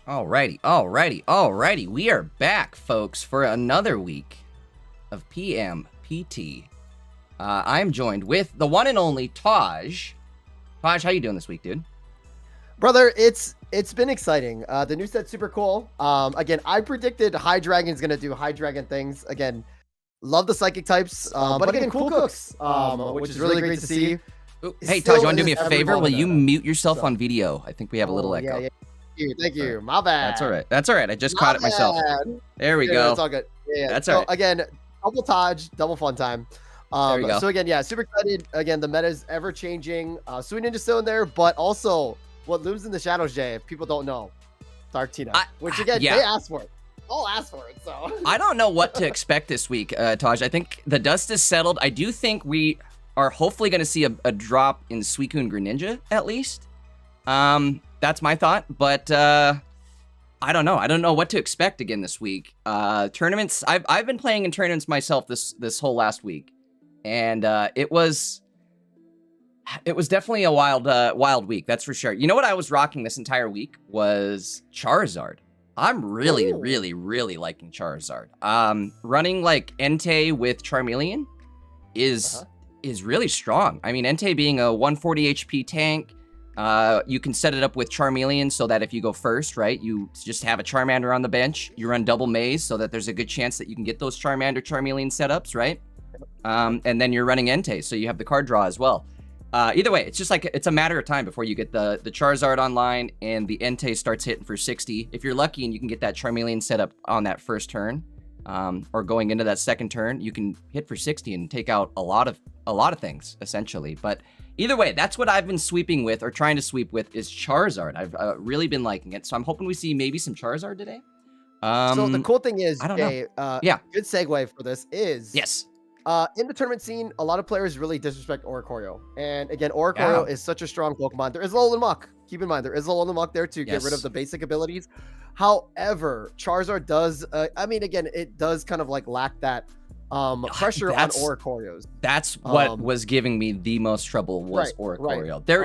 Alrighty. We are back, folks, for another week of PMPT. I'm joined with the one and only Taj. Taj, how you doing this week, dude? Brother, it's been exciting. The new set's super cool. Again, I predicted Hydreigon's gonna do Hydreigon things. Again, love the psychic types. But again, cool cooks, which is really great to see. Ooh, hey, Taj, you want to do me a favor? Will you mute yourself on video? I think we have a little echo. Yeah. Thank you. My bad. That's all right. I just caught it myself. There we go. It's all good. Yeah. That's all right. Again, double Taj, double fun time. There we go. So again, yeah, super excited. Again, the meta is ever changing. Sweet Ninja's still in there, but also what looms in the shadows, Jay, if people don't know, Dark Tina, which again, they asked for it. I'll ask for it. So I don't know what to expect this week, Taj. I think the dust is settled. I do think we are hopefully going to see a drop in Suicune and Greninja at least. That's my thought, but I don't know. I don't know what to expect again this week. Tournaments. I've been playing in tournaments myself this whole last week, and it was definitely a wild week. That's for sure. You know what I was rocking this entire week was Charizard. I'm really liking Charizard. Running like Entei with Charmeleon is really strong. I mean, Entei being a 140 HP tank. You can set it up with Charmeleon so that if you go first, right, you just have a Charmander on the bench. You run double maze so that there's a good chance that you can get those Charmander Charmeleon setups, right? And then you're running Entei, so you have the card draw as well. Either way, it's just like it's a matter of time before you get the Charizard online and the Entei starts hitting for 60. If you're lucky and you can get that Charmeleon set up on that first turn, or going into that second turn, you can hit for 60 and take out a lot of things essentially. But either way, that's what I've been sweeping with, or trying to sweep with, is Charizard. I've really been liking it, so I'm hoping we see maybe some Charizard today. So the cool thing is, Jay, yeah, good segue for this is, yes, in the tournament scene, a lot of players really disrespect Oricorio, and again, Oricorio is such a strong Pokemon. There is Alolan Muck. Keep in mind, there is Alolan Muck there to get rid of the basic abilities. However, Charizard does, I mean, again, it does kind of like lack that pressure on Oricorios. That's what was giving me the most trouble was Oricorio. There,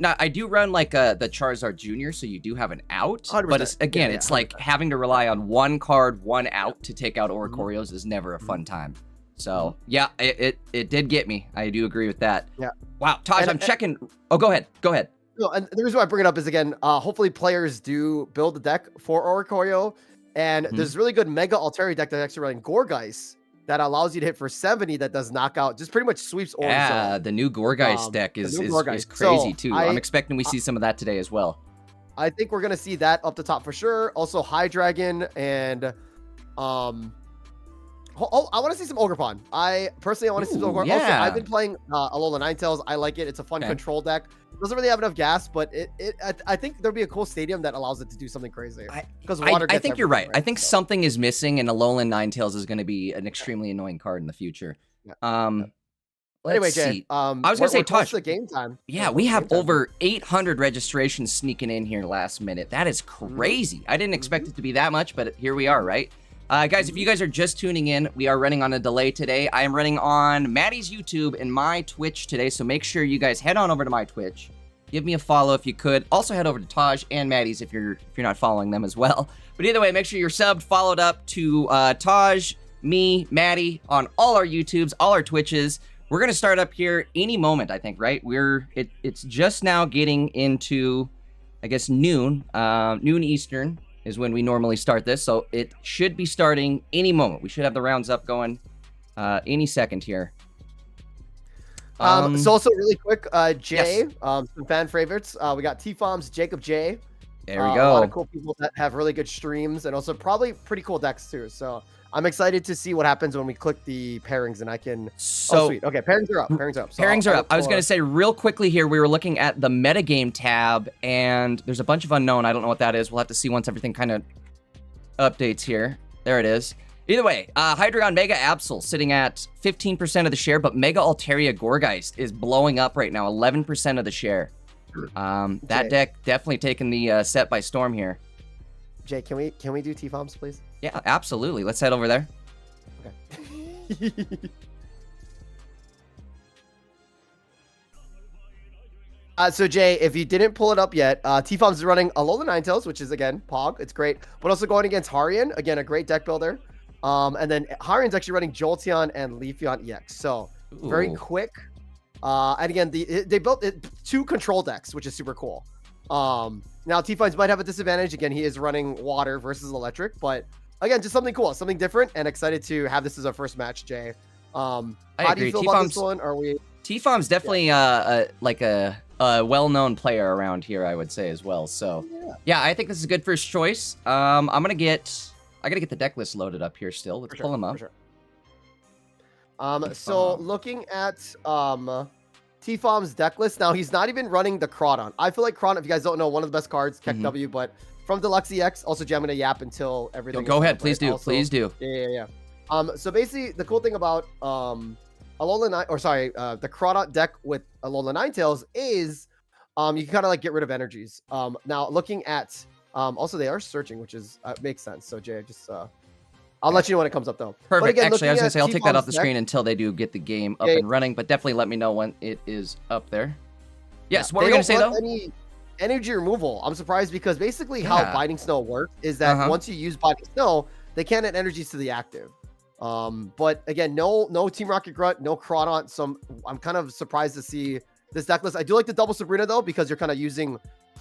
now I do run like the Charizard Junior, so you do have an out. But it's like having to rely on one card, one out to take out Oricorios is never a fun time. So yeah, it did get me. I do agree with that. Yeah. Wow, Taj, I'm checking. Oh, go ahead. No, and the reason why I bring it up is, again, hopefully players do build a deck for Oricorio, and there's really good Mega Altaria deck that's actually running Gourgeist that allows you to hit for 70 that does knockout, just pretty much sweeps Oricorio. Yeah, the new Gourgeist deck is crazy too. I'm expecting we see some of that today as well. I think we're going to see that up the top for sure. Also Hydreigon and I want to see some Ogerpon. I personally want to see some Ogerpon. Yeah. Also, I've been playing Alolan Ninetales. I like it. It's a fun control deck. It doesn't really have enough gas, but I think there'll be a cool stadium that allows it to do something crazy. Because water I think you're right. Right? I think something is missing, and Alolan Ninetales is going to be an extremely annoying card in the future. Anyway, Jay, I was going to say, Touch. The game time. Yeah, we have over 800 registrations sneaking in here last minute. That is crazy. I didn't expect it to be that much, but here we are, right? Guys, if you guys are just tuning in, we are running on a delay today. I am running on Maddie's YouTube and my Twitch today, so make sure you guys head on over to my Twitch. Give me a follow if you could. Also head over to Taj and Maddie's if you're not following them as well. But either way, make sure you're subbed, followed up to Taj, me, Maddie on all our YouTubes, all our Twitches. We're gonna start up here any moment, I think, right? It's just now getting into, I guess, noon Eastern is when we normally start this, so it should be starting any moment. We should have the rounds up going any second here. So also really quick, Jay, some fan favorites. We got T-Foms, Jacob J, There we A go. lot of cool people that have really good streams and also probably pretty cool decks too. So I'm excited to see what happens when we click the pairings and I can. So oh, sweet. Okay, pairings are up. Pairings are up. So pairings are up. I was going to say real quickly here, we were looking at the metagame tab, and there's a bunch of unknown. I don't know what that is. We'll have to see once everything kind of updates here. There it is. Either way, Hydreigon Mega Absol sitting at 15% of the share, but Mega Altaria Gourgeist is blowing up right now, 11% of the share. That deck definitely taking the set by storm here. Jay, can we do T-Foms, please? Yeah, absolutely. Let's head over there. Okay. So Jay, if you didn't pull it up yet, T-Foms is running Alolan Ninetales, which is again Pog. It's great, but also going against Harian, again a great deck builder. And then Harian's actually running Jolteon and Leafeon EX, so very quick. And again, they built 2 control decks, which is super cool. Now T-Foms might have a disadvantage. Again, he is running water versus electric, but again, just something cool, something different, and excited to have this as our first match, Jay. How do you feel about this one? Are we? T-Foms definitely like a well-known player around here, I would say as well. So yeah, I think this is a good first choice. I gotta get the deck list loaded up here still. Let's pull them up. Sure. So looking at T-Foms deck list, now he's not even running the Crawdon. I feel like Crawdon, if you guys don't know, one of the best cards, Keck W, but from Deluxe EX, also Jay, I'm gonna yap until everything. Go ahead, please do. Also, please do. Yeah. So basically, the cool thing about the Crawdon deck with Alolan Ninetales is you can kind of like get rid of energies. Now looking at also they are searching, which is makes sense. So Jay, just I'll let you know when it comes up though. Perfect. Again, actually, I was gonna say I'll take that off the screen until they do get the game up and running, but definitely let me know when it is up there. Yes. What were you gonna say though? Any energy removal. I'm surprised because basically how Biting Snow works is that once you use Biting Snow, they can't add energies to the active. But again, no Team Rocket Grunt, no Crawdon. So I'm kind of surprised to see this deck list. I do like the double Sabrina though, because you're kind of using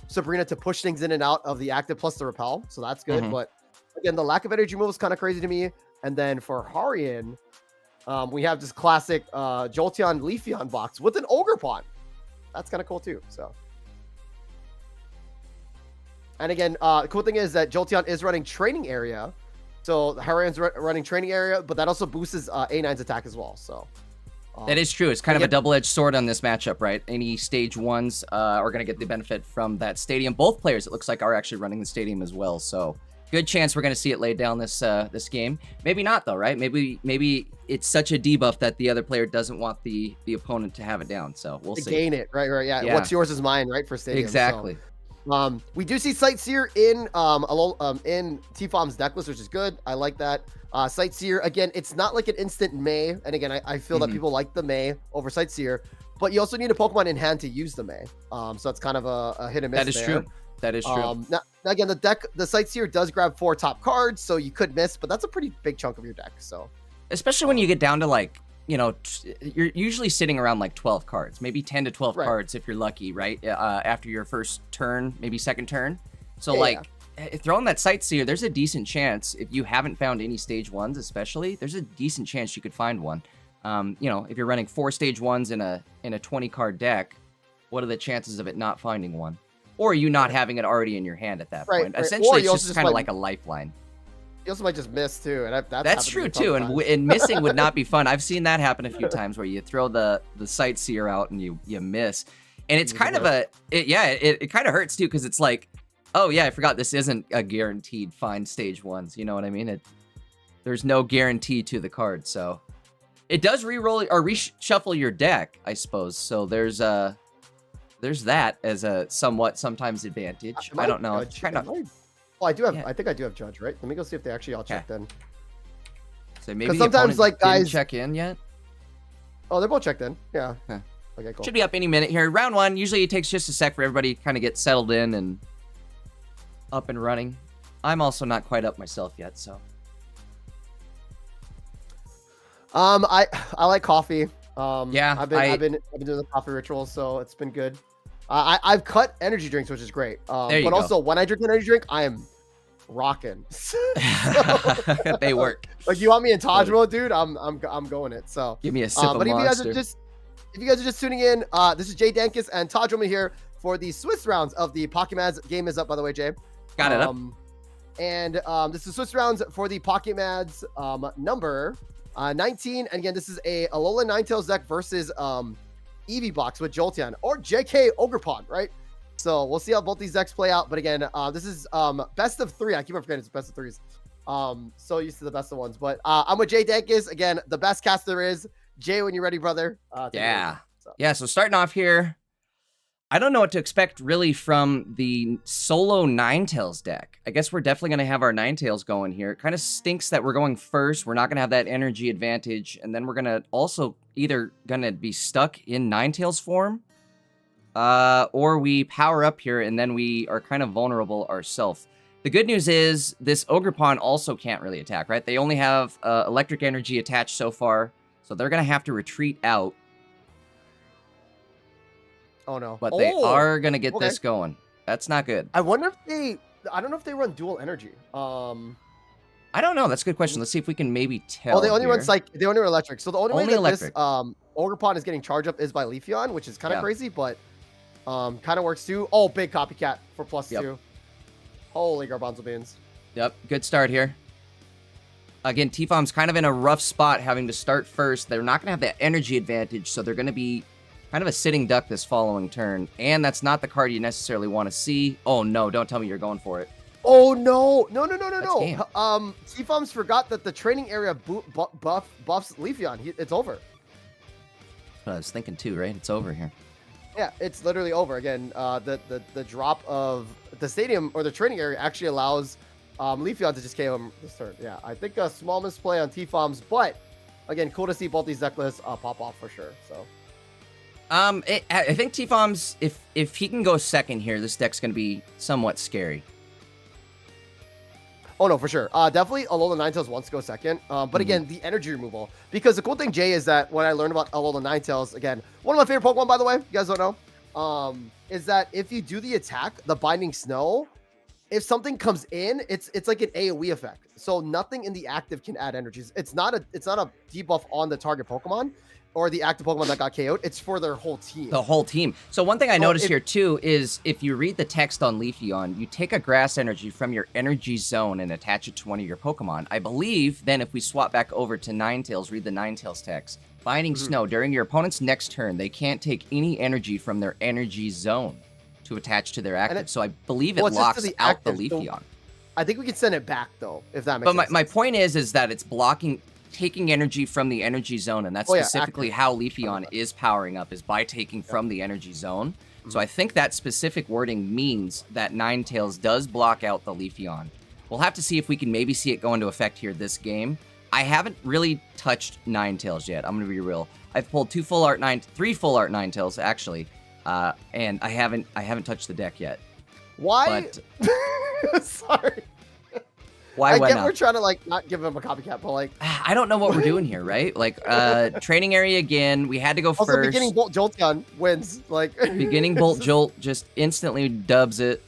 Sabrina to push things in and out of the active plus the repel. So that's good. But again, the lack of energy removal is kind of crazy to me. And then for Harian, we have this classic Jolteon Leafeon box with an Ogre Pawn. That's kind of cool too. So. And again, the cool thing is that Jolteon is running Training Area. So Harian's running Training Area, but that also boosts his A9's attack as well. So that is true. It's kind of a double-edged sword on this matchup, right? Any stage 1s are going to get the benefit from that stadium. Both players, it looks like, are actually running the stadium as well. So good chance we're going to see it laid down this game. Maybe not though, right? Maybe it's such a debuff that the other player doesn't want the opponent to have it down. So we'll see. Gain it, right? Yeah. What's yours is mine, right? For stadium. Exactly. So. We do see Sightseer in T-Foms deck list, which is good. I like that. Sightseer, again, it's not like an instant May. And again, I feel that people like the May over Sightseer, but you also need a Pokemon in hand to use the May. So it's kind of a hit and miss. That is true. That is true. Now again, the Sightseer does grab 4 top cards, so you could miss, but that's a pretty big chunk of your deck. So especially when you get down to like, you know, you're usually sitting around like 12 cards, maybe 10 to 12 cards if you're lucky, right? After your first turn, maybe second turn. So throwing that Sightseer, there's a decent chance if you haven't found any stage 1s, especially, there's a decent chance you could find one. You know, if you're running 4 stage 1s in a 20 card deck, what are the chances of it not finding one? Or you not having it already in your hand at that point? Essentially, it's just kind of like a lifeline. You also might just miss too, and that's true too. And missing would not be fun. I've seen that happen a few times where you throw the Sightseer out and you miss, and it's kind of it kind of hurts too because it's like, oh yeah, I forgot this isn't a guaranteed find stage 1s. You know what I mean? There's no guarantee to the card, so it does re-roll or reshuffle your deck, I suppose. So there's that as a sometimes advantage. I don't know. Oh, I do have. I think I do have Judge, right? Let me go see if they actually all checked in. So maybe sometimes like guys didn't check in yet. Oh, they're both checked in. Yeah. Okay, cool. Should be up any minute here. Round 1. Usually it takes just a sec for everybody to kind of get settled in and up and running. I'm also not quite up myself yet, so. I like coffee. Yeah. I've been doing the coffee ritual, so it's been good. I've cut energy drinks, which is great. But also when I drink an energy drink, I am rocking. They work. Like you want me in Taj mode, dude? I'm going it. So give me a sip of but Monster. if you guys are just tuning in, this is Jay Dankis and Taj here for the Swiss rounds of the Pokémon game is up, by the way, Jay. Got it up. And this is Swiss rounds for the Pokémon number 19. And again, this is a Alolan Ninetales deck versus Eevee box with Jolteon or JK Ogerpon, right? So we'll see how both these decks play out. But again, this is best of 3. I keep on forgetting it's best of 3s. So used to the best of ones. But I'm with Jay Dankis. Again, the best cast there is. Jay, when you're ready, brother. Yeah. So starting off here, I don't know what to expect really from the solo Ninetales deck. I guess we're definitely going to have our Ninetales going here. It kind of stinks that we're going first. We're not going to have that energy advantage. And then we're going to also either going to be stuck in Ninetales form, or we power up here and then we are kind of vulnerable ourselves. The good news is this Ogerpon also can't really attack, right? They only have electric energy attached so far. So they're going to have to retreat out. Oh, no. But they are going to get this going. That's not good. I wonder if they... I don't know if they run dual energy. I don't know. That's a good question. Let's see if we can maybe tell. Oh, they only run they only run electric. So the only way that electric. This Ogerpon is getting charged up is by Leafeon, which is kind of crazy, but kind of works too. Oh, big copycat for +2. Holy garbanzo beans. Yep. Good start here. Again, T-Fom's kind of in a rough spot having to start first. They're not going to have that energy advantage, so they're going to be kind of a sitting duck this following turn. And that's not the card you necessarily want to see. Oh, no. Don't tell me you're going for it. Oh, no. No. T-Fom's forgot that the training area buffs Leafeon. It's over. That's what I was thinking too, right? It's over here. Yeah, it's literally over. Again, the drop of the stadium or the training area actually allows Leafeon to just KO him this turn. Yeah, I think a small misplay on T-Fom's, but again, cool to see both these deck lists pop off for sure. So, I think T-Fom's, if he can go second here, this deck's going to be somewhat scary. Oh, no, for sure. Definitely Alolan Ninetales wants to go second. But again, the energy removal. Because the cool thing, Jay, is that when I learned about Alolan Ninetales, again, one of my favorite Pokemon, by the way, you guys don't know, is that if you do the attack, the Binding Snow, if something comes in, it's like an AoE effect. So nothing in the active can add energies. It's not a debuff on the target Pokemon or the active Pokemon that got KO'd. It's for their whole team. The whole team. So one thing I noticed here too is if you read the text on Leafeon, you take a grass energy from your energy zone and attach it to one of your Pokemon. I believe then if we swap back over to Ninetales, read the Ninetales text. Binding Snow, during your opponent's next turn, they can't take any energy from their energy zone to attach to their active. So I believe it locks out the Leafeon. So I think we could send it back though, if that makes sense. But my point is that it's taking energy from the energy zone, and that's specifically how Leafeon is powering up, is by taking from the energy zone. So I think that specific wording means that Ninetales does block out the Leafeon. We'll have to see if we can maybe see it go into effect here this game. I haven't really touched Ninetales yet. I'm gonna be real. I've pulled 3 full art Ninetales actually, and I haven't touched the deck yet. Why? But... Sorry. Why get not? We're trying to like not give him a copycat, but like I don't know what we're doing here, right? Like training area again. We had to go also, first. Beginning Bolt Jolteon wins. Like beginning Bolt Jolt just instantly dubs it.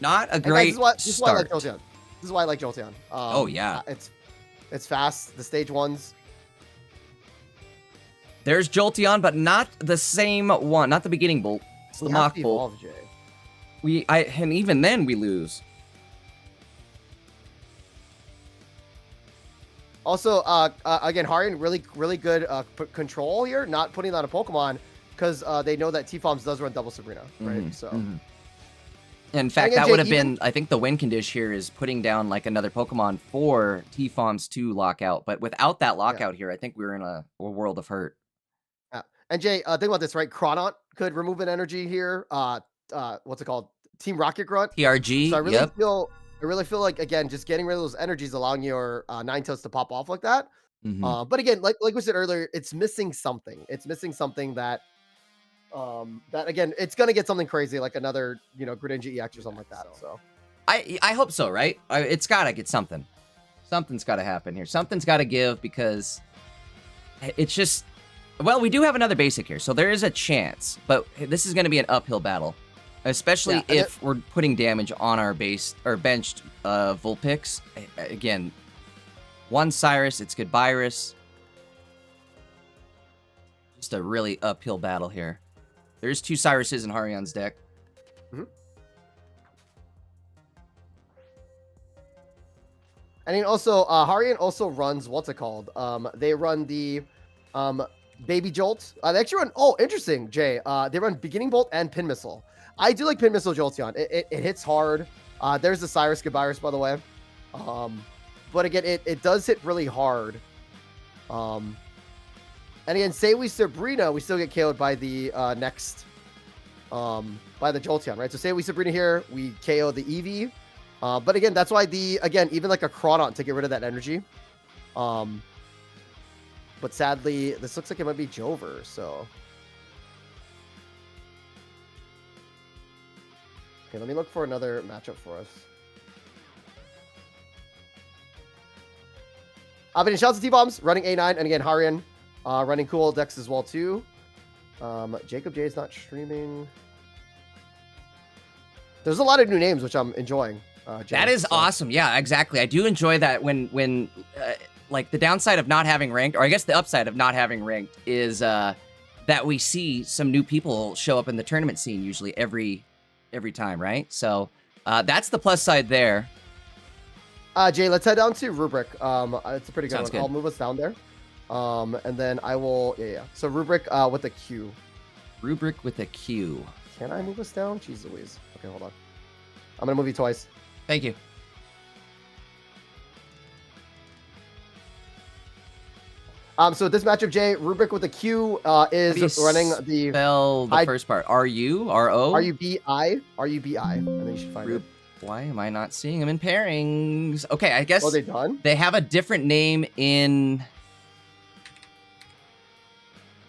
Not a great this is why I like Jolteon. This is why I like Jolteon. Oh yeah, it's fast. The stage ones. There's Jolteon, but not the same one. Not the beginning Bolt. It's the Mach Bolt. And even then we lose. Also, again, Harian really good control here, not putting on a Pokemon because they know that T-Foms does run double Sabrina, right? So, in fact, that would have been, I think the win condition here is putting down like another Pokemon for T-Foms to lock out. But without that lockout here, I think we're in a world of hurt. Yeah. And Jay, think about this, right? Chronot could remove an energy here. What's it called? Team Rocket Grunt. TRG. So I really feel like, again, just getting rid of those energies, allowing your Ninetales to pop off like that. But again, like we said earlier, it's missing something. It's missing something that again, it's gonna get something crazy, like another, Greninja EX or something like that. So I hope so, right? It's gotta get something. Something's gotta happen here. Something's gotta give because it's just, well, we do have another basic here, so there is a chance, but this is gonna be an uphill battle. Especially if we're putting damage on our base or benched Vulpix. Again, one Cyrus, it's goodbye Iris. Just a really uphill battle here. There's 2 Cyruses in Harion's deck. And then also, Harion also runs, what's it called? They run the Baby Jolt. They actually run, oh, interesting, Jay. They run Beginning Bolt and Pin Missile. I do like Pin Missile Jolteon. It hits hard. There's the Cyrus Goodbyrus, by the way. But again, it does hit really hard. And again, say we Sabrina, we still get KO'd by the next, by the Jolteon, right? So say we Sabrina here, we KO the Eevee. But again, that's why even like a Crawdon to get rid of that energy. But sadly, this looks like it might be Jover, so. Okay, let me look for another matchup for us. But shout out to T-Bombs, running A9, and again, Harion, running cool decks as well, too. Jacob J is not streaming. There's a lot of new names, which I'm enjoying. That is awesome. Yeah, exactly. I do enjoy that when like the downside of not having ranked, or I guess the upside of not having ranked is that we see some new people show up in the tournament scene usually every time, right? So that's the plus side there. Jay, let's head down to Rubric. It's a pretty good Sounds one. good. I'll move us down there. And then I will, yeah. So Rubric with a Q. Rubric with a Q. Can I move us down? Jeez Louise. Okay, hold on. I'm gonna move you twice. Thank you. So this matchup, Jay, Rubric with a Q is running the spell the first part. R-U-R-O? R-U-B-I. R-U-B-I. And then you should find it. Why am I not seeing them in pairings? Okay, I guess are they done? They have a different name in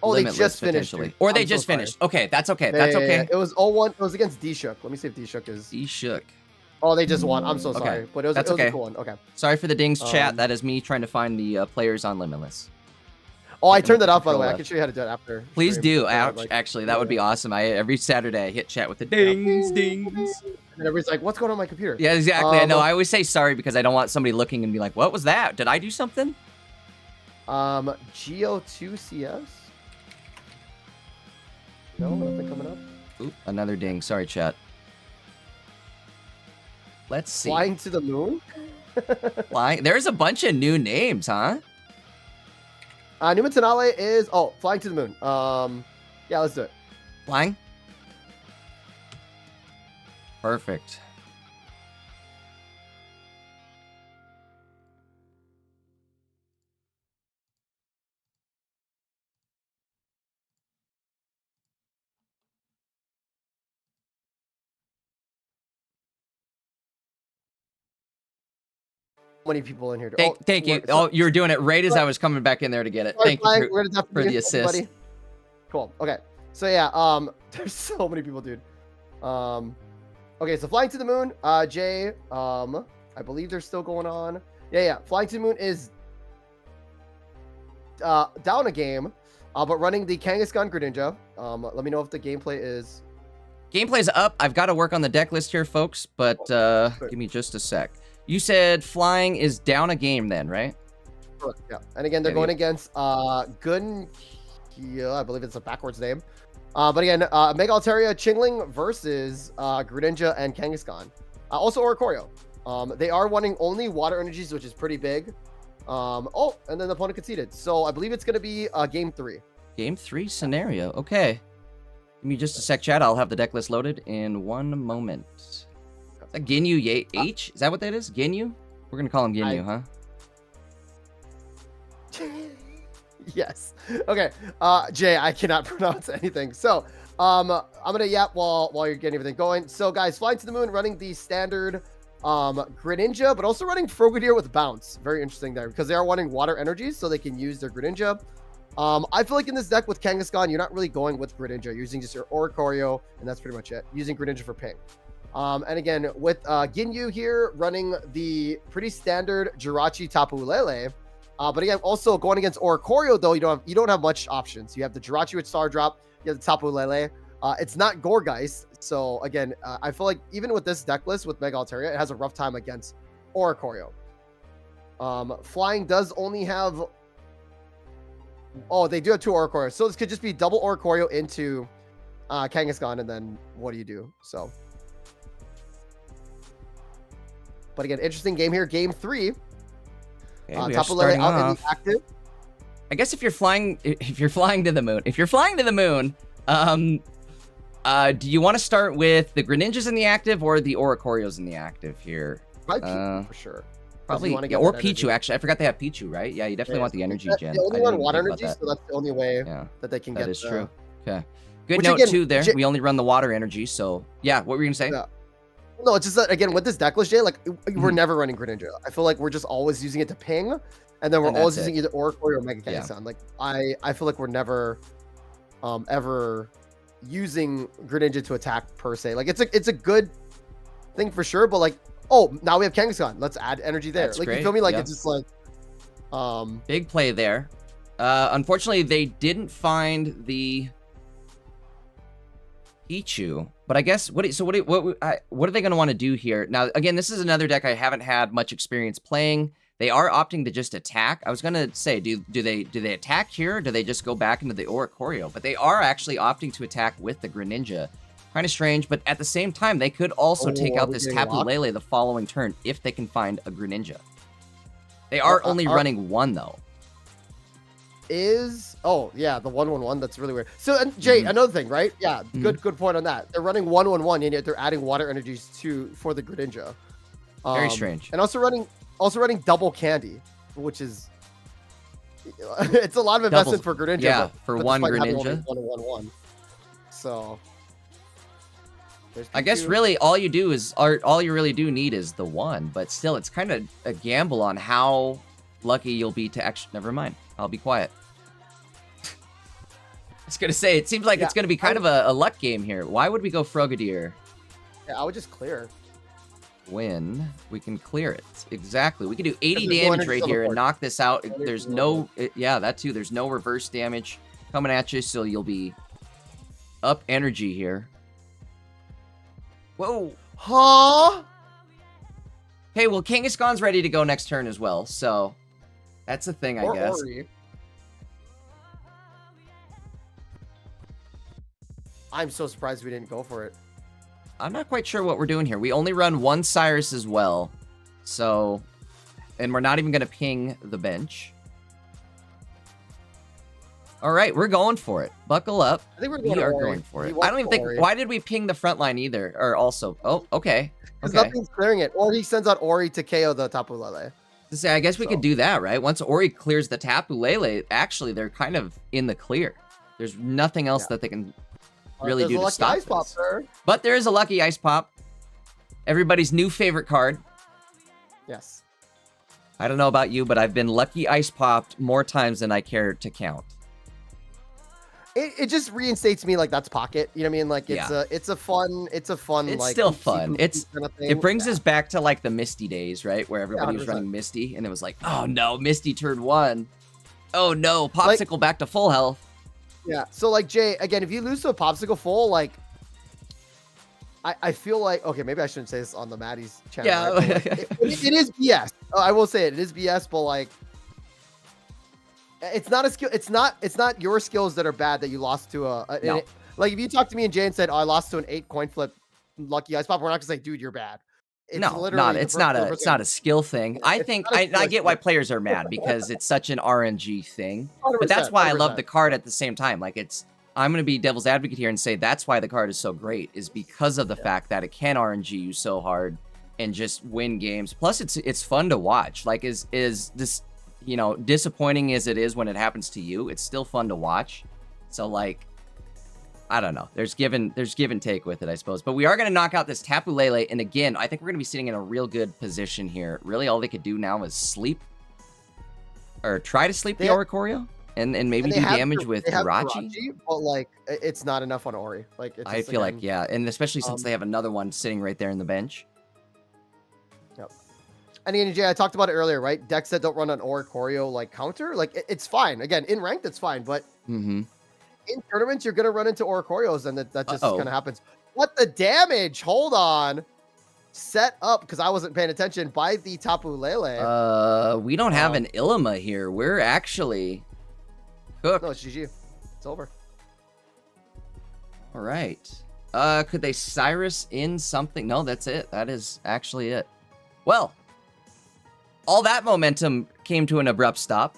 they just finished. Or they just finished. Okay, that's okay. That's okay. It was 0-1. It was against D-Shook. Let me see if D-Shook is... D-Shook. Oh, they just won. I'm so sorry. But it was a cool one. Okay. Sorry for the dings, chat. That is me trying to find the players on Limitless. Oh, I turned that off, by the way. I can show you how to do it after. Please do. Actually, that would be awesome. Every Saturday, I hit chat with the dings. And everybody's like, what's going on my computer? Yeah, exactly. I know. I always say sorry because I don't want somebody looking and be like, what was that? Did I do something? GO2CS? No, nothing coming up. Oop, another ding. Sorry, chat. Let's see. Flying to the moon? Flying. There's a bunch of new names, huh? Numatanale is... Oh, Flying to the Moon. Yeah, let's do it. Flying? Perfect. Many people in here. Thank you. Oh, you were doing it right as I was coming back in there to get it. Thank you for the assist. Everybody. Cool. Okay. So yeah, there's so many people, dude. Okay, so Flying to the Moon, Jay, I believe they're still going on. Yeah. Flying to the Moon is down a game, but running the Kangaskhan Greninja. Let me know if the gameplay is... Gameplay's up. I've got to work on the deck list here, folks, but give me just a sec. You said Flying is down a game then, right? Correct, yeah. And again, they're going against Gun... I believe it's a backwards name. But again, Mega Altaria Chingling versus Greninja and Kangaskhan. Also Oricorio. They are running only water energies, which is pretty big. And then the opponent conceded. So I believe it's going to be game 3. Game 3 scenario. Okay. Give me just a sec, chat. I'll have the deck list loaded in 1 moment. Is that Ginyu H? Is that what that is? Ginyu? We're going to call him Ginyu, huh? Yes. Okay. Jay, I cannot pronounce anything. So, I'm gonna yap while you're getting everything going. So, guys, Flying to the Moon, running the standard Greninja, but also running Frogadier with Bounce. Very interesting there because they are wanting water energies, so they can use their Greninja. I feel like in this deck with Kangaskhan, you're not really going with Greninja. You're using just your Oricorio, and that's pretty much it. Using Greninja for ping. And again, with Ginyu here running the pretty standard Jirachi Tapu Lele. But again, also going against Oricorio, though, you don't have much options. You have the Jirachi with Star Drop, you have the Tapu Lele. It's not Gourgeist, so again, I feel like even with this deck list with Mega Altaria, it has a rough time against Oricorio. Flying does only have... Oh, they do have 2 Oricorio, so this could just be double Oricorio into Kangaskhan, and then what do you do? So, but again, interesting game here. Game 3. Okay, Tapu Lele out in the active. I guess if you're flying to the moon, do you want to start with the Greninjas in the active or the Oricorios in the active here? Probably Pichu, for sure. Probably, yeah, or Pichu, actually. I forgot they have Pichu, right? Yeah, you definitely want the energy gen. They only run water energy, so that's the only way that they can get. That is true. Okay. Good note, too, there. We only run the water energy, so... Yeah, what were you going to say? Yeah. No, it's just that, again, with this deck list, Jay, like, we're never running Greninja. I feel like we're just always using it to ping, and then we're always using either Oricorio or Mega Kangaskhan. Like, I feel like we're never, ever using Greninja to attack, per se. Like, it's a good thing for sure, but, like, oh, now we have Kangaskhan. Let's add energy there. That's like, great. You feel me? Like, it's just like... Big play there. Unfortunately, they didn't find the Pichu, but I guess what are they going to want to do here? Now, again, this is another deck I haven't had much experience playing. They are opting to just attack. I was going to say, do they attack here? Or do they just go back into the Oricorio? But they are actually opting to attack with the Greninja. Kind of strange, but at the same time, they could also take out this Tapu Lele the following turn if they can find a Greninja. They are only running one, though. Oh, yeah, the 1/1/1. That's really weird. So, Jay, another thing, right? Yeah, good point on that. They're running 1/1/1, and yet they're adding water energies for the Greninja. Very strange. And also running double candy, which is it's a lot of investment for Greninja. Yeah, for one Greninja. 1/1/1. So, I guess really all you really do need is the one, but still, it's kind of a gamble on how lucky you'll be to actually. Never mind. I'll be quiet. I was gonna say, it seems like it's gonna be kind of a luck game here. Why would we go Frogadier? Yeah, I would just clear. When we can clear it. Exactly. We can do 80 damage right here and knock this out. There's no... Yeah, that too. There's no reverse damage coming at you, so you'll be up energy here. Whoa. Huh? Okay, well, Kangaskhan's ready to go next turn as well, so... That's a thing, I guess. Ori. I'm so surprised we didn't go for it. I'm not quite sure what we're doing here. We only run one Cyrus as well. So, and we're not even going to ping the bench. All right, we're going for it. Buckle up. I think we are going for it. I don't even think... Why did we ping the front line either? Or also... Oh, okay. Because nothing's clearing it. Or he sends out Ori to KO the Tapu Lele. To say, I guess we could do that, right? Once Ori clears the Tapu Lele, actually, they're kind of in the clear. There's nothing else that they can really do to stop this. But there is a lucky ice pop. Everybody's new favorite card. Yes. I don't know about you, but I've been lucky ice popped more times than I care to count. It just reinstates me like that's pocket. You know what I mean? Like it's a fun. It's like, still fun. It brings us back to like the Misty days, right? Where everybody was running Misty and it was like, oh no, Misty turn 1. Oh no, Popsicle back to full health. Yeah. So like Jay, again, if you lose to a Popsicle full, like I feel like, okay, maybe I shouldn't say this on the Maddie's channel. Yeah. Right? It is BS. I will say it is BS, but like, it's not a skill. It's not your skills that are bad that you lost to like if you talk to me and Jay and said, oh, I lost to an 8 coin flip lucky ice pop, we're not gonna say, dude, you're bad. It's not a skill thing. I think I get why players are mad because it's such an RNG thing. But that's why 100%. I love the card at the same time. Like I'm going to be devil's advocate here and say that's why the card is so great is because of the fact that it can RNG you so hard and just win games. Plus it's fun to watch. Like is this, you know, disappointing as it is when it happens to you, it's still fun to watch. So like, I don't know. There's give and take with it, I suppose. But we are going to knock out this Tapu Lele. And again, I think we're going to be sitting in a real good position here. Really, all they could do now is sleep. Or try to sleep the Oricorio. And maybe do damage with Irachi. But, like, it's not enough on Ori. Like, I feel like, yeah. And especially since they have another one sitting right there in the bench. Yep. And again, Jay, I talked about it earlier, right? Decks that don't run an Oricorio, like, counter, like, it's fine. Again, in ranked, it's fine. But... in tournaments, you're going to run into Oricorios, and that just kind of happens. What the damage? Hold on. Set up, because I wasn't paying attention, by the Tapu Lele. We don't have an Ilima here. We're actually cooked. No, it's GG. It's over. All right. Could they Cyrus in something? No, that's it. That is actually it. Well, all that momentum came to an abrupt stop.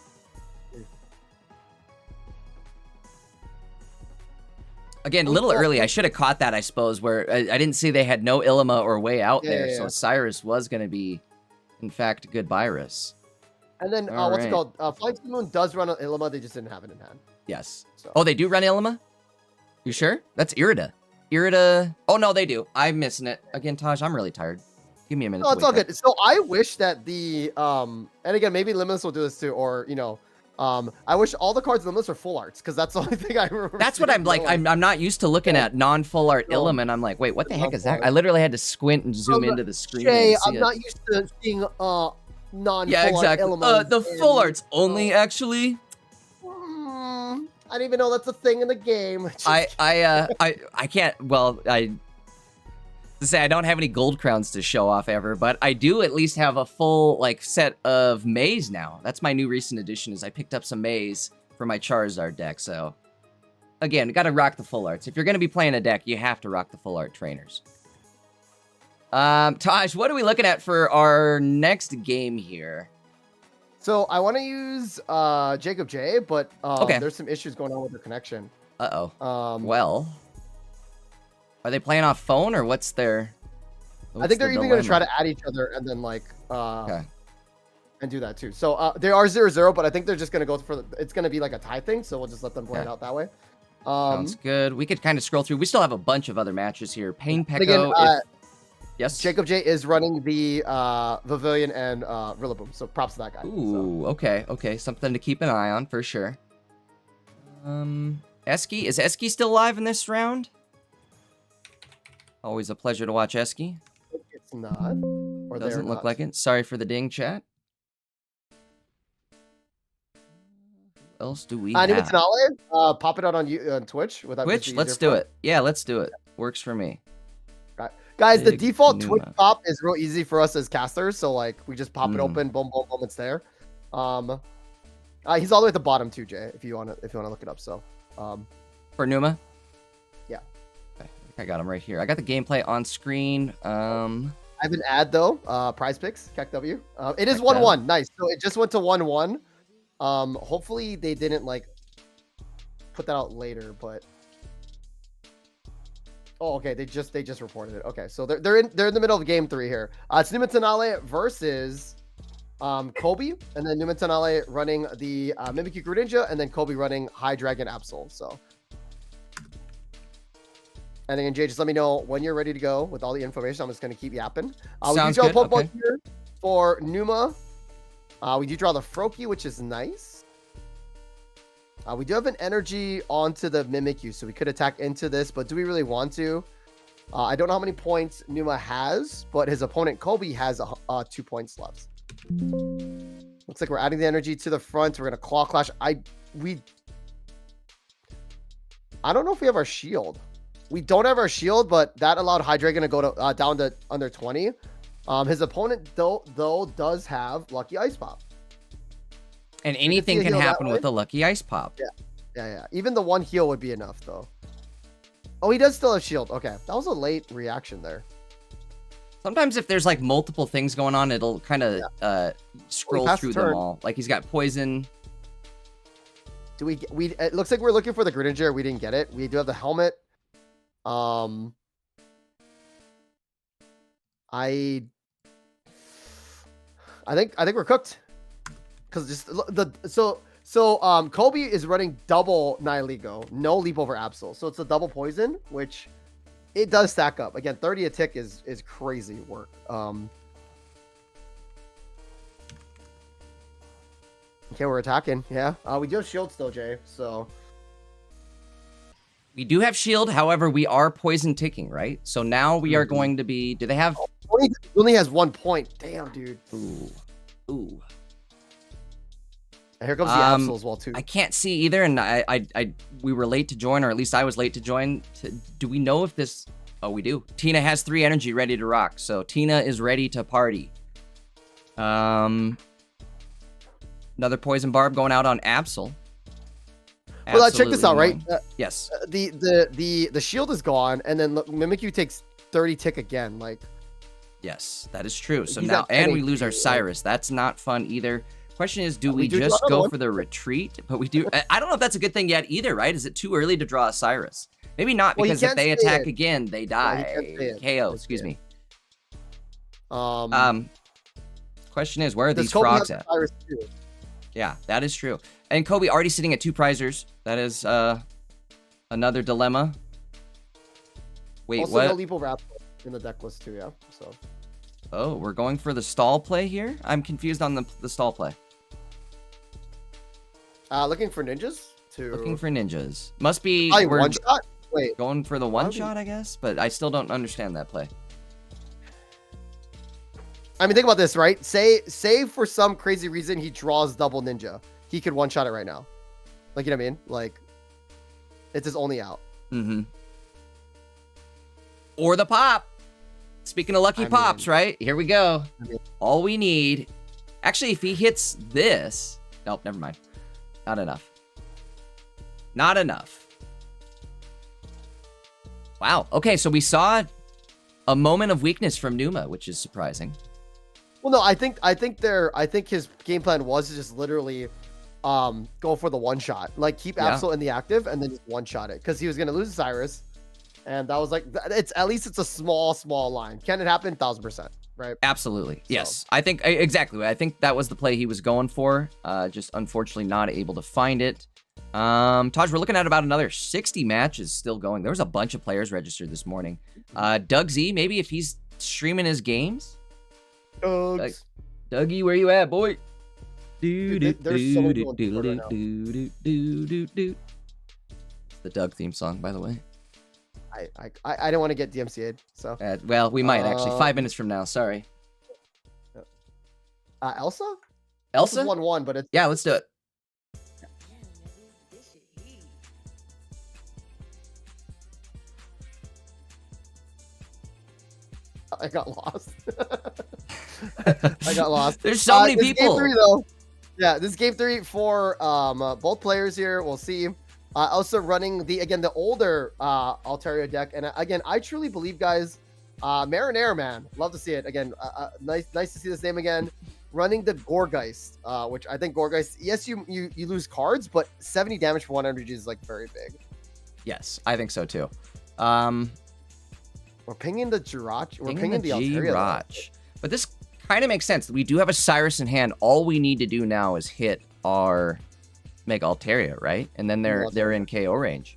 Again, a little early. I should have caught that, I suppose, where I didn't see they had no Ilima or Way Out there. So Cyrus was going to be, in fact, a good Virus. And then, what's it called? Flying to the Moon does run an Ilima. They just didn't have it in hand. Yes. So. Oh, they do run Ilima? You sure? That's Irida. Irida. Oh, no, they do. I'm missing it. Again, Taj, I'm really tired. Give me a minute. No, it's all good. So I wish that the, and again, maybe Limitless will do this too, or, you know, I wish all the cards in the list are full arts, because that's the only thing I remember. That's what I'm like. I'm not used to looking at non-full art Illium, and I'm like, wait, what the heck is that? I literally had to squint and zoom into the screen. Jay, I'm not used to seeing non-full art Illium. The full arts only, actually. I didn't even know that's a thing in the game. I can't. Well, to say I don't have any gold crowns to show off ever, but I do at least have a full like set of Maze now. That's my new recent addition. Is I picked up some Maze for my Charizard deck. So again, got to rock the full arts. If you're going to be playing a deck, you have to rock the full art trainers. Taj, what are we looking at for our next game here? So I want to use Jacob J, but there's some issues going on with their connection. Well. Are they playing off phone or what's their? I think they're even going to try to add each other and then like and do that too. So they are 0-0, but I think they're just going to go for it's going to be like a tie thing. So we'll just let them play it out that way. Sounds good. We could kind of scroll through. We still have a bunch of other matches here. Pain Peko. Yes. Jacob J is running the Pavilion and Rillaboom. So props to that guy. Ooh, okay. Something to keep an eye on for sure. Eski, is Eski still alive in this round? Always a pleasure to watch Eski. It's not. Or doesn't look like it. Sorry for the ding, chat. What else do we have? Ninetales, pop it out on Twitch. Twitch? Let's do it. Yeah, let's do it. Works for me. Guys, the default Twitch pop is real easy for us as casters. So, like, we just pop it open. Boom, boom, boom. It's there. He's all the way at the bottom, too, Jay, if you want to look it up. So, for Numa? Yeah. I got him right here. I got the gameplay on screen. I have an ad though. Prize Picks, KEKW. It is 1-1. Nice. So it just went to 1-1. Hopefully they didn't like put that out later, but okay. They just reported it. Okay, so they're in the middle of game 3 here. It's Ninetales versus Kobe, and then Ninetales running the Mimikyu Greninja, and then Kobe running Hydreigon Absol. So. And again, Jay, just let me know when you're ready to go with all the information. I'm just going to keep yapping. Sounds good. Pokemon here for Numa. We do draw the Froakie, which is nice. We do have an energy onto the Mimikyu, so we could attack into this, but do we really want to? I don't know how many points Numa has, but his opponent Kobe has 2 points left. Looks like we're adding the energy to the front. We're going to Claw Clash. I don't know if we have our shield. We don't have our shield, but that allowed Hydreigon to go to down to under 20. His opponent though does have Lucky Ice Pop. And anything can happen with a Lucky Ice Pop. Yeah. Even the 1 heal would be enough though. Oh, he does still have shield. Okay, that was a late reaction there. Sometimes if there's like multiple things going on, it'll kind of scroll through them all. Like he's got poison. It looks like we're looking for the Greninja. We didn't get it. We do have the helmet. I think we're cooked because Kobe is running double Nihilego, no leap over Absol, so it's a double poison, which it does stack up. Again, 30 a tick is crazy work. Okay, we're attacking. Yeah, we do have shield still, Jay. So. We do have shield, however, we are poison ticking, right? So now we are going to be. Do they have? He only has 1 point. Damn, dude. Ooh. And here comes the Absol as well too. I can't see either, and we were late to join, or at least I was late to join. Do we know if this? Oh, we do. Tina has 3 energy ready to rock, so Tina is ready to party. Another poison barb going out on Absol. Well, check this out, right? Yes. The shield is gone, and then look, Mimikyu takes 30 tick again. Like, yes, that is true. So he's now, at and 10 we lose our HP, right? Cyrus. That's not fun either. Question is, do we do just draw go one. for the retreat? But we do. I don't know if that's a good thing yet either, right? Is it too early to draw a Cyrus? Maybe not, Well, he because if can't they stay attack in. again, they Yeah, he die. can't stay in. KO, He excuse can't me. Question is, where are does these Kobe have frogs the at? Cyrus too? Yeah, that is true. And Kobe already sitting at 2 prizers. That is another dilemma. Wait, Also, what? no Leapo Wrap in the deck list too, yeah. So. Oh, we're going for the stall play here? I'm confused on the stall play. Looking for ninjas to. Looking for ninjas. Must be we're one shot. Wait, going for the one shot, I guess, but I still don't understand that play. I mean, think about this, right? Say for some crazy reason he draws double ninja, he could one shot it right now. Like, you know what I mean? Like, it's his only out. Mm-hmm. Or the pop. Speaking of lucky pops, right? Here we go. All we need. Actually, if he hits this. Nope, never mind. Not enough. Not enough. Wow. Okay, so we saw a moment of weakness from Numa, which is surprising. Well, no, I think his game plan was to just literally go for the one shot. Like, keep Absol in the active and then just one shot it. Because he was gonna lose Cyrus. And that was like, it's at least it's a small line. Can it happen? 1000%, right? Absolutely. So. Yes. I think exactly. I think that was the play he was going for. Just unfortunately not able to find it. Taj, we're looking at about another 60 matches still going. There was a bunch of players registered this morning. Doug Z, maybe if he's streaming his games. Dougie, where you at, boy? There's so many people on Discord right now. The Doug theme song, by the way. I didn't want to get DMCA'd, so. Well, we might actually. 5 minutes from now. Sorry. Elsa? Elsa? 1-1, but it's. Yeah, let's do it. I got lost. I got lost. There's so many people. Game 3, though. Yeah, this is game 3 for both players here. We'll see. Also running the older Altaria deck, and again, I truly believe, guys, Marinara, man, love to see it again. Nice to see this name again. Running the Gourgeist, which I think Gourgeist, yes, you lose cards, but 70 damage for 1 energy is like very big. Yes, I think so too. We're pinging the Jirach. We're pinging the Altaria. But this kind of makes sense. We do have a Cyrus in hand. All we need to do now is hit our Mega Altaria, right? And then they're in KO range.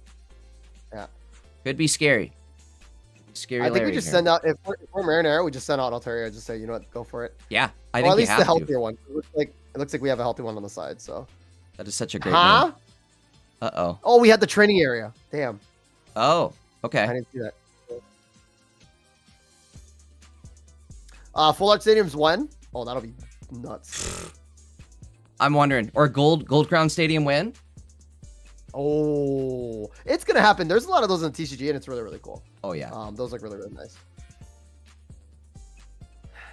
Yeah. Could be scary. Scary. I think we just send out, if we're Marinara, we just send out Altaria. Just say, you know what, go for it. Yeah, I think at least you have the healthier to. one. It looks like we have a healthy one on the side. So that is such a great name. Uh-oh. Oh, we had the training area. Damn. Oh, okay. I didn't see that. Full Art Stadium's when? Oh, that'll be nuts. I'm wondering. Or Gold Crown Stadium when? Oh, it's gonna happen. There's a lot of those in TCG, and it's really, really cool. Oh yeah. Those look really, really nice.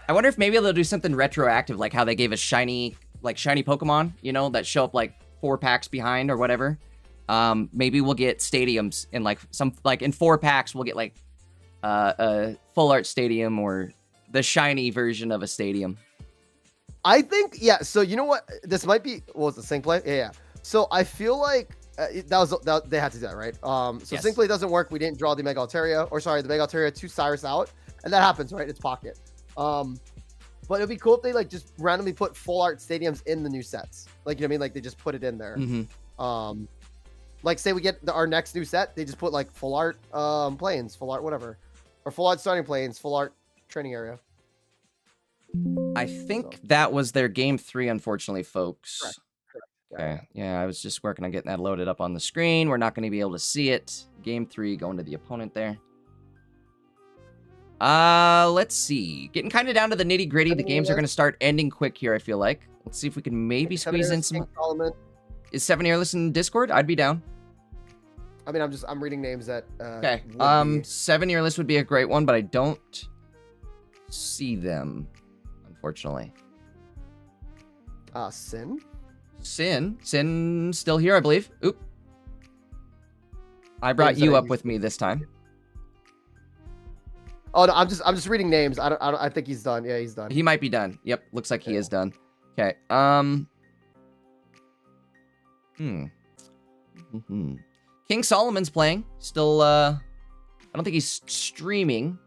I wonder if maybe they'll do something retroactive, like how they gave us shiny Pokemon, you know, that show up like 4 packs behind or whatever. Maybe we'll get stadiums in in 4 packs. We'll get like a Full Art Stadium or the shiny version of a stadium. I think, yeah. So you know what? This might be, what was the sync play? Yeah. So I feel like that they had to do that, right? So yes. sync play doesn't work. We didn't draw the Mega Altaria, or sorry, the Mega Altaria 2 Cyrus out, and that happens, right? It's pocket. But it'd be cool if they like just randomly put Full Art Stadiums in the new sets. Like, you know what I mean? Like they just put it in there. Mm-hmm. Like say we get our next new set, they just put like Full Art planes, Full Art whatever, or Full Art starting planes, Full Art training area. I think that was their game 3, unfortunately, folks. Correct. Okay. Yeah, I was just working on getting that loaded up on the screen. We're not going to be able to see it. Game 3 going to the opponent there. Let's see. Getting kind of down to the nitty gritty. The games are going to start ending quick here, I feel like. Let's see if we can maybe squeeze in some. Is 7 Earless in Discord? I'd be down. I mean, I'm reading names that. Okay. 7 Earless would be a great one, but I don't see them, unfortunately. Sin? Sin still here, I believe. Oop. I brought you up with me this time. Oh no, I'm just reading names. I think he's done. Yeah, he's done. He might be done. Yep, looks like he is done. Okay. King Solomon's playing. Still, I don't think he's streaming,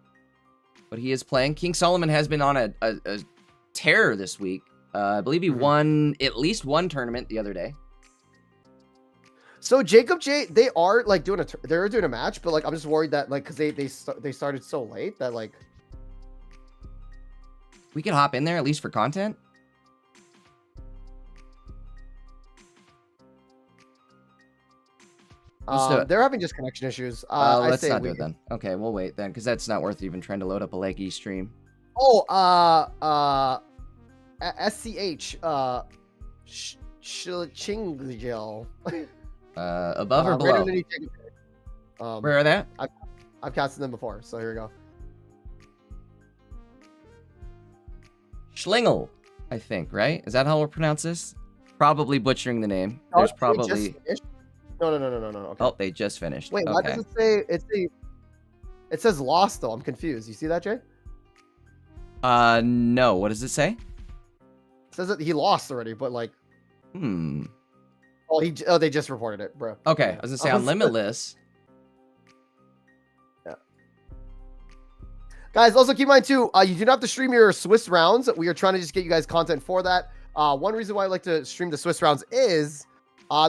but he is playing. King Solomon has been on a tear this week. I believe he won at least one tournament the other day. So Jacob J, they are like doing a match, but like I'm just worried that like because they started so late that like we could hop in there at least for content. They're having just connection issus. Let's not do it then. Okay, we'll wait then because that's not worth even trying to load up a leggy stream. Oh, SCH Chingjel. Above or below? Where are they? I've casted them before, so here we go. Schlingle, I think, right? Is that how we'll pronounce this? Probably butchering the name. There's probably... No. Okay. Oh, they just finished. Wait, why does it say... It says lost, though. I'm confused. You see that, Jay? No. What does it say? It says that he lost already, but like... Oh, they just reported it, bro. Okay, I was gonna say on Limitless. Yeah. Guys, also keep in mind too, you do not have to stream your Swiss rounds. We are trying to just get you guys content for that. One reason why I like to stream the Swiss rounds is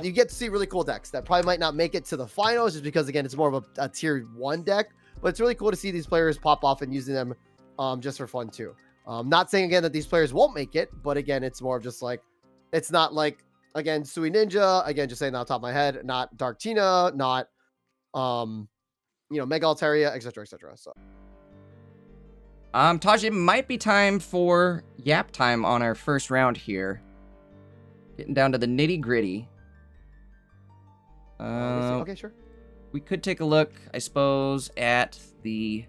you get to see really cool decks that probably might not make it to the finals, just because again it's more of a tier 1 deck. But it's really cool to see these players pop off and using them just for fun too. Not saying again that these players won't make it, but again it's more of just like it's not like. Again, Sui Ninja, again, just saying that on top of my head, not Dark Tina, not, Mega Altaria, etc., etc. So, Taj, it might be time for yap time on our first round here. Getting down to the nitty gritty. Okay, sure. We could take a look, I suppose, at the...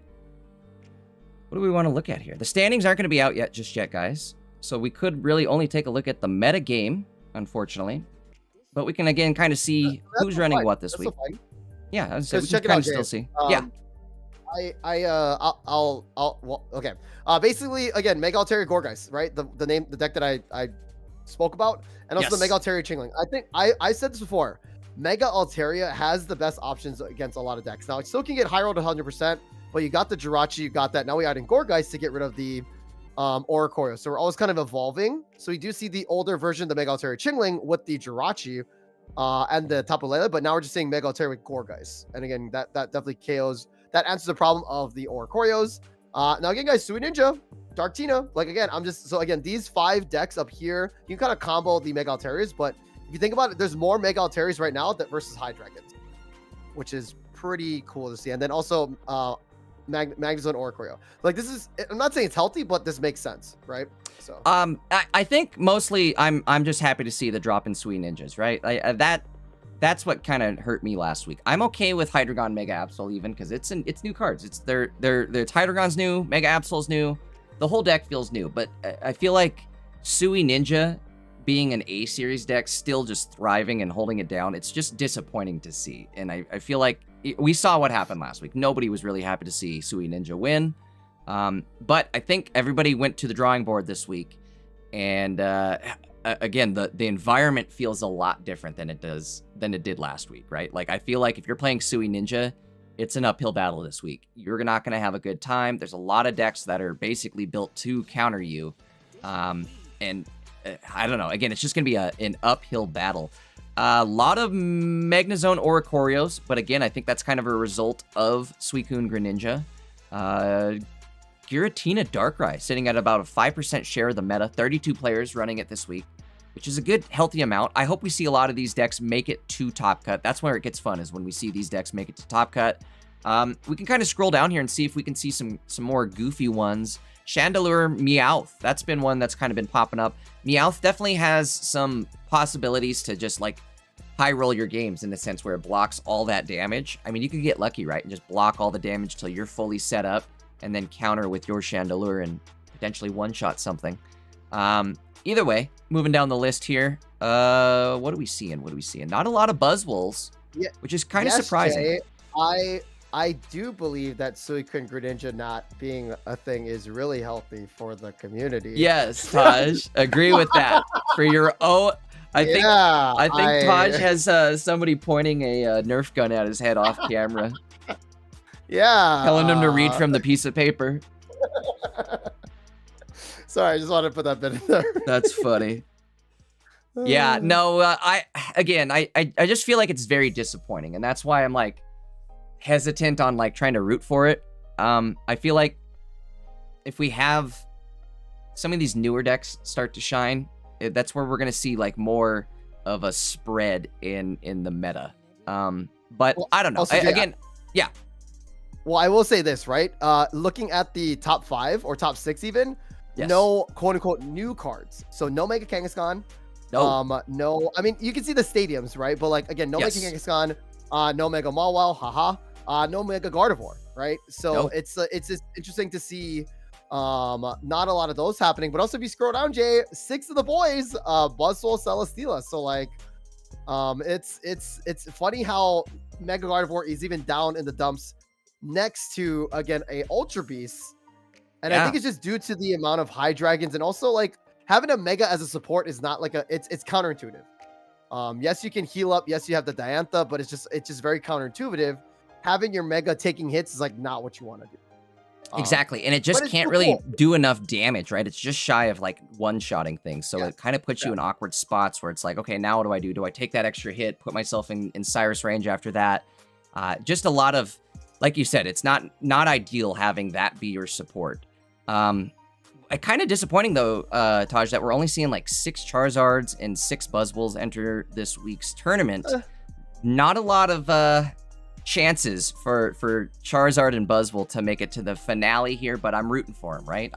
What do we want to look at here? The standings aren't going to be out just yet, guys. So we could really only take a look at the metagame, unfortunately. But we can, again, kind of see who's running what this week. Yeah, I was saying, we can kind of still see. Yeah. Okay. Basically, again, Mega Altaria Gorgeist, right? The deck that I spoke about, and also the Mega Altaria Chingling. I think I said this before. Mega Altaria has the best options against a lot of decks. Now, it still can get high rolled 100%, but you got the Jirachi, you got that. Now we add in Gorgeist to get rid of the Oricorio. So we're always kind of evolving. So we do see the older version of the Mega Altaria Chingling with the Jirachi and the Tapu Lele, but now we're just seeing Mega Altaria with Gorgeist. And again, that definitely KOs. That answers the problem of the Oricorios. Now again, guys, Sui Ninja, Dark Tina. Like again, these 5 decks up here, you can kind of combo the Mega Altarias, but if you think about it, there's more Mega Altarias right now versus Hydreigons, which is pretty cool to see. And then also Magnazone Oricorio. Like this is, I'm not saying it's healthy, but this makes sense, right? So I think mostly I'm just happy to see the drop in Sui Ninjas, right? That's what kind of hurt me last week. I'm okay with Hydreigon Mega Absol even because it's new cards. It's Hydreigon's new, Mega Absol's new, the whole deck feels new. But I feel like Sui Ninja being an A series deck still just thriving and holding it down. It's just disappointing to see, and I feel like we saw what happened last week. Nobody was really happy to see Sui Ninja win, but I think everybody went to the drawing board this week, and again, the environment feels a lot different than it did last week, right? Like I feel like if you're playing Sui Ninja, it's an uphill battle this week. You're not going to have a good time. There's a lot of decks that are basically built to counter you, and I don't know. Again, it's just going to be an uphill battle. A lot of Magnazone Oricorios, but again, I think that's kind of a result of Suicune Greninja. Giratina Darkrai sitting at about a 5% share of the meta. 32 players running it this week, which is a good, healthy amount. I hope we see a lot of these decks make it to Top Cut. That's where it gets fun, is when we see these decks make it to Top Cut. We can kind of scroll down here and see if we can see some more goofy ones. Chandelure Meowth, that's been one that's kind of been popping up. Meowth definitely has some possibilities to just like high roll your games in the sense where it blocks all that damage. I mean, you could get lucky, right? And just block all the damage till you're fully set up and then counter with your Chandelure and potentially one-shot something. Either way, moving down the list here, what are we seeing? Not a lot of Buzzwoles. Yeah, which is kind of surprising. Jay, I do believe that Suicune Greninja not being a thing is really healthy for the community. Yes, Taj, agree with that. For your own, I think Taj has somebody pointing a Nerf gun at his head off camera. Yeah, telling him to read from the piece of paper. Sorry, I just wanted to put that bit in there. That's funny. Yeah, no, I just feel like it's very disappointing, and that's why I'm like hesitant on like trying to root for it. I feel like if we have some of these newer decks start to shine, that's where we're gonna see like more of a spread in the meta. But well, I don't know. Also, yeah. Well, I will say this, right? Looking at the top 5 or top 6 even, yes. No quote unquote new cards. So no Mega Kangaskhan. No. I mean, you can see the stadiums, right? But like again, no Mega Kangaskhan, no Mega Mawile, haha. No Mega Gardevoir, right? So it's just interesting to see not a lot of those happening. But also if you scroll down, Jay, 6 of the boys, Buzzwole, Celesteela. So like it's funny how Mega Gardevoir is even down in the dumps next to again a Ultra Beast. And I think it's just due to the amount of Hydreigons, and also like having a Mega as a support is not like it's counterintuitive. Yes, you can heal up. Yes, you have the Diantha, but it's just very counterintuitive. Having your Mega taking hits is like not what you want to do. Exactly, and it just can't really do enough damage, right? It's just shy of like one-shotting things, so it kind of puts you in awkward spots where it's like, okay, now what do I do? Do I take that extra hit, put myself in Cyrus range after that? Just a lot of, like you said, it's not ideal having that be your support. Kind of disappointing though, Taj, that we're only seeing like 6 Charizards and 6 Buzzwoles enter this week's tournament. Not a lot of chances for Charizard and Buzzwole to make it to the finale here, but I'm rooting for him, right?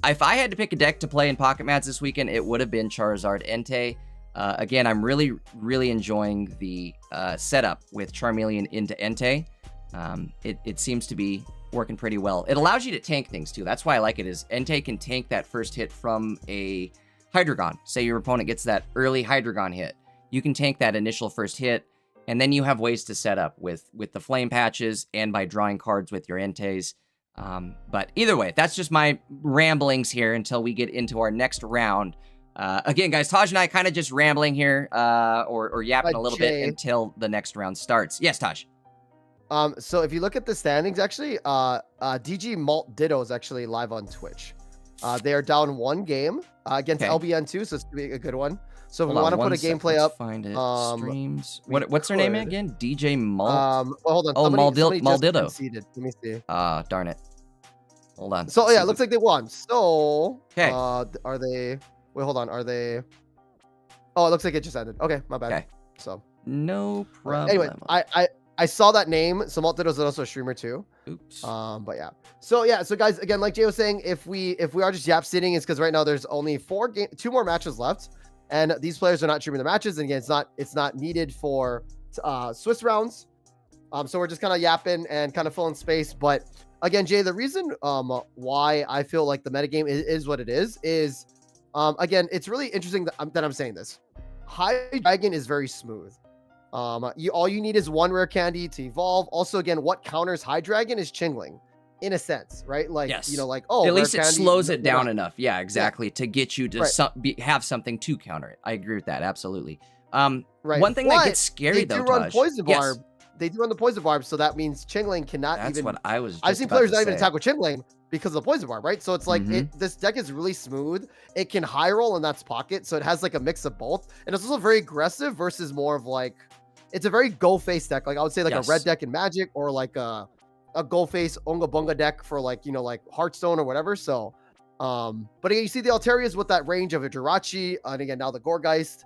If I had to pick a deck to play in Pocket Mats this weekend, it would have been Charizard Entei. Again, I'm really enjoying the setup with Charmeleon into Entei. It seems to be working pretty well. It allows you to tank things too. That's why I like it, is Entei can tank that first hit from a Hydreigon. Say your opponent gets that early Hydreigon hit. You can tank that initial first hit, and then you have ways to set up with the flame patches and by drawing cards with your Enteis. But either way, that's just my ramblings here until we get into our next round. Again, guys, Taj and I kind of just rambling here, or yapping a little bit until the next round starts. Yes, Taj. So if you look at the standings, actually, DG Malt Ditto is actually live on Twitch. They are down 1 game against LBN2, so it's gonna be a good one. So if we want to put a gameplay up, find it. Streams. What's her name again? DJ Malt. Well, hold on. Oh, Malditto. Let me see. Darn it. Hold on. So yeah, it looks like they won. So are they? Wait, hold on. Are they? Oh, it looks like it just ended. Okay, my bad. Okay. So no problem. Anyway, I saw that name. So Maltitto is also a streamer too. Oops. But yeah. So guys, again, like Jay was saying, if we are just yap sitting, it's because right now there's only 2 more matches left, and these players are not streaming the matches. And again, it's not needed for Swiss rounds. So we're just kind of yapping and kind of filling space. But again, Jay, the reason why I feel like the metagame is what it is again, it's really interesting that I'm saying this. Hydreigon is very smooth. All you need is 1 rare candy to evolve. Also, again, what counters Hydreigon is Chingling, in a sense, right? Like, yes. Like, at least it slows it down enough. Yeah, exactly. To get you to have something to counter it. I agree with that. Absolutely. Right. One thing that gets scary though, run Poison Barb. They do run the Poison Barb, so that means Chingling cannot That's even. That's what I was. I've seen players not even attack with Chingling because of the Poison Barb, right? So it's like this deck is really smooth. It can high roll in that's pocket, so it has like a mix of both, and it's also very aggressive versus more of like. It's a very go face deck. Like I would say like a red deck in Magic, or like a go face Unga Bunga deck for like, like Hearthstone or whatever. So, but again, you see the Altarias with that range of a Jirachi, and again, now the Gourgeist.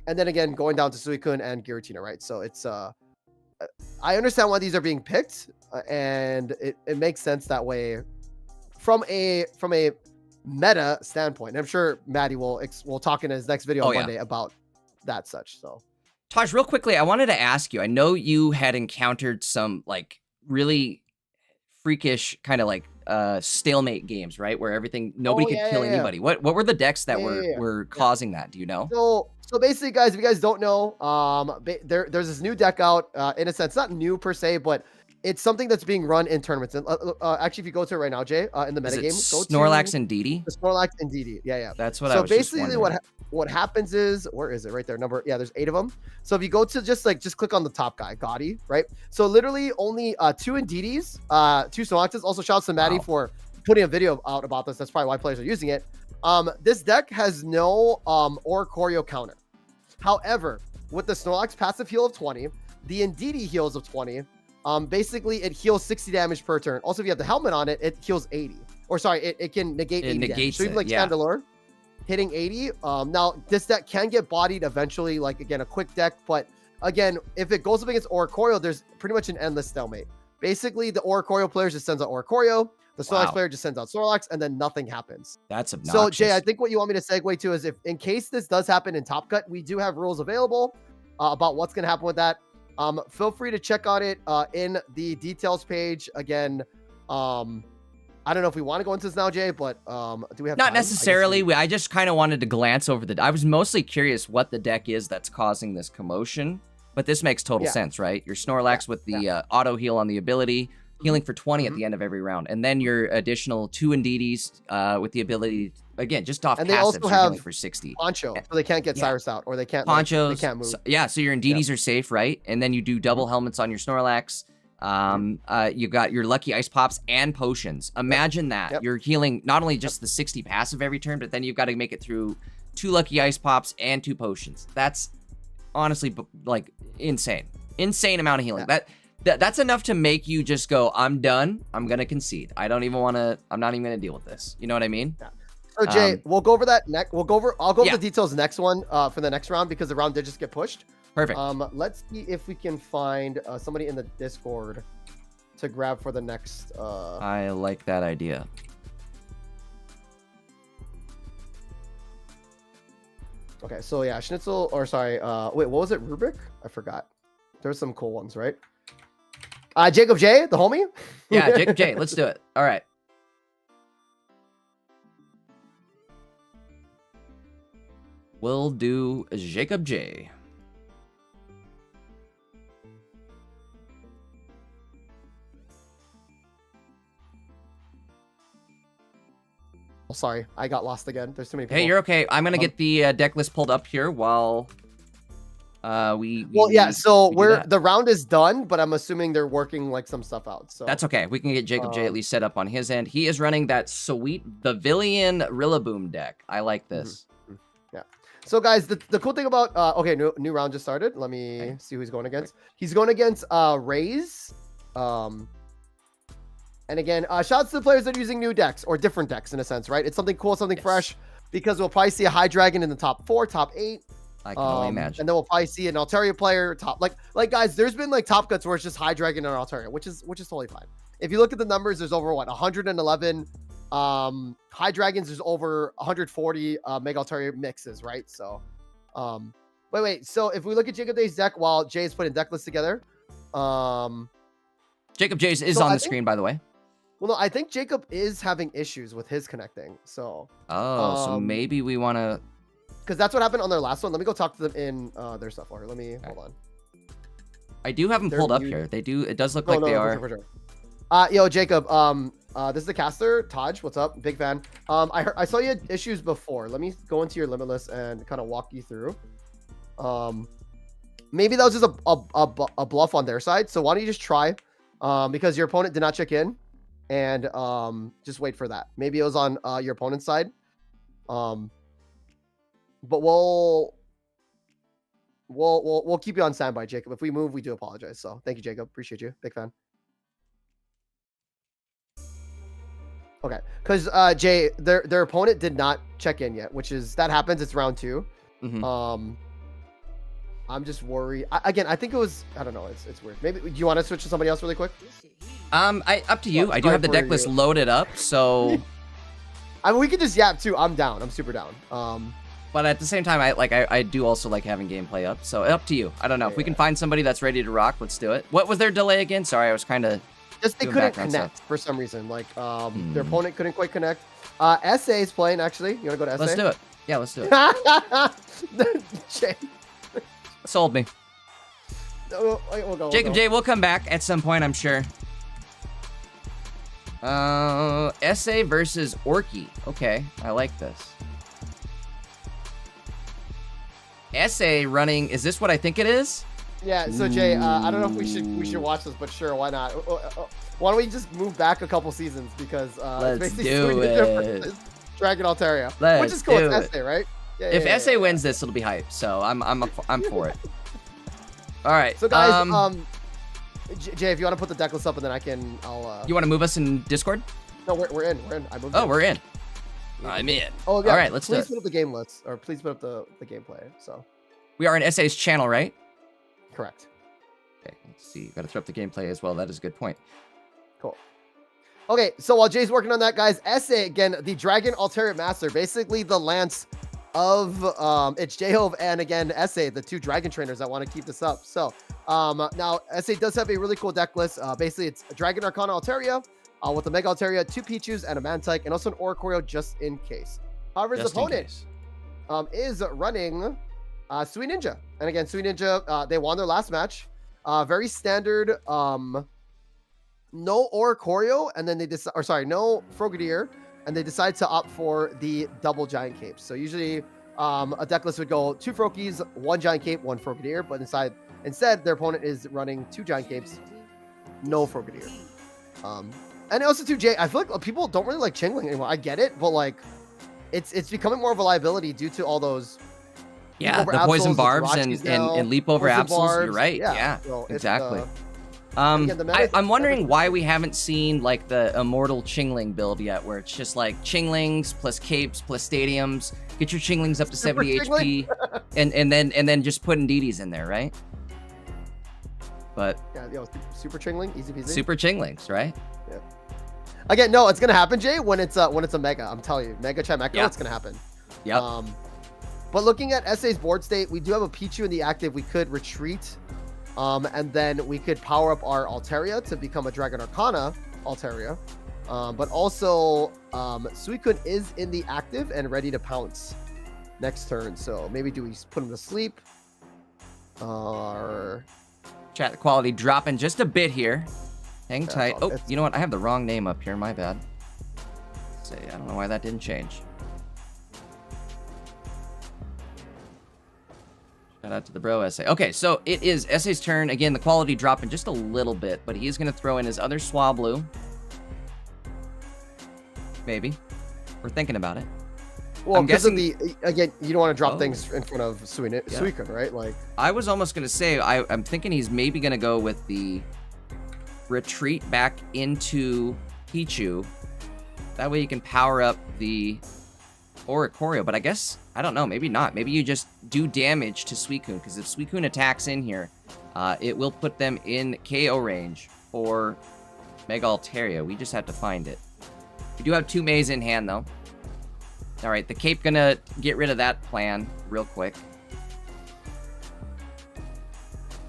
And then again, going down to Suicune and Giratina, right? So it's, I understand why these are being picked, and it makes sense that way from a meta standpoint. And I'm sure Maddie will talk in his next video on Monday about that such. So. Taj, real quickly, I wanted to ask you, I know you had encountered some like really freakish kind of like stalemate games, right? Where nobody could kill anybody. What were the decks that were causing that? Do you know? So So basically, guys, if you guys don't know, there's this new deck out. In a sense, not new per se, but it's something that's being run in tournaments. And actually, if you go to it right now, Jay, in the metagame, go Snorlax and Didi? The Snorlax and Didi. Yeah. That's what I was just wondering. So basically, what happens is, where is it? Right there. There's 8 of them. So if you go to just click on the top guy, Gotti, right? So literally only 2 Indidis, 2 Snorlaxes. Also, shout out to Maddie for putting a video out about this. That's probably why players are using it. This deck has no Oricorio counter. However, with the Snorlax passive heal of 20, the Indidi heals of 20, basically it heals 60 damage per turn. Also, if you have the helmet on it, it heals 80. Or sorry, it can negate 80 damage. So even like Chandelure hitting 80. Now this deck can get bodied eventually, like again, a quick deck, but again, if it goes up against Oricorio, there's pretty much an endless stalemate. Basically, the Oricorio player just sends out Oricorio. The Snorlax player just sends out Snorlax, and then nothing happens. That's obnoxious. So, Jay, I think what you want me to segue to is if, in case this does happen in Top Cut, we do have rules available about what's going to happen with that. Feel free to check on it in the details page. Again, I don't know if we want to go into this now, Jay, but do we have Not time? necessarily. I just kind of wanted to glance over I was mostly curious what the deck is that's causing this commotion, but this makes total sense, right? Your Snorlax with the auto heal on the ability, healing for 20 at the end of every round, and then your additional 2 Indidis with the ability, again, just off and passive, they also have for 60. Poncho, so they can't get Cyrus out, or they can't Ponchos. They can't move. So your Indidis are safe, right? And then you do double helmets on your Snorlax. You got your lucky ice pops and potions. Imagine that you're healing not only just the 60 passive every turn, but then you've got to make it through 2 lucky ice pops and 2 potions. That's honestly like insane amount of healing. That's enough to make you just go, I'm done. I'm gonna concede. I'm not even gonna deal with this. You know what I mean? So Jay, we'll go over that next. I'll go over the details next one for the next round, because the round did just get pushed. Perfect. Let's see if we can find somebody in the Discord to grab for the next. I like that idea. Okay, so yeah, Schnitzel, or sorry, wait, what was it? Rubik? I forgot. There's some cool ones, right? Jacob J, the homie? Yeah, Jacob J, let's do it. All right. We'll do Jacob J. Oh, sorry, I got lost again. There's too many people. Hey, you're okay. I'm gonna get the deck list pulled up here while so the round is done, but I'm assuming they're working like some stuff out. So that's okay. We can get Jacob J at least set up on his end. He is running that sweet Pavilion Rillaboom deck. I like this. Yeah. So guys, the cool thing about new round just started. Let me see who he's going against. He's going against Raze. And again, shouts to the players that are using new decks or different decks in a sense, right? It's something cool, something fresh, because we'll probably see a Hydreigon in the top 4, top 8. I can only imagine. And then we'll probably see an Altaria player top, like guys, there's been like top cuts where it's just Hydreigon and Altaria, which is totally fine. If you look at the numbers, there's over 111 Hydraigons, there's over 140 Mega Altaria mixes, right? So wait, so if we look at Jacob J's deck while Jay is putting deck lists together, Jacob J's is on the screen, by the way. Well, no, I think Jacob is having issues with his connecting. So so maybe we want to, because that's what happened on their last one. Let me go talk to them in their stuff order. Let me hold on. I do have them pulled up here. They do. It does look like they are. For sure. Yo, Jacob. This is the caster, Taj. What's up? Big fan. I saw you had issues before. Let me go into your Limitless and kind of walk you through. Maybe that was just a bluff on their side. So why don't you just try? Because your opponent did not check in, and just wait for that. Maybe it was on your opponent's side. But we'll keep you on standby, Jacob. If we move, we do apologize. So thank you, Jacob. Appreciate you. Big fan. Okay, because Jay, their opponent did not check in yet, that happens. It's round 2. I'm just worried. Again, I think it was. I don't know. It's weird. Maybe do you want to switch to somebody else really quick? Up to you. I do have the deck list loaded up, so. I mean, we could just yap too. I'm down. I'm super down. But at the same time, I do also like having gameplay up. So up to you. I don't know if we can find somebody that's ready to rock. Let's do it. What was their delay again? Sorry, I was kind of. Just they couldn't connect for some reason. Like their opponent couldn't quite connect. SA is playing actually. You want to go to SA? Let's do it. Yeah, let's do it. Jay. Sold me. We'll go. Jacob J will come back at some point, I'm sure. SA versus Orky. Okay, I like this. SA running, is this what I think it is? Yeah, so Jay, I don't know if we should watch this, but sure, why not? Why don't we just move back a couple seasons, because let's it's do it. Dragon Altaria, which is cool. It's SA, right? Yeah, if SA wins this, it'll be hype. So I'm for it. All right. So guys, Jay, if you want to put the deck list up, and then I'll. You want to move us in Discord? No, we're in. I moved. Oh, we're in. I'm in. Oh, yeah. All right, let's do it. Please put up the game list, or please put up the gameplay. So. We are in SA's channel, right? Correct. Okay, let's see. Got to throw up the gameplay as well. That is a good point. Cool. Okay, so while Jay's working on that, guys, SA, again, the Dragon Altaria Master, basically the Lance of, it's J-Hove and, again, SA, the two Dragon trainers that want to keep this up. So, now, SA does have a really cool deck list. Basically, it's a Dragon Arcana Altaria with a Mega Altaria, 2 Pichus, and a Mantike, and also an Oricorio just in case. However, his opponent is running Sweet Ninja. And again, Sweet Ninja, they won their last match. Very standard, no Oricorio, and then they decide, or sorry, no Frogadier, and they decide to opt for the double Giant Capes. So usually a deck list would go 2 Froakies, 1 Giant Cape, 1 Frogadier, but instead their opponent is running 2 Giant Capes, no Frogadier. And also too, Jay, I feel like people don't really like Chingling anymore. I get it, but like it's becoming more of a liability due to all those the poison barbs and leap over Absols. You're right. Yeah, so exactly. I'm wondering why we haven't seen like the Immortal Chingling build yet, where it's just like Chinglings plus Capes plus Stadiums. Get your Chinglings up to 70 HP, and then just put Indeedis in there, right? But yeah, super Chingling, easy peasy. Super Chinglings, right? Yeah. Again, no, it's gonna happen, Jay, when it's a Mega. I'm telling you, Mega Chimecho, it's gonna happen. Yep. But looking at SA's board state, we do have a Pichu in the active. We could retreat, and then we could power up our Altaria to become a Dragon Arcana Altaria. But also, Suicune is in the active and ready to pounce next turn. So maybe do we put him to sleep? Or chat quality dropping just a bit here. Hang tight. Oh, you know what? I have the wrong name up here. My bad. Let's see, I don't know why that didn't change. Shout out to the bro SA. Okay, so it is SA's turn. Again, the quality dropping just a little bit, but he's going to throw in his other Swablu. Maybe. We're thinking about it. Well, because of again, you don't want to drop things in front of Suicune, right? Like, I was almost going to say, I'm thinking he's maybe going to go with the retreat back into Pichu. That way you can power up the Oricorio, but I guess, I don't know, maybe not. Maybe you just do damage to Suicune, because if Suicune attacks in here, it will put them in KO range for Mega Altaria. We just have to find it. We do have 2 Mays in hand, though. All right, the Cape gonna get rid of that plan real quick.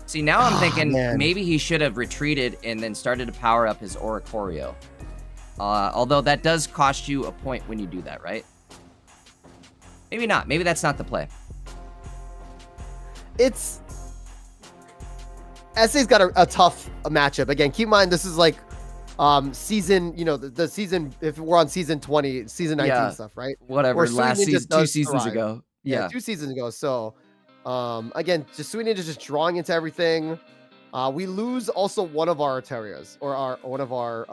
See, now I'm thinking maybe he should have retreated and then started to power up his Oricorio. Although that does cost you a point when you do that, right? Maybe not. Maybe that's not the play. It's... SA's got a tough matchup. Again, keep in mind, this is like season, the season, if we're on season 20, season 19 stuff, right? Whatever, last season, 2 seasons ago. Yeah, 2 seasons ago. So, again, just Sweet Ninja just drawing into everything. We lose also one of our Altarias, or one of our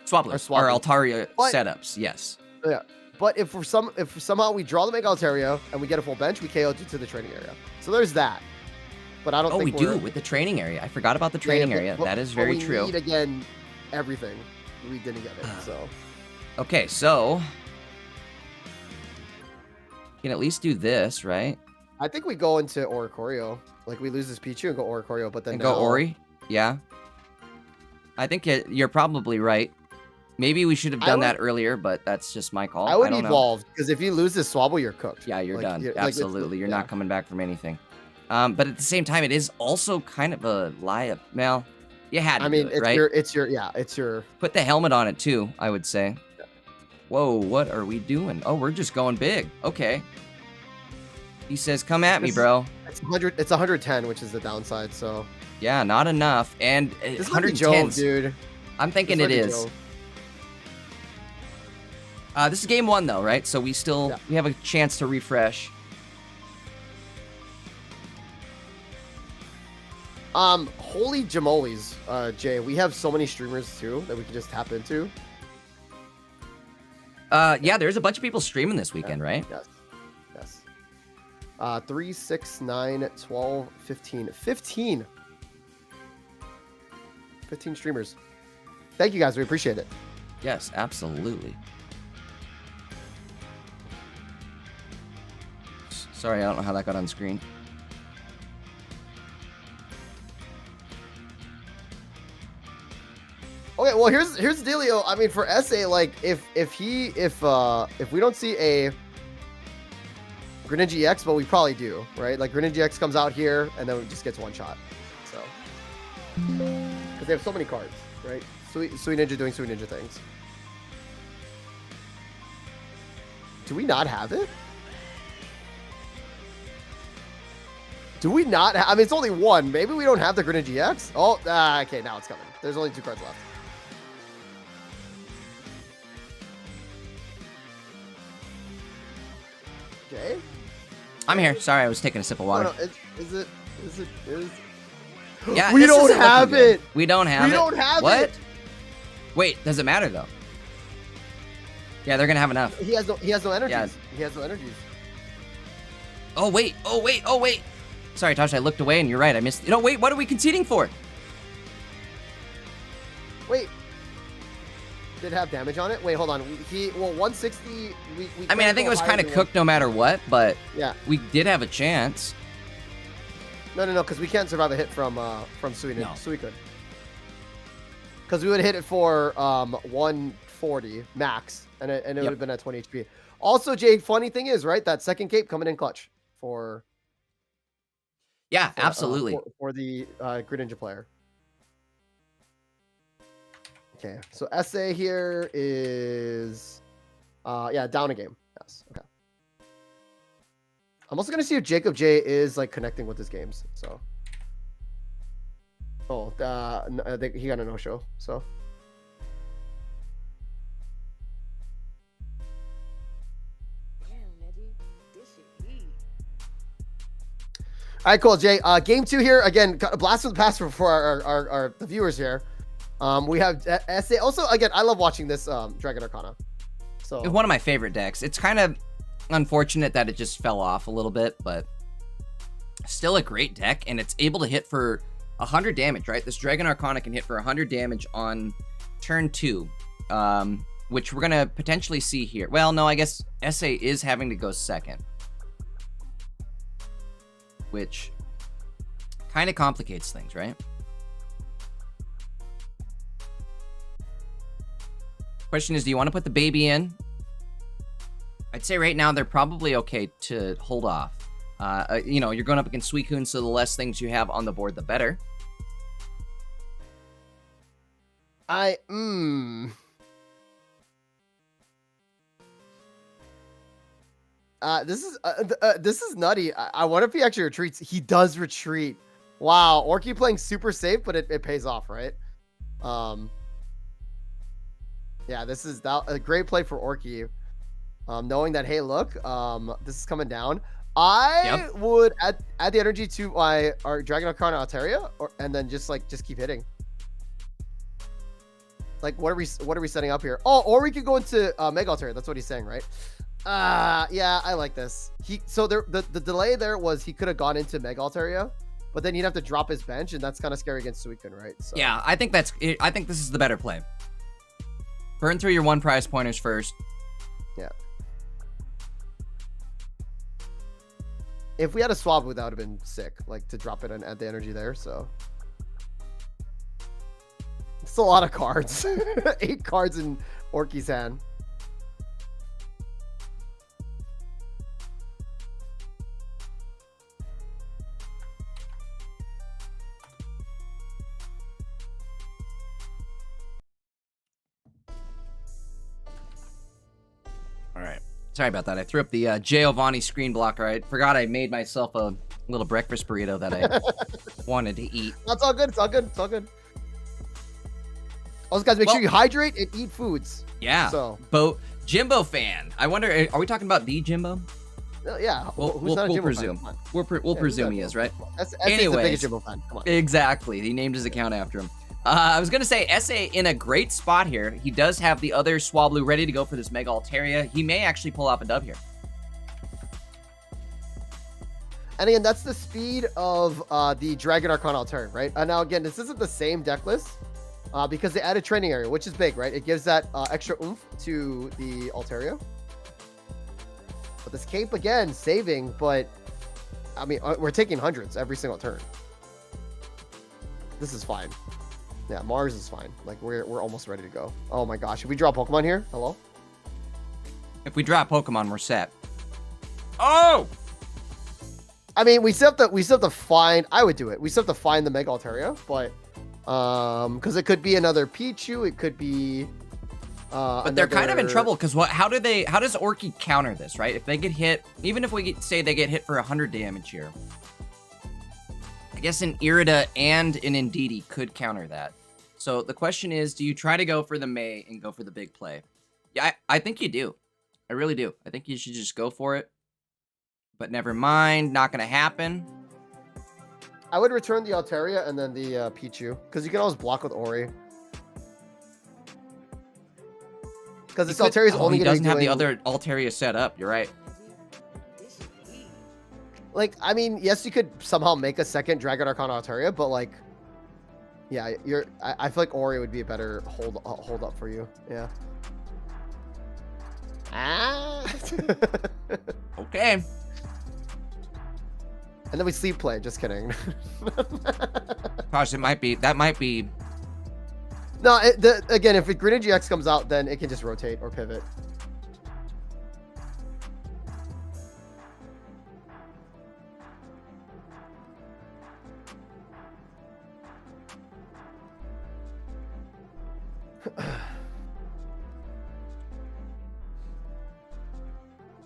Swablu, our Altaria setups, yes. Yeah. But if somehow we draw the Mega Altaria and we get a full bench, we KO due to the training area. So there's that. But I don't think we do with the training area. I forgot about the training area. That is very true. We need, again, everything. We didn't get it, so. Okay, so you can at least do this, right? I think we go into Oricorio. Like, we lose this Pichu and go Oricorio, but then go Ori? Yeah. I think you're probably right. Maybe we should have done that earlier, but that's just my call. I would evolve, because if you lose this Swablu, you're cooked. Yeah, you're done. Absolutely. You're not coming back from anything. But at the same time, it is also kind of a lie. Well, you had to do it, right? It's your... Put the helmet on it, too, I would say. Whoa, what are we doing? Oh, we're just going big. Okay. He says, come at me, bro. It's 100. It's 110, which is the downside. So yeah, not enough. And this 110, dude. I'm thinking it is. This is game 1 though, right? So we still we have a chance to refresh. Holy jamolies, Jay. We have so many streamers too that we can just tap into. Yeah, there's a bunch of people streaming this weekend, right? Yes. 3, 6, 9, 12, 15. 15 streamers. Thank you guys. We appreciate it. Yes, absolutely. Sorry, I don't know how that got on screen. Okay, well here's the dealio. I mean, for SA, like if we don't see a Greninja EX, but we probably do, right? Like Greninja EX comes out here and then it just gets one shot. So because they have so many cards, right? Sweet Ninja doing Sweet Ninja things. Do we not have it? Do we not? I mean, it's only one. Maybe we don't have the Greninja EX. Oh, okay. Now it's coming. There's only 2 cards left. Okay. I'm here. Sorry, I was taking a sip of water. No, is it? Yeah, we don't have it. We don't have it. We don't have what? it. Wait, does it matter though? Yeah, they're gonna have enough. He has no energies. Yeah. He has no energies. Oh wait. Sorry, Tosh, I looked away and you're right. I missed. No, wait. What are we conceding for? Wait. Did it have damage on it? Wait, hold on. 160. I mean, I think it was kind of cooked no matter what, but yeah, we did have a chance. No, because we can't survive a hit from Suicune. No. Suicune. Because we would hit it for 140 max, and it would have been at 20 HP. Also, Jay, funny thing is, right? That second cape coming in clutch for. Yeah, absolutely. For the Greninja player. Okay, so SA here is, down a game. Yes, okay. I'm also gonna see if Jacob J is like connecting with his games. So, I think he got a no-show. So, all right, cool, Jay. Game 2 here again. Got a blast from the past for the viewers here. We have SA. Also, again, I love watching this Dragon Arcana. So One of my favorite decks. It's kind of unfortunate that it just fell off a little bit, but still a great deck, and it's able to hit for 100 damage, right? This Dragon Arcana can hit for 100 damage on turn 2, which we're going to potentially see here. Well, no, I guess SA is having to go second, which kind of complicates things, right? Question is, do you want to put the baby in? I'd say right now they're probably okay to hold off. You're going up against Suicune, so the less things you have on the board, the better. This is nutty. I wonder if he actually retreats. He does retreat. Wow, Orky playing super safe, but it pays off, right? Yeah, this is a great play for Orky. Knowing that, hey, look, this is coming down. I would add the energy to our Dragon Arcana Altaria, and then just keep hitting. Like, what are we setting up here? Oh, or we could go into Mega Altaria. That's what he's saying, right? Yeah, I like this. The delay there was he could have gone into Mega Altaria, but then he'd have to drop his bench, and that's kind of scary against Suicune, right? So. Yeah, I think this is the better play. Burn through your 1 prize pointers first. Yeah. If we had a swap, that would have been sick, like to drop it and add the energy there. So it's a lot of cards. 8 cards in Orky's hand. Sorry about that. I threw up the Giovanni screen blocker. I forgot I made myself a little breakfast burrito that I wanted to eat. That's all good. It's all good. It's all good. Also, guys, make sure you hydrate and eat foods. Yeah. So, Jimbo fan. I wonder, are we talking about the Jimbo? Yeah. We'll presume. We'll presume he is, right? Anyways, the biggest Jimbo fan. Come on. Exactly. He named his account after him. I was going to say, SA in a great spot here. He does have the other Swablu ready to go for this Mega Altaria. He may actually pull off a dub here. And again, that's the speed of the Dragon Archon Altaria, right? Now, again, this isn't the same deck list because they added training area, which is big, right? It gives that extra oomph to the Altaria. But this cape, again, saving, but I mean, we're taking hundreds every single turn. This is fine. Yeah, Mars is fine. Like, we're almost ready to go. Oh my gosh. If we draw Pokemon here? Hello? If we draw Pokemon, we're set. Oh! I mean, we still have to find... I would do it. We still have to find the Mega Altaria, but... because it could be another Pichu. It could be... but they're kind of in trouble, because how does Orchid counter this, right? If they get hit... Even if we say they get hit for 100 damage here... I guess an Irida and an Indeedee could counter that. So the question is, do you try to go for the May and go for the big play? Yeah, I think you do. I really do. I think you should just go for it. But never mind, not going to happen. I would return the Altaria and then the Pichu, because you can always block with Ori. Because this Altaria is only going to be doing... He doesn't have the other Altaria set up. You're right. Like, I mean, yes, you could somehow make a second Dragon Archon Altaria, but like, yeah, I feel like Ori would be a better hold up for you. Yeah. Okay. And then we sleep play. Just kidding. Gosh, that might be. No, again, if Greninja X comes out, then it can just rotate or pivot.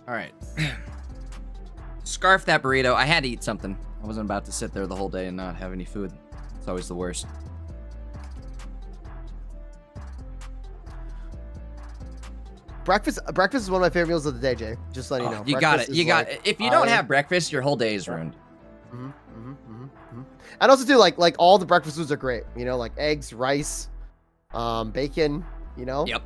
All right. Scarf that burrito. I had to eat something. I wasn't about to sit there the whole day and not have any food. It's always the worst. Breakfast is one of my favorite meals of the day, Jay. Just letting you know. You got it. You got it. If you don't have breakfast, your whole day is ruined. And also too, like all the breakfast foods are great. You know, like eggs, rice, bacon. You know. Yep.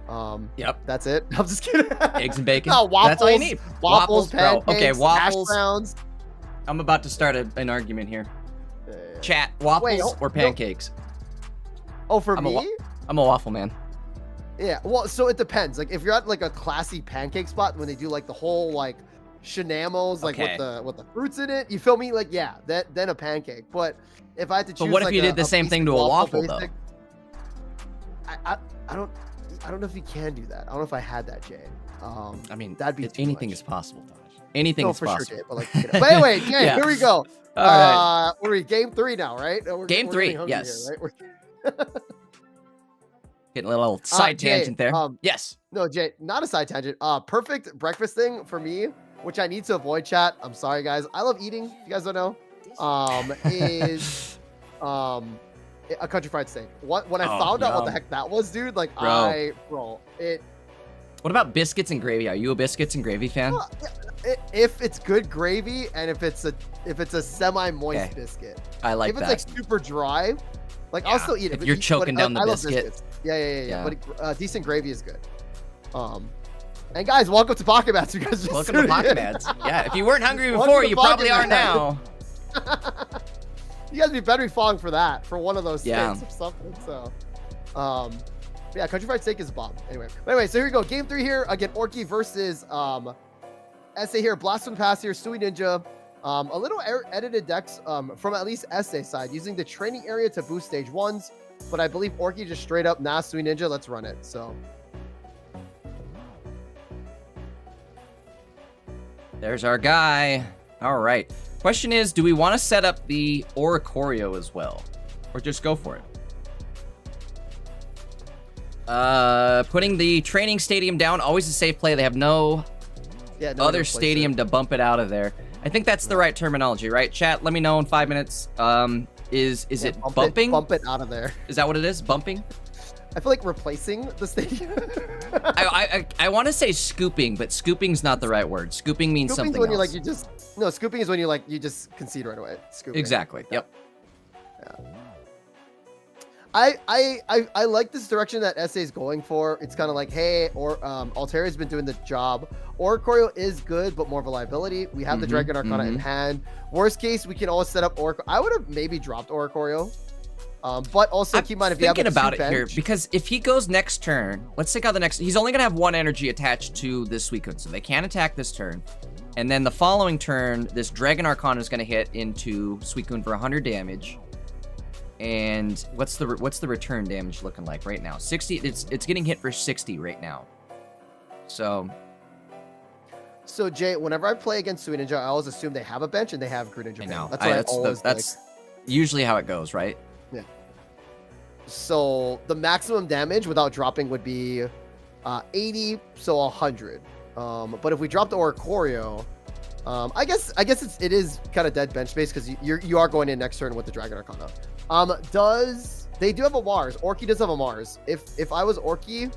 Yep. That's it. I'm just kidding. Eggs and bacon. No, waffles. That's all you need. Waffles, pancakes, bro. Okay, waffles. Hash browns. I'm about to start an argument here. Chat, waffles or pancakes? Oh, for me? I'm a waffle man. Yeah, well, so it depends. Like, if you're at like a classy pancake spot when they do like the whole like shenanigans, like with the fruits in it, you feel me? Like, yeah, then a pancake. But if I had to choose, but what if you did the same thing to a waffle though? I don't know if you can do that. I don't know if I had that, Jay. I mean, that'd be anything is possible, Taj. Anything is possible. Sure, Jay, but, like, but anyway, Jay, yeah. Here we go. All right. We're in game 3 now, right? Game 3, yes. Here, right? Getting a little side tangent there. Yes. No, Jay, not a side tangent. Perfect breakfast thing for me, which I need to avoid, chat. I'm sorry, guys. I love eating. If you guys don't know, is a country fried steak. When I found out what the heck that was, dude, like What about biscuits and gravy? Are you a biscuits and gravy fan? If it's good gravy and if it's a semi-moist biscuit. I like that. If it's like super dry, like I'll still eat it. If you're choking down the biscuit. Yeah. But decent gravy is good. And guys, welcome to Pocket Mats. You guys just welcome to Pocket Mats. Yeah, if you weren't hungry before, you probably are now. You guys better be falling for that, for one of those steaks or something. So, yeah, country fried steak is a bomb. Anyway, so here we go. Game 3 here. Again, Orky versus SA here. Blast from the Past here. Stewie Ninja. A little edited decks from at least SA side, using the training area to boost stage 1s. But I believe Orky just straight up, nah, Stewie Ninja, let's run it. So. There's our guy. All right. Question is, do we want to set up the Oricorio as well? Or just go for it? Putting the training stadium down, always a safe play. They have no Yeah, no other stadium to bump it out of there. I think that's the right terminology, right? Chat, let me know in 5 minutes. Is it bumping? Bump it out of there. Is that what it is? Bumping? I feel like replacing the stadium. I want to say scooping, but scooping's not the right word. Scooping means something when else. Scooping is when you just concede right away. Scooping. Exactly. Yep. Yeah. I like this direction that SA is going for. It's kind of like, hey, Altaria's been doing the job. Oricorio is good, but more of a liability. We have the Dragon Arcana in hand. Worst case, we can always set up Oricorio. I would have maybe dropped Oricorio. But also keep in mind if you have thinking about it here, because if he goes next turn, let's take out the next. He's only gonna have one energy attached to this Suicune, so they can't attack this turn. And then the following turn, this Dragon Arcana is gonna hit into Suicune for 100 damage. And what's the return damage looking like right now? 60. It's getting hit for 60 right now. So Jay, whenever I play against Greninja, I always assume they have a bench and they have Greninja. I know. That's that's usually how it goes, right? Yeah. So the maximum damage without dropping would be 80, so 100. But if we drop the Oricorio, I guess it is kind of dead bench space because you are going in next turn with the Dragon Arcana. They do have a Mars. Orky does have a Mars. If I was Orky,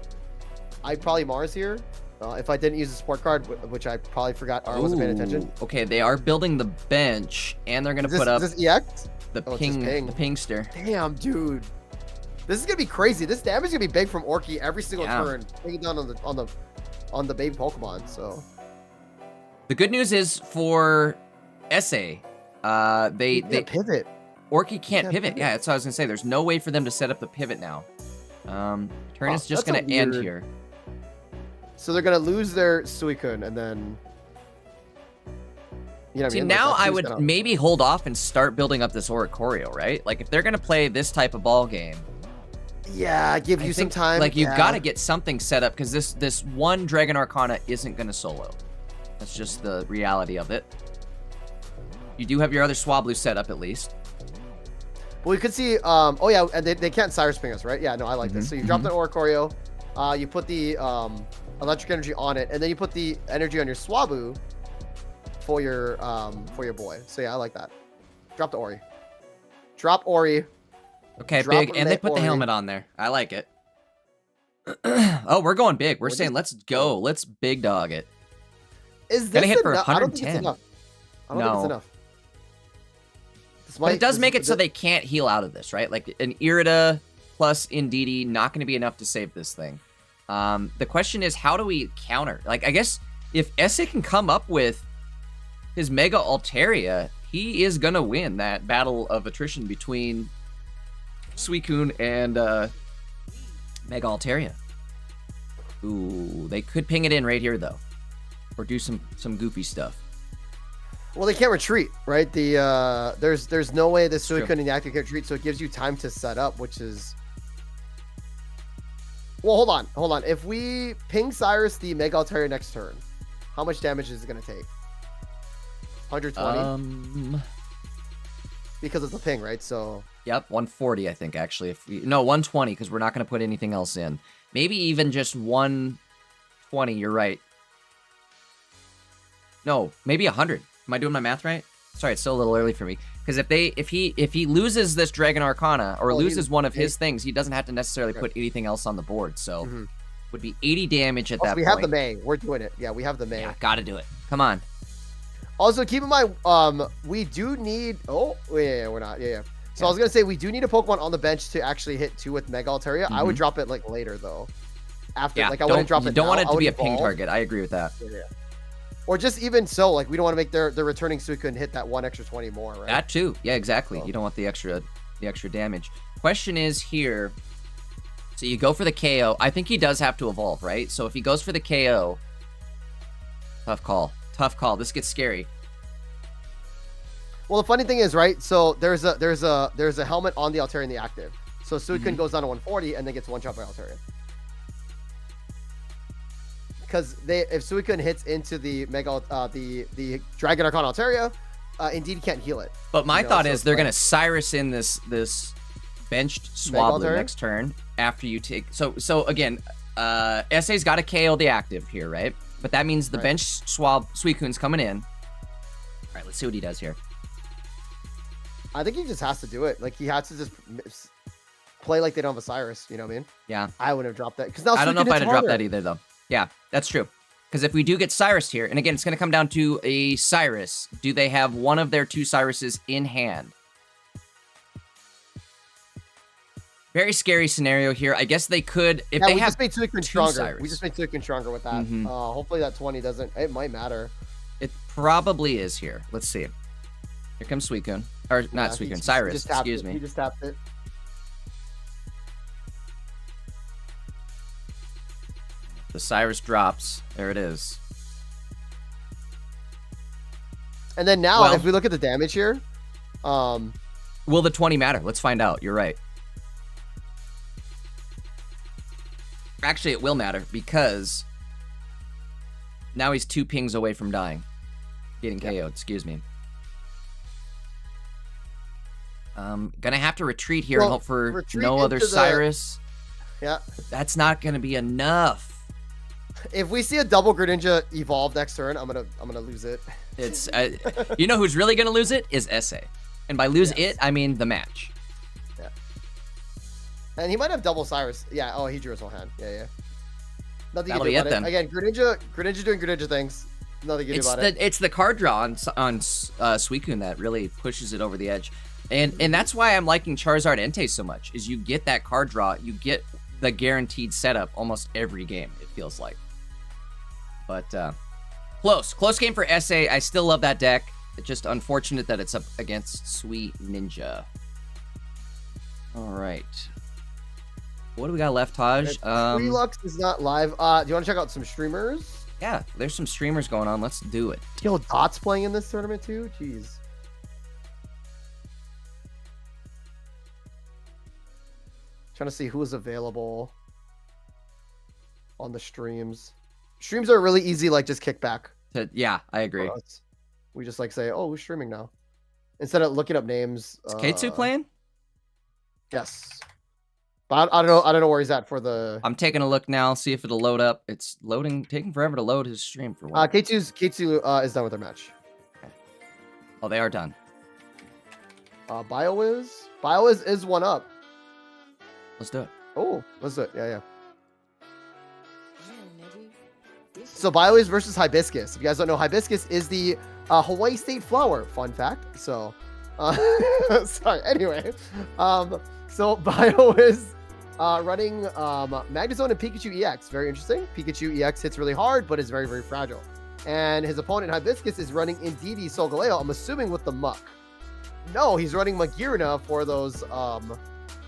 I'd probably Mars here. If I didn't use the support card, which I probably forgot or wasn't paying attention. Okay, they are building the bench, and they're gonna put up this EX? The pingster. Damn, dude. This is gonna be crazy. This damage is gonna be big from Orky every single turn, taking down on the baby Pokemon. So the good news is for SA, they pivot. Orky can't pivot. Yeah, that's what I was gonna say. There's no way for them to set up the pivot now. Turn is just gonna end here. So they're gonna lose their Suicune and then. You know what I mean? Now I would maybe hold off and start building up this Oricorio, right? Like if they're gonna play this type of ball game. Yeah, give you some time. Like you've got to get something set up because this one Dragon Arcana isn't gonna solo. That's just the reality of it. You do have your other Swablu set up at least. Well, you could see. Oh yeah, and they can't Cyrus Ping us, right? Yeah, no, I like this. So you drop the Oricorio, you put the electric energy on it, and then you put the energy on your Swablu for your boy. So yeah, I like that. Drop the Ori. Drop Ori. Okay, big, and they put the helmet on there. I like it. Oh, we're going big. We're saying let's go. Let's big dog it. Is this gonna hit for 110? I don't think it's enough. But it does make it so they can't heal out of this, right? Like an Irida plus Indeedee, not going to be enough to save this thing. The question is, how do we counter? Like, I guess if SA can come up with his Mega Altaria, he is going to win that battle of attrition between Suicune and Mega Altaria. Ooh, they could ping it in right here, though. Or do some goofy stuff. Well, they can't retreat, right? There's no way the Suicune and the active can retreat, so it gives you time to set up, which is... Well, hold on. If we ping Cyrus the Mega Altaria next turn, how much damage is it going to take? 120? Because of the ping, right? So... Yep, 140, I think, actually. No, 120, because we're not going to put anything else in. Maybe even just 120, you're right. No, maybe 100. Am I doing my math right? Sorry, it's still a little early for me. Because if he loses this Dragon Arcana or loses one of his things, he doesn't have to necessarily put anything else on the board. So would be 80 damage at that point. We have the May. We're doing it. Yeah, we have the May. Yeah, gotta do it. Come on. Also, keep in mind, we do need... Oh, yeah, we're not. Yeah. So I was gonna say we do need a Pokemon on the bench to actually hit 2 with Mega Altaria. I would drop it like later though. After, like I wouldn't drop it. You don't want it to be a ping target. I agree with that. Yeah. Or just even so, like we don't want to make their returning Suicune hit that 1 extra 20 more, right? That too. Yeah, exactly. So. You don't want the extra damage. Question is here. So you go for the KO. I think he does have to evolve, right? So if he goes for the KO, tough call. This gets scary. Well, the funny thing is, right? So there's a helmet on the Altaria in the active. So Suicune goes down to 140 and then gets one shot by Altaria. Because if Suicune hits into the Mega the Dragon Arcana Altaria, indeed can't heal it. But my thought is they're gonna Cyrus in this benched Swablu next turn after you take. So again, SA's got to KO the active here, right? but that means the bench swap Suicune's coming in. All right, let's see what he does here. I think he just has to do it. Like, he has to just play like they don't have a Cyrus. You know what I mean? Yeah. I wouldn't have dropped that. Because now I don't know if I'd have dropped that either, though. Yeah, that's true. Because if we do get Cyrus here, and again, it's going to come down to a Cyrus. Do they have one of their 2 Cyruses in hand? Very scary scenario here. I guess they could, if they have just made Suicune stronger. Cyrus. We just made Suicune stronger with that. Hopefully that 20 doesn't. It might matter. It probably is here. Let's see. Here comes Suicune. Or not Suicune, Cyrus. Excuse me. He just tapped it. The Cyrus drops. There it is. And then now, if we look at the damage here, will the 20 matter? Let's find out. You're right. Actually, it will matter because now he's 2 pings away from dying. Getting KO'd, excuse me. Gonna have to retreat here and hope for no other Cyrus. Yeah. That's not gonna be enough. If we see a double Greninja evolve next turn, I'm gonna lose it. It's you know who's really gonna lose it is SA, and by lose it I mean the match. Yeah. And he might have double Cyrus. Yeah. Oh, he drew his whole hand. Yeah. Nothing you can do about it. Again, Greninja doing Greninja things. Nothing you can do about it. It's the card draw on Suicune that really pushes it over the edge, and that's why I'm liking Charizard Entei so much. Is you get that card draw, you get the guaranteed setup almost every game. It feels like. But close game for SA. I still love that deck. It's just unfortunate that it's up against Sweet Ninja. All right. What do we got left, Taj? Relux is not live. Do you want to check out some streamers? Yeah, there's some streamers going on. Let's do it. Yo, Dot's playing in this tournament too? Jeez. Trying to see who's available on the streams. Streams are really easy, like just kick back. Yeah, I agree. We just like say, oh, who's streaming now? Instead of looking up names. Is K2 playing? Yes. But I don't know where he's at for the. I'm taking a look now, see if it'll load up. It's loading, taking forever to load his stream for one. K2 is done with their match. Okay. Oh, they are done. BioWiz is 1 up. Let's do it. Oh, let's do it. Yeah. So BioWiz versus Hibiscus. If you guys don't know, Hibiscus is the Hawaii state flower. Fun fact. So, sorry. Anyway, so BioWiz running Magnazone and Pikachu EX. Very interesting. Pikachu EX hits really hard, but is very, very fragile. And his opponent Hibiscus is running Indeedee Solgaleo. I'm assuming with the Muck. No, he's running Magearna for those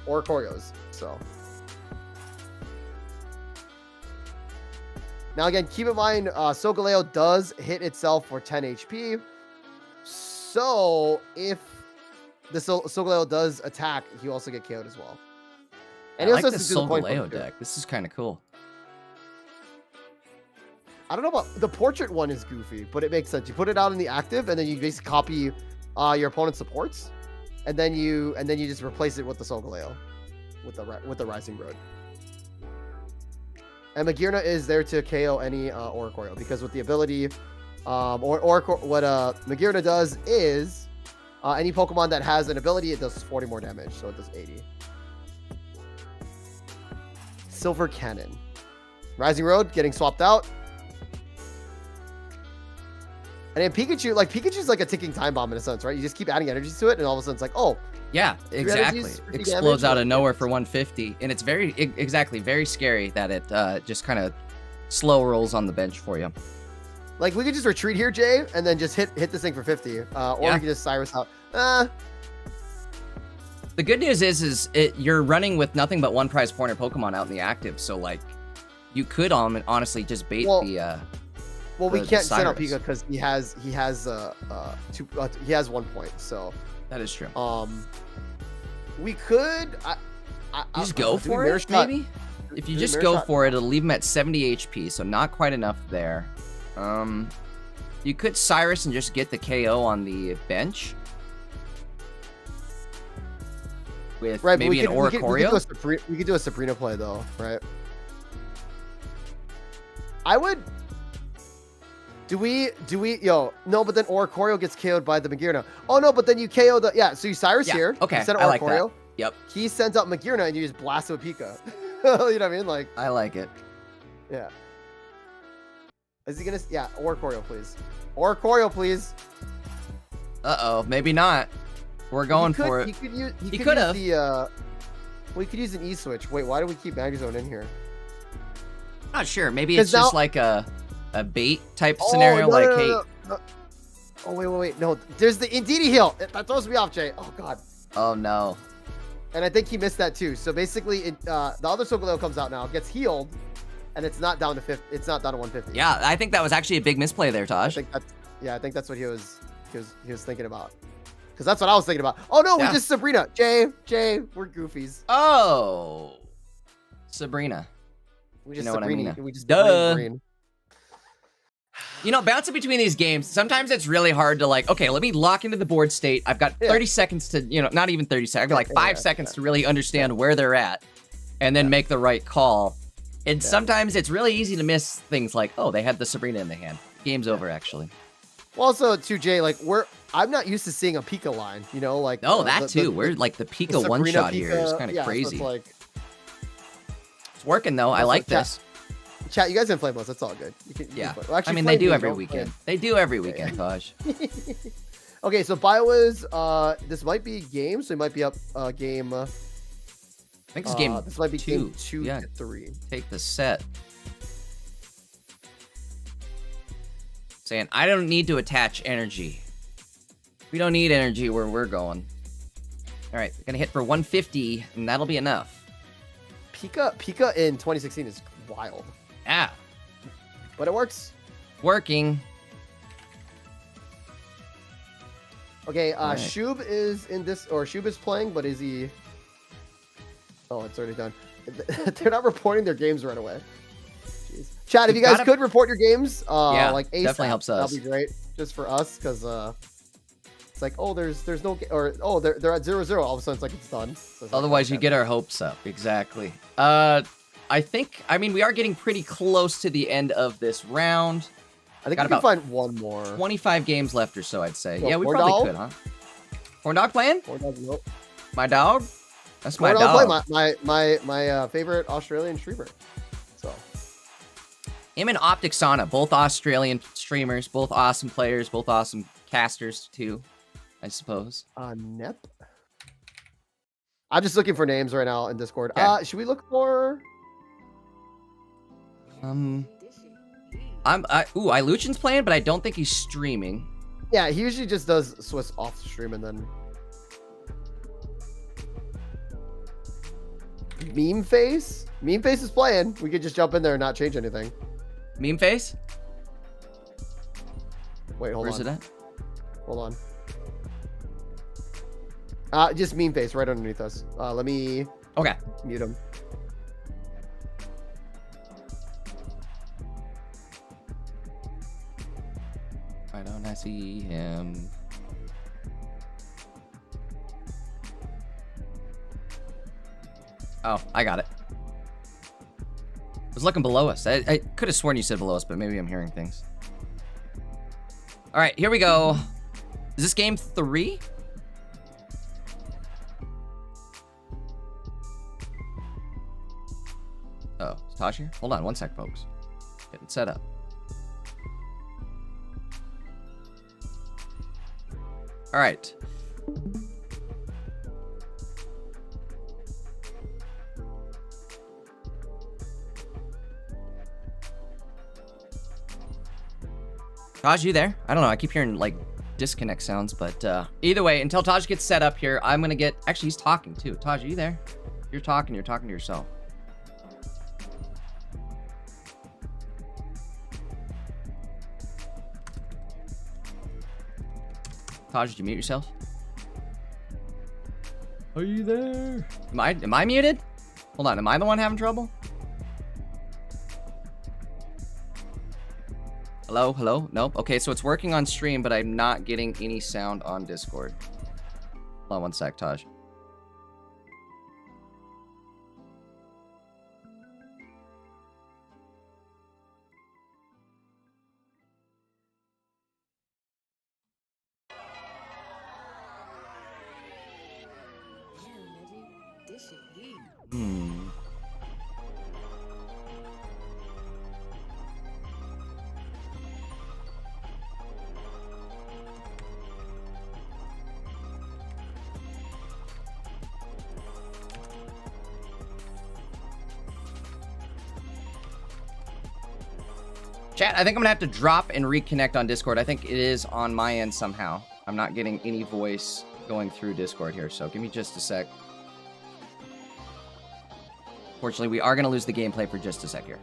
Oricorios. So. Now, again, keep in mind, Solgaleo does hit itself for 10 HP. So, if the Solgaleo does attack, he also get KO'd as well. And he also has to do the Solgaleo deck. This is kind of cool. I don't know about the portrait one is goofy, but it makes sense. You put it out in the active, and then you basically copy your opponent's supports, and then you just replace it with the Solgaleo, with the Rising Road. And Magearna is there to KO any Oricorio, because with the ability, what Magearna does is any Pokemon that has an ability, it does 40 more damage, so it does 80. Silver Cannon. Rising Road getting swapped out. And then Pikachu's like a ticking time bomb in a sense, right? You just keep adding energies to it, and all of a sudden it's like, oh. Yeah, exactly. Explodes out of nowhere for 150. And it's very scary that it just kind of slow rolls on the bench for you. Like, we could just retreat here, Jay, and then just hit this thing for 50. Or we could just Cyrus out. The good news is you're running with nothing but 1 prize pointer Pokemon out in the active, so like you could honestly just bait Well, we can't send out Pika because he has 1 point, so that is true. We could just go for it, maybe. If you just go for it, it'll leave him at 70 HP, so not quite enough there. You could Cyrus and just get the KO on the bench with maybe an Oricorio. We could do a Sabrina play though, right? I would Do we, yo, no, but then Oricorio gets KO'd by the Magearna. Oh, no, but then you KO the, yeah, so you Cyrus here. Okay, instead of I like that. Oricorio. Yep. He sends out Magearna and you just blast with Pika. You know what I mean? Like. I like it. Yeah. Is he gonna, yeah, Oricorio, please. Oricorio, please. Uh-oh, maybe not. We're going for it. He could have. We could use an E-switch. Wait, why do we keep Magnazone in here? Not sure. Maybe it's just like a bait type scenario. No. Oh, wait. No, there's the Indeedee heal. That throws me off, Jay. Oh, God. Oh, no. And I think he missed that, too. So, basically, the other Solgaleo comes out now, gets healed, and it's not down to 50. It's not down to 150. Yeah, I think that was actually a big misplay there, Taj. I think that's what he was thinking about. Because that's what I was thinking about. Oh, no, we just Sabrina. Jay, we're goofies. Oh. Sabrina. We just know what I mean? We just green. You know, bouncing between these games, sometimes it's really hard to like, okay, let me lock into the board state. I've got 30 seconds to, you know, not even 30 seconds, I've got like 5 seconds to really understand where they're at and then make the right call. And sometimes it's really easy to miss things like, oh, they had the Sabrina in the hand. Game's over, actually. Well, also, too, Jay, like, I'm not used to seeing a Pika line, you know, like. Oh, that too. We're like the Pika one-shot here is kind of crazy. So it's like. It's working, though. I like this. Chat, you guys didn't play most. That's all good. You can well, actually, I mean, they do every weekend. They do every weekend, Taj. Okay, so Biowiz, this might be game, so it might be up game. I think it's game. This might be game 2 to 3. Take the set. Saying, I don't need to attach energy. We don't need energy where we're going. All right, we're gonna hit for 150, and that'll be enough. Pika in 2016 is wild. Yeah. But it works. Working. Okay, right. Shub is in this, or Shub is playing, but is he... Oh, it's already done. They're not reporting their games right away. Jeez. Chat, if you guys could report your games, like ASAP, definitely helps us. That'd be great, just for us, because it's like, oh, there's no, or oh, they're at 0-0. All of a sudden, it's like it's done. So it's otherwise, you get our hopes up. Exactly. I mean, we are getting pretty close to the end of this round. I think we can find one more. 25 games left or so, I'd say. So, yeah, we probably could, huh? Horn Dog playing? Horn Dog, nope. My dog? That's my dog. My favorite Australian streamer. So. Him and Opticsana, both Australian streamers, both awesome players, both awesome casters too, I suppose. Nep. I'm just looking for names right now in Discord. Okay. Should we look for? Iluchin's playing, but I don't think he's streaming. Yeah, he usually just does Swiss off stream and then. Meme Face? Meme Face is playing. We could just jump in there and not change anything. Meme Face? Wait, hold on. Where's it at? Hold on. Just Meme Face right underneath us. Let me mute him. Why don't I see him? Oh, I got it. I was looking below us. I could have sworn you said below us, but maybe I'm hearing things. All right, here we go. Is this game 3? Oh, is Taj here? Hold on one sec, folks. Getting set up. All right. Taj, you there? I don't know. I keep hearing like disconnect sounds, but either way, until Taj gets set up here, I'm gonna get. Actually, he's talking too. Taj, are you there? You're talking to yourself. Taj, did you mute yourself? Are you there? Am I muted? Hold on. Am I the one having trouble? Hello? Hello? Nope. Okay, so it's working on stream, but I'm not getting any sound on Discord. Hold on one sec, Taj. Hmm. Chat, I think I'm gonna have to drop and reconnect on Discord. I think it is on my end somehow. I'm not getting any voice going through Discord here, so give me just a sec. Fortunately, we are gonna lose the gameplay for just a sec here.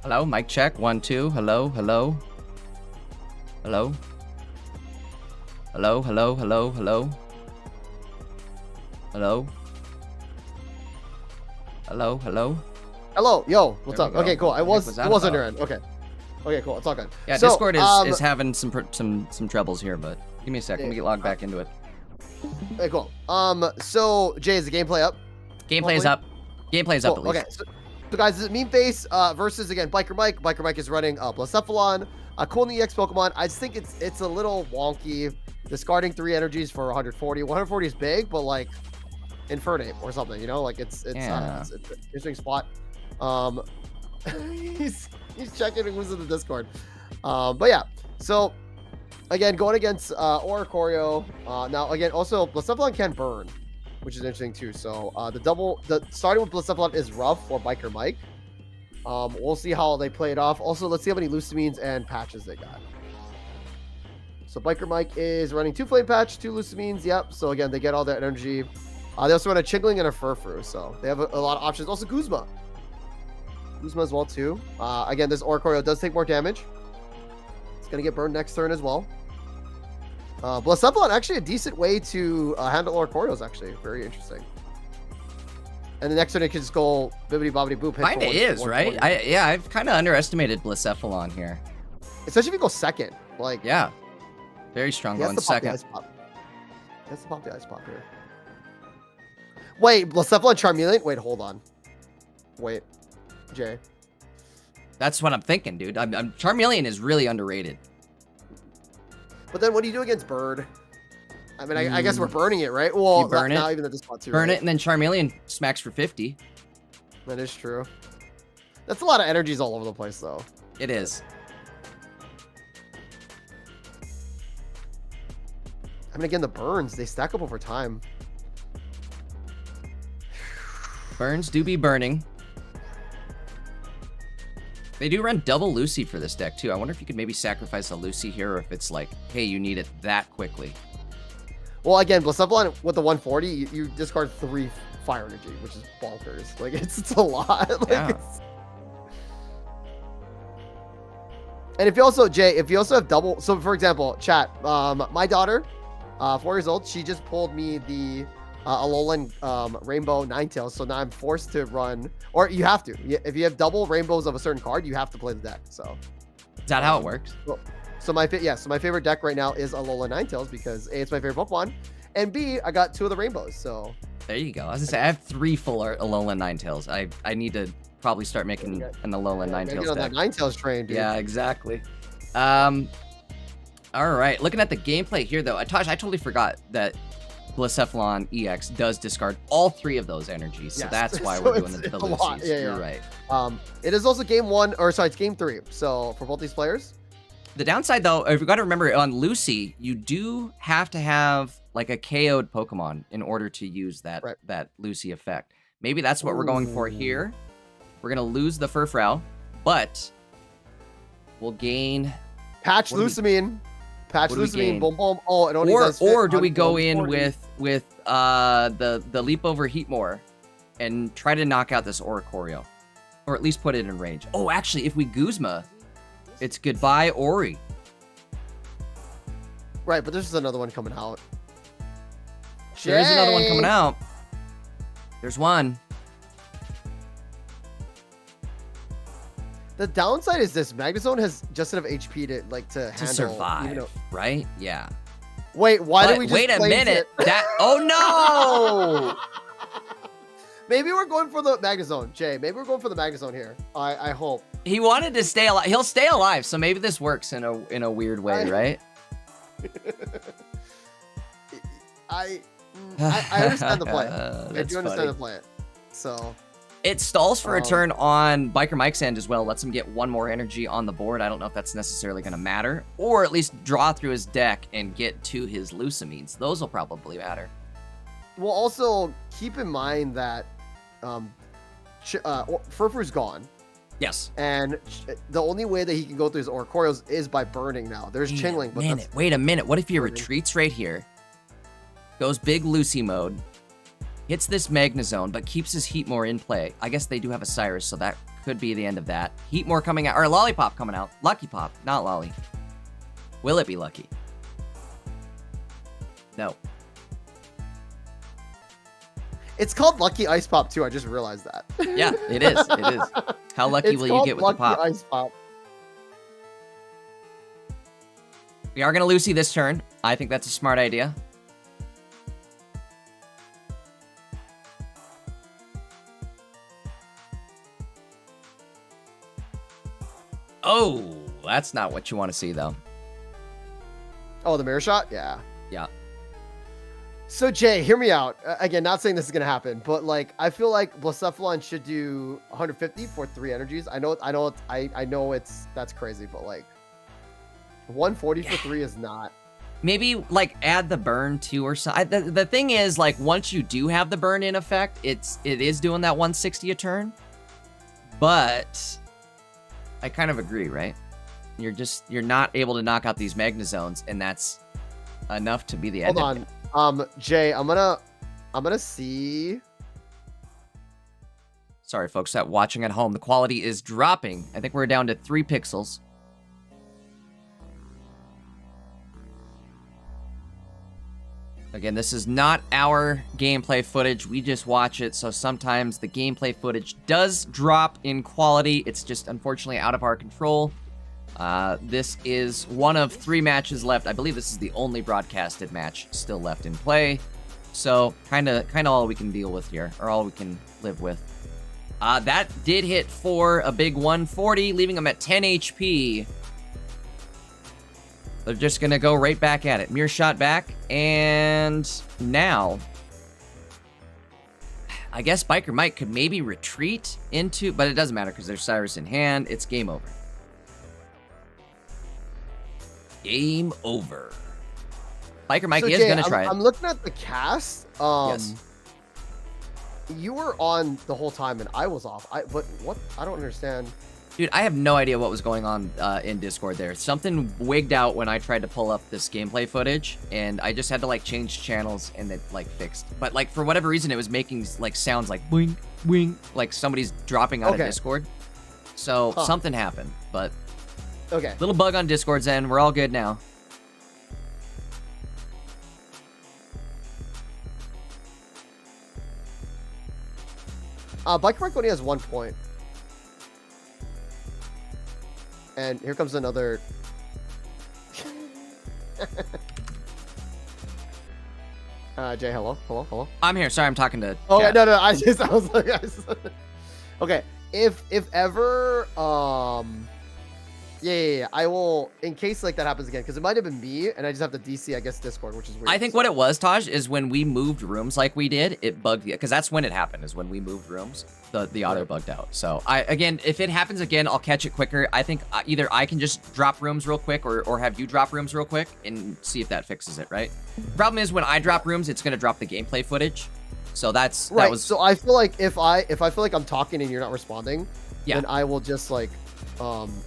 Hello, mic check. 1, 2. Hello, hello. Hello. Hello, hello, hello, hello. Hello. Hello, hello. Hello, yo, what's There up? we go. Okay, cool. What the heck was that It was on about? your end. Okay. Okay, cool. It's all good. Yeah, So, Discord is having some troubles here, but give me a sec. Let me get logged back into it. Okay, cool. So Jay, is the gameplay up? Gameplay is up. Gameplay is up at Cool. least. Okay, so guys, this is Meme Face versus again Biker Mike. Biker Mike is running Blacephalon, a cool new EX Pokemon. I just think it's a little wonky. Discarding 3 energies for 140. 140 is big, but like Infernape or something, you know, like it's an interesting spot. He's checking who's in the Discord. But yeah, so again, going against Oricorio. Now again, also Blacephalon can burn, which is interesting too. So the starting with Blacephalon is rough for Biker Mike. We'll see how they play it off. Also, let's see how many Lucamines and patches they got. So Biker Mike is running 2 Flame Patch, 2 Lucamines. Yep. So again, they get all that energy. They also run a Chingling and a Furfru, so they have a lot of options. Also Guzma as well too. Again, this Oricorio does take more damage. It's gonna get burned next turn as well. Blacephalon actually a decent way to handle Oricorios, actually very interesting. And the next turn it can just go bibbity bobbity boop. Kinda is, right? I've kind of underestimated Blacephalon here. Especially if you go second. Like, yeah, very strong going second. That's the pop the ice pop here. Wait, Blacephalon Charmeleon? Wait, hold on. Wait, Jay. That's what I'm thinking, dude. Charmeleon is really underrated. But then what do you do against Bird? I mean, I guess we're burning it, right? Well, you burn not it, even at this spot too. burn right? it, and then Charmeleon smacks for 50. That is true. That's a lot of energies all over the place, though. It is. I mean, again, the burns, they stack up over time. Burns do be burning. They do run double Lucy for this deck, too. I wonder if you could maybe sacrifice a Lucy here, or if it's like, hey, you need it that quickly. Well, again, Blacephalon with the 140, you discard 3 fire energy, which is bonkers. Like, it's a lot. Like, Yeah. And if you also, Jay, if you also have double, so for example, chat, my daughter, 4 years old, she just pulled me the Alolan Rainbow Ninetales, so now I'm forced to run, or you have to. If you have double rainbows of a certain card, you have to play the deck. So Is that how it works? Well, so my favorite deck right now is Alolan Ninetales because A, it's my favorite Pokemon, and B, I got 2 of the rainbows. So there you go. I was gonna say I have 3 full Alolan Ninetales. I need to probably start making an Alolan Ninetales get on deck. that Ninetales train, dude. Yeah, exactly. All right, looking at the gameplay here, though, Tosh, I totally forgot that Blacephalon EX does discard all 3 of those energies, so Yes. that's why So we're doing it's the a lot. Lucies. Yeah, You're yeah. right. It is also it's game 3. So for both these players, The downside, though, if you got to remember, on Lucy, you do have to have like a KO'd Pokemon in order to use that that Lucy effect. Maybe that's what we're going for here. We're gonna lose the Furfrou, but we'll gain Patch Lucamine. Patch Lucamine. Boom, boom. Oh, it only does or do we go 140. in with the leap over Heatmore and try to knock out this Oricorio, or at least put it in range? Oh, actually, if we Guzma, it's goodbye Ori. Right, but there's another one coming out. There is another one coming out. There's one. The downside is this: Magnazone has just enough HP to handle, survive, right? Yeah. Wait, why did we just wait a minute? it? Oh no! Maybe we're going for the Magnazone, Jay. Maybe we're going for the Magnazone here. I hope. He wanted to stay alive. He'll stay alive, so maybe this works in a weird way, right? I understand the plan. I do understand the plan. So it stalls for a turn on Biker Mike's end as well. Lets him get one more energy on the board. I don't know if that's necessarily going to matter, or at least draw through his deck and get to his Lucamines. Those will probably matter. Well, also keep in mind that Furfuru's gone. Yes. And the only way that he can go through his Oricorios is by burning now. There's Chingling. Wait a minute. What if he retreats right here? Goes big Lucy mode. Hits this Magnazone, but keeps his Heatmore in play. I guess they do have a Cyrus, so that could be the end of that. Heatmore coming out, or Lollipop coming out. Lucky Pop, not Lolly. Will it be Lucky? No. It's called Lucky Ice Pop too. I just realized that. Yeah, it is. It is. How lucky will you get with the pop? Ice Pop. We are going to Lucy this turn. I think that's a smart idea. Oh, that's not what you want to see, though. Oh, the mirror shot? Yeah. Yeah. So, Jay, hear me out. Again, not saying this is going to happen, but, like, I feel like Blacephalon should do 150 for 3 energies. I know that's crazy, but, like, 140 for 3 is not. Maybe, like, add the burn, too, or something. The thing is, like, once you do have the burn in effect, it is doing that 160 a turn. But I kind of agree, right? You're not able to knock out these Magnazones, and that's enough to be the end. Hold on. Jay, I'm gonna see. Sorry, folks, that watching at home. The quality is dropping. I think we're down to 3 pixels. Again, this is not our gameplay footage. We just watch it, so sometimes the gameplay footage does drop in quality. It's just unfortunately out of our control. This is one of 3 matches left. I believe this is the only broadcasted match still left in play. So kind of all we can deal with here, or all we can live with. That did hit for a big 140, leaving him at 10 HP. They're just going to go right back at it. Mirror shot back, and now I guess Biker Mike could maybe retreat into, but it doesn't matter because there's Cyrus in hand. It's game over. Game over. Biker Mike is going to try it. I'm looking at the cast. Yes. You were on the whole time and I was off. But what? I don't understand. Dude, I have no idea what was going on in Discord there. Something wigged out when I tried to pull up this gameplay footage, and I just had to, like, change channels, and it, like, fixed. But, like, for whatever reason, it was making, like, sounds like boing, boing, like somebody's dropping out of Discord. So something happened, but little bug on Discord's end. We're all good now. Biker Mike only has 1 point. And here comes another. Jay, hello. I'm here. Sorry, I'm talking to. Oh no. I was like, okay. If ever, yeah. I will, in case like that happens again, because it might have been me, and I just have to DC, I guess, Discord, which is weird. I think what it was, Taj, is when we moved rooms like we did, it bugged, because that's when it happened, is when we moved rooms, the auto bugged out. So again, if it happens again, I'll catch it quicker. I think either I can just drop rooms real quick, or have you drop rooms real quick and see if that fixes it, right? Problem is, when I drop rooms, it's going to drop the gameplay footage. So that's right. That was... So I feel like if I feel like I'm talking and you're not responding, then I will just like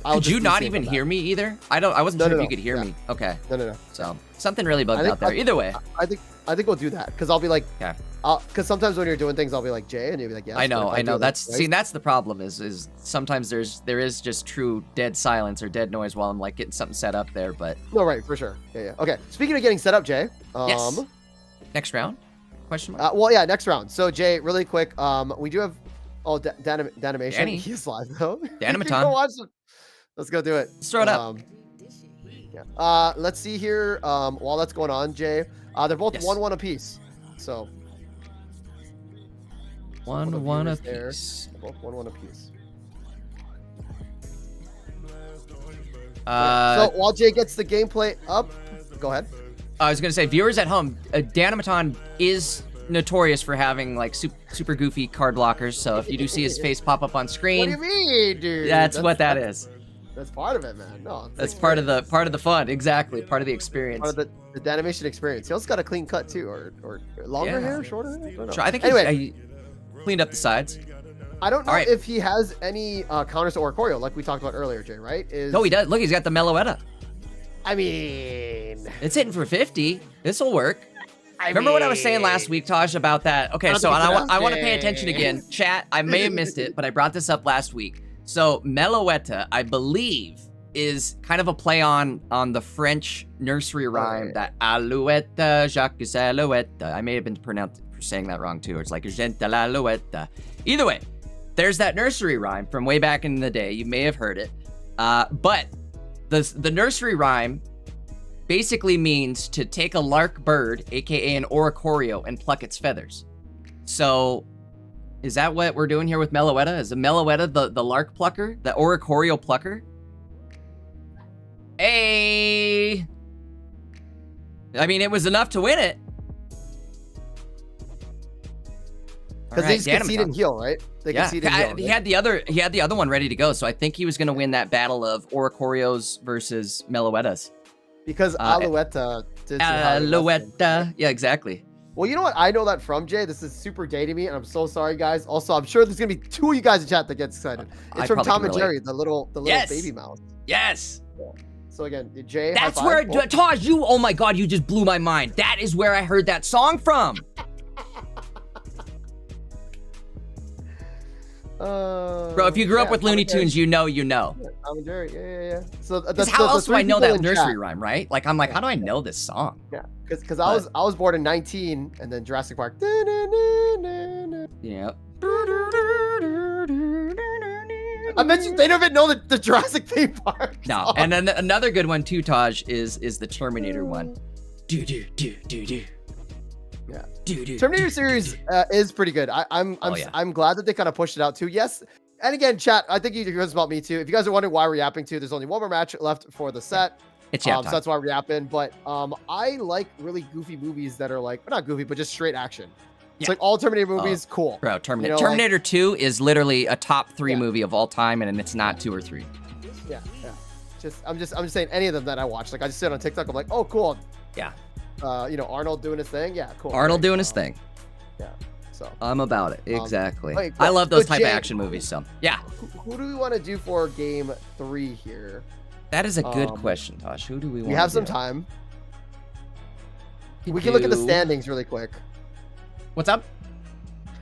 could you not even hear me either? I wasn't sure if you could hear me. Okay. No. So something really bugged out there. Either way, I think we'll do that, because I'll be like, because sometimes when you're doing things, I'll be like, Jay, and you'll be like, yes. I know. That's that's the problem. Is sometimes there is just true dead silence or dead noise while I'm like getting something set up there. But no, right, for sure. Yeah. Okay. Speaking of getting set up, Jay. Yes. Next round? Question mark? Well, yeah, next round. So Jay, really quick, we do have. Oh, Danimation. He's live though. Danimaton. Let's go do it. Let's throw it up. Let's see here. While that's going on, Jay, they're both 1-1 apiece. So 1-1 1 apiece. Both 1 apiece. So while Jay gets the gameplay up, go ahead. I was gonna say, viewers at home, Danamaton is notorious for having like super goofy card blockers. So if you do see his face pop up on screen, what do you mean, dude? That's what that is. That's part of it, man. No, that's part of the fun. Exactly, part of the experience. Part of the Danimation experience. He also got a clean cut too, or longer hair, shorter hair. I don't know. I think he cleaned up the sides. I don't know if he has any counters to Oricorio, like we talked about earlier, Jay. Right? No, he does. Look, he's got the Meloetta. I mean, it's hitting for 50. This will work. Remember what I was saying last week, Taj, about that? Okay, so I want to pay attention again. Chat, I may have missed it, but I brought this up last week. So Meloetta, I believe, is kind of a play on the French nursery rhyme that Alouette, Jacques Alouette. I may have been saying that wrong too. It's like Gente l'Alouette. Either way, there's that nursery rhyme from way back in the day. You may have heard it. But the nursery rhyme basically means to take a lark bird, aka an Oricorio, and pluck its feathers. So, is that what we're doing here with Meloetta? Is the Meloetta the lark plucker, the Oricorio plucker? Hey! I mean, it was enough to win it. Because they concede and heal, right? They concede and heal. He had the other one ready to go, so I think he was going to win that battle of Oricorios versus Meloettas. Because Alouette yeah, exactly. Well, you know what I know that from, Jay? This is super dating me, and I'm so sorry, guys. Also, I'm sure there's gonna be 2 of you guys in chat that gets excited. It's from Tom and Jerry, the little baby mouse. Yes. So again, Jay. That's where Taj, oh my God, you just blew my mind. That is where I heard that song from. Bro, if you grew up with Looney Tunes, you know. Yeah, Tom and Jerry, yeah. So how else do I know that nursery rhyme, right? Like, I'm like, how do I know this song? Yeah, because I was born in 19, and then Jurassic Park. Yeah. I mentioned they don't even know the Jurassic theme park. No, song. And then another good one too, Taj, is the Terminator one. Do. Yeah. Terminator series is pretty good. I'm glad that they kind of pushed it out too. Yes. And again, chat, I think you guys about me too. If you guys are wondering why we're yapping too, there's only 1 more match left for the set. It's yap so that's why we're yapping. But I like really goofy movies that are like, not goofy, but just straight action. It's like all Terminator movies, cool. Bro, Terminator 2 is literally a top 3 movie of all time, and it's not 2 or 3. Yeah. I'm just saying any of them that I watch. Like I just sit on TikTok, I'm like, oh cool. Yeah. Arnold doing his thing. Yeah, cool. Arnold doing his thing. Yeah. So I'm about it. Exactly. Cool. I love those type of action movies. So yeah. Who do we want to do for game 3 here? That is a good question, Tosh. Who do we want? We have some time. We can look at the standings really quick. What's up?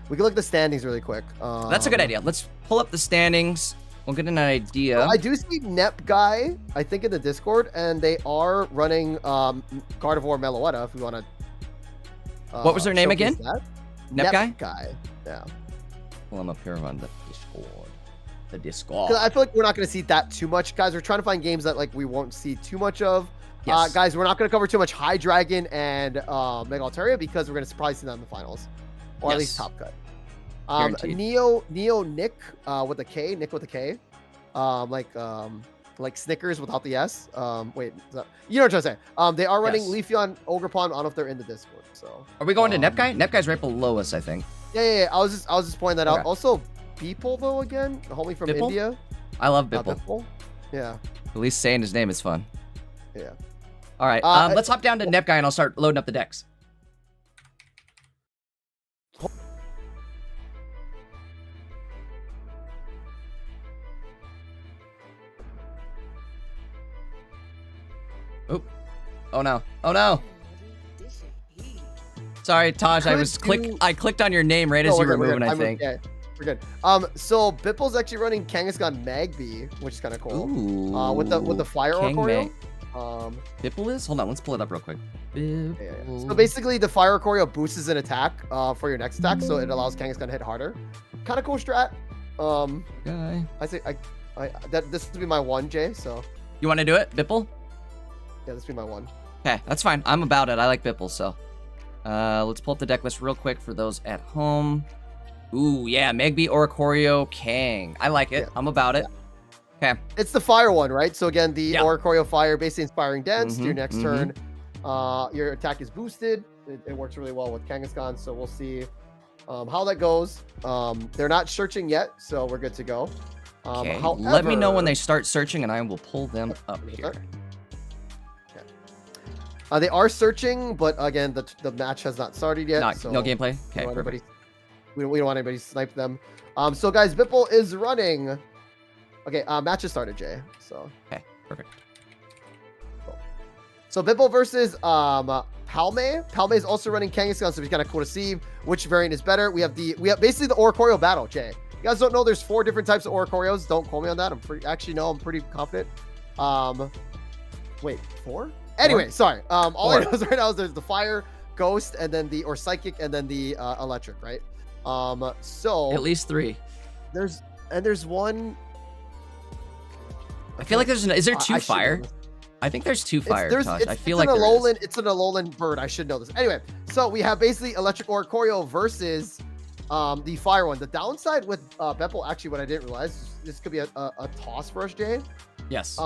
We can look at the standings really quick. That's a good idea. Let's pull up the standings. We'll get an idea. I do see Nep Guy, I think, in the Discord, and they are running Gardevoir Meloetta, if we want to. What was their name again? Nep Guy? Guy. Yeah. Well, I'm up here on the Discord. Because I feel like we're not going to see that too much, guys. We're trying to find games that we won't see too much of. Yes. Guys, we're not going to cover too much Hydreigon and Mega Altaria because we're going to probably see that in the finals, or at least top cut. Neo Nick with a K, Nick with a K, like Snickers without the S. Wait, you know what I'm trying to say? They are running Leafeon, Ogerpon. I don't know if they're in the Discord. So are we going to Nep Guy? Nep Guy's right below us, I think. Yeah. I was just pointing that out. Also, Beeple though, again, the homie from India. I love Beeple. Yeah. At least saying his name is fun. Yeah. All right, let's hop down to Nep Guy and I'll start loading up the decks. Oop. Oh no. Sorry, Taj, I clicked on your name right as you were moving, I think. Yeah, we're good. So Bipple's actually running Kangaskhan Magby, which is kind of cool. Ooh, with the fire Oricorio. Bipple is? Hold on, let's pull it up real quick. Yeah. So basically, the fire Oricorio boosts an attack for your next attack, so it allows Kangaskhan to hit harder. Kind of cool strat. Okay. I say this would be my 1, Jay. So. You want to do it, Bipple? Yeah, this would be my 1. Okay, that's fine. I'm about it. I like Bipple, so. Let's pull up the deck list real quick for those at home. Ooh, yeah, Megby, Oricorio, Kang. I like it. Yeah. I'm about it. Okay. It's the fire one, right? So again, the Yeah. Oricorio fire, basically inspiring dance. Your next turn, your attack is boosted. It works really well with Kangaskhan, so we'll see how that goes. They're not searching yet, so we're good to go. Okay. However, Let me know when they start searching, and I will pull them up here. Okay. They are searching, but again, the match has not started yet. So no gameplay. Okay. We don't want anybody to snipe them. So guys, Bipple is running. Okay, match has started, Jay. So okay, perfect. Cool. So Bipple versus Palme. Palme is also running Kangaskhan, so it's kind of cool to see which variant is better. We have basically the Oricorio battle, Jay. You guys don't know there's 4 different types of Oricorios. Don't quote me on that. I'm pretty confident. Wait, 4? Anyway, sorry. All I know is right now is there's the fire, ghost, and then or psychic, and then the electric, right? So at least 3. There's one. I feel like is there 2 fire? I think there's 2 fire, Tosh. I feel like it's an Alolan bird. I should know this. Anyway, so we have basically electric Oricorio versus the fire one. The downside with Bepple, actually, what I didn't realize, this could be a toss for us, Jay. Yes.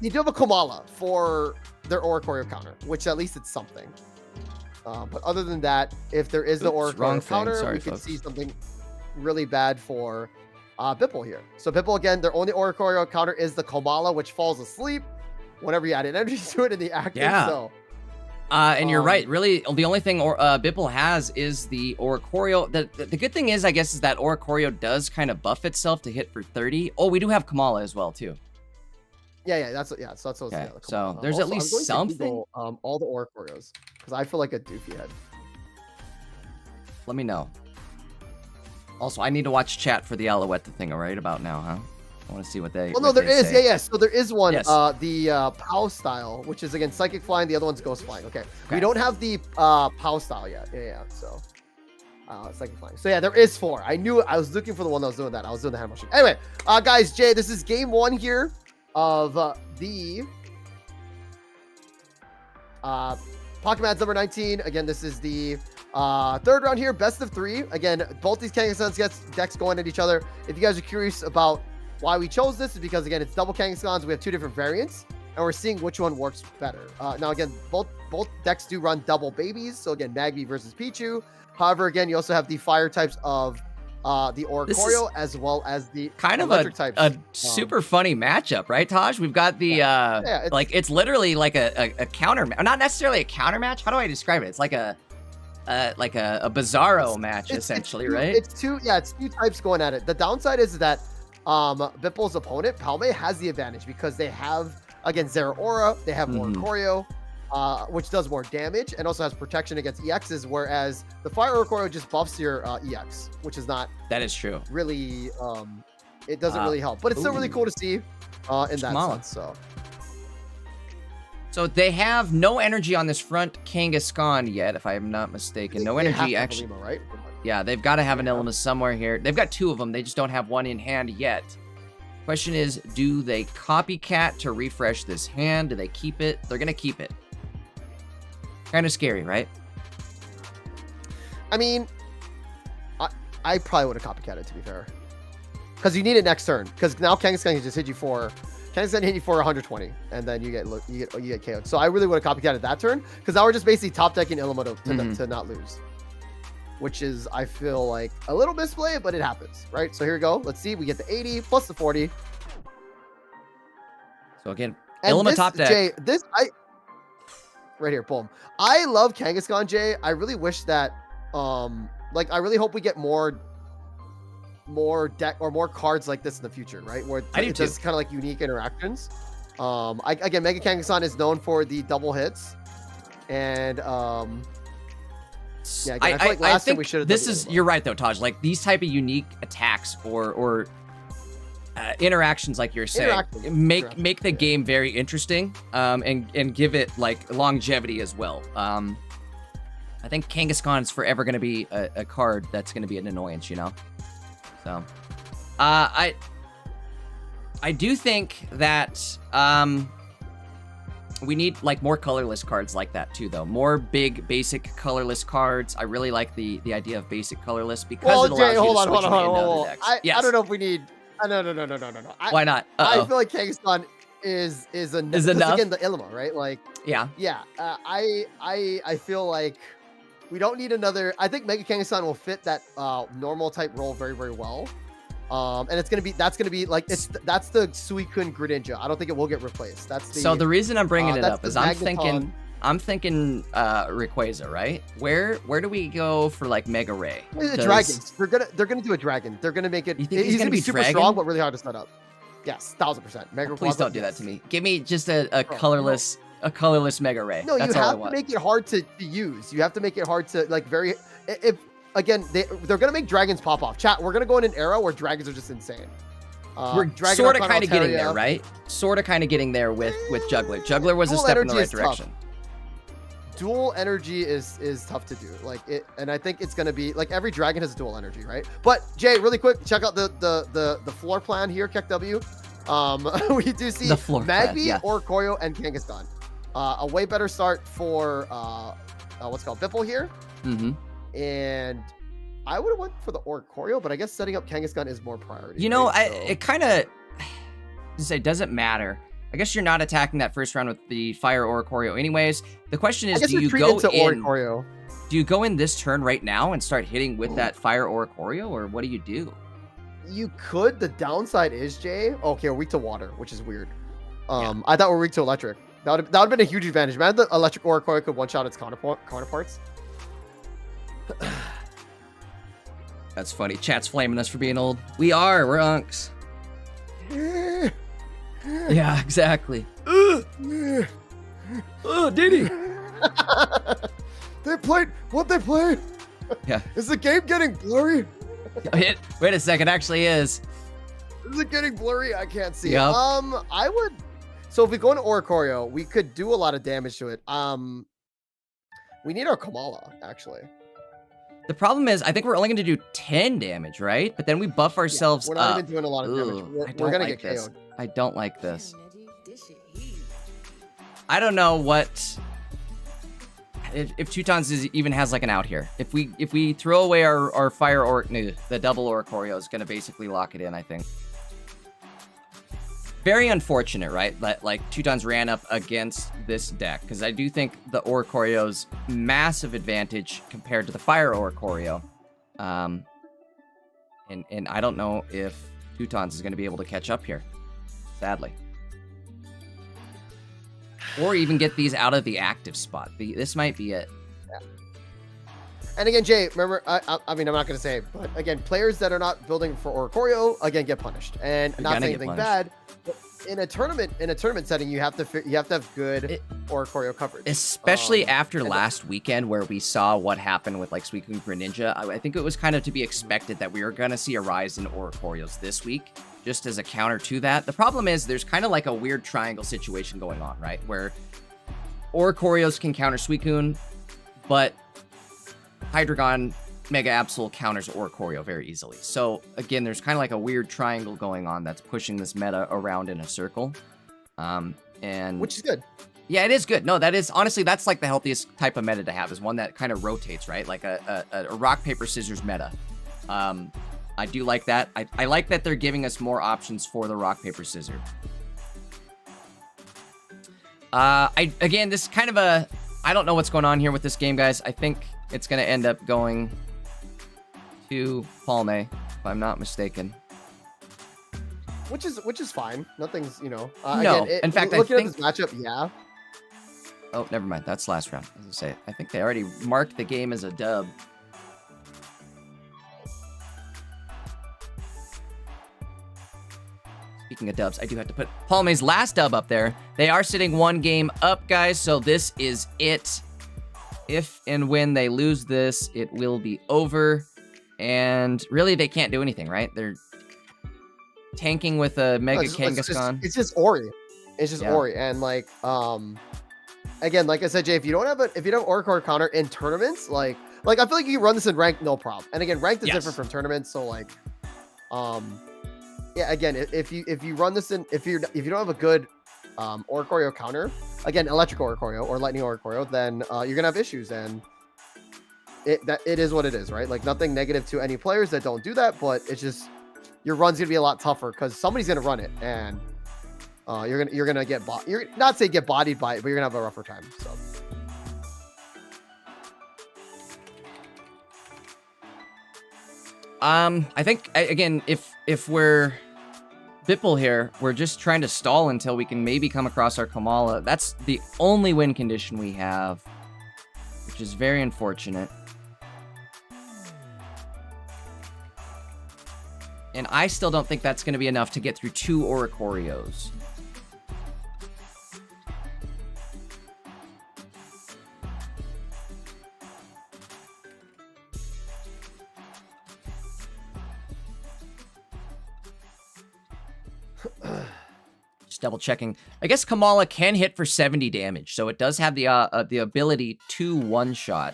You do have a Komala for their Oricorio counter, which at least it's something. But other than that, if there is no Oricorio counter, we could see something really bad for Bipple here. So Bipple, again, their only Oricorio counter is the Komala, which falls asleep whenever you add energy to it in the active. Yeah. So, and you're right. Really, the only thing Bipple has is the Oricorio. The good thing is, I guess, is that Oricorio does kind of buff itself to hit for 30. Oh, we do have Komala as well, too. Yeah. So that's okay. Yeah, so there's at least something. Google, all the Oricorios, because I feel like a doofy head. Let me know. Also, I need to watch chat for the Alouette thing right about now, huh? I want to see what they. Well, no, there is. Say. Yeah. So there is one. Yes. The POW style, which is again psychic flying. The other one's ghost flying. Okay. We don't have the POW style yet. Yeah. So psychic flying. So yeah, there is 4. I knew I was looking for the one that was doing that. I was doing the hand motion. Anyway, guys, Jay, this is game 1 here of the Pokemon number 19. Again, this is the 3rd round here, best of 3. Again, both these Kangaskhan decks going at each other. If you guys are curious about why we chose this, is because again, it's double Kangaskhan's. We have 2 different variants, and we're seeing which one works better. Now again, both decks do run double babies. So again, Magby versus Pichu. However, again, you also have the fire types of the Oricorio as well as the kind of electric types. A super funny matchup, right, Taj? We've got the it's literally like a counter, not necessarily a counter match. How do I describe it? It's like a Bizarro match, essentially, right? It's 2 types going at it. The downside is that Bipple's opponent, Palme, has the advantage because they have, again, Zeraora, they have Oricorio, which does more damage and also has protection against EXs, whereas the Fire Oricorio just buffs your EX, which is not... That is true. Really, it doesn't really help. But it's still really cool to see in that sense, So they have no energy on this front Kangaskhan yet, if I am not mistaken. No energy, actually. Lima, right? Yeah, they've got to have an Ilima somewhere here. They've got 2 of them. They just don't have one in hand yet. Question is, do they copycat to refresh this hand? Do they keep it? They're going to keep it. Kind of scary, right? I mean, I probably would have copycatted, to be fair. Because you need it next turn. Because now Kangaskhan can just hit you for... Kangaskhan hit you for 120, and then you get KO'd. So I really would have copycatted that turn, because now we're just basically top decking Ilima to not lose. Which is, I feel like, a little misplay, but it happens, right? So here we go. Let's see. We get the 80 plus the 40. So again, Ilima top deck. Jay, right here, boom. I love Kangaskhan, Jay. I really wish that, I really hope we get more deck or more cards like this in the future, right? Where it does kind of like unique interactions. Again, Mega Kangaskhan is known for the double hits, and yeah, again, I feel like last time we should have. This is you're right though, Taj. Like these type of unique attacks or interactions, like you're saying, make the game very interesting, and give it like longevity as well. I think Kangaskhan is forever going to be a card that's going to be an annoyance, you know. So, I do think that We need like more colorless cards like that too, though. More big, basic colorless cards. I really like the idea of basic colorless because it allows you to switch them into other decks. I don't know if we need. No. Why not? I feel like Kangaskhan is enough. Again, the Ilima, right? Like, yeah. I feel like we don't need another. I think Mega Kangaskhan will fit that normal type role very, very well. And that's gonna be like that's the Suicune Greninja. I don't think it will get replaced. So the reason I'm bringing it up is I'm thinking Rayquaza, right? Where do we go for like Mega Ray? Dragons. They're gonna do a dragon. They're gonna make it. You think he's gonna be super dragon? strong, but really hard to set up. Yes, 1000%. Mega. Please don't do that to me. Give me just a colorless Mega Ray. No, you have to make it hard to use. You have to make it hard to like if. Again, they're gonna make dragons pop off. Chat, we're gonna go in an era where dragons are just insane. We're sort of kind of getting there, right? Sort of kind of getting there with Juggler. Juggler was a step in the right direction. Dual energy is tough to do. Like it, and I think it's gonna be like every dragon has dual energy, right? But Jay, really quick, check out the floor plan here, KEKW. We do see Magby, Oricorio, and Kangaskhan. A way better start for what's called Bipple here. Mm-hmm. And I would have went for the Oricorio, but I guess setting up Kangaskhan is more priority. You know, it kind of doesn't matter. I guess you're not attacking that first round with the Fire Oricorio anyways. The question is, do you go in? Oricorio. Do you go in this turn right now and start hitting with that Fire Oricorio, or what do you do? You could. The downside is, Jay. Okay, we're weak to water, which is weird. I thought we were weak to electric. That would have been a huge advantage. Man, the electric Oricorio could one-shot its counterparts. That's funny. Chat's flaming us for being old. We're unks. Yeah, exactly. Diddy. They played. Yeah. Is the game getting blurry? Wait a second. Actually, is it getting blurry? I can't see. Yep. I would. So if we go into Oricorio, we could do a lot of damage to it. We need our Kamala actually. The problem is, I think we're only going to do 10 damage, right? But then we buff ourselves up. We're not even doing a lot of damage. We're going to get KO'd. I don't like this. I don't know what... If Teutons even has like an out here. If we throw away our Fire the double Oricorio is going to basically lock it in, I think. Very unfortunate, right? That like Teutons ran up against this deck, because I do think the Oricorio's massive advantage compared to the Fire Oricorio. And I don't know if Teutons is going to be able to catch up here, sadly. Or even get these out of the active spot. This might be it. Yeah. And again, Jay, remember, I mean, I'm not going to say it, but again, players that are not building for Oricorio, again, get punished. And not saying anything bad. In a tournament setting, you have to have good Oricorio coverage, especially after last weekend where we saw what happened with like Suicune Greninja. I think it was kind of to be expected that we were going to see a rise in Oricorios this week, just as a counter to that. The problem is there's kind of like a weird triangle situation going on, right? Where Oricorios can counter Suicune, but Hydreigon Mega Absol counters Oricorio very easily. So again, there's kind of like a weird triangle going on that's pushing this meta around in a circle. And which is good. Yeah, it is good. No, that is honestly, that's like the healthiest type of meta to have, is one that kind of rotates, right? Like a rock, paper, scissors meta. I do like that. I like that they're giving us more options for the rock, paper, scissors. Again, this is kind of a, I don't know what's going on here with this game, guys. I think it's going to end up going to Palme, if I'm not mistaken. Which is fine. Nothing's, you know. No, again, in fact, looking at this matchup, yeah. Oh, never mind. That's last round. As I say, I think they already marked the game as a dub. Speaking of dubs, I do have to put Palme's last dub up there. They are sitting one game up, guys, so this is it. If and when they lose this, it will be over. And really, they can't do anything, right? They're tanking with a Mega Kangaskhan. It's just Ori. It's just Ori. And like, again, like I said, Jay, if you don't have Oricorio counter in tournaments, like I feel like you can run this in ranked, no problem. And again, ranked is different from tournaments, so like, yeah, again, if you run this in, if you don't have a good Oricorio counter, again, electric Oricorio or lightning Oricorio, then you're gonna have issues, and it is what it is, right? Like nothing negative to any players that don't do that, but it's just your run's gonna be a lot tougher because somebody's gonna run it, and you're gonna get you're not say get bodied by it, but you're gonna have a rougher time. So. I think again, if we're Bipple here, we're just trying to stall until we can maybe come across our Kamala. That's the only win condition we have, which is very unfortunate. And I still don't think that's going to be enough to get through 2 Oricorios. Just double checking. I guess Kamala can hit for 70 damage, so it does have the ability to one-shot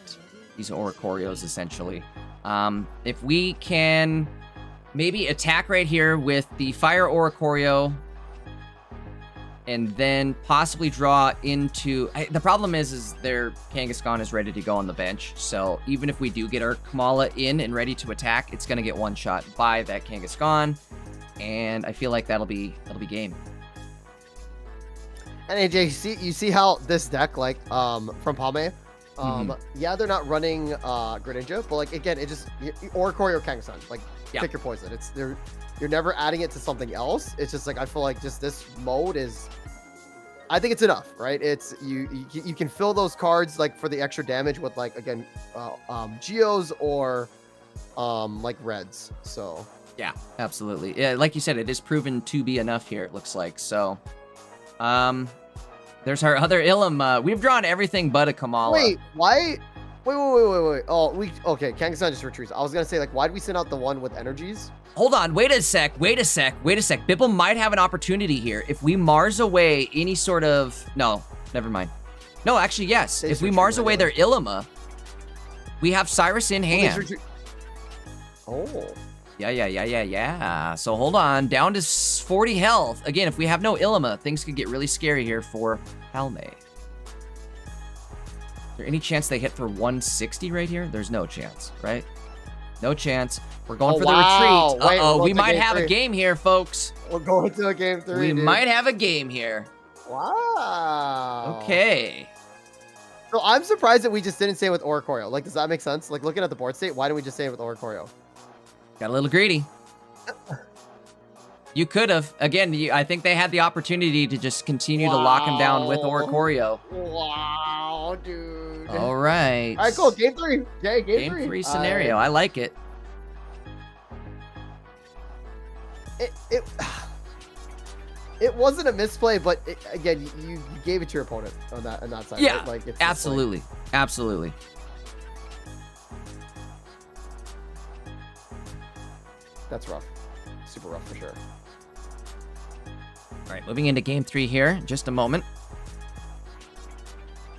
these Oricorios, essentially. If we can maybe attack right here with the Fire Oricorio, and then possibly draw into... the problem is their Kangaskhan is ready to go on the bench, so even if we do get our Kamala in and ready to attack, it's going to get one-shot by that Kangaskhan, and I feel like that'll be game. And AJ, you see how this deck, like, from Palme, yeah, they're not running Greninja, but like again, it just Oricorio or Kangaskhan, like pick your poison. You're never adding it to something else. It's just like I feel like just this mode is, I think it's enough, right? It's you can fill those cards like for the extra damage with like again, Geos or like Reds. So yeah, absolutely. Yeah, like you said, it is proven to be enough here. It looks like so. There's our other Ilum. We've drawn everything but a Kamala. Wait, why? Wait. Oh, okay. Kangaskhan just retreats. I was gonna say like, why did we send out the one with energies? Hold on. Wait a sec. Bipple might have an opportunity here if we Mars away any sort of. No, never mind. No, actually, yes. If we Mars away their Illuma, we have Cyrus in hand. Oh. Yeah. So hold on, down to 40 health. Again, if we have no Illuma, things could get really scary here for Palme. Is there any chance they hit for 160 right here? There's no chance, right? No chance. We're going for the retreat. Uh-oh, we might have a game here, folks. We're going to a game 3, We might have a game here. Wow. Okay. So I'm surprised that we just didn't say it with Oricorio. Like, does that make sense? Like, looking at the board state, why didn't we just say it with Oricorio? Got a little greedy. You could have. Again, I think they had the opportunity to just continue to lock him down with Oricorio. Wow, dude. All right. All right, cool. Game 3. Okay, game 3. 3 scenario. I like it. It wasn't a misplay, but again, you gave it to your opponent on that side. Yeah, right? Like, it's absolutely. Like... Absolutely. That's rough. Super rough for sure. All right, moving into game 3 here. Just a moment.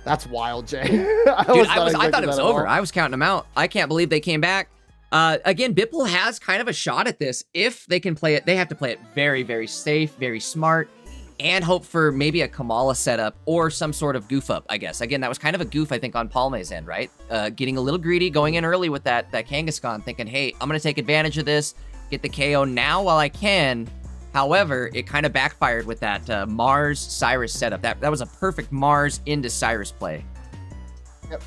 That's wild, Jay. I thought it was over. I was counting them out. I can't believe they came back. Again, Bipple has kind of a shot at this. If they can play it, they have to play it very, very safe, very smart, and hope for maybe a Kamala setup or some sort of goof up, I guess. Again, that was kind of a goof, I think, on Palme's end, right? Getting a little greedy, going in early with that Kangaskhan, thinking, hey, I'm going to take advantage of this, get the KO now while I can. However, it kind of backfired with that Mars Cyrus setup. That was a perfect Mars into Cyrus play. Yep.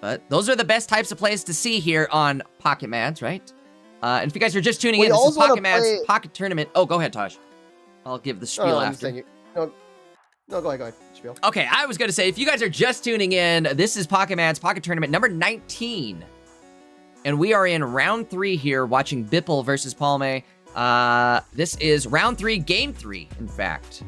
But those are the best types of plays to see here on Pocket Mads, right? And if you guys are just tuning in, this is Pocket Mads Pocket Tournament. Oh, go ahead, Taj. I'll give the spiel after. No, go ahead. Spiel. Okay, I was going to say, if you guys are just tuning in, this is Pocket Mads Pocket Tournament number 19. And we are in round 3 here, watching Bipple versus Palme. This is round 3, game 3, in fact.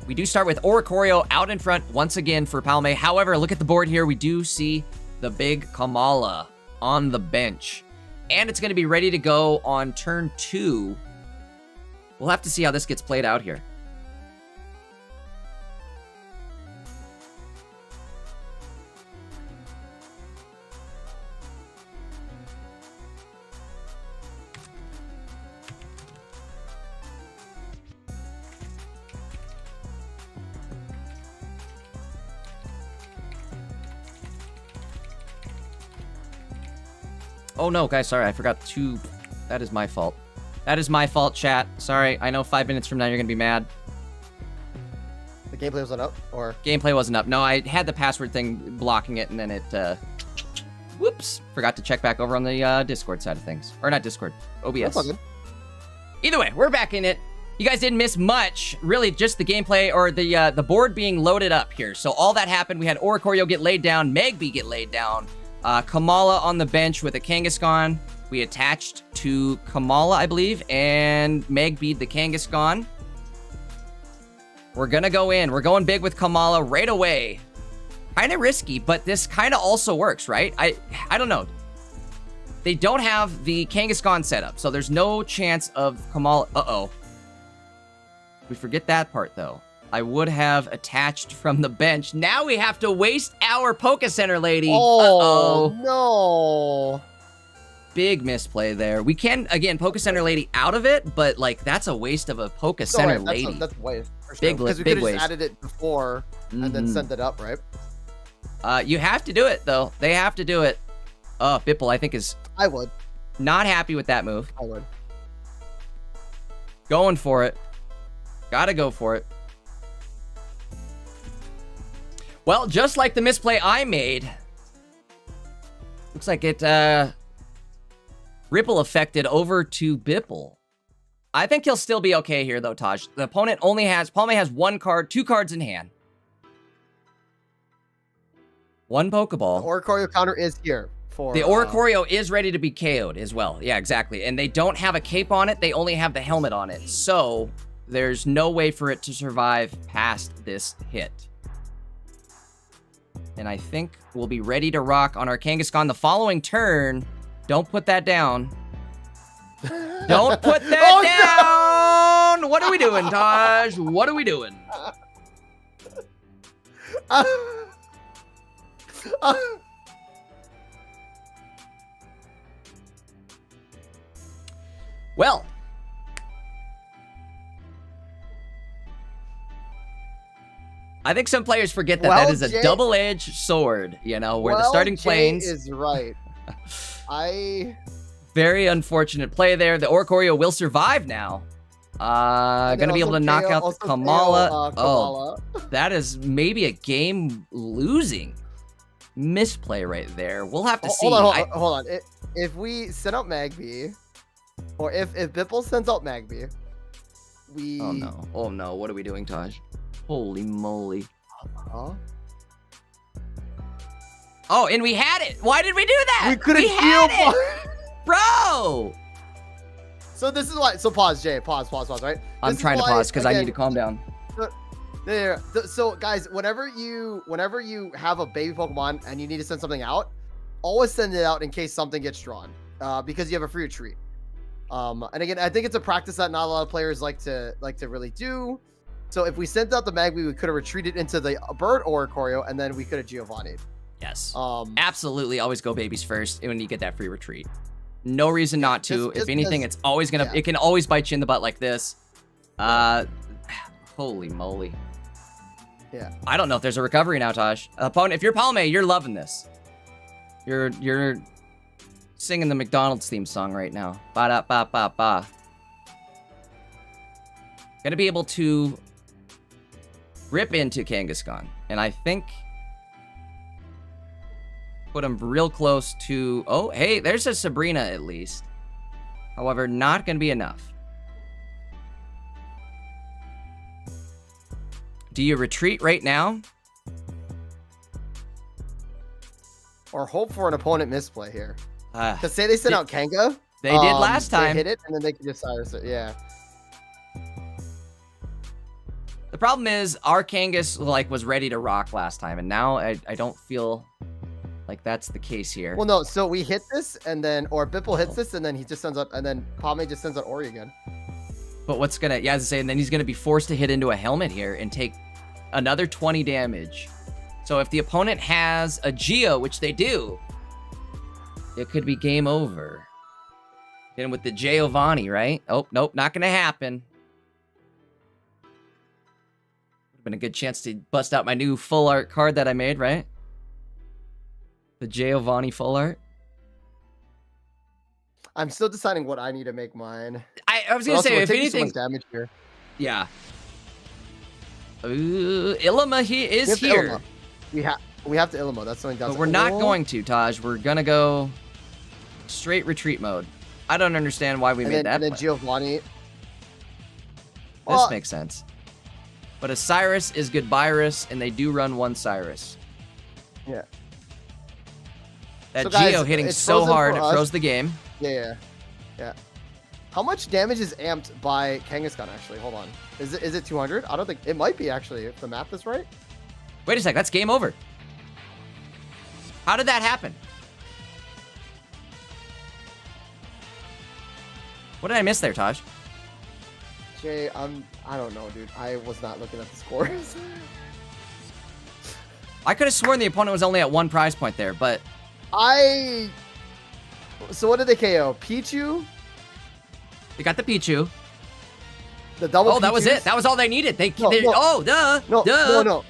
We do start with Oricorio out in front once again for Palme. However, look at the board here. We do see the big Kamala on the bench. And it's going to be ready to go on turn 2. We'll have to see how this gets played out here. Oh no, guys, sorry, I forgot to... That is my fault. That is my fault, chat. Sorry, I know 5 minutes from now you're gonna be mad. The gameplay wasn't up, or? Gameplay wasn't up. No, I had the password thing blocking it, and then it, whoops. Forgot to check back over on the, Discord side of things. Or not Discord, OBS. That's all good. Either way, we're back in it. You guys didn't miss much. Really, just the gameplay, or the board being loaded up here. So all that happened, we had Oricorio get laid down, Magby get laid down, Kamala on the bench with a Kangaskhan. We attached to Kamala, I believe, and Magby the Kangaskhan. We're gonna go in. We're going big with Kamala right away. Kind of risky, but this kind of also works, right? I don't know. They don't have the Kangaskhan setup, so there's no chance of Kamala. Uh-oh. We forget that part, though. I would have attached from the bench. Now we have to waste our Poké Center lady. Oh, no. Big misplay there. We can, again, Poké Center lady out of it, but, like, that's a waste of a Poké Center lady. That's waste. Big, because we big could have waste. just added it before and then sent it up, right? You have to do it, though. They have to do it. Bipple, I think, is... I would. Not happy with that move. I would. Going for it. Gotta go for it. Well, just like the misplay I made, looks like it, ripple affected over to Bipple. I think he'll still be okay here, though, Taj. The opponent only has... Palme has 1 card, 2 cards in hand. 1 Pokeball. The Oricorio counter is here. The Oricorio is ready to be KO'd as well. Yeah, exactly. And they don't have a cape on it. They only have the helmet on it. So there's no way for it to survive past this hit. And I think we'll be ready to rock on our Kangaskhan the following turn. Don't put that down. Don't put that down! No! What are we doing, Taj? What are we doing? Well, I think some players forget that that is a double-edged sword, you know, where the starting planes... is right. Very unfortunate play there. The Oricorio will survive now. Gonna be able to knock out the Kamala. Oh, that is maybe a game-losing misplay right there. We'll have to see. Hold on. If we send out Magby, or if Bipple sends out Magby, we... Oh, no. Oh, no. What are we doing, Taj? Holy moly. Oh, and we had it. Why did we do that? We couldn't feel it. Bro. So this is why. So pause, Jay. Pause, right? I'm trying to pause because I need to calm down. There. So guys, whenever you have a baby Pokemon and you need to send something out, always send it out in case something gets drawn, because you have a free retreat. And again, I think it's a practice that not a lot of players like to really do. So if we sent out the Magby, we could have retreated into the bird Oricorio, and then we could have Giovanni'd. Yes. Absolutely. Always go babies first when you get that free retreat. No reason not to. If anything, it's always gonna. Yeah. It can always bite you in the butt like this. Holy moly. Yeah. I don't know if there's a recovery now, Taj. Opponent, if you're Palme, you're loving this. You're singing the McDonald's theme song right now. Ba da ba ba ba. Gonna be able to rip into Kangaskhan, and I think put him real close to... Oh, hey, there's a Sabrina at least. However, not going to be enough. Do you retreat right now? Or hope for an opponent misplay here. Because say they sent out Kanga. They did last time. They hit it, and then they can just cyrus it. Yeah. The problem is, our Kangas, like, was ready to rock last time, and now I don't feel... like that's the case here. Well, no. So we hit this, and then, or Bipple hits this, and then he just sends out, and then Palme just sends out Ori again. But what's gonna, yeah, as I say, and then he's gonna be forced to hit into a helmet here and take another 20 damage. So if the opponent has a Geo, which they do, it could be game over. Then with the Giovanni, right? Oh, nope, not gonna happen. Would have been a good chance to bust out my new full art card that I made, right? The Giovanni full art. I'm still deciding what I need to make mine. I was gonna say, if anything, so much damage here. Yeah. Ilima is here. Ilima. We have to Ilima. That's something. But we're not going to, Taj. We're gonna go straight retreat mode. I don't understand why we made that. And then Giovanni. This makes sense. But a Cyrus is goodbye-rus, and they do run one Cyrus. Yeah. That so guys, Geo hitting so hard, it froze the game. Yeah. How much damage is amped by Kangaskhan, actually? Hold on. Is it 200? I don't think... It might be, actually, if the math is right. Wait a sec. That's game over. How did that happen? What did I miss there, Taj? Jay, I don't know, dude. I was not looking at the scores. I could have sworn the opponent was only at 1 prize point there, but... So what did they KO? Pichu? They got the Pichu. The double Oh, that was it. That was all they needed. Oh, duh. No.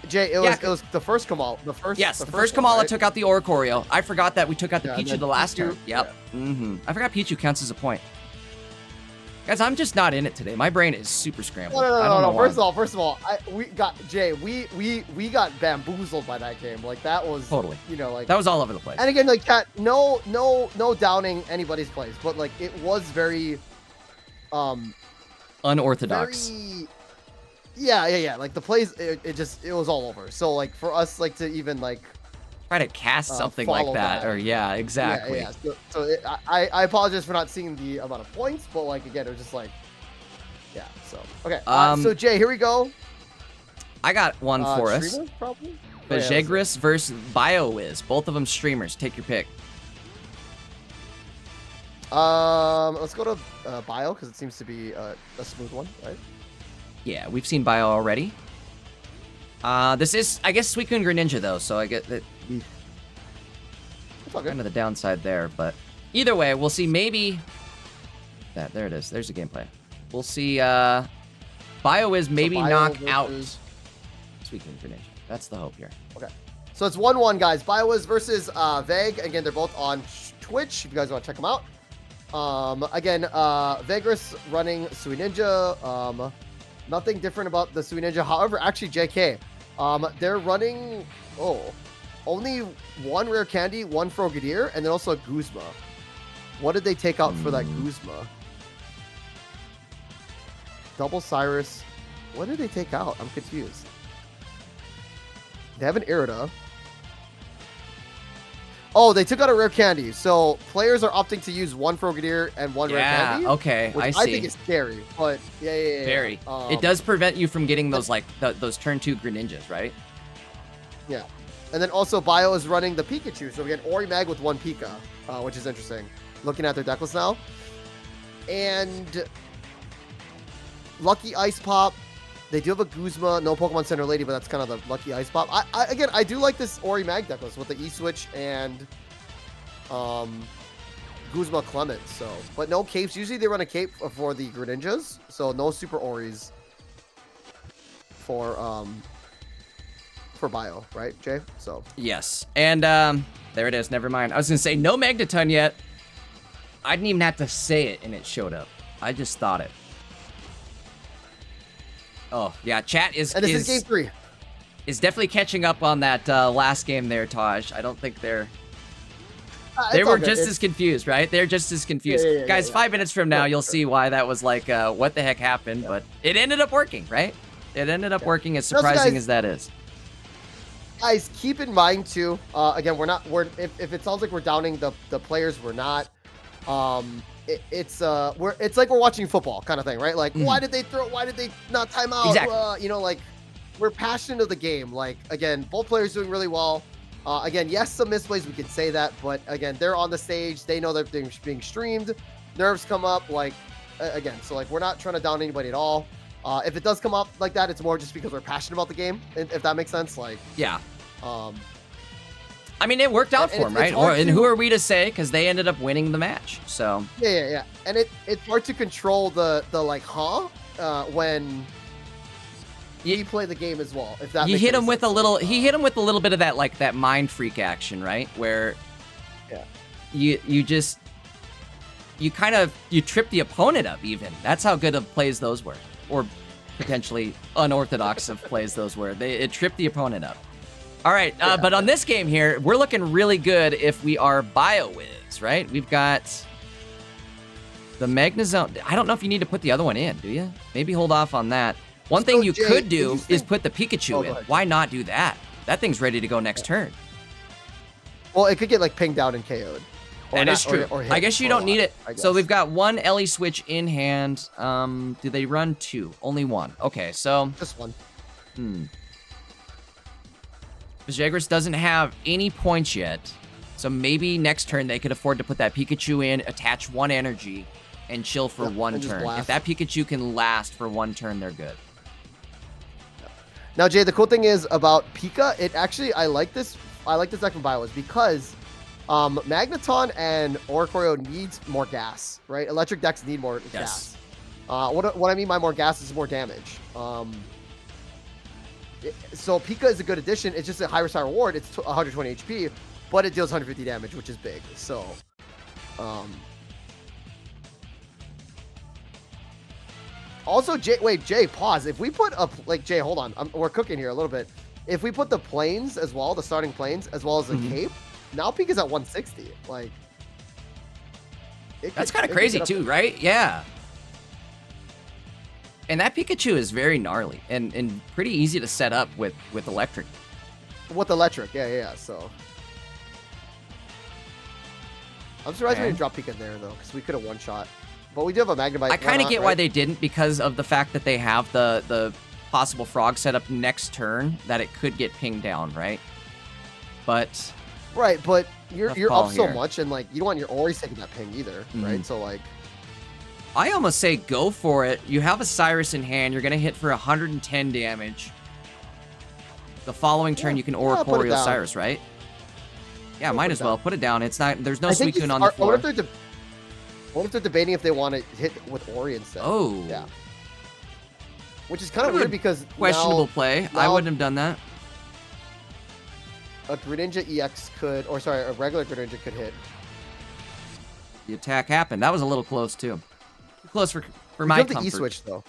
Jay, it was the first Kamal. The first Kamala right? took out the Oricorio. I forgot that we took out the Pichu the last turn. Yep. Yeah. I forgot Pichu counts as a point. Guys, I'm just not in it today. My brain is super scrambled. No. First of all, we got bamboozled by that game. Like that was totally. Like that was all over the place. And again, like chat, no downing anybody's plays, but like it was very unorthodox. Yeah. Like the plays, it was all over. So like for us, like to even like try to cast something like that, or exactly. Yeah. So I apologize for not seeing the amount of points, but like again, it was just like, yeah. So okay. So Jay, here we go. I got one for us. Streamer, probably. Bajegris versus BioWiz. Both of them streamers. Take your pick. Let's go to Bio because it seems to be a smooth one, right? Yeah, we've seen Bio already. This is, I guess, Suicune Greninja, though, so I get that. Kind of the downside there, but either way, we'll see maybe... There it is. There's the gameplay. We'll see BioWiz maybe knock out Suicune Greninja. That's the hope here. Okay. So it's 1-1, guys. BioWiz versus Veg. Again, they're both on Twitch, if you guys want to check them out. Again, Vegris running Suicune. Nothing different about the Suicune. However, actually, JK, they're running only 1 rare candy, 1 Frogadier, and then also a Guzma. What did they take out for that Guzma? Double Cyrus. What did they take out? I'm confused. They have an Irida. Oh, they took out a rare candy. So players are opting to use 1 Frogadier and 1 rare candy. Okay, I see. I think it's scary, but yeah. Very. It does prevent you from getting those those turn 2 Greninjas, right? Yeah. And then also Bio is running the Pikachu. So we get Ori Mag with 1 Pika, which is interesting. Looking at their deck list now. And Lucky Ice Pop. They do have a Guzma, no Pokemon Center Lady, but that's kind of the Lucky Ice Pop. I do like this Ori Mag deck list with the E-Switch and Guzma Clement. So, but no capes. Usually they run a cape for the Greninjas, so no Super Oris for Bio, right, Jay? So yes, and there it is. Never mind. I was gonna say no Magneton yet. I didn't even have to say it, and it showed up. I just thought it. Oh, yeah, chat is... And this is game 3. Is definitely catching up on that last game there, Taj. I don't think they're... they were just as confused, right? They're just as confused. Yeah, Guys, 5 minutes from now, you'll see why that was like, what the heck happened, but it ended up working, right? It ended up working, as surprising as that is. Guys, keep in mind, too, again, if it sounds like we're downing the players, we're not. It's like we're watching football kind of thing, right? Like, why did they not time out? Exactly. Like we're passionate of the game. Like, again, both players doing really well. Again, yes, some misplays, we could say that, but again, they're on the stage. They know that they're being streamed. Nerves come up, like, again, so like we're not trying to down anybody at all. If it does come up like that, it's more just because we're passionate about the game, if that makes sense. Like, yeah. I mean, it worked out for them, right? And who are we to say? Because they ended up winning the match. So yeah. And it's hard to control the like, when you play the game as well. If that he hit him with a little, he hit him with a little bit of that, like, that mind freak action, right? Where you just you trip the opponent up even. That's how good of plays those were. Or potentially unorthodox of plays those were. It tripped the opponent up. All right, but on this game here, we're looking really good if we are Bio-Wiz, right? We've got the Magnazone. I don't know if you need to put the other one in, do you? Maybe hold off on that. One thing you could do is put the Pikachu in. Why not do that? That thing's ready to go next turn. Well, it could get like pinged out and KO'd. That is true. Or I guess you don't need it. So we've got one Ellie switch in hand. Do they run 2? Only 1. Okay, so just 1. Jagras doesn't have any points yet, so maybe next turn they could afford to put that Pikachu in, attach 1 energy, and chill for 1 turn. If that Pikachu can last for 1 turn, they're good. Now, Jay, the cool thing is about Pika, I like this deck from Bio-Wiz because Magneton and Oricorio needs more gas, right? Electric decks need more gas. What I mean by more gas is more damage. So Pika is a good addition. It's just a high risk high reward. It's 120 HP, but it deals 150 damage, which is big. So, also, Jay, pause. If we put Jay, hold on. We're cooking here a little bit. If we put the planes as well, the starting planes as well as the cape, now Pika's at 160. Like, that's kind of crazy too, right? Yeah. And that Pikachu is very gnarly and pretty easy to set up with electric. With electric, yeah. So I'm surprised we didn't drop Pika there though, because we could have one shot. But we do have a Magnemite. I kind of get why they didn't, because of the fact that they have the possible frog setup next turn that it could get pinged down, right? But but you're up so much, and like you don't want your Ori taking that ping either, right? So like, I almost say go for it. You have a Cyrus in hand. You're going to hit for 110 damage. The following turn, you can Oricorio Cyrus, right? Yeah, might as well. Put it down. It's not. There's no Suicune on the floor. What if they're debating if they want to hit with Ori instead? Oh. Yeah. Which is kind of weird because questionable play. I wouldn't have done that. A Greninja EX could, or sorry, a regular Greninja could hit. The attack happened. That was a little close, too. Close for my comfort. The E-switch though.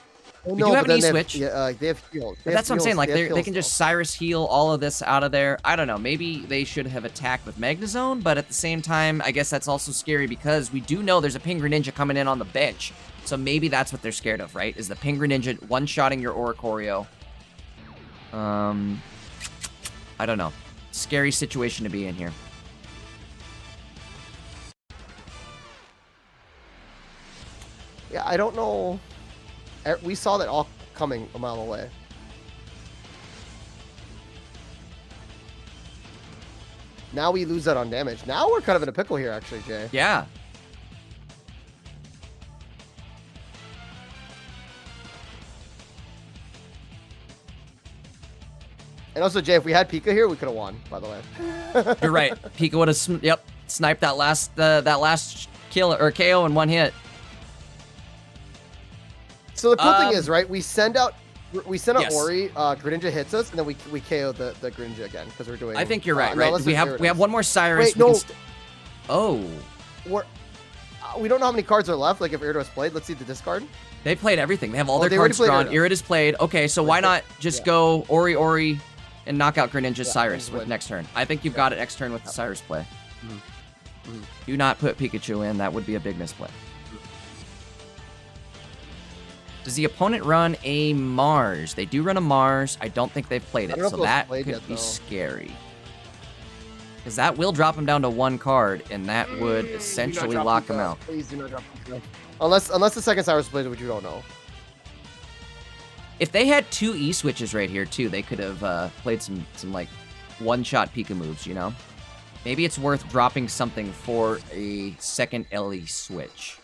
We do have an E-switch. They have heal. That's what I'm saying. Like they can just Cyrus heal all of this out of there. I don't know. Maybe they should have attacked with Magnazone, but at the same time, I guess that's also scary because we do know there's a Ping Greninja coming in on the bench. So maybe that's what they're scared of, right? Is the Ping Greninja one-shotting your Oricorio? I don't know. Scary situation to be in here. Yeah, I don't know. We saw that all coming a mile away. Now we lose that on damage. Now we're kind of in a pickle here, actually, Jay. Yeah. And also, Jay, if we had Pika here, we could have won, by the way. You're right. Pika would have, sniped that last kill or KO in one hit. So the cool thing is, right? We send out Ori. Greninja hits us, and then we KO the Greninja again because we're doing. I think you're right. Right. We have one more Cyrus. Wait, no. We don't know how many cards are left. Like if Iridos played, let's see the discard. They played everything. They have all their cards drawn. Irid played. Okay, so why not just go Ori and knock out Greninja Cyrus with next turn? I think you've got it next turn with the Cyrus play. Do not put Pikachu in. That would be a big misplay. Does the opponent run a Mars? They do run a Mars. I don't think they've played it, so that could be scary. Because that will drop him down to one card, and that would essentially lock him out. Please do not drop him. Unless the second Cyrus plays it, which you don't know. If they had two E-switches right here, too, they could have played some like, one-shot Pika moves, you know? Maybe it's worth dropping something for a second LE switch.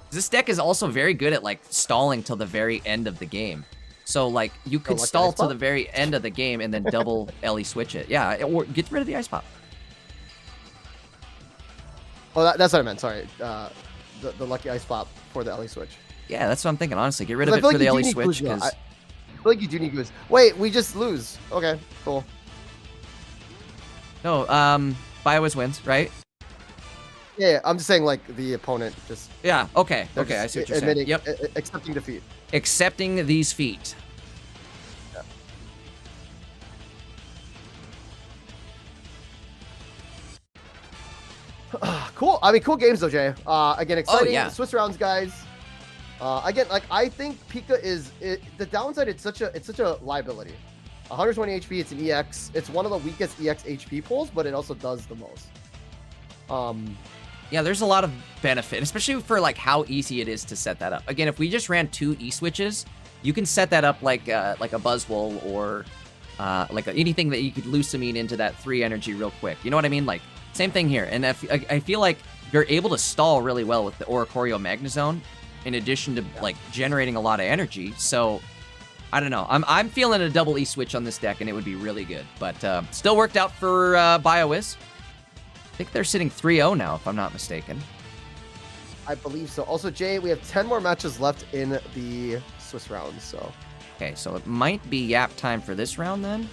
This deck is also very good at, like, stalling till the very end of the game. So, like, you could stall till the very end of the game and then double LE switch it. Yeah, or get rid of the Ice Pop. Oh, that's what I meant. Sorry. The lucky Ice Pop for the LE switch. Yeah, that's what I'm thinking, honestly. Get rid of it for the LE switch. I feel like you do need goose. Wait, we just lose. Okay, cool. No, Bio-Wiz wins, right? Yeah, I'm just saying like the opponent just. Yeah. Okay. They're Okay. I just see what you're saying. Yep. Accepting defeat. Accepting these feet. Cool. I mean, cool games though, Jay. Again, exciting. Oh, yeah. Swiss rounds, guys. Again, like I think Pika is the downside. It's such a liability. 120 HP. It's an EX. It's one of the weakest EX HP pools, but it also does the most. Yeah, there's a lot of benefit, especially for like how easy it is to set that up. Again, if we just ran 2 E-switches, you can set that up like a Buzzwole or like anything that you could Lusamine into that 3 energy real quick. You know what I mean? Like, same thing here. And I feel like you're able to stall really well with the Oricorio Magnazone, in addition to like generating a lot of energy. So I don't know. I'm feeling a double E-switch on this deck, and it would be really good. But still worked out for BioWiz. I think they're sitting 3-0 now, if I'm not mistaken. I believe so. Also, Jay, we have 10 more matches left in the Swiss rounds. So. Okay, so it might be Yap time for this round then.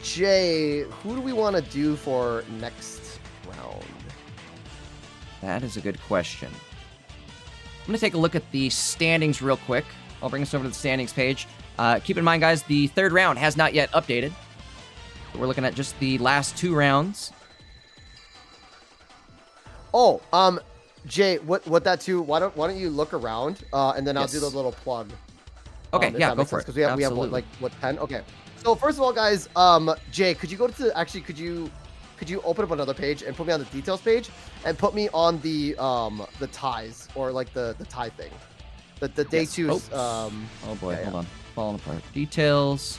Jay, who do we want to do for next round? That is a good question. I'm going to take a look at the standings real quick. I'll bring us over to the standings page. Keep in mind, guys, the 3rd round has not yet updated. We're looking at just the last 2 rounds. Oh, Jay, what that too? Why don't you look around, and then I'll do the little plug. Okay, yeah, go for it. Because we have what 10? Okay. So first of all, guys, Jay, could you go to could you open up another page and put me on the details page and put me on the ties or like the tie thing, the day 2's. Oh boy, hold on, falling apart. Details.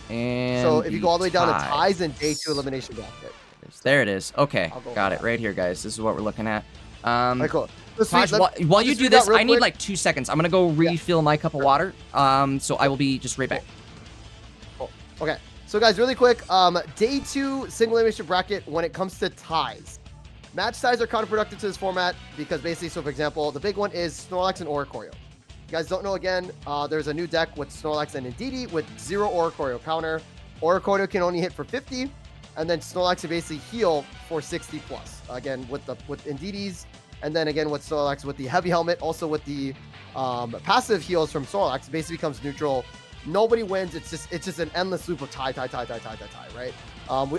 And so if you go all the way down to ties and day 2 elimination bracket. There it is. Okay, got it right here, guys. This is what we're looking at. Right, cool. Taj, while you do this, I need like 2 seconds. I'm gonna go refill my cup of water. So I will be just right back. Cool. Okay. So guys, really quick, day 2 single elimination bracket when it comes to ties. Match ties are counterproductive to this format because basically, so for example, the big one is Snorlax and Oricorio. You guys don't know, again, there's a new deck with Snorlax and Indeedee with 0 Oricorio counter. Oricorio can only hit for 50, and then Snorlax can basically heal for 60 plus. Again, with Indeedee's, and then again with Snorlax with the heavy helmet, also with the passive heals from Snorlax, it basically becomes neutral. Nobody wins. It's just an endless loop of tie, right?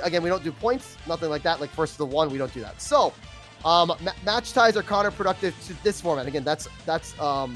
Again, we don't do points, nothing like that. Like first to the 1, we don't do that. So, match ties are counterproductive to this format. Again, that's for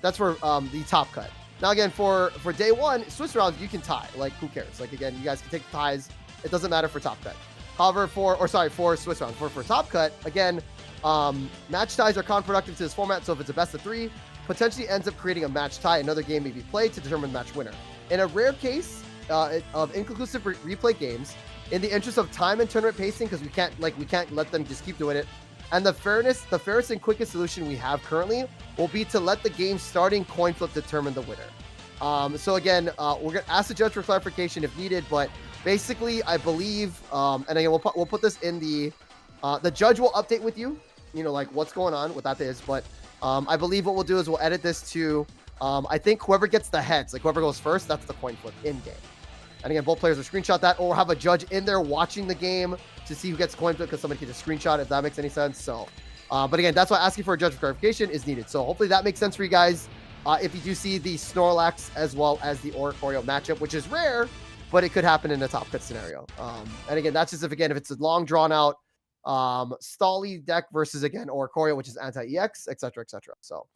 the top cut. Now again, for day 1, Swiss rounds, you can tie. Like who cares? Like again, you guys can take the ties. It doesn't matter for top cut. However, for Swiss rounds, for top cut, again, match ties are counterproductive to this format. So if it's a best of 3, potentially ends up creating a match tie. Another game may be played to determine the match winner. In a rare case of inconclusive replay games, in the interest of time and tournament pacing, because we can't let them just keep doing it. And the fairest and quickest solution we have currently will be to let the game starting coin flip determine the winner. So again, we're gonna ask the judge for clarification if needed, but basically, I believe, and again, we'll put this in the judge will update with you, like what's going on, what that is. But I believe what we'll do is we'll edit this to, I think whoever gets the heads, like whoever goes first, that's the coin flip in game. And again, both players will screenshot that, or have a judge in there watching the game to see who gets coin flip, because somebody can just screenshot, if that makes any sense. So, but again, that's why asking for a judge for clarification is needed. So hopefully that makes sense for you guys. If you do see the Snorlax as well as the Oricorio matchup, which is rare, but it could happen in a top cut scenario. And again, that's just if it's a long drawn out Stally deck versus again Oricorio, which is anti-EX, etc. So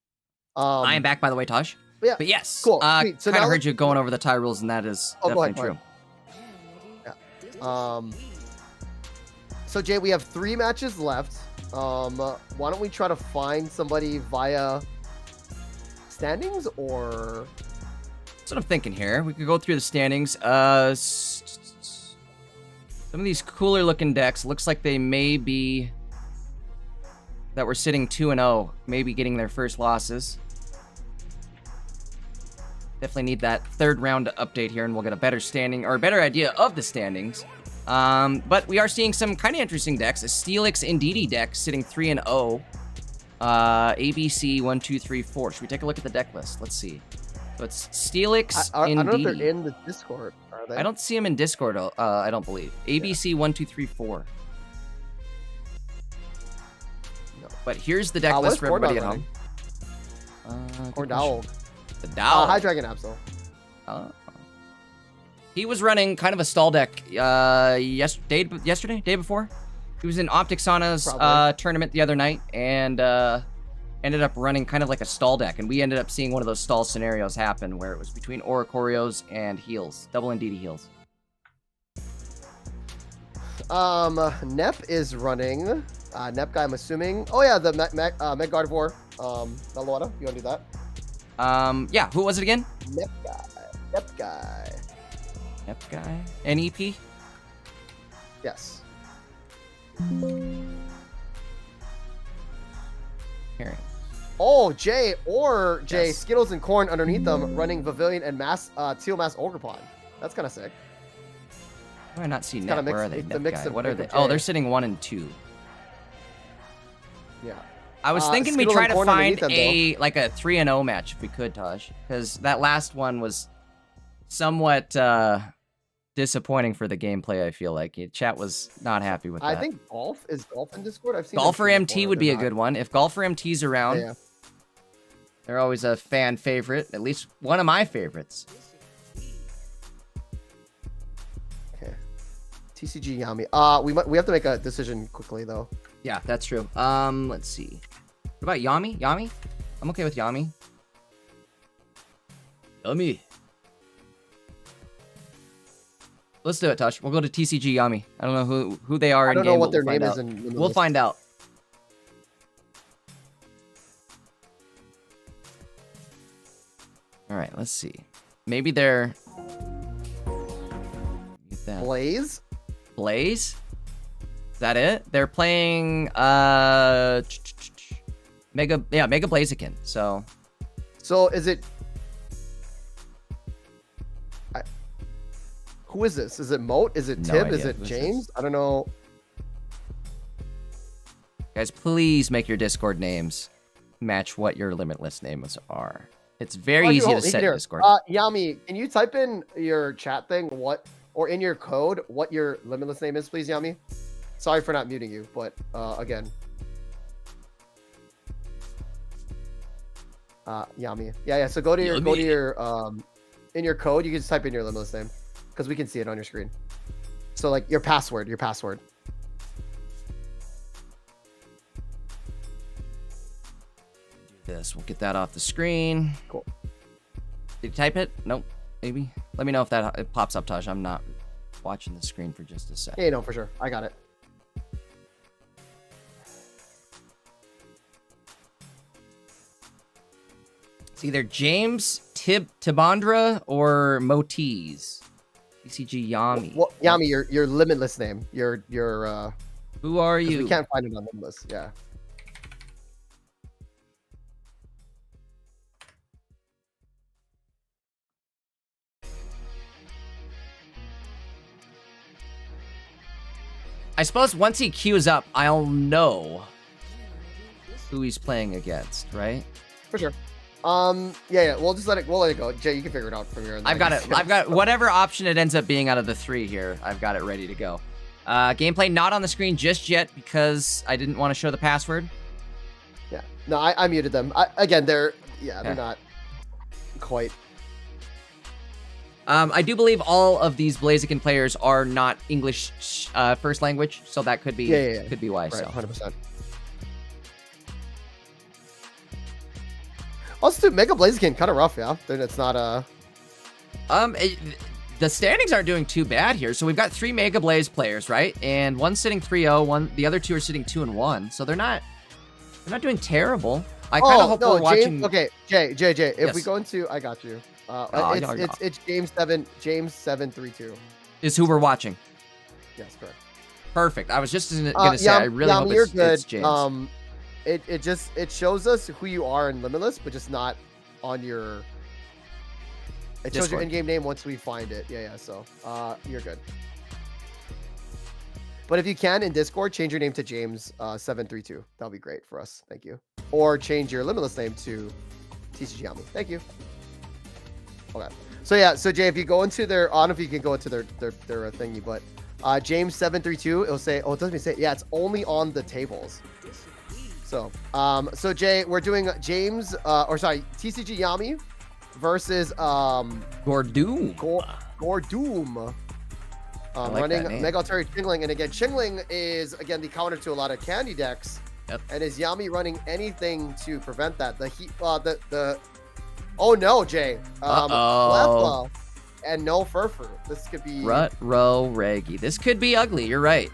I am back, by the way, Taj. Yeah. But yes, cool. So kind of heard you going over the tie rules, and that is definitely true. Yeah. So Jay, we have 3 matches left. Why don't we try to find somebody via standings, or? That's what I'm thinking here. We could go through the standings. Some of these cooler looking decks looks like they may be that we're sitting 2-0, maybe getting their first losses. Definitely need that 3rd round to update here, and we'll get a better standing or a better idea of the standings. But we are seeing some kind of interesting decks. A Steelix Indeedee deck sitting 3-0. ABC 1, 2, 3, 4. Should we take a look at the deck list? Let's see. So it's Steelix Indeedee. I don't know if they're in the Discord. Are they? I don't see them in Discord. I don't believe. ABC 1, 2, 3, 4. But here's the deck list for everybody at home. Or Dowel. The Dowel. Hydreigon Absol. He was running kind of a stall deck yesterday, day before. He was in Optic Sauna's tournament the other night and ended up running kind of like a stall deck. And we ended up seeing one of those stall scenarios happen where it was between Oricorios and heals, double Indeedee heals. Nep is running. Nep guy, I'm assuming. Oh yeah, the Meg Gardevoir. Meloetta, you wanna do that? Yeah, who was it again? Nep guy. Nep guy. Nep guy. NEP? Yes. Here. Oh, Jay, Skittles and Corn underneath them, running Pavilion and Teal Mass Ogerpon. That's kind of sick. Why do I not see Nep? Where are they? What are they? Jay. Oh, they're sitting 1 and 2. Yeah. I was thinking we try to find a 3-0 match if we could, Taj, because that last one was somewhat disappointing for the gameplay. I feel like chat was not happy with that. I think Golf is Golf in Discord. I've seen Golfer MT would be a good one. If Golfer MT's around, they're always a fan favorite. At least one of my favorites. Okay. TCG Yami. We have to make a decision quickly though. Yeah, that's true. Let's see. What about Yami? Yami? I'm okay with Yami. Yami. Let's do it, Tosh. We'll go to TCG Yami. I don't know who they are in game. I don't know what their name is. We'll find out. All right, let's see. Maybe they're... Blaze? Blaze? Is that it? They're playing Mega Blaziken. So is it who is this? Is it Moat? Is it Tib? Is it James? I don't know. Guys, please make your Discord names match what your Limitless names are. It's very easy to set Discord. Yami, can you type in your chat thing or in your code what your Limitless name is, please, Yami? Sorry for not muting you, but again. Yami. Yeah. So go to your in your code, you can just type in your Limitless name because we can see it on your screen. So like your password. Do this. We'll get that off the screen. Cool. Did you type it? Nope. Maybe. Let me know if it pops up, Taj. I'm not watching the screen for just a second. Yeah, no, for sure. I got it. It's either James Tibandra or Motiz. TCG Yami. Well, Yami, your Limitless name. Your who are you? We can't find it on Limitless. Yeah. I suppose once he queues up, I'll know who he's playing against, right? For sure. Yeah. We'll let it go. Jay, you can figure it out from your end. I've got it. I've got whatever option it ends up being out of the 3 here. I've got it ready to go. Gameplay not on the screen just yet because I didn't want to show the password. Yeah. No, I muted them. They're not quite. I do believe all of these Blaziken players are not English first language, so that could be could be why. Right, so 100%. Also, Mega Blaziken kind of rough, yeah. It's not the standings aren't doing too bad here. So we've got 3 Mega Blaze players, right? And one's sitting 3-0, the other 2 are sitting 2-1. So they're not doing terrible. I kind of hope we're watching. Okay, Jay. If we go into, I got you. It's James 732 is who we're watching. Yes, correct. Perfect. I was just gonna say I really hope it's James. It shows us who you are in Limitless, but just not on your. It shows your in-game name once we find it. Yeah. So you're good. But if you can in Discord, change your name to James 732. That'll be great for us. Thank you. Or change your Limitless name to TCG Yami. Thank you. Okay. So Jay, if you go into their, I don't know if you can go into their thingy, but James 732, it'll say, it doesn't say, yeah, it's only on the tables. So, so Jay, we're doing James, TCG Yami versus Gordoom. Gordoom. Running Mega Altaria Chingling, and again, Chingling is again the counter to a lot of candy decks. Yep. And is Yami running anything to prevent that? Oh no, Jay. Cleffa and no Furfur. This could be Reggie. This could be ugly. You're right.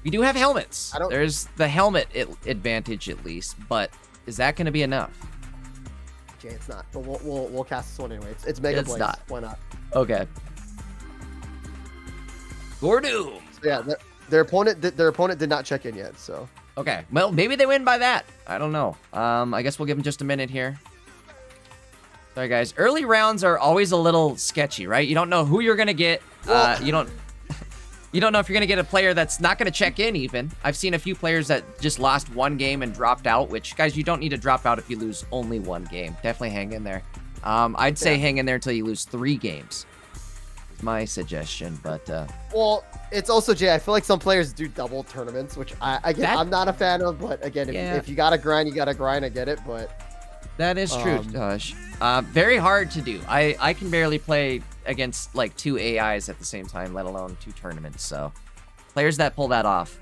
We do have helmets. There's the helmet advantage at least, but is that going to be enough? Jay, it's not. But we'll cast this one anyway. It's Mega Blaze. Not. Why not? Okay. Gordoom. So yeah, their opponent did not check in yet. So okay. Well, maybe they win by that. I don't know. I guess we'll give them just a minute here. Sorry, guys. Early rounds are always a little sketchy, right? You don't know who you're gonna get. You don't know if you're gonna get a player that's not gonna check in even. I've seen a few players that just lost one game and dropped out, which, guys, you don't need to drop out if you lose only one game. Definitely hang in there. I'd say hang in there until you lose 3 games. Is my suggestion, but well, it's also, Jay, I feel like some players do double tournaments, which I'm not a fan of, but again, if you gotta grind, you gotta grind. I get it, but that is true, Tosh. Very hard to do. I can barely play against like 2 AIs at the same time, let alone 2 tournaments. So players that pull that off.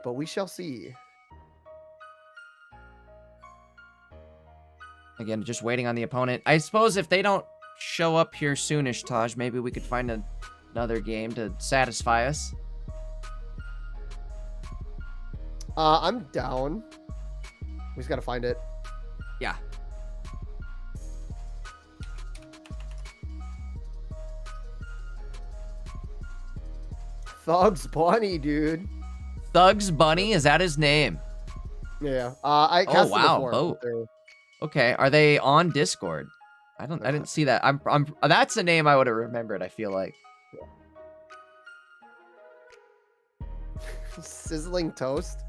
But we shall see. Again, just waiting on the opponent. I suppose if they don't show up here soonish, Taj, maybe we could find another game to satisfy us. I'm down. We just gotta find it. Yeah. Thugs Bunny, dude. Thugs Bunny, is that his name? Yeah. I cast them before. Oh. Okay. Are they on Discord? I didn't see that. That's a name I would have remembered, I feel like. Sizzling toast.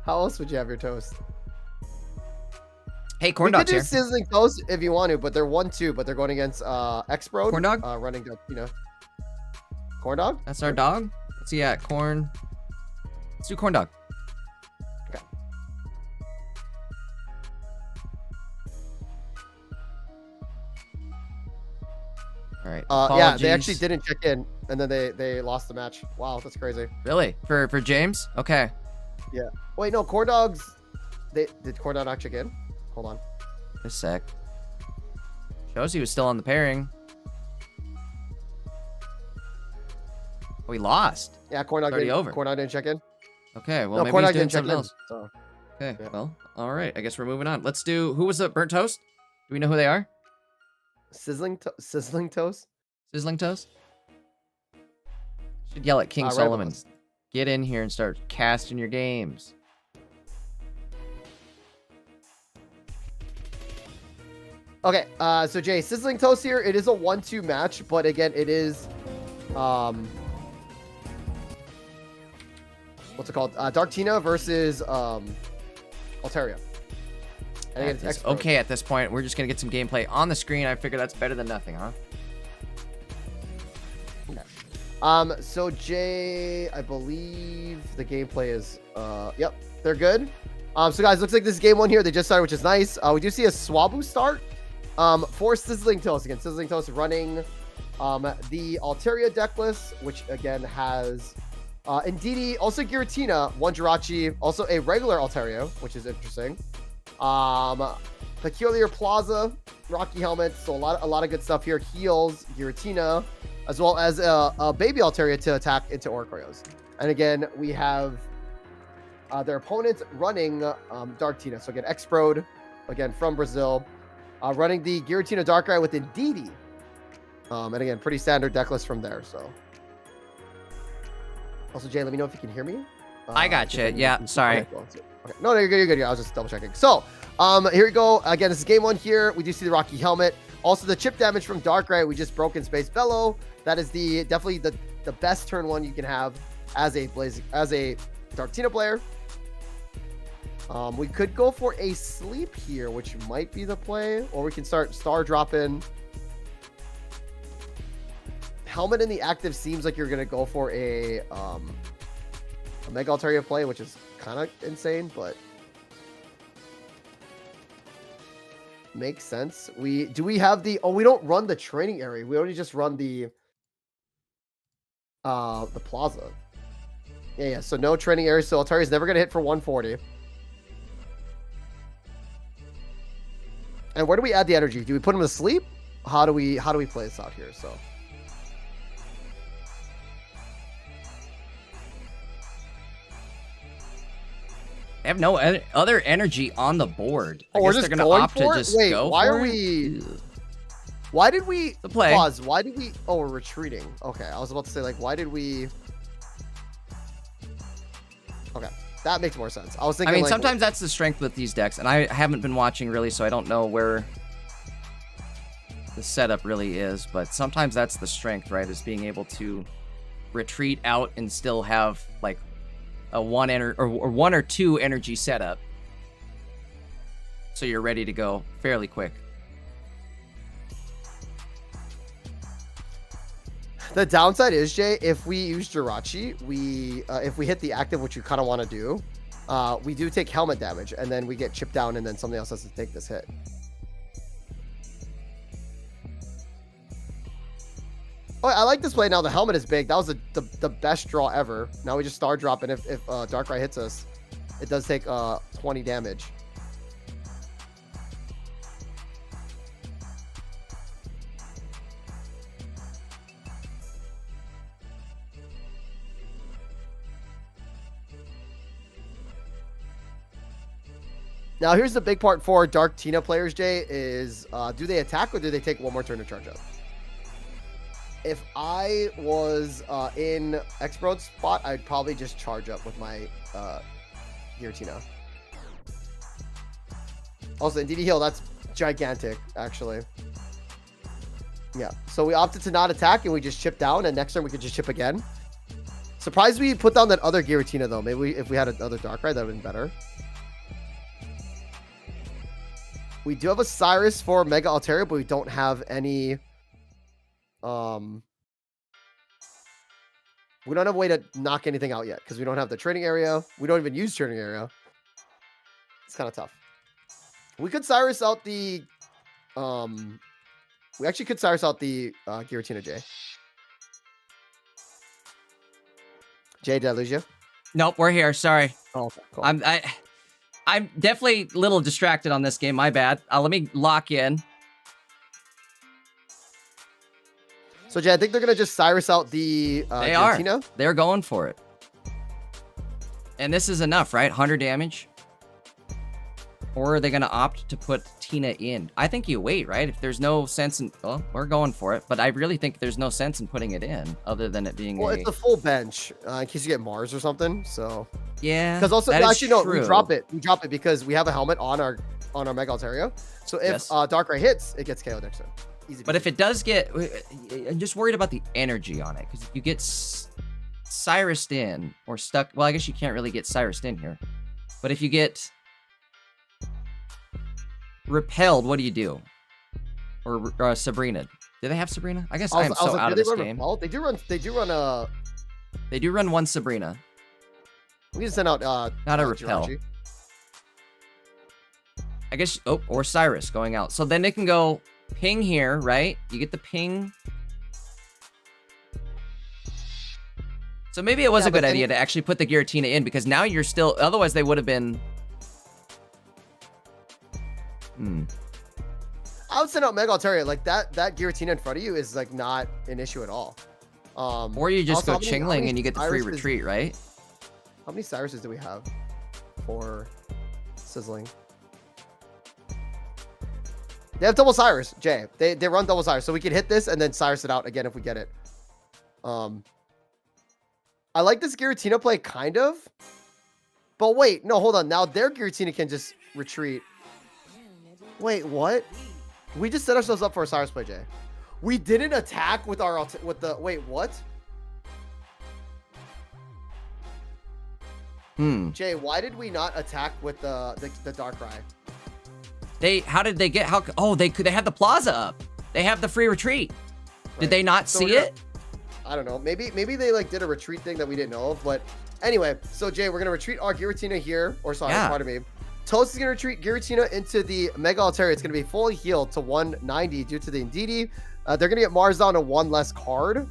How else would you have your toast? Hey, Corn Dog's here. You could do sizzling toast if you want to, but they're 1-2, but they're going against X-Bro. Corn Dog? Running, Corn Dog? That's our dog? Let's see, yeah, Corn. Let's do Corn Dog. Okay. All right. Yeah, they actually didn't check in, and then they lost the match. Wow, that's crazy. Really? For James? Okay. Yeah. Wait, no, Corn Dogs. Did Corn Dog not check in? Hold on. A sec. Shows he was still on the pairing. Oh, he lost. Yeah, Corn Dog didn't check in. Okay, well, maybe he's doing something else. So. Okay, yeah. Well, all right. I guess we're moving on. Let's do. Who was the Burnt Toast? Do we know who they are? Sizzling toast. Sizzling Toast. Should yell at King Solomon. Get in here and start casting your games. Okay, so Jay, Sizzling Toast here. It is a 1-2 match, but again, it is, what's it called? Dark Tina versus Altaria. Okay, at this point, we're just gonna get some gameplay on the screen. I figure that's better than nothing, huh? Okay. So Jay, I believe the gameplay is, yep, they're good. So guys, looks like this is game 1 here. They just started, which is nice. We do see a Swabu start. For Sizzling Toast, again, Sizzling Toast running the Altaria deck list, which again has Indeedee, also Giratina, 1 Jirachi, also a regular Altaria, which is interesting. Peculiar Plaza, Rocky Helmet, so a lot of good stuff here. Heals, Giratina, as well as a baby Altaria to attack into Oricoreos. And again, we have their opponents running Dark Tina. So again, X-Prode, again from Brazil, running the Giratina Darkrai with Indeedee. And again, pretty standard deck list from there. So also, Jay, let me know if you can hear me. I got you. Yeah, sorry. Okay, well, okay. No, you're good. You're good. I was just double checking. So, here we go. Again, this is game 1 here. We do see the Rocky Helmet. Also, the chip damage from Darkrai. We just broke in Space Bellow. That is definitely the best turn 1 you can have as a Dark Tina player. We could go for a sleep here, which might be the play, or we can start star dropping. Helmet in the active seems like you're gonna go for a Mega Altaria play, which is kind of insane, but makes sense. We have the we don't run the training area. We only just run the plaza. Yeah. So no training area. So Altaria's never gonna hit for 140. And where do we add the energy? Do we put him to sleep? How do we play this out here? So They have no other energy on the board. I guess they're gonna opt to just go. Why are we? Why did we pause? Why did we? Oh, we're retreating. Okay, I was about to say like, why did we? Okay, that makes more sense. I was thinking. I mean, like, sometimes that's the strength with these decks, and I haven't been watching really, so I don't know where the setup really is. But sometimes that's the strength, right? Is being able to retreat out and still have like a one or two energy setup, so you're ready to go fairly quick. The downside is, Jay, if we use Jirachi, if we hit the active, which you kind of want to do, we do take helmet damage, and then we get chipped down, and then something else has to take this hit. Oh, I like this play now. The helmet is big. That was the best draw ever. Now we just star drop, and if Darkrai hits us, it does take 20 damage. Now here's the big part for Dark Tina players, Jay, is do they attack or do they take one more turn to charge up? If I was in X-Broad's spot, I'd probably just charge up with my Giratina. Also, in DD Heal, that's gigantic, actually. Yeah, so we opted to not attack, and we just chip down, and next turn we could just chip again. Surprised we put down that other Giratina, though. Maybe if we had another Darkrai, that would have been better. We do have a Cyrus for Mega Altaria, but we don't have any... we don't have a way to knock anything out yet because we don't have the training area. We don't even use training area. It's kind of tough. We could Cyrus out the we actually could Cyrus out the Giratina, Jay. Jay, did I lose you? Nope, we're here. Sorry. Oh, okay, cool. I'm definitely a little distracted on this game. My bad. Let me lock in. So, Jay, I think they're going to just Cyrus out the Giratina. They're going for it. And this is enough, right? 100 damage. Or are they going to opt to put Tina in? I think you wait, right? If there's no sense in... Well, we're going for it. But I really think there's no sense in putting it in other than it being it's a full bench in case you get Mars or something. So... Yeah, because also... Actually, no, we drop it. We drop it because we have a helmet on our Mega Altaria. So if Darkrai hits, it gets KO next turn. Easy. But if it does get... I'm just worried about the energy on it. Because if you get Cyrused in or stuck... Well, I guess you can't really get Cyrused in here. But if you get repelled, what do you do? Or Sabrina. Do they have Sabrina? I guess I'm so out of this game. They do run They do run one Sabrina. We can send out not a repel. Jirachi. I guess or Cyrus going out. So then they can go ping here, right? You get the ping. So maybe it was a good idea to actually put the Giratina in because now you're still otherwise they would have been I would send out Mega Altaria. Like that Giratina in front of you is like not an issue at all. Or you just go Chingling and you get the free retreat, right? How many Cyruses do we have for Sizzling? They have double Cyrus, Jay. They run double Cyrus, so we can hit this and then Cyrus it out again if we get it. I like this Giratina play, kind of. But wait, no, hold on. Now their Giratina can just retreat. Wait, what? We just set ourselves up for a Cyrus play, Jay. We didn't attack with our wait, what? Jay, why did we not attack with the Darkrai? How did they get? They had the plaza up. They have the free retreat. Right. Did they not see it? I don't know. Maybe they like did a retreat thing that we didn't know of. But anyway, so Jay, we're gonna retreat our Giratina here. Or sorry, pardon me. Toast is gonna retreat Giratina into the Mega Altaria. It's gonna be fully healed to 190 due to the Indeedee. They're gonna get Mars down to 1 less card.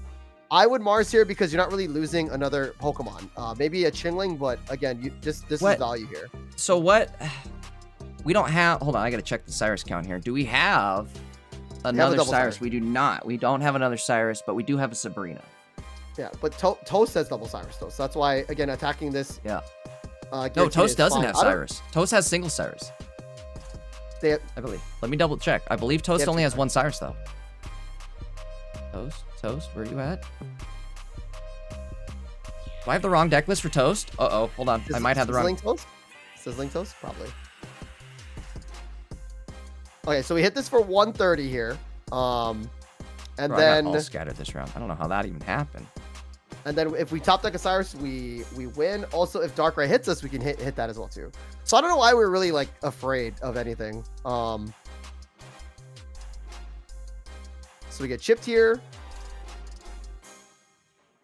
I would Mars here because you're not really losing another Pokemon. Maybe a Chingling, but again, this is value here. So what? We don't have. Hold on, I gotta check the Cyrus count here. Do we have another Cyrus? We do not. We don't have another Cyrus, but we do have a Sabrina. Yeah, but Toast has double Cyrus though, so that's why again attacking this. Yeah. No, Toast doesn't have Cyrus. Toast has single Cyrus. I believe. Let me double check. I believe Toast only has 1 Cyrus though. Toast, where are you at? Do I have the wrong deck list for Toast? Uh-oh, hold on. I might have the wrong. Sizzling Toast? Probably. Okay, so we hit this for 130 here. And then I got all scattered this round. I don't know how that even happened. And then if we top deck a Cyrus, we win. Also, if Darkrai hits us, we can hit that as well too. So I don't know why we're really like afraid of anything. So we get chipped here.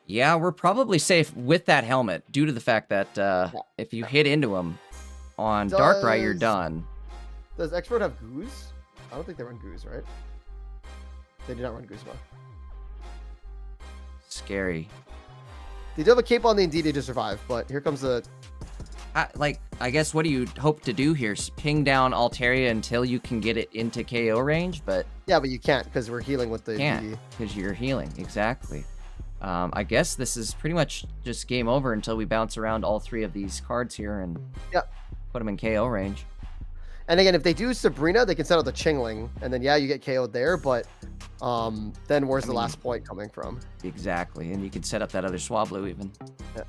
Yeah, we're probably safe with that helmet due to the fact that if you hit into him on Darkrai, you're done. Does Expert have Goose? I don't think they run Goose, right? They do not run Goose. Scary. They do have a cape on the Indeedee to survive, but here comes the... I guess what do you hope to do here? Ping down Altaria until you can get it into KO range, but... Yeah, but you can't because we're healing with the Indeedee. Because you're healing, exactly. I guess this is pretty much just game over until we bounce around all 3 of these cards here and put them in KO range. And again, if they do Sabrina, they can set out the Chingling, and then you get KO'd there, but then where's the last point coming from? Exactly, and you can set up that other Swablu even. Yeah.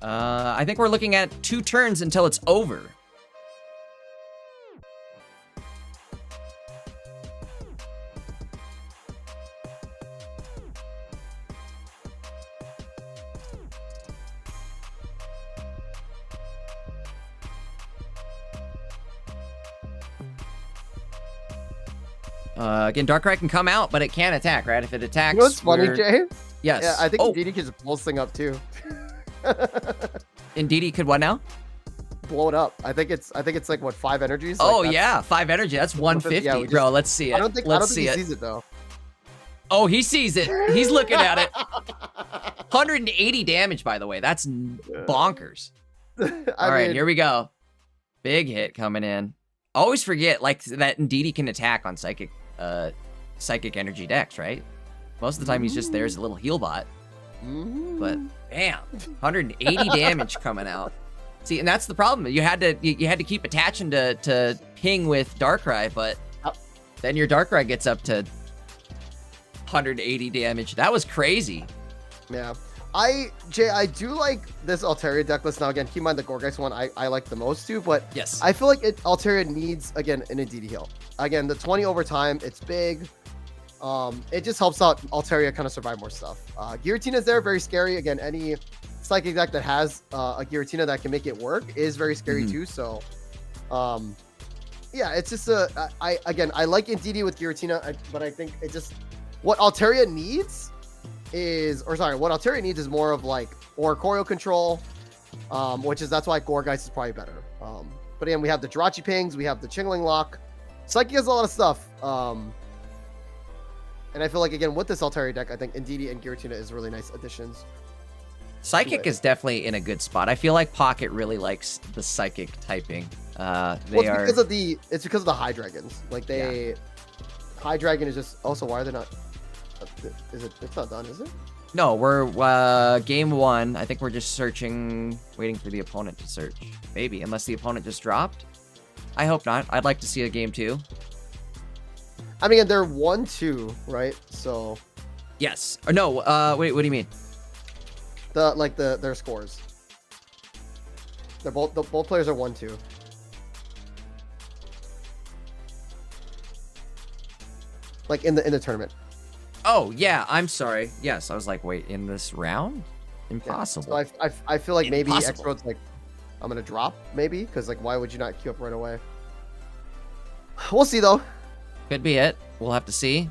I think we're looking at 2 turns until it's over. Again, Darkrai can come out, but it can't attack, right? If it attacks, you know what's funny, Jay? Yes. Yeah, I think Indeedee can just blow this thing up too. Indeedee could what now? Blow it up. I think it's like what 5 energies. Oh yeah, 5 energy. That's 150, bro. Let's see it. I don't think he sees it though. Oh, he sees it. He's looking at it. 180 damage, by the way. That's bonkers. All right, here we go. Big hit coming in. Always forget like that Indeedee can attack on psychic energy decks, right? Most of the time he's just there as a little heal bot. But bam, 180 damage coming out. See, and that's the problem. You had to keep attaching to ping with Darkrai, but then your Darkrai gets up to 180 damage. That was crazy. Yeah. Jay, I do like this Altaria deck list. Now, again, keep in mind the Gorgex one I like the most too, but yes, I feel like Altaria needs, again, an Indeedee heal. Again, the 20 over time, it's big. It just helps out Altaria kind of survive more stuff. Giratina's there, very scary. Again, any Psychic deck that has a Giratina that can make it work is very scary too. So, yeah, it's just I like Indeedee with Giratina, but I think it just what Altaria needs is more of like Oricorio control, that's why Gourgeist is probably better. But again, we have the Jirachi Pings, we have the Chingling Lock. Psychic has a lot of stuff. And I feel like, again, with this Altaria deck, I think Indeedee and Giratina is really nice additions. Psychic is definitely in a good spot. I feel like Pocket really likes the Psychic typing. Because of the Hydreigons. Like Hydreigon is just also why are they not? It's not done, is it? No, we're game 1. I think we're just searching, waiting for the opponent to search. Maybe, unless the opponent just dropped. I hope not. I'd like to see a game 2. I mean, they're 1-2, right? So. Yes. Or no. Wait. What do you mean? Their scores. They're both players are 1-2. Like in the tournament. Oh yeah, I'm sorry. Yes, I was like, wait, in this round? Impossible. Yeah. So I feel like maybe Impossible. X-Road's like, I'm going to drop, maybe? Because, like, why would you not queue up right away? We'll see, though. Could be it. We'll have to see.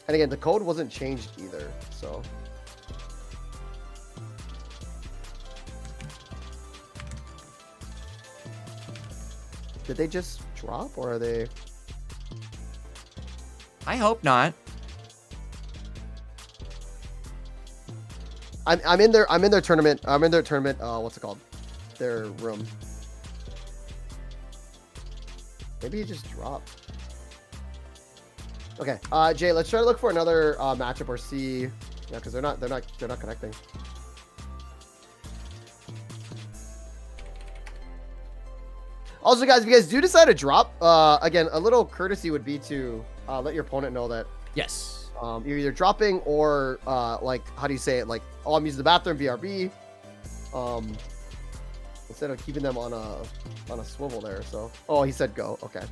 And again, the code wasn't changed either, so... Did they just drop, or are they... I hope not. I'm in their tournament. I'm in their tournament. What's it called? Their room. Maybe he just dropped. Okay, Jay, let's try to look for another matchup or see. Yeah, because they're not connecting. Also, guys, if you guys do decide to drop, again, a little courtesy would be to let your opponent know that. Yes. You're either dropping or like, how do you say it? Like, oh, I'm using the bathroom, BRB. Instead of keeping them on a swivel there. So, oh, he said go. Okay.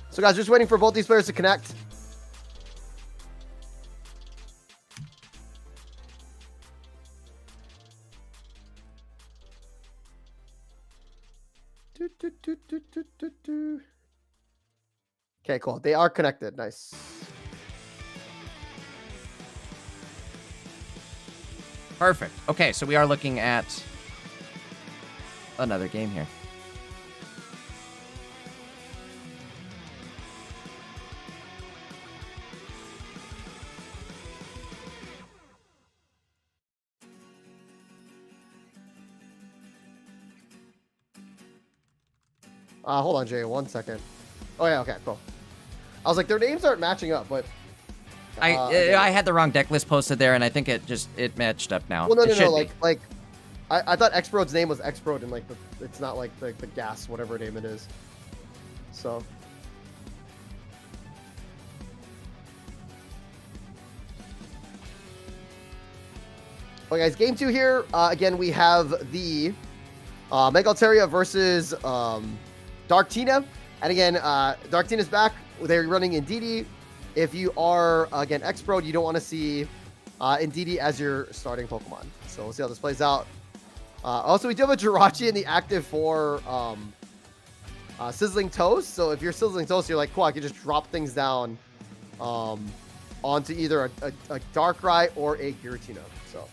So, guys, just waiting for both these players to connect. Okay, cool. They are connected. Nice. Perfect. Okay, so we are looking at another game here. Hold on, Jay. 1 second. Oh, yeah. Okay, cool. I was like, their names aren't matching up, but... I had the wrong deck list posted there, and I think it matched up now. Well, no. Like, I thought X-Broad's name was X-Broad, and like, it's not like the gas, whatever name it is. So... Okay, guys, game 2 here. Again, we have the Mega Altaria versus Dark Tina. And again, Dark Tina's back. They're running Indeedee. If you are, again, X-Pro, you don't want to see Indeedee as your starting Pokemon. So we'll see how this plays out. Also, we do have a Jirachi in the active for Sizzling Toast. So if you're Sizzling Toast, you're like, cool, I can just drop things down onto either a Darkrai or a Giratina. So...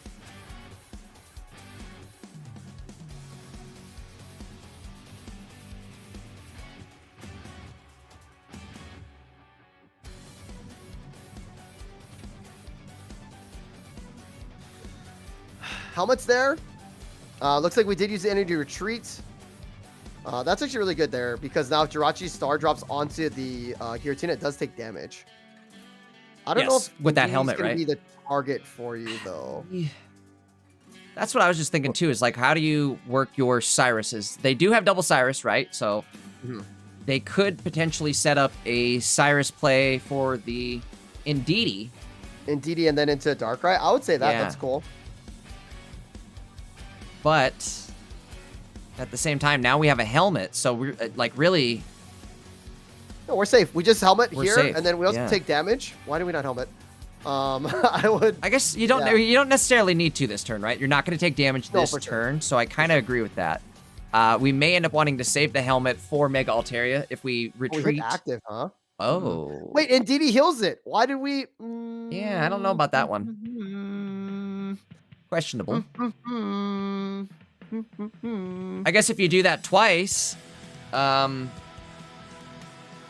Helmet's there. Looks like we did use the Energy Retreat. That's actually really good there because now if Jirachi Star drops onto the Giratina, it does take damage. I don't know if with that helmet, right? Be the target for you though. That's what I was just thinking too. Is like, how do you work your Cyruses? They do have double Cyrus, right? So they could potentially set up a Cyrus play for the Indeedee. Indeedee and then into Darkrai. I would say that that's cool. But at the same time, now we have a helmet, so we're like really. No, we're safe. We just helmet here, safe. and then we also take damage. Why do we not helmet? I guess you don't. You don't necessarily need to this turn, right? You're not going to take damage this turn, so I kind of agree with that. We may end up wanting to save the helmet for Mega Altaria if we retreat. We active, huh? Oh. Wait, Indeedee heals it. Why did we? Yeah, I don't know about that one. Questionable. I guess if you do that twice,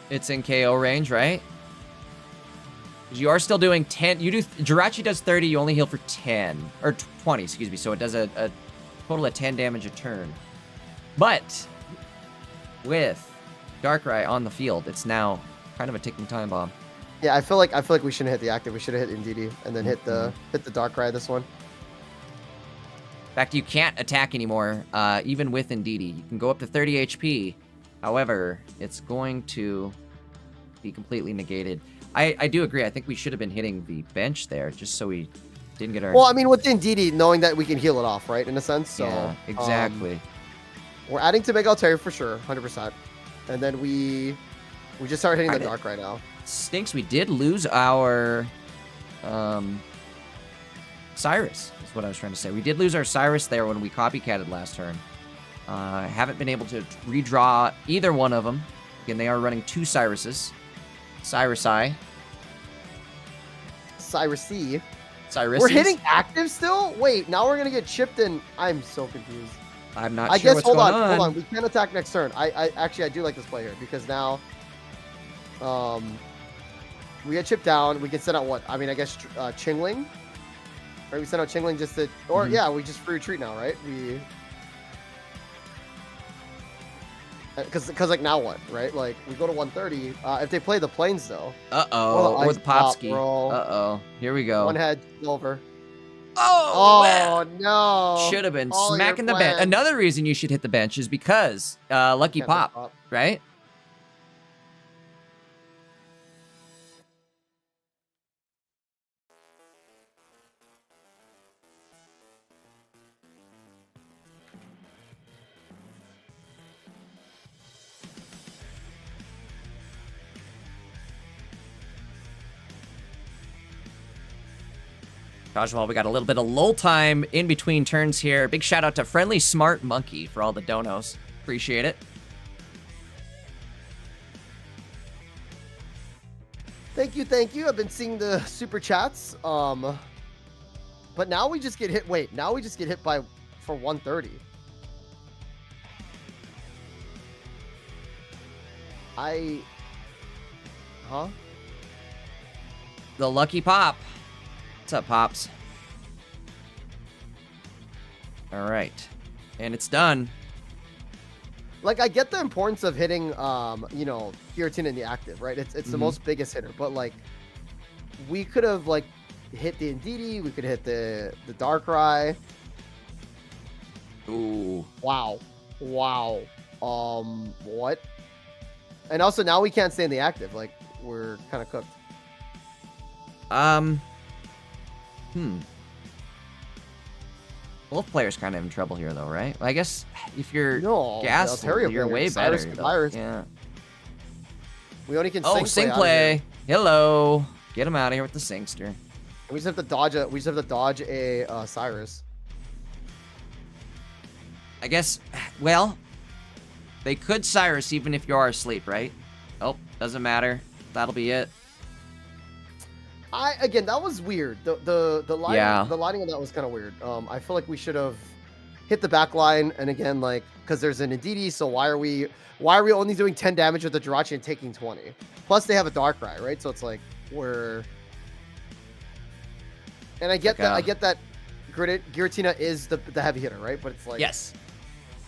it's in KO range, right? You are still doing 10. You do Jirachi does 30. You only heal for 10 or 20, excuse me. So it does a total of 10 damage a turn. But with Darkrai on the field, it's now kind of a ticking time bomb. Yeah, I feel like we shouldn't hit the active. We should have hit Indeedee and then hit the Darkrai this one. In fact, you can't attack anymore, even with Indeedee. You can go up to 30 HP, However, it's going to be completely negated. I do agree. I think we should have been hitting the bench there just so we didn't get our... Well, I mean, with Indeedee, knowing that we can heal it off, right? In a sense. So, yeah, exactly. We're adding to Mega Altaria for sure, 100%. And then we just started hitting the Dark right now. Stinks. We did lose our Cyrus, is what I was trying to say. We did lose our Cyrus there when we copycatted last turn. Haven't been able to redraw either one of them. Again, they are running 2 Cyruses. Cyrus-I. Cyrus-C. Cyrus. We're hitting active still? Wait, now we're going to get chipped in. I'm so confused. I'm not sure what's going on. Hold on. We can attack next turn. I do like this play here because now we get chipped down. We can send out what? I mean, I guess Chingling. Right? We send out Chingling just to... Or, yeah, we just free retreat now, right? Because like now what, right? Like we go to 130. If they play the planes though. Or the Popsky. Here we go. One head over. Oh no! Should have been smacking the bench. Another reason you should hit the bench is because Lucky Pop, right? Well, we got a little bit of lull time in between turns here. Big shout out to Friendly Smart Monkey for all the donos. Appreciate it. Thank you. I've been seeing the super chats. But now we just get hit. Wait, now we just get hit for 130. The Lucky Pop. What's up, Pops? All right. And it's done. Like, I get the importance of hitting, Giratina in the active, right? It's the most biggest hitter. But, like, we could have, like, hit the Indeedee. We could hit the Darkrai. Ooh. Wow. What? And also, now we can't stay in the active. Like, we're kind of cooked. Both players kind of in trouble here, though, right? Well, I guess if you're Ghastly, you're way better. Yeah. We only can sing play. Hello. Get him out of here with the Singster. We just have to dodge a Cyrus. I guess. Well, they could Cyrus even if you are asleep, right? Oh, doesn't matter. That'll be it. Again, that was weird. The lining of that was kind of weird. I feel like we should have hit the back line, and again, like, because there's an Indeedee, so why are we only doing 10 damage with the Jirachi and taking 20? Plus, they have a Darkrai, right? So it's like and I get that Giratina is the heavy hitter, right? But it's like, yes.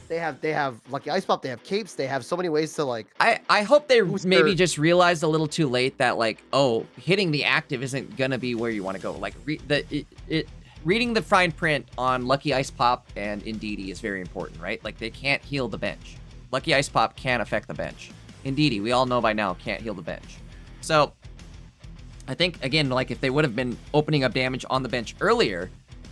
They have Lucky Ice Pop, they have Capes, they have so many ways to, like... I hope they maybe just realized a little too late that, like, oh, hitting the active isn't gonna be where you want to go. Like, reading the fine print on Lucky Ice Pop and Indeedee is very important, right? Like, they can't heal the bench. Lucky Ice Pop can affect the bench. Indeedee, we all know by now, can't heal the bench. So, I think, again, like, if they would have been opening up damage on the bench earlier...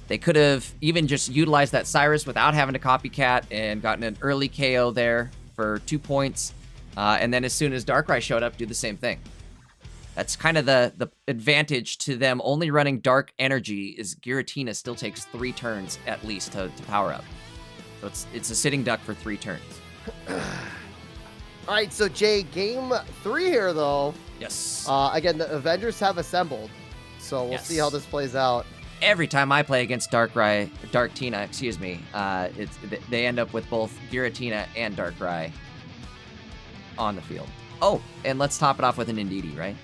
They could have even just utilized that Cyrus without having to copycat and gotten an early KO there for 2 points. And then as soon as Darkrai showed up, do the same thing. That's kind of the advantage to them only running Dark Energy is Giratina still takes 3 turns at least to power up. So it's a sitting duck for 3 turns. All right, so Jay, game 3 here, though. Yes. Again, the Avengers have assembled. So we'll see how this plays out. Every time I play against Tina, excuse me, they end up with both Giratina and Darkrai on the field. Oh, and let's top it off with an Indeedee, right?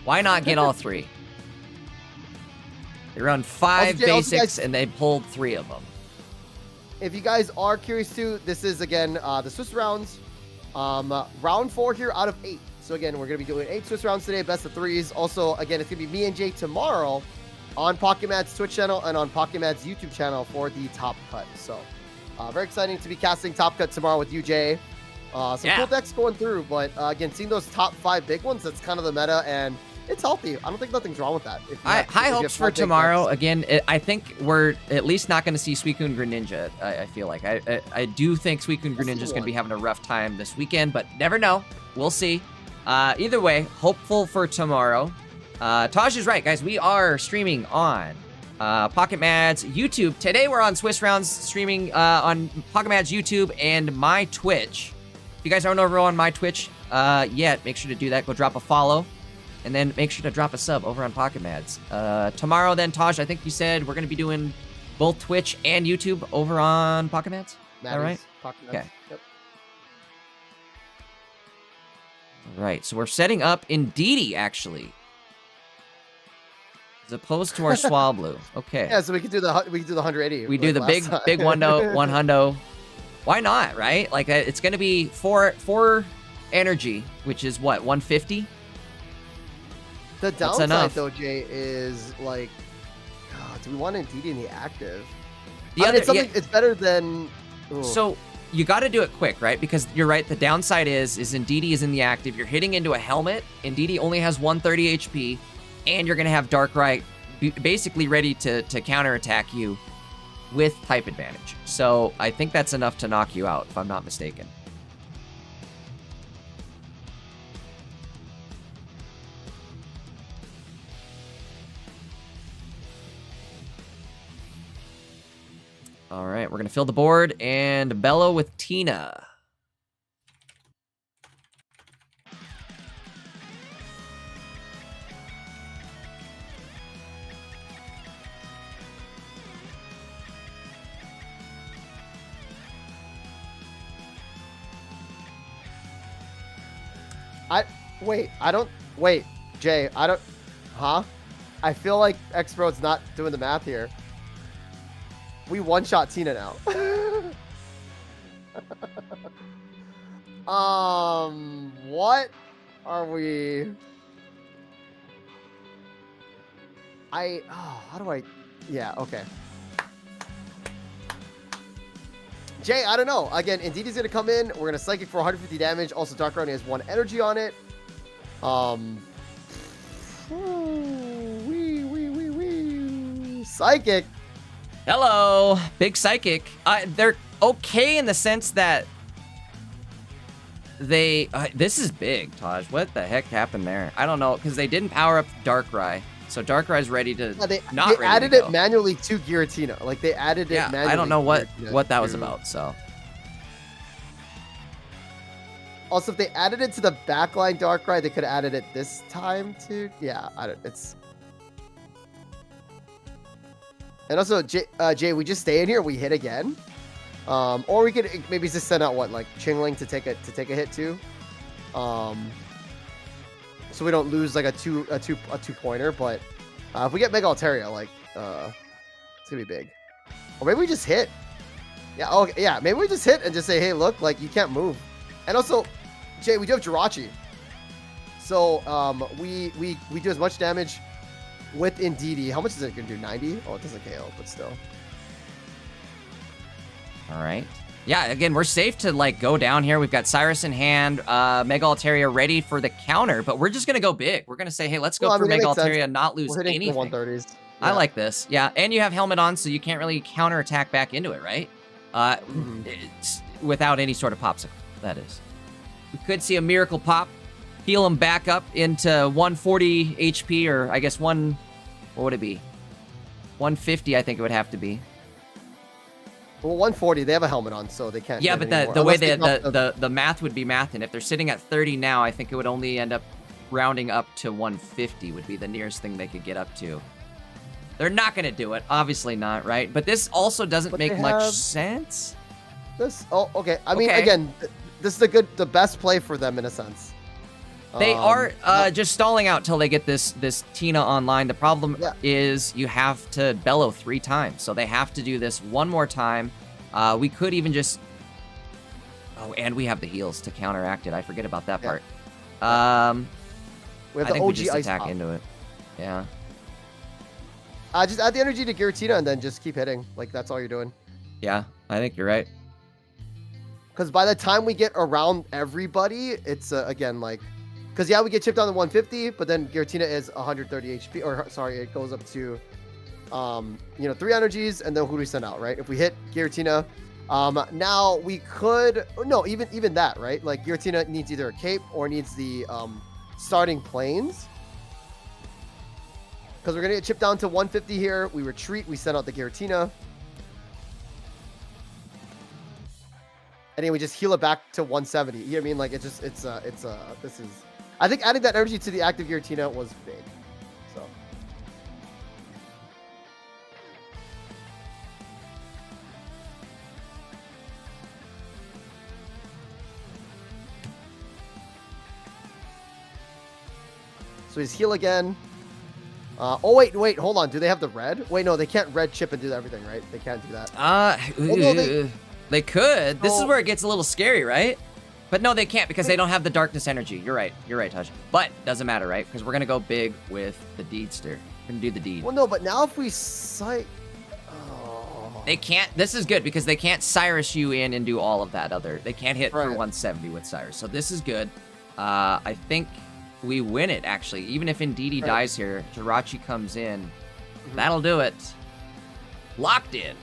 Why not get all 3? They run 5 basics and they pulled 3 of them. If you guys are curious too, this is again the Swiss rounds. Round 4 here out of 8. So again, we're gonna be doing 8 Swiss rounds today, best of 3s. Also, again, it's gonna be me and Jay tomorrow on PocketMad's Twitch channel and on PocketMad's YouTube channel for the Top Cut. So, very exciting to be casting Top Cut tomorrow with you, Jay. Cool decks going through, but again, seeing those top 5 big ones, that's kind of the meta, and it's healthy. I don't think nothing's wrong with that. High hopes for tomorrow. Again, I think we're at least not going to see Suicune Greninja. I feel like I do think Suicune Greninja is going to be having a rough time this weekend, but never know. We'll see. Either way, hopeful for tomorrow. Taj is right, guys. We are streaming on Pocket Mad's YouTube. Today we're on Swiss Rounds streaming on Pocket Mad's YouTube and my Twitch. If you guys aren't over on my Twitch yet, make sure to do that. Go drop a follow. And then make sure to drop a sub over on Pocket Mads. Tomorrow then, Taj, I think you said we're going to be doing both Twitch and YouTube over on Pocket Mads? Is that right? Pocket Mads. Okay. Yep. All right, so we're setting up Indeedee, actually. As opposed to our Swablu. Okay. Yeah, so we could do the 180. We do the big 100. Why not, right? Like, it's going to be 4 energy, which is what, 150? The downside, though, Jay, is like, do we want Indeedee in the active? It's better than. Ooh. So you got to do it quick, right? Because you're right. The downside is Indeedee is in the active. You're hitting into a helmet. Indeedee only has 130 HP, and you're gonna have Darkrai basically ready to counterattack you with type advantage. So I think that's enough to knock you out, if I'm not mistaken. All right, we're going to fill the board and bellow with Tina. Jay, I feel like X-Bro's not doing the math here. We one-shot Tina now. What are we? How do I? Yeah, okay. Jay, I don't know. Again, Indeedee's gonna come in. We're gonna Psychic for 150 damage. Also, Darkrai only has 1 energy on it. Psychic. Hello, big Psychic. They're okay in the sense that they... this is big, Taj. What the heck happened there? I don't know, because they didn't power up Darkrai. So Darkrai's ready to... Yeah, they added it manually to Giratina. Like, they added it manually. I don't know what that was about, so... Also, if they added it to the backline Darkrai, they could have added it this time, too. Yeah, it's... And also, Jay, we just stay in here. We hit again, or we could maybe just send out like Chingling to take a hit too, so we don't lose like a two pointer. But if we get Mega Altaria, like it's gonna be big. Or maybe we just hit. Yeah. Okay. Yeah. Maybe we just hit and just say, hey, look, like you can't move. And also, Jay, we do have Jirachi, so we do as much damage with Indeedee. How much is it going to do? 90? Oh, it doesn't KO, but still. All right. Yeah, again, we're safe to, like, go down here. We've got Cyrus in hand, Mega Altaria ready for the counter, but we're just going to go big. We're going to say, hey, let's go for Mega Altaria and not lose anything. 130s. Yeah. I like this. Yeah, and you have Helmet on, so you can't really counterattack back into it, right? It's without any sort of popsicle, that is. We could see a Miracle Pop, heal him back up into 140 HP, or I guess what would it be? 150, I think it would have to be. Well, 140, they have a helmet on, so they can't. Yeah, but the way the math would be math, and if they're sitting at 30 now, I think it would only end up rounding up to 150 would be the nearest thing they could get up to. They're not going to do it. Obviously not, right? But this also doesn't make much sense. Okay. I mean, again, this is the best play for them in a sense. They are just stalling out till they get this Tina online. The problem is you have to bellow 3 times, so they have to do this one more time. We could even just... Oh, and we have the heals to counteract it. I forget about that part. We have I think we just attack into it. Yeah. Just add the energy to Giratina and then just keep hitting. Like, that's all you're doing. Yeah, I think you're right. Because by the time we get around everybody, it's again like, because yeah, we get chipped down to 150, but then Giratina is 130 HP, or sorry, it goes up to, 3 energies, and then who do we send out, right? If we hit Giratina, now we could, no, even that, right? Like Giratina needs either a cape or needs the starting planes. Because we're gonna get chipped down to 150 here. We retreat, we send out the Giratina. And then we just heal it back to 170. You know what I mean? Like this is, I think adding that energy to the active Giratina was big. So. So he's heal again. Oh wait, hold on. Do they have the red? Wait, no, they can't red chip and do everything, right? They can't do that. They could. This is where it gets a little scary, right? But no, they can't because they don't have the darkness energy. You're right, Taj. But doesn't matter, right? Because we're gonna go big with the Deedster. We're gonna do the deed. Well, no, but now if we they can't. This is good because they can't Cyrus you in and do all of that other. They can't hit for 170 with Cyrus. So this is good. I think we win it actually. Even if Indeedee dies here, Jirachi comes in. That'll do it. Locked in.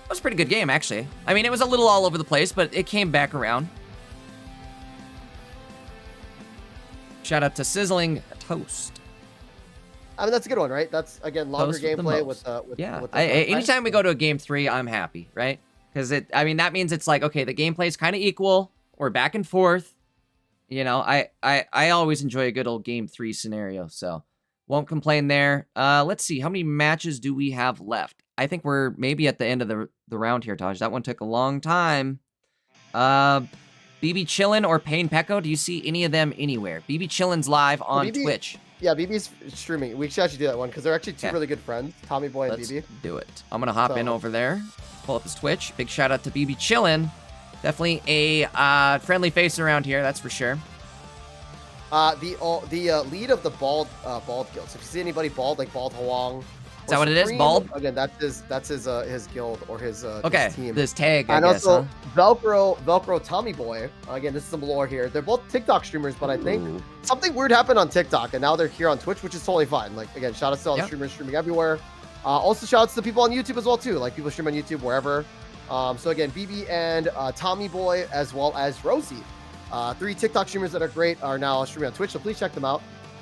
That was a pretty good game, actually. I mean, it was a little all over the place, but it came back around. Shout out to Sizzling Toast. I mean, that's a good one, right? That's, again, longer gameplay with anytime we go to a game 3, I'm happy, right? Because that means it's like, okay, the gameplay is kind of equal. We're back and forth. You know, I always enjoy a good old game 3 scenario, so won't complain there. Let's see, how many matches do we have left? I think we're maybe at the end of the round here, Taj. That one took a long time. BB Chillin or Pain Pecco, do you see any of them anywhere? BB Chillin's live on Twitch. Yeah, BB's streaming. We should actually do that one because they're actually two really good friends, Tommy Boy and BB. Let's do it. I'm gonna hop in over there, pull up his Twitch. Big shout out to BB Chillin. Definitely a friendly face around here, that's for sure. The lead of the bald guild. So if you see anybody bald, like Bald Hwang, is that what it is? Bald? Again, that's his guild or his his team. This tag, I guess, also Velcro Tommy Boy. Again, this is some lore here. They're both TikTok streamers, but I think something weird happened on TikTok, and now they're here on Twitch, which is totally fine. Like, again, shout out to all the streamers streaming everywhere. Also, shout outs to the people on YouTube as well too. Like people stream on YouTube wherever. So again, BB and Tommy Boy as well as Rosie. 3 TikTok streamers that are great are now streaming on Twitch, so please check them out.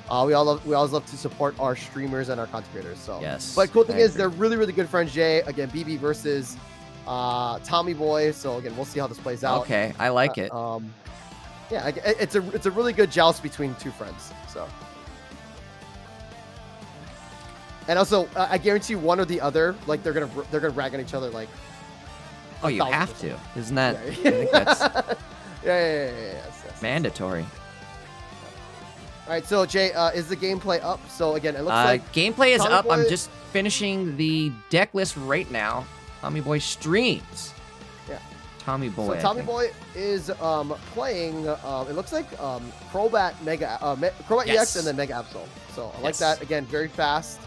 We always love to support our streamers and our content creators. So yes. But cool thing is they're really good friends. Jay, again, BB versus Tommy Boy. So again, we'll see how this plays out. Okay, I like it. Yeah, it's a really good joust between 2 friends. So. And also, I guarantee one or the other, like they're gonna rag on each other like. Oh, you have to, isn't that? I think that's yes. mandatory. All right, so Jay, is the gameplay up? So again, it looks like gameplay is up. I'm just finishing the deck list right now. Tommy Boy streams. Yeah. Tommy Boy. So Tommy Boy is playing. It looks like Crobat Crobat EX and then Mega Absol. So I like that. Again, very fast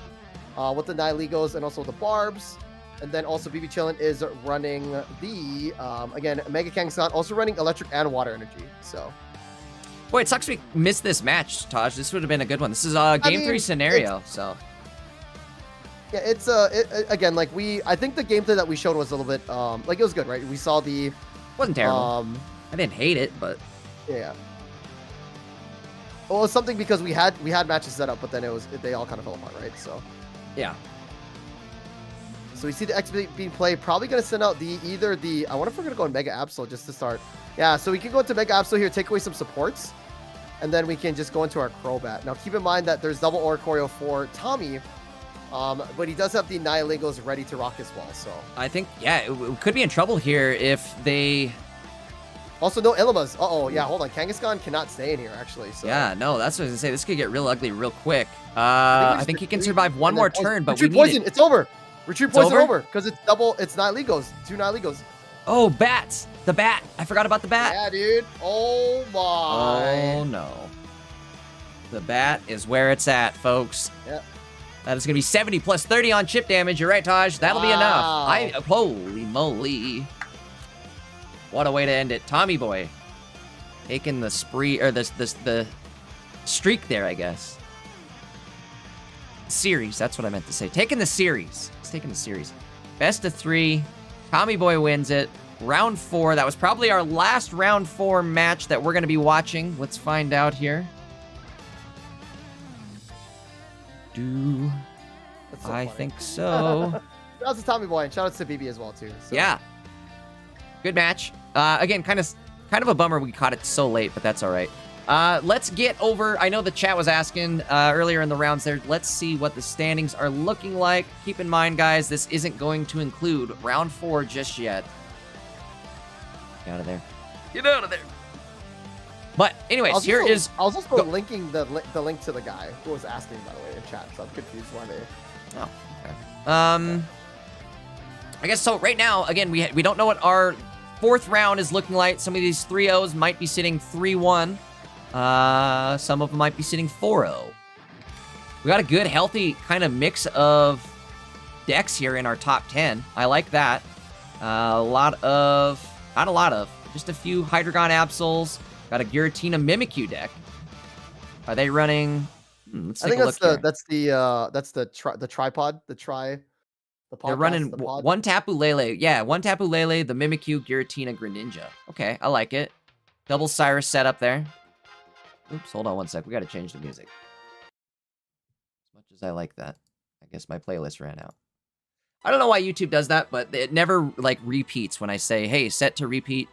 with the Nihiligos and also the Barbs. And then also BB Chillin is running the again Mega Kangaskhan, also running electric and water energy. So. Boy, it sucks we missed this match, Taj. This would have been a good one. This is a game 3 scenario, so. Yeah, it's again, like I think the gameplay that we showed was a little bit like it was good, right? We saw the wasn't terrible. I didn't hate it, but yeah. Well, it's something because we had matches set up, but then they all kind of fell apart, right? So. Yeah. So we see the X being played. Probably going to send out either the. I wonder if we're going to go in Mega Absol just to start. Yeah, so we can go into Mega Absol here, take away some supports, and then we can just go into our Crobat. Now, keep in mind that there's double Oricorio for Tommy, but he does have the Nihiligos ready to rock as well. So I think, yeah, we could be in trouble here if they. Also, no Illimas. Yeah, hold on. Kangaskhan cannot stay in here, actually. So. Yeah, no, that's what I was going to say. This could get real ugly real quick. I think he can survive one more turn, but we need poison. It's over. Retreat poison over because it's double. It's Nihiligos. 2 Nihiligos. Oh, bats. The bat. I forgot about the bat. Yeah, dude. Oh, my. Oh, no. The bat is where it's at, folks. Yep. That is going to be 70 plus 30 on chip damage. You're right, Taj. That'll be enough. Holy moly. What a way to end it. Tommy Boy taking the spree, or the streak there, I guess. Series, that's what I meant to say. Taking the series. He's taking the series. Best of 3. Tommy Boy wins it. Round 4. That was probably our last round 4 match that we're going to be watching. Let's find out here. I think so. Shout out to Tommy Boy and shout out to BB as well too. So. Yeah. Good match. Again, kind of a bummer we caught it so late, but that's all right. Let's get over. I know the chat was asking earlier in the rounds there. Let's see what the standings are looking like. Keep in mind, guys, this isn't going to include round 4 just yet. Get out of there. Get out of there. But anyways, I was also linking the link to the guy who was asking, by the way, in chat. So I'm confused why they. Oh, okay. I guess so. Right now, again, we don't know what our 4th round is looking like. Some of these 3-0s might be sitting 3-1. Some of them might be sitting 4-0. We got a good, healthy kind of mix of decks here in our top 10. I like that. Not a lot of, just a few Hydreigon Absols. Got a Tina-Mimikyu deck. Are they running? Let's take a look here. That's the tripod. They're running one Tapu Lele. Yeah, one Tapu Lele, the Mimikyu, Giratina, Greninja. Okay, I like it. Double Cyrus setup there. Oops, hold on one sec. We got to change the music. As much as I like that, I guess my playlist ran out. I don't know why YouTube does that, but it never like repeats when I say, "Hey, set to repeat."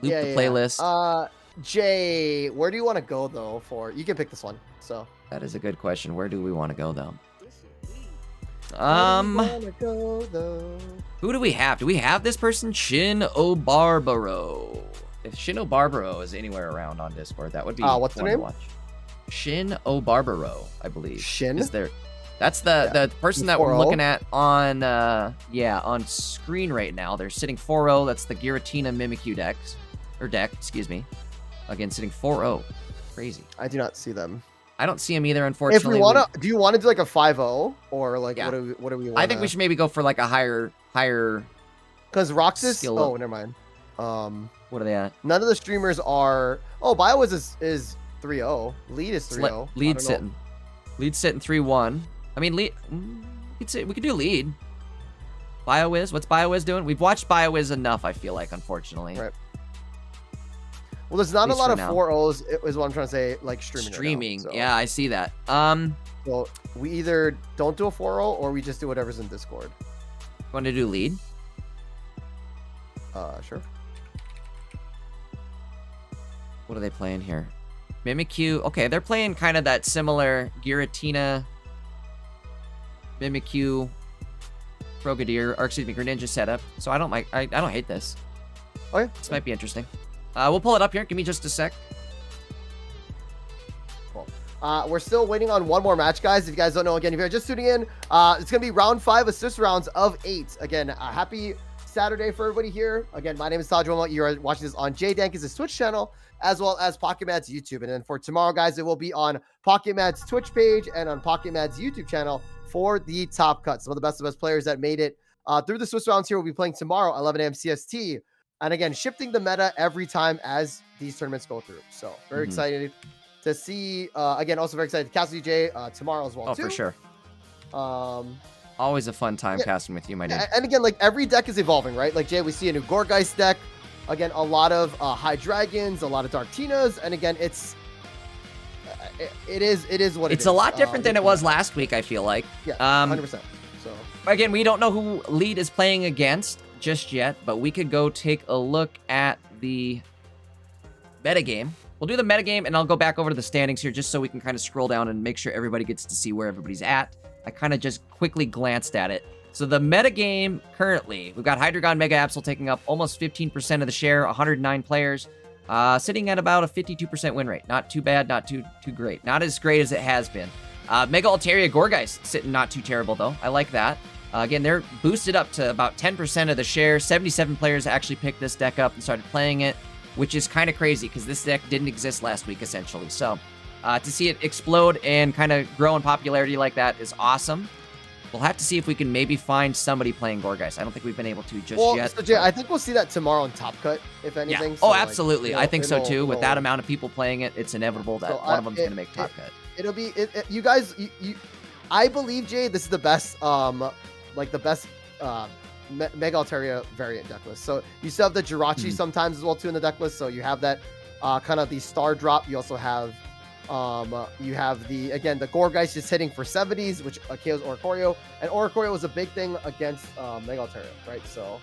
Loop the playlist. Jay, where do you want to go though? You can pick this one. So that is a good question. Where do we want to go though? Who do we have? Do we have this person? Shin O'Barbaro. If Shin O'Barbaro is anywhere around on Discord, that would be what's the name? Watch. Shin O'Barbaro, I believe. Shin? Is there? That's the person that we're looking at on on screen right now. They're sitting 4-0. That's the Giratina Mimikyu deck, excuse me. Again, sitting 4-0. Crazy. I do not see them. I don't see him either, unfortunately. If we want to, do you want to do like a 5-0 or like what do we want? I think we should maybe go for like a higher. Because Roxas. Oh, never mind. What are they at? None of the streamers are. Oh, BioWiz is 3-0. Lead is 3-0. Lead sitting 3-1. I mean, lead. We could do lead. BioWiz. What's BioWiz doing? We've watched BioWiz enough. I feel like, unfortunately. Right. Well, there's not a lot of 4-0s, is what I'm trying to say, like streaming. Right now, so. Yeah, I see that. So we either don't do a 4-0 or we just do whatever's in Discord. Want to do lead? Sure. What are they playing here? Mimikyu. Okay, they're playing kind of that similar Giratina, Mimikyu, Frogadier, or excuse me, Greninja setup. So I don't hate this. Okay. This might be interesting. We'll pull it up here. Give me just a sec. Cool. We're still waiting on one more match, guys. If you guys don't know, again, if you're just tuning in, it's going to be round 5 assist rounds of 8. Again, happy Saturday for everybody here. Again, my name is Todd Roma. You're watching this on Jay Dankis' Twitch channel, as well as Pocket Mad's YouTube. And then for tomorrow, guys, it will be on Pocket Mad's Twitch page and on Pocket Mad's YouTube channel for the top cut. Some of the best players that made it through the Swiss rounds here will be playing tomorrow, 11 a.m. CST. And again, shifting the meta every time as these tournaments go through. So very excited to see. Again, also very excited to cast DJ tomorrow as well. Oh, for sure. Always a fun time casting with you, my dude. And again, like every deck is evolving, right? Like Jay, we see a new Gourgeist deck. Again, a lot of Hydreigons, a lot of Darktinas, and again, it is what it's a lot different than it was last week. I feel like. Yeah, 100%. So again, we don't know who lead is playing against just yet, but we could go take a look at the metagame. We'll do the metagame, and I'll go back over to the standings here just so we can kind of scroll down and make sure everybody gets to see where everybody's at. I kind of just quickly glanced at it. So the metagame currently, we've got Hydreigon Mega Absol taking up almost 15% of the share, 109 players, sitting at about a 52% win rate. Not too bad, not too great. Not as great as it has been. Mega Altaria Gourgeist sitting not too terrible, though. I like that. Again, they're boosted up to about 10% of the share. 77 players actually picked this deck up and started playing it, which is kind of crazy because this deck didn't exist last week, essentially. So to see it explode and kind of grow in popularity like that is awesome. We'll have to see if we can maybe find somebody playing Gourgeist. I don't think we've been able to just yet. So Jay, I think we'll see that tomorrow on Top Cut, if anything. Yeah. So, absolutely. I think so too. With that amount of people playing it, it's inevitable that one of them's going to make Top Cut. It'll be you guys. I believe, Jay, this is the best. Like the best. Mega Altaria variant deck list. So you still have the Jirachi sometimes as well too in the deck list. So you have that kind of the star drop. You also have the Gourgeist just hitting for 70s, which KOs Oricorio, and Oricorio was a big thing against Mega Altaria, right? So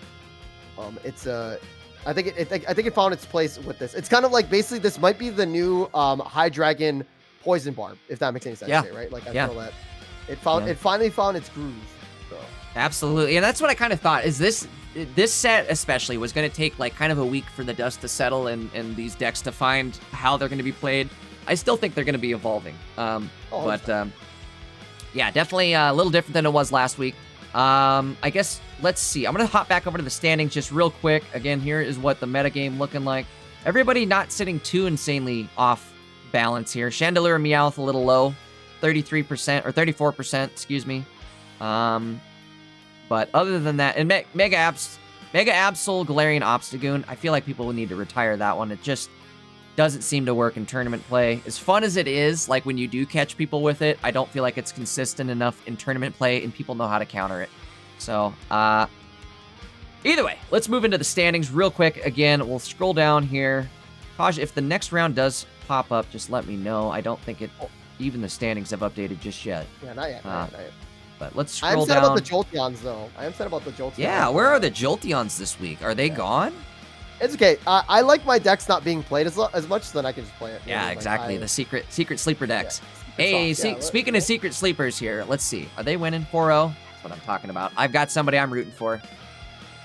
I think it found its place with this. It's kind of like basically this might be the new Hydreigon Poison Barb, if that makes any sense. Yeah. Right? Like I feel that it finally found its groove. So. Absolutely, and that's what I kind of thought. Is this set especially was going to take like kind of a week for the dust to settle and these decks to find how they're going to be played. I still think they're going to be evolving, yeah, definitely a little different than it was last week. I guess let's see. I'm going to hop back over to the standings just real quick. Again, here is what the metagame looking like. Everybody not sitting too insanely off balance here. Chandelure and Meowth a little low, 33% or 34%, excuse me. But other than that, and Mega Absol, Galarian Obstagoon, I feel like people will need to retire that one. It just doesn't seem to work in tournament play. As fun as it is, like when you do catch people with it, I don't feel like it's consistent enough in tournament play and people know how to counter it. So, either way, let's move into the standings real quick. Again, we'll scroll down here. Taj, if the next round does pop up, just let me know. I don't think even the standings have updated just yet. Yeah, not yet. But let's scroll down. I'm sad about the Jolteons, though. I am sad about the Jolteons. Yeah, where are the Jolteons this week? Are they gone? It's okay. I like my decks not being played as much, so then I can just play it. Yeah, exactly. The secret sleeper decks. Hey, speaking of secret sleepers here, let's see. Are they winning 4-0? That's what I'm talking about. I've got somebody I'm rooting for.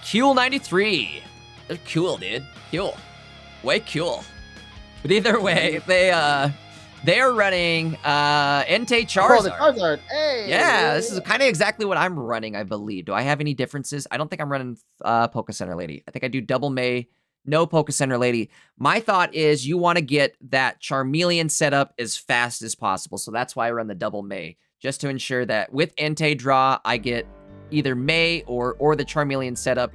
Cool93. They're cool, dude. Cool. Way cool. But either way, they're running Entei Charizard. Charizard. Hey. Yeah, this is kind of exactly what I'm running, I believe. Do I have any differences? I don't think I'm running Poké Center Lady. I think I do Double May, no Poké Center Lady. My thought is you want to get that Charmeleon set up as fast as possible. So that's why I run the Double May, just to ensure that with Entei draw, I get either May or the Charmeleon set up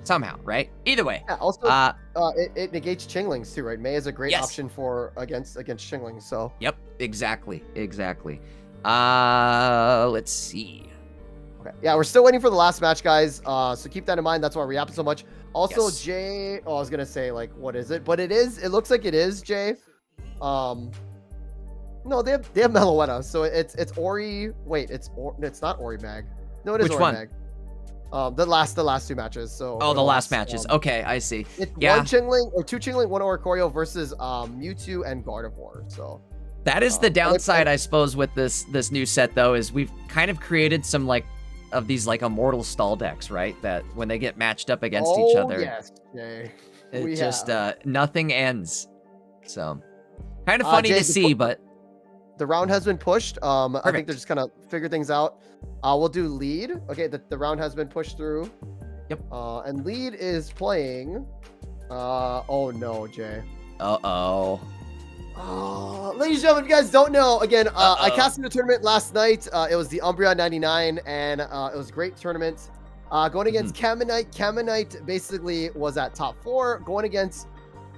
somehow, right? Either way. Yeah, also, it negates Chinglings too, right? May is a great option for against Chinglings, so. Yep, exactly. Let's see. Okay, yeah, we're still waiting for the last match, guys. So keep that in mind. That's why we're yapping so much. Also, Jay, I was gonna say like, what is it? But it looks like it is Jay. No, they have Meloetta, so it's Ori. Wait, it's not Ori Mag. No, it is Ori Mag. The last two matches. So the last matches. Okay, I see. It's one Chingling or two Chingling, one Oricorio versus Mewtwo and Gardevoir. So that is the downside, I suppose, with this new set though, is we've kind of created some like of these like immortal stall decks, right? That when they get matched up against each other, yes, Jay. It just nothing ends. So kind of funny Jay, to see, but the round has been pushed. I think they're just kind of figure things out. We'll do lead. Okay, the round has been pushed through. Yep. And lead is playing. Oh no, Jay. Ladies and gentlemen, if you guys don't know, again, I cast in the tournament last night. It was the Umbreon 99, and it was a great tournament. Going against Caminite. Caminite basically was at top 4, going against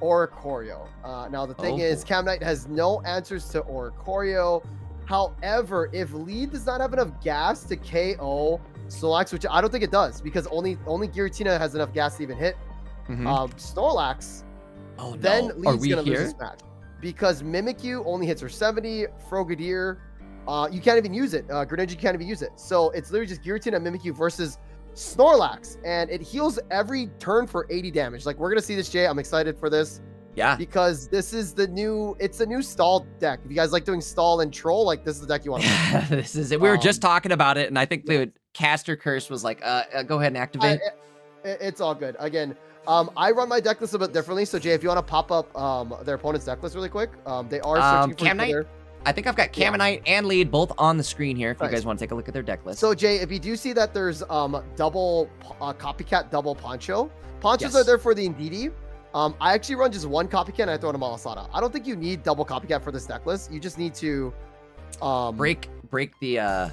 Oricorio. Now the thing is, Caminite has no answers to Oricorio. However, if lead does not have enough gas to KO Snorlax, which I don't think it does, because only Giratina has enough gas to even hit Snorlax, then lead's gonna lose this match. Because Mimikyu only hits her 70, Frogadier, you can't even use it. Greninja can't even use it. So it's literally just Giratina and Mimikyu versus Snorlax, and it heals every turn for 80 damage. Like, we're gonna see this, Jay. I'm excited for this. Yeah. Because this is the new stall deck. If you guys like doing stall and troll, like, this is the deck you want to play. This is it. We were just talking about it, and I think the caster curse was like, go ahead and activate. It's all good. Again, I run my deck list a bit differently. So, Jay, if you want to pop up their opponent's deck list really quick, they are searching for Caminite. I think I've got Caminite and lead both on the screen here if you guys want to take a look at their deck list. So, Jay, if you do see that there's double copycat, double Poncho. Ponchos are there for the Indeedee. I actually run just one copycat and I throw in a Malasada. I don't think you need double copycat for this deck list. You just need to break the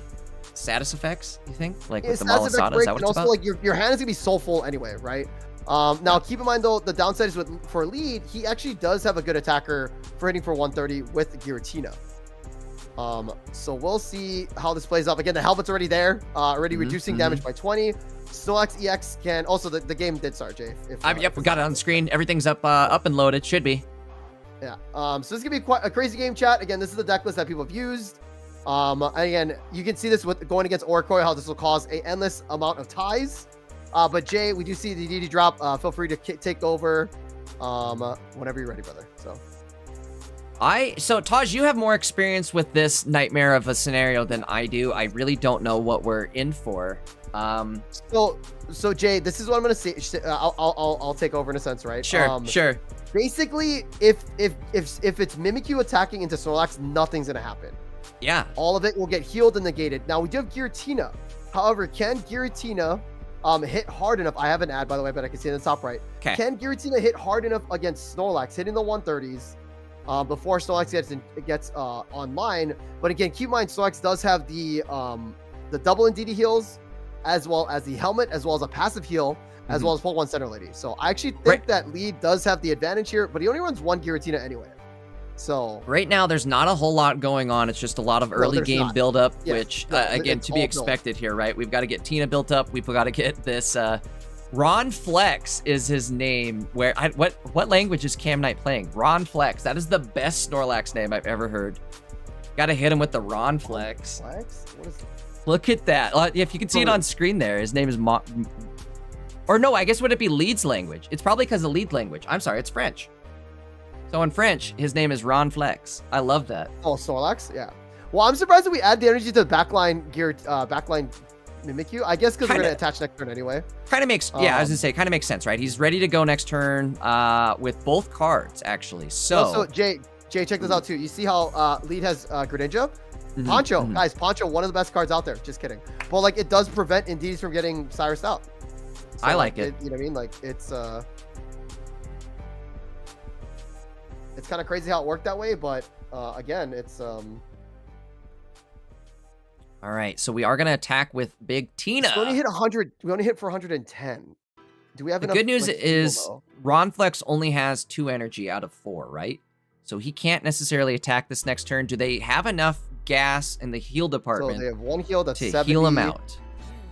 status effects, you think? Like Yeah, with the status effect Malasada, break, is that what and it's also about? like your hand is gonna be so full anyway, right? Now keep in mind though, the downside is for lead, he actually does have a good attacker for hitting for 130 with Giratina. So we'll see how this plays out. Again, the helmet's already there, already reducing damage by 20. Snorlax EX can also the game did start, Jay. Yep, we got it on screen. Everything's up and loaded. Should be. Yeah. So this is gonna be quite a crazy game, chat. Again, this is the deck list that people have used. Again, you can see this with going against Oricoil, how this will cause an endless amount of ties. But Jay, we do see the DD drop. Feel free to take over whenever you're ready, brother. So Taj, you have more experience with this nightmare of a scenario than I do. I really don't know what we're in for. So Jay, this is what I'm gonna say. I'll take over in a sense, right? Sure, sure. Basically, if it's Mimikyu attacking into Snorlax, nothing's gonna happen. Yeah. All of it will get healed and negated. Now we do have Giratina. However, can Giratina hit hard enough? I have an ad, by the way, but I can see it in the top right. Okay. Can Giratina hit hard enough against Snorlax, hitting the 130s before Snorlax gets online? But again, keep in mind, Snorlax does have the double and DD heals, as well as the helmet, as well as a passive heal, as well as Pokemon Center Lady. So I actually think that lead does have the advantage here, but he only runs one Giratina anyway. So right now, there's not a whole lot going on. It's just a lot of early game build-up, which, again, to be expected here, right? We've got to get Tina built up. We've got to get this... Ron Flex is his name. What language is Cam Knight playing? Ron Flex. That is the best Snorlax name I've ever heard. Got to hit him with the Ron Flex. What is Look at that. If you can see it on screen there, his name is or no, I guess would it be Lead's language? It's probably because of Lead language. I'm sorry, it's French. So in French, his name is Ron Flex. I love that. Oh, Snorlax? Yeah. Well, I'm surprised that we add the energy to the backline Mimikyu. I guess because we're going to attach next turn anyway. Kind of makes, yeah, I was going to say, kind of makes sense, right? He's ready to go next turn with both cards, actually. So Jay, check this out too. You see how Lead has Greninja? Poncho, guys, Poncho, one of the best cards out there. Just kidding. But like, it does prevent Indeedee from getting Cyrus out. So, I like it. You know what I mean? Like, it's kind of crazy how it worked that way, but again, it's All right, so we are gonna attack with Big Tina. We only hit 100. We only hit for 110. Do we have enough? The good news is Ron Flex only has 2 energy out of 4, right? So he can't necessarily attack this next turn. Do they have enough gas in the heal department? So they have 1 heal that's 70. Heal him out.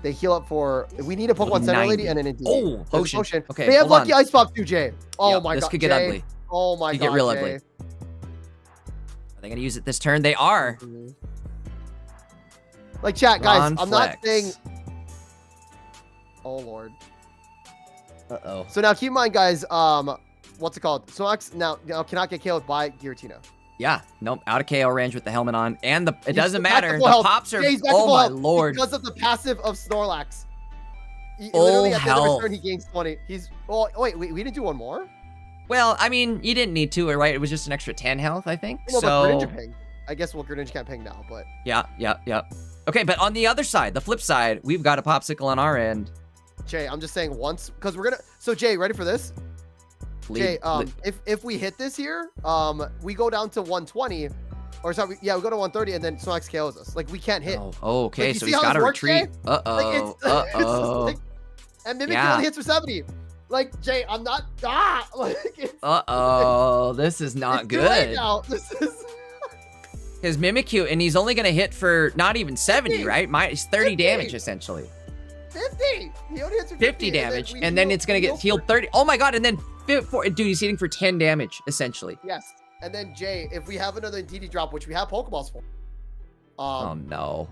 They heal up for. We need a Pokemon Center Lady and an Indeedee. Oh, potion. Okay, they have Lucky Ice Pop too, Jay. Oh my god, this could get ugly. Oh my god, get real Jay. ugly. Are they gonna use it this turn? They are. Like, chat, guys, Ron I'm Flex. not saying. Oh lord. Uh-oh. So now keep in mind, guys. What's it called? Snorlax now cannot get KO'd by Giratina. Yeah, nope, out of KO range with the helmet on, and it doesn't matter. The health. pops are. Yeah, oh my lord! Because of the passive of Snorlax. Full literally at the end of health. his turn, he gains 20. He's. Oh wait, we didn't do one more. Well, I mean, you didn't need to, right? It was just an extra 10 health, I think. Well, so. but Greninja ping. I guess Greninja can't ping now, but. Yeah. Okay, but on the other side, the flip side, we've got a popsicle on our end. Jay, I'm just saying once, because we're gonna. So Jay, ready for this? Jay, if we hit this here, we go down to 120, or sorry, we go to 130, and then Snorlax KOs us. Like, we can't hit. Oh, okay, like, so he's got to retreat. Uh-oh. Like, and Mimikyu only hits for 70. Like, Jay, I'm not. Like, this is not good. Right now. This is. His Mimikyu, and he's only going to hit for not even 70, right? It's 30 damage, essentially. 50. He only hits for 50 damage, and then it's going to get healed 30. Oh my god, and then dude, he's hitting for 10 damage, essentially. Yes. And then, Jay, if we have another DD drop, which we have Pokeballs for. Oh no.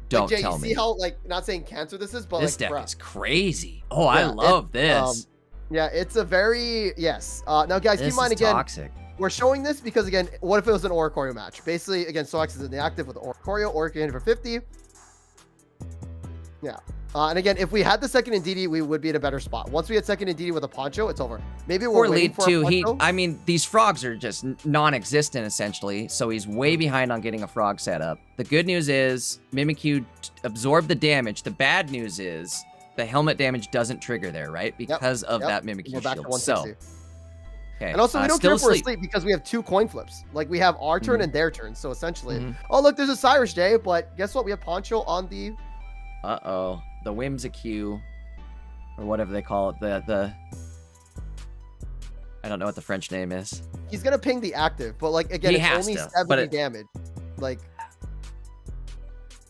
Don't Jay, tell you me. See how, like, not saying cancer this is, but this like, deck is crazy. Oh, I love this. Yeah, it's a very, yes. Now, guys, keep in mind again, toxic. We're showing this because, again, what if it was an Oricorio match? Basically, again, Snorlax is in the active with Oricorio. Oricorio hit for 50. Yeah. And again, if we had the second Indeedee, we would be in a better spot. Once we had second Indeedee with a Poncho, it's over. Maybe we're waiting for a Poncho. I mean, these frogs are just non-existent, essentially, so he's way behind on getting a frog set up. The good news is Mimikyu absorbed the damage. The bad news is the helmet damage doesn't trigger there, right? Because of that Mimikyu shield. So, Okay. And also, we don't still care if we're asleep. asleep because we have 2 coin flips. Like, we have our turn and their turn. So, essentially. Mhm. Oh, look, there's a Cyrus, Jay. But guess what? We have Poncho on the... Uh-oh. The Whimsicue. Or whatever they call it. The... I don't know what the French name is. He's going to ping the active. But, like, again, He it's has only to, 70 damage. Like...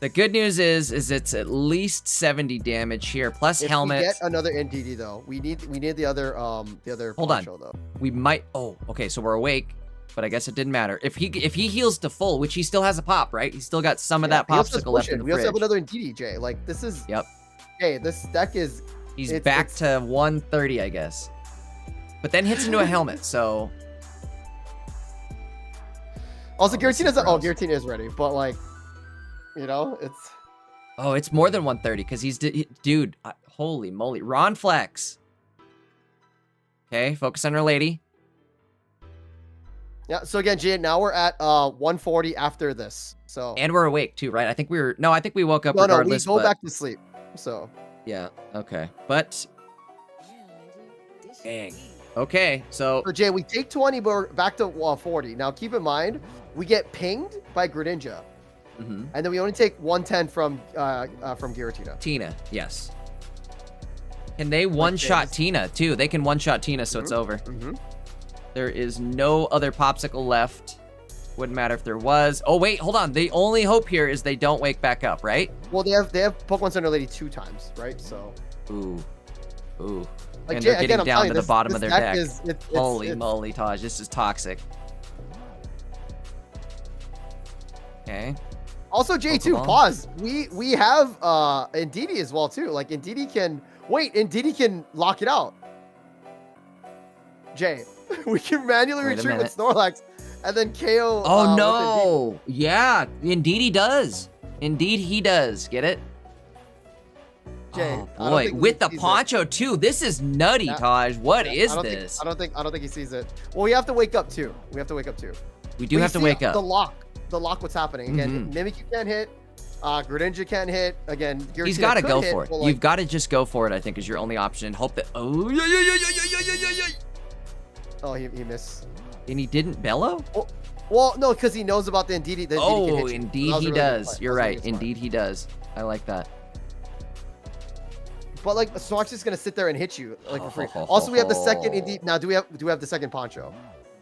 The good news is it's at least 70 damage here, plus if helmet. we get another NDD, though, we need the other Hold Poncho, on. though. We might... Oh, okay, so we're awake. But I guess it didn't matter. If he heals to full, which he still has a pop, right? He's still got some of that he also has popsicle left in potion. the We fridge. also have another NDD, Jay. Like, this is... Yep. Hey, this deck is... He's back to 130, I guess. But then hits into a helmet, so... Also, Giratina is... super Oh, awesome. Giratina is ready. But, like, you know, it's... Oh, it's more than 130, because he's... Dude, holy moly. Ron Flex. Okay, focus on our lady. Yeah, so again, Jay, now we're at 140 after this. So... And we're awake, too, right? I think we were... No, I think we woke up No, regardless, we go but... back to sleep. So... Yeah, okay. But... Dang. Okay, so... So, Jay, we take 20, but we're back to 40. Now, keep in mind, we get pinged by Greninja. Mhm. And then we only take 110 from Giratina. Tina, yes. Can they one-shot Tina, too? They can one-shot Tina, so it's over. Mm-hmm. There is no other popsicle left. Wouldn't matter if there was. Oh, wait, hold on. The only hope here is they don't wake back up, right? Well, they have Pokemon Center Lady 2 times, right? So... Ooh. Ooh. Like, And Jay, they're again, getting I'm down telling to you, the bottom this of their deck deck. Holy it's- moly, Taj. This is toxic. Okay. Also, J2, Pokeball. pause. We have Indeedee as well, too. Like, Indeedee can... Wait, Indeedee can lock it out. Jay, we can manually Wait a retreat with minute. Snorlax and then KO... Oh, with no. Yeah, indeed he does. Indeed he does. Get it? Jay, Oh, I don't boy. think With he the sees it. poncho, too. This is nutty, Yeah. Taj. What is I don't this? Think, I don't think he sees it. Well, we have to wake up, too. We have to wake up, too. We do have to see wake up. The lock, what's happening. Again, Mimikyu can't hit. Greninja can't hit. Again, Giratina He's got to could go hit, for it. but, like, You've got to just go for it, I think, is your only option. And hope that... Oh, yeah. Oh, he missed. And he didn't bellow? Well, no, because he knows about the Indeedee. The Indeedee can Oh, hit you. indeed That was he a really good does. play. You're That was a right. good play. Indeed he does. I like that. But like Snorlax is gonna sit there and hit you like for free. Also, we have the second Indeed. Now, do we have the second Poncho?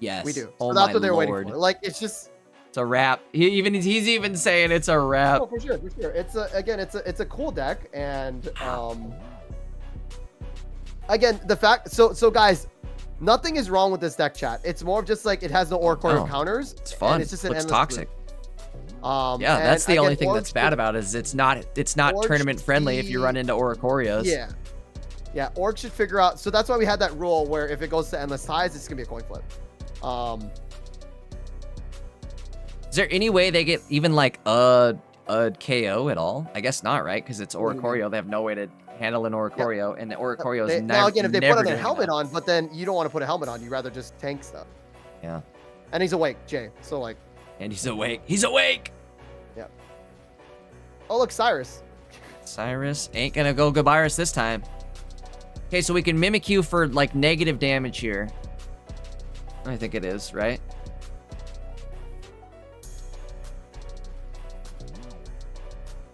Yes. We do. So Oh, that's my what they're Lord. waiting for. Like, it's just... It's a wrap. He's even saying it's a wrap. Oh, for sure. It's a cool deck, and again, the fact. So guys, nothing is wrong with this deck, chat. It's more of just like it has no Oricorio counters. It's fun. And it's just an Looks endless toxic. loop. Yeah, and that's the again, only thing that's Orcs bad should- about it is it's not Orcs tournament friendly if you should run into Oricorios. Yeah, Orc should figure out. So that's why we had that rule where if it goes to endless ties, it's gonna be a coin flip. Is there any way they get even like a KO at all? I guess not, right? Because it's Oricorio. They have no way to handle an Oricorio, and the Oricorio is Now again, if they put never on a doing helmet that. on, but then you don't want to put a helmet on. You rather just tank stuff. Yeah. And he's awake, Jay. So like, And he's awake. He's awake! oh look, Cyrus. Cyrus ain't gonna go Gabiris this time. Okay, so we can Mimikyu for like negative damage here. I think it is, right?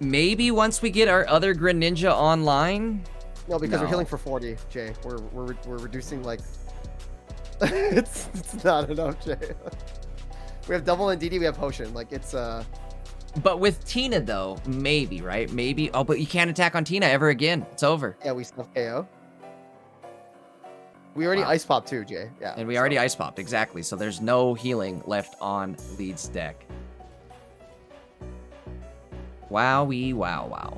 Maybe once we get our other Greninja online. No, because we're No. healing for 40, Jay. We're reducing like. it's not enough, Jay. We have double NDD. We have potion. Like it's But with Tina though, maybe, right? Maybe. Oh, but you can't attack on Tina ever again. It's over. Yeah, we stuff KO. We already ice pop too, Jay. Yeah. And we already ice popped, exactly. So there's no healing left on Lead's deck. Wowee, wow.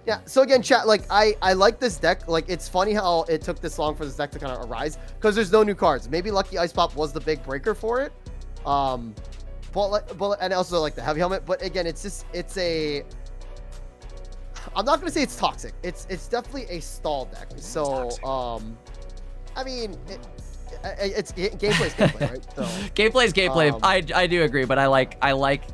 Yeah, so again, chat, like, I like this deck. Like, it's funny how it took this long for this deck to kind of arise, because there's no new cards. Maybe Lucky Ice Pop was the big breaker for it. But and also, like, the Heavy Helmet. But again, it's a... I'm not going to say it's toxic. It's definitely a stall deck. So, I mean... It's gameplay's gameplay, right? So, Gameplay's gameplay. I do agree, but I like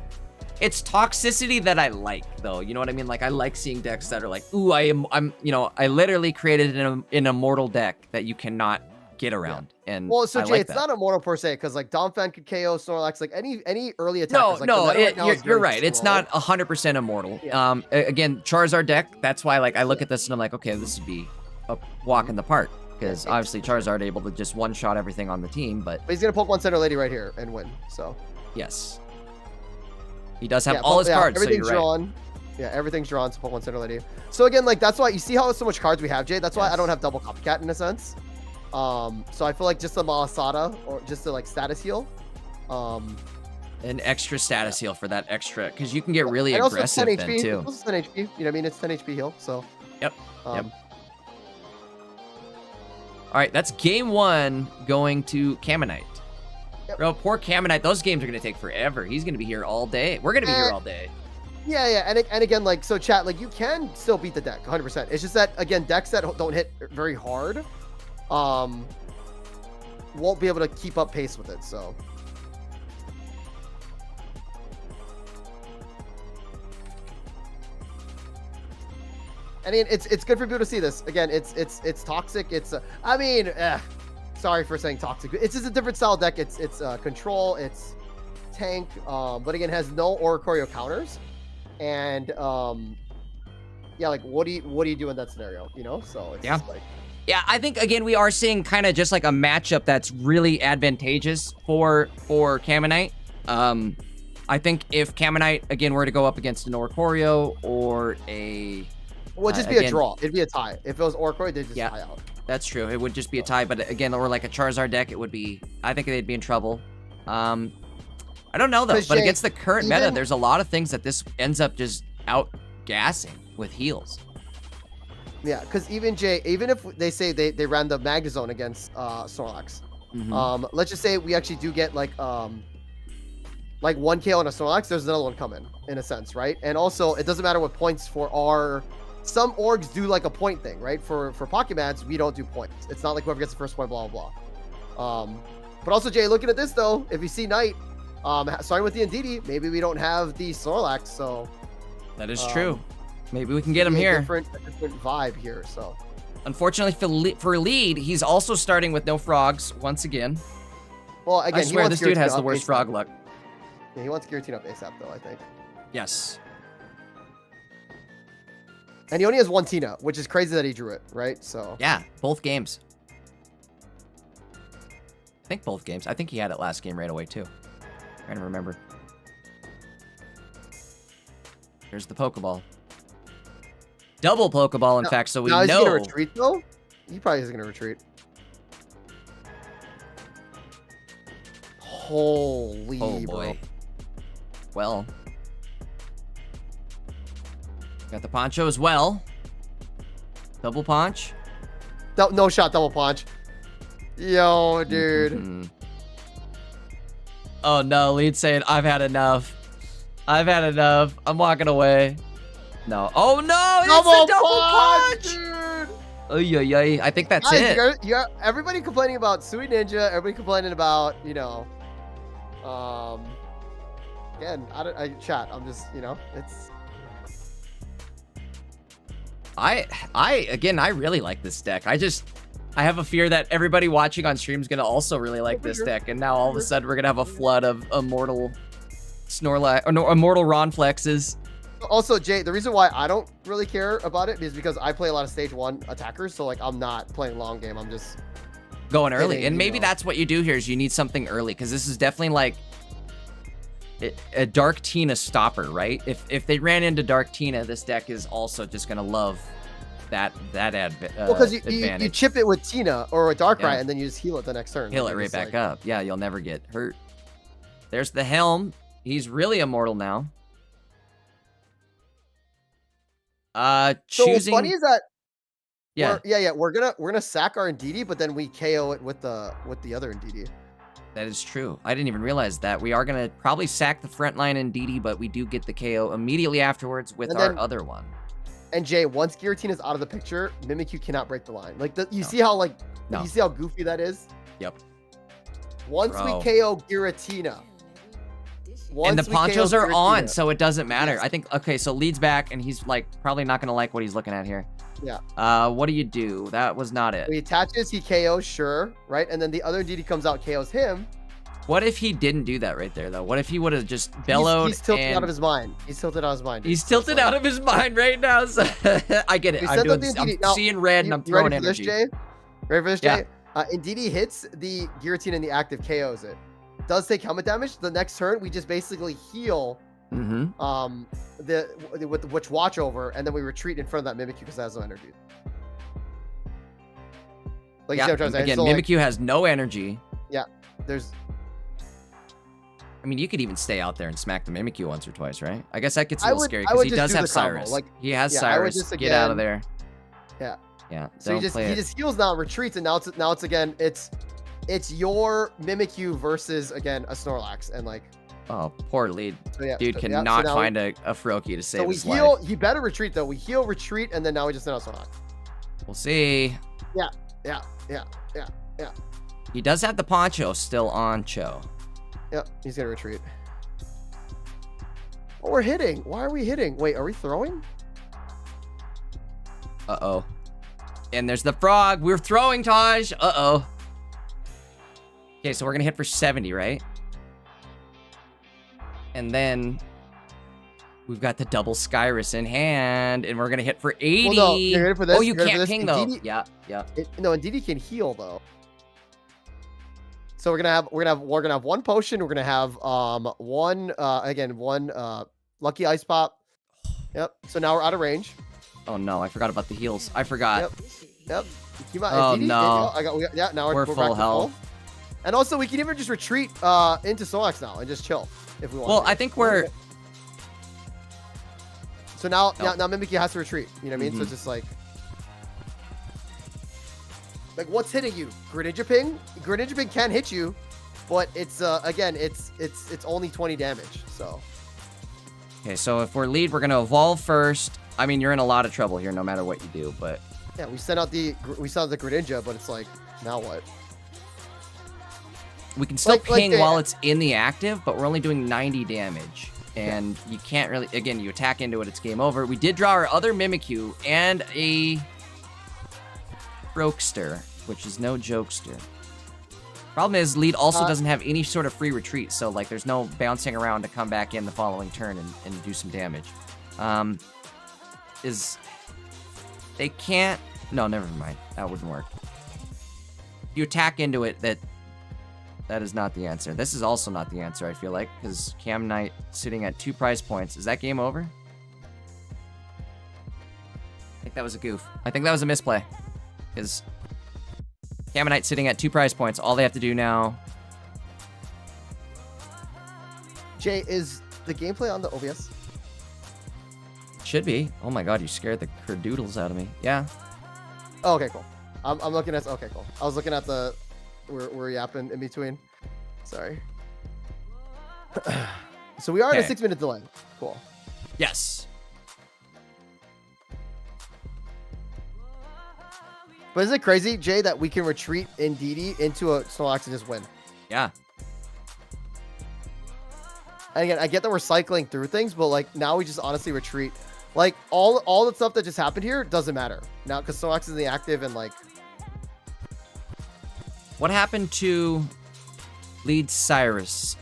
it's toxicity that I like, though. You know what I mean? Like, I like seeing decks that are like, ooh, I'm, you know, I literally created an immortal deck that you cannot get around. Yeah. And well, so I Jay, like it's that. not immortal per se, because like Donphan could KO Snorlax, like any early attackers. You're right. It's not 100% immortal. Yeah. Again, Charizard deck. That's why, like, I look at this and I'm like, okay, this would be a walk in the park, because obviously Charizard able to just one-shot everything on the team, but he's gonna Pokemon Center Lady right here and win. So yes, he does have all his cards. Everything's so you're drawn. Right. Yeah, everything's drawn. So Pokemon Center Lady. So again, like that's why you see how so much cards we have, Jay. That's why I don't have double copycat in a sense. So I feel like just the Malasada or just the like status heal. An extra status heal for that extra, because you can get really aggressive then too. It's 10 HP. You know what I mean? It's 10 HP heal. So. Yep. Yep. All right, that's game 1 going to Caminite. Yep. Bro, poor Caminite. Those games are gonna take forever. He's gonna be here all day. We're gonna be here all day. Yeah, and again, like, so chat, like, you can still beat the deck 100%. It's just that, again, decks that don't hit very hard won't be able to keep up pace with it. So I mean, it's good for people to see this. Again, it's toxic. It's sorry for saying toxic. It's just a different style deck. It's control, it's tank, but again, has no Oricorio counters. And yeah, like what do you do in that scenario? You know, so it's just like. Yeah, I think, again, we are seeing kind of just like a matchup that's really advantageous for Caminite. I think if Caminite, again, were to go up against an Oricorio or a... Well, it'd just be a draw. It'd be a tie. If it was Oricorio, they'd just tie out. That's true. It would just be a tie. But again, or like a Charizard deck, it would be... I think they'd be in trouble. I don't know, though. But Jay, against the current meta, there's a lot of things that this ends up just out-gassing with heals. Yeah, because even Jay, even if they say they ran the Magnazone against Snorlax, let's just say we actually do get like 1 KO on a Snorlax, there's another one coming in a sense, right? And also, it doesn't matter what points for our. Some orgs do like a point thing, right? For Pokemons, we don't do points. It's not like whoever gets the first point, blah blah blah. But also, Jay, looking at this though, if you see Knight, starting with the Indeedee, maybe we don't have the Snorlax, so. That is true. Maybe we can get him here. A different vibe here, so. Unfortunately for lead, he's also starting with no frogs once again. Well, again, I swear this dude has the worst frog luck. Yeah, he wants Giratina up ASAP, though, I think. Yes. And he only has 1 Tina, which is crazy that he drew it, right? So. Yeah, both games. I think both games. I think he had it last game right away, too. I'm trying to remember. Here's the Pokeball. Double Pokeball, in fact, so we know. Is he gonna retreat, though? He probably isn't gonna retreat. Holy, oh, boy. Bro. Well. Got the Poncho as well. Double Ponch. No shot, double Ponch. Yo, dude. Oh, no. Lead saying, I've had enough. I've had enough. I'm walking away. No. Oh, no. It's a double punch. Dude. Oy. I think that's it. You got everybody complaining about Sui Ninja. Everybody complaining about, you know. Again, I chat. I'm just, you know, it's. Again, I really like this deck. I have a fear that everybody watching on stream is going to also really like this deck. And now all of a sudden we're going to have a flood of immortal Snorlax, or no, immortal Ronflexes. Also, Jay, the reason why I don't really care about it is because I play a lot of stage 1 attackers. So like, I'm not playing long game. I'm just going early. And maybe that's what you do here is you need something early. Cause this is definitely like a Dark Tina stopper, right? If they ran into Dark Tina, this deck is also just going to love that advantage. Well, because you chip it with Tina or a Darkrai and then you just heal it the next turn. Heal it right back up. Yeah, you'll never get hurt. There's the Helm. He's really immortal now. So what's funny is that we're gonna sack our Indeedee, but then we KO it with the other Indeedee. That is true. I didn't even realize that. We are gonna probably sack the front line Indeedee, but we do get the KO immediately afterwards with our other one. And Jay, once Giratina's out of the picture, Mimikyu cannot break the line. Like you see how you see how goofy that is? Yep. Once we KO Giratina, And the we ponchos KO are on, Giratina- so it doesn't matter. Yes. I think, okay, so lead's back, and he's, like, probably not going to like what he's looking at here. Yeah. What do you do? That was not it. He attaches, he KOs, sure, right? And then the other DD comes out, KOs him. What if he didn't do that right there, though? What if he would have just bellowed? He's tilted out of his mind. He's tilted out of his mind. He's tilted out of his mind right now. So I get it. I'm seeing red and I'm throwing energy. Ready for this, Jay? And DD hits the Giratina in the active, KOs it. Does take helmet damage. The next turn, we just basically heal with the Witch Watch over, and then we retreat in front of that Mimikyu because it has no energy. Like again, Mimikyu has no energy. Yeah, there's... I mean, you could even stay out there and smack the Mimikyu once or twice, right? I guess that gets a little scary because he does have Cyrus. Like, he has Cyrus. Get out of there. Yeah. Yeah. So he just heals now, retreats, and now it's again it's your Mimikyu versus again a Snorlax, and like. Oh, poor lead. So yeah, dude cannot find a Froakie to save his life. So we heal. He better retreat though. We heal, retreat, and then now we just send out Snorlax. We'll see. Yeah. He does have the poncho still on Cho. Yep, he's gonna retreat. Oh, we're hitting. Why are we hitting? Wait, are we throwing? Uh-oh. And there's the frog. We're throwing, Taj. Uh-oh. Okay, so we're gonna hit for 70, right? And then we've got the double Skyrus in hand, and we're gonna hit for 80. Well, no, you're ready for this? Oh, you can't ping though. Yeah. No, and DD can heal though. So we're gonna have one potion. We're gonna have one lucky ice pop. Yep. So now we're out of range. Oh no, I forgot about the heals. I forgot. Yep. Oh no. Now we're full back to health. And also we can even just retreat into Snorlax now and just chill if we want. Well, I think we're. So now Mimikyu has to retreat. You know what I mean? So it's just like what's hitting you? Greninja Ping? Greninja Ping can hit you, but it's again it's only 20 damage. So. Okay, so if we're lead, we're gonna evolve first. I mean, you're in a lot of trouble here, no matter what you do. But yeah, we sent out the Greninja, but it's like now what? We can still ping while it's in the active, but we're only doing 90 damage. And you can't really, again, you attack into it, it's game over. We did draw our other Mimikyu and a Brokester, which is no jokester. Problem is, lead also doesn't have any sort of free retreat, so like there's no bouncing around to come back in the following turn and do some damage. They can't, no, never mind. That wouldn't work. You attack into it, that is not the answer. This is also not the answer, I feel like, because Cam Knight sitting at 2 prize points. Is that game over? I think that was a goof. I think that was a misplay. Because Cam Knight sitting at 2 prize points. All they have to do now... Jay, is the gameplay on the OBS? Should be. Oh my god, you scared the kerdoodles out of me. Yeah. Oh, okay, cool. I'm looking at... Okay, cool. I was looking at the... We're yapping in between. Sorry. So we are at a 6-minute delay. Cool. Yes. But isn't it crazy, Jay, that we can retreat in DD into a Snorlax and just win? Yeah. And again, I get that we're cycling through things, but like now we just honestly retreat. Like all the stuff that just happened here doesn't matter now because Snorlax is in the active and like. What happened to lead Cyrus?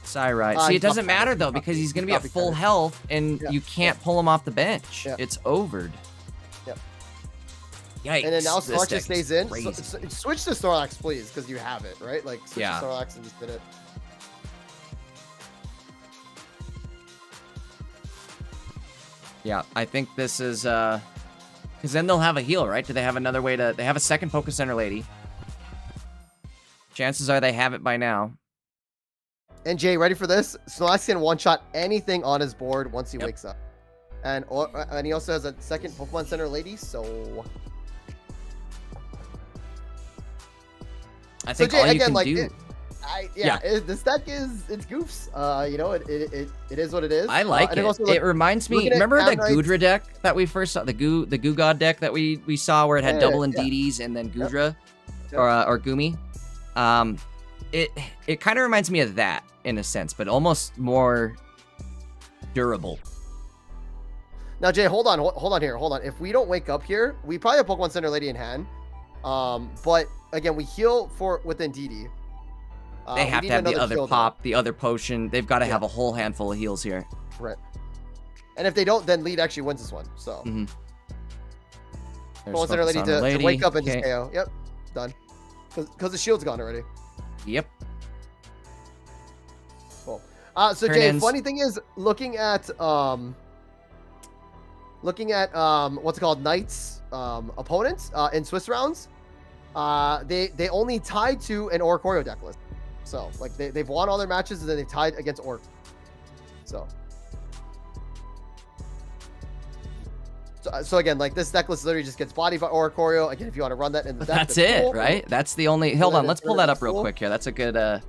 See, it doesn't matter though because he's going to be at full health and you can't pull him off the bench. It's overed. Yep. Yikes. And then now Snorlax just stays in. So, switch to Snorlax, please, because you have it, right? Like switch to Snorlax and just did it. Yeah, I think this is because then they'll have a heal, right? Do they have another way to? They have a second Focus Center lady. Chances are they have it by now. And Jay, ready for this? Snorlax can one-shot anything on his board once he wakes up. And he also has a second Pokemon Center lady, so... I think so Jay, all you again, can like, do... this deck it's goofs. You know, it is what it is. I like it. It reminds me. Remember the Goodra deck that we first saw, the Goo God deck that we saw where it had double and DDs and then Goodra or Gumi. it kind of reminds me of that in a sense, but almost more durable. Now, Jay, hold on here. If we don't wake up here, we probably have Pokemon Center Lady in hand. But again, we heal within DD. They have to have the other pop, the other potion. They've got to have a whole handful of heals here. Right. And if they don't, then lead actually wins this one. So. Pokemon Center Lady to wake up and just KO. Yep. Done. Because the shield's gone already. Yep. Cool. So Jay, funny thing is, looking at what's it called, Knights opponents in Swiss rounds, they only tied to an Oricorio deck list. So like they've won all their matches and then they tied against Orc. So again, like this deck list literally just gets bodied by Oricorio. Again, if you want to run that in the deck, that's it, cool. Right? That's the only. Hold on, let's pull that up real quick here. That's a good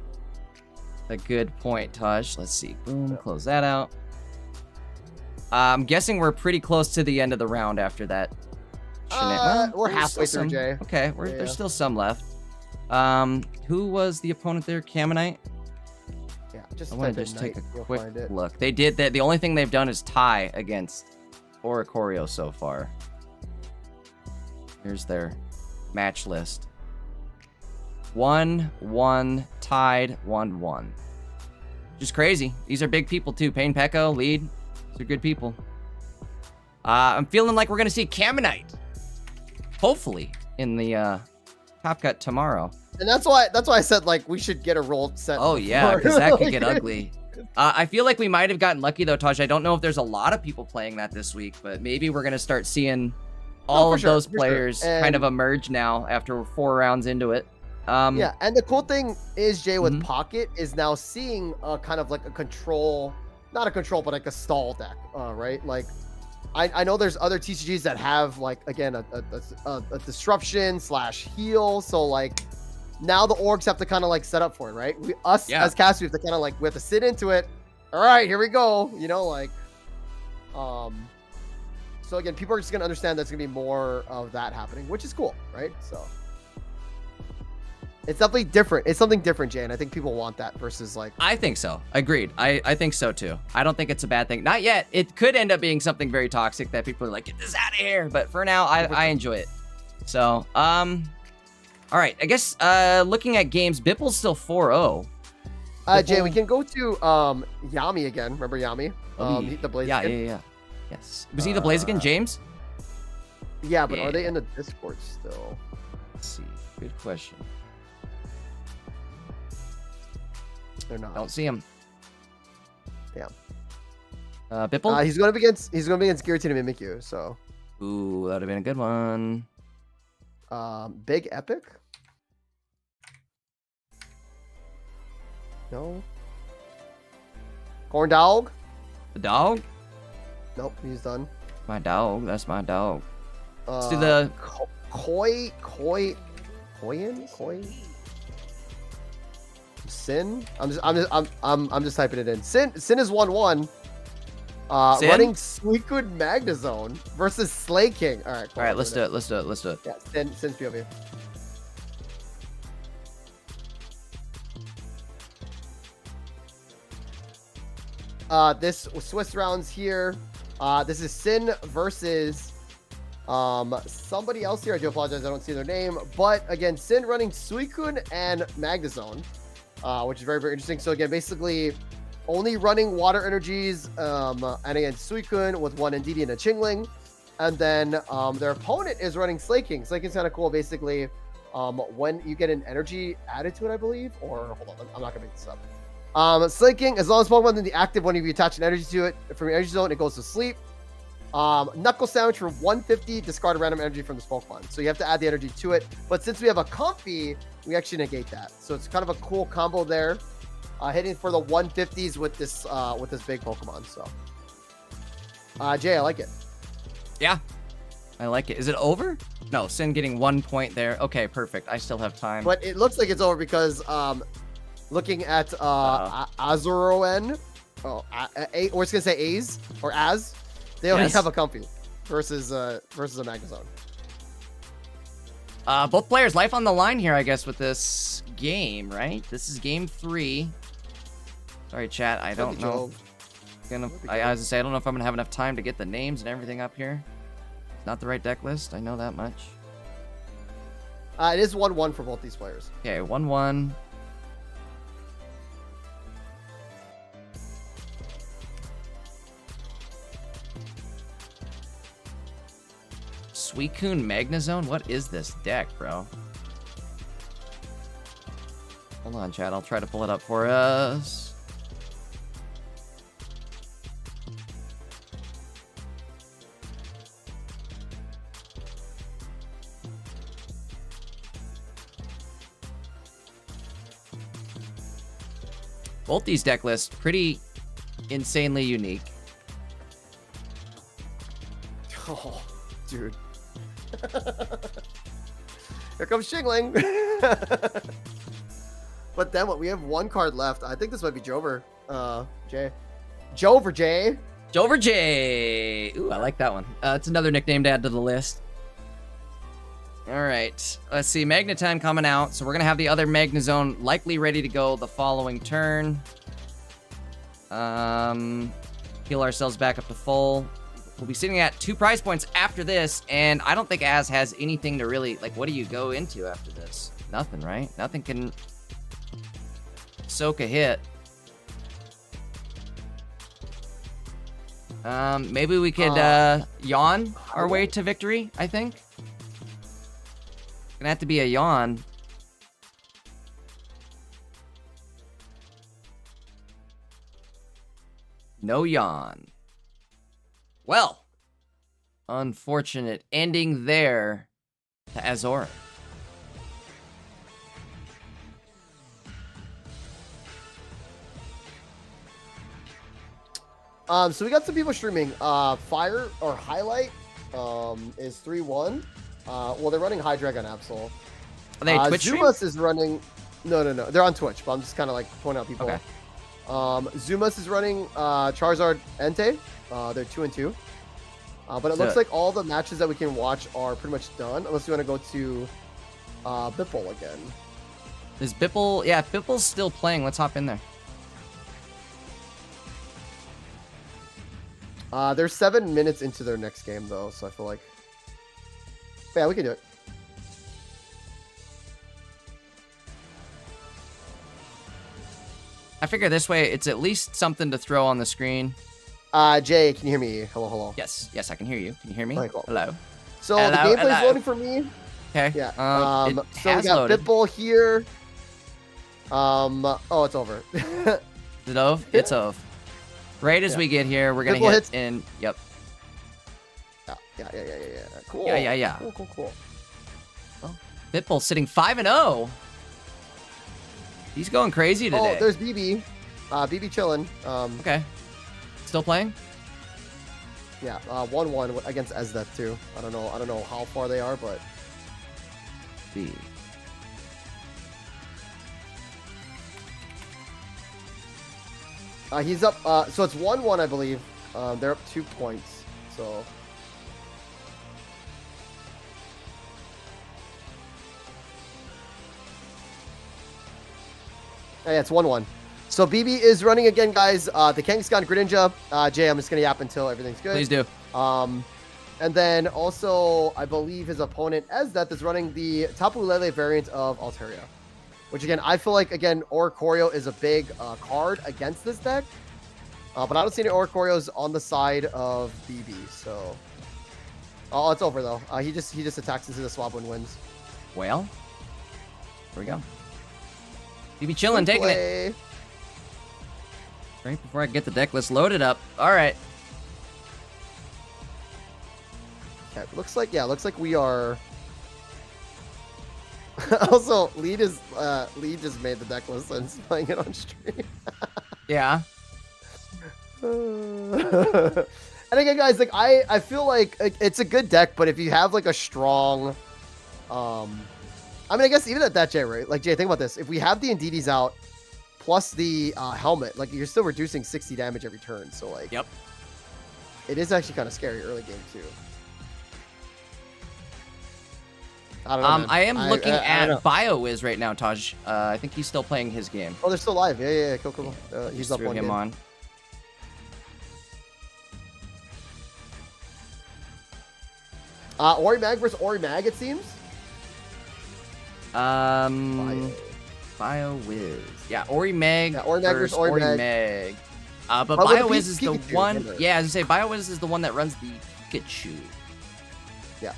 point, Taj. Let's see. Boom, close that out. I'm guessing we're pretty close to the end of the round after that. Well, we're halfway through, Jay. Okay, there's still some left. Who was the opponent there? Camonite? Yeah, I want to just take a quick look. They did that. The only thing they've done is tie against Oricorio so far. Here's their match list. 1-1 tied 1-1. Just crazy. These are big people too. Pain Pecco, lead. These are good people. I'm feeling like we're gonna see Camonite, hopefully, in the Top Cut tomorrow. And that's why I said like we should get a roll set. Oh yeah, because that could get ugly. I feel like we might have gotten lucky though, Taj. I don't know if there's a lot of people playing that this week, but maybe we're gonna start seeing all of those players kind of emerge now after 4 rounds into it. Yeah, and the cool thing is, Jay, with Pocket is now seeing kind of like a control, not a control, but like a stall deck, right? Like, I know there's other TCGs that have like, again, a disruption / heal. So like now the orgs have to kind of like set up for it, right? As casters, we have to kind of like, we have to sit into it. All right, here we go. You know, like, so again, people are just going to understand that's going to be more of that happening, which is cool, right? So it's definitely different. It's something different, Jay, and I think people want that versus like... I think so. Agreed. I think so too. I don't think it's a bad thing. Not yet. It could end up being something very toxic that people are like, get this out of here. But for now, I enjoy it. So, all right. I guess looking at games, Bipple's still 4-0. Jay, we can go to Yami again. Remember Yami? The Blaziken? Yeah. Yes. Was he the Blaziken, James? Yeah, but are they in the Discord still? Let's see. Good question. They're not. Don't see him. Damn. Bipple? He's going to be against Tina-Mimikyu, so. Ooh, that would have been a good one. Big Epic? No. Corn Dog? The dog? Nope, he's done. My dog. That's my dog. Let's do the Koi. Sin. I'm just typing it in. Sin is 1-1. Running Suicune Magnazone versus Slay King. All right. Cool. All right. Let's do it. Yeah. Sin's POV. This Swiss rounds here. This is Sin versus somebody else here. I do apologize, I don't see their name. But again, Sin running Suicune and Magnazone, which is very, very interesting. So again, basically only running water energies, and again, Suicune with 1 NDD and a Chingling. And then their opponent is running Slay King. Slay King's kind of cool, basically. When you get an energy added to it, I believe. Or hold on, I'm not gonna make this up. Slay King, as long as Pokemon in the active, when you attach an energy to it from your energy zone, it goes to sleep. Knuckle Sandwich for 150, discard a random energy from this Pokemon. So you have to add the energy to it. But since we have a Comfy, we actually negate that. So it's kind of a cool combo there. Hitting for the 150s with this big Pokemon. So, Jay, I like it. Yeah, I like it. Is it over? No, Sin getting 1 point there. Okay, perfect. I still have time. But it looks like it's over because looking at Azuroen, we're just gonna say A's or Az. They already have a Comfy versus a Magnazone. Both players life on the line here, I guess, with this game, right? This is game 3. Sorry, chat. I don't know. I was gonna say I don't know if I'm gonna have enough time to get the names and everything up here. It's not the right deck list. I know that much. It is 1-1 for both these players. Okay, 1-1. Suicune Magnazone? What is this deck, bro? Hold on, chat. I'll try to pull it up for us. Both these deck lists pretty insanely unique. Oh, dude. Here comes Shingling. But then what? We have 1 card left. I think this might be Jover. Jay. Jover Jay. Jover J. Ooh, I like that one. It's another nickname to add to the list. All right. Let's see. Magnetime coming out. So we're going to have the other Magnazone likely ready to go the following turn. Heal ourselves back up to full. We'll be sitting at 2 prize points after this, and I don't think Az has anything to really, like, what do you go into after this? Nothing, right? Nothing can soak a hit. Maybe we could yawn our way to victory, I think. Gonna have to be a yawn. No yawn. Well, unfortunate ending there to Azora. So we got some people streaming. Fire or Highlight is 3-1. Well, they're running Hydreigon Absol. Are they Twitch stream? Zumas is running. No. They're on Twitch, but I'm just kind of like pointing out people. Okay. Zumas is running Charizard Entei. They're 2-2. But it looks like all the matches that we can watch are pretty much done, unless you want to go to Bipple again. Is Bipple? Yeah, if Bipple's still playing, let's hop in there. They're 7 minutes into their next game, though, so I feel like... Yeah, we can do it. I figure this way, it's at least something to throw on the screen. Jay, can you hear me? Hello. Yes, I can hear you. Can you hear me? Right, cool. Hello. So the gameplay's loading for me. Okay. Yeah. So we got Bipple here. Oh, it's over. Is it over? It's over. Right as we get here, we're gonna Bipple hit hits. in. Yep. Yeah. Cool. Yeah. Cool. Oh, Bipple sitting 5-0. He's going crazy today. Oh, there's BB. BB chilling. Okay. Still playing? Yeah. 1-1 against Esdeath too. I don't know how far they are, but. B. He's up. So it's 1-1, I believe. They're up 2 points. So. Yeah, it's 1-1. So BB is running again, guys. The Kangaskhan Greninja. Jay, I'm just gonna yap until everything's good. Please do. And then also, I believe his opponent Esdeath is running the Tapu Lele variant of Altaria. Which again, I feel like Oricorio is a big card against this deck. But I don't see any Oricorios on the side of BB. So, oh, it's over though. He just attacks into the swap and wins. Well, here we go. BB chilling, taking it. Right before I get the deck list loaded up. All right. Okay, looks like we are. Also, Lee just made the deck list and is playing it on stream. Yeah. And again, guys, like I feel like it's a good deck, but if you have like a strong, I mean, I guess even at that, Jay, right? Like Jay, think about this: if we have the Indeedis out plus the helmet, like you're still reducing 60 damage every turn. So like, yep, it is actually kind of scary early game too. I don't know, man. I am looking I at BioWiz right now, Taj. I think he's still playing his game. Oh, they're still live. Yeah. Cool. He's up threw one him game. on. Ori Mag versus Ori Mag, it seems. BioWiz. Yeah, Ori Mag. Yeah, Ori Mag versus Ori Mag. But with BioWiz is the Pikachu, one. remember. Yeah, as I say, BioWiz is the one that runs the Pikachu. Yeah.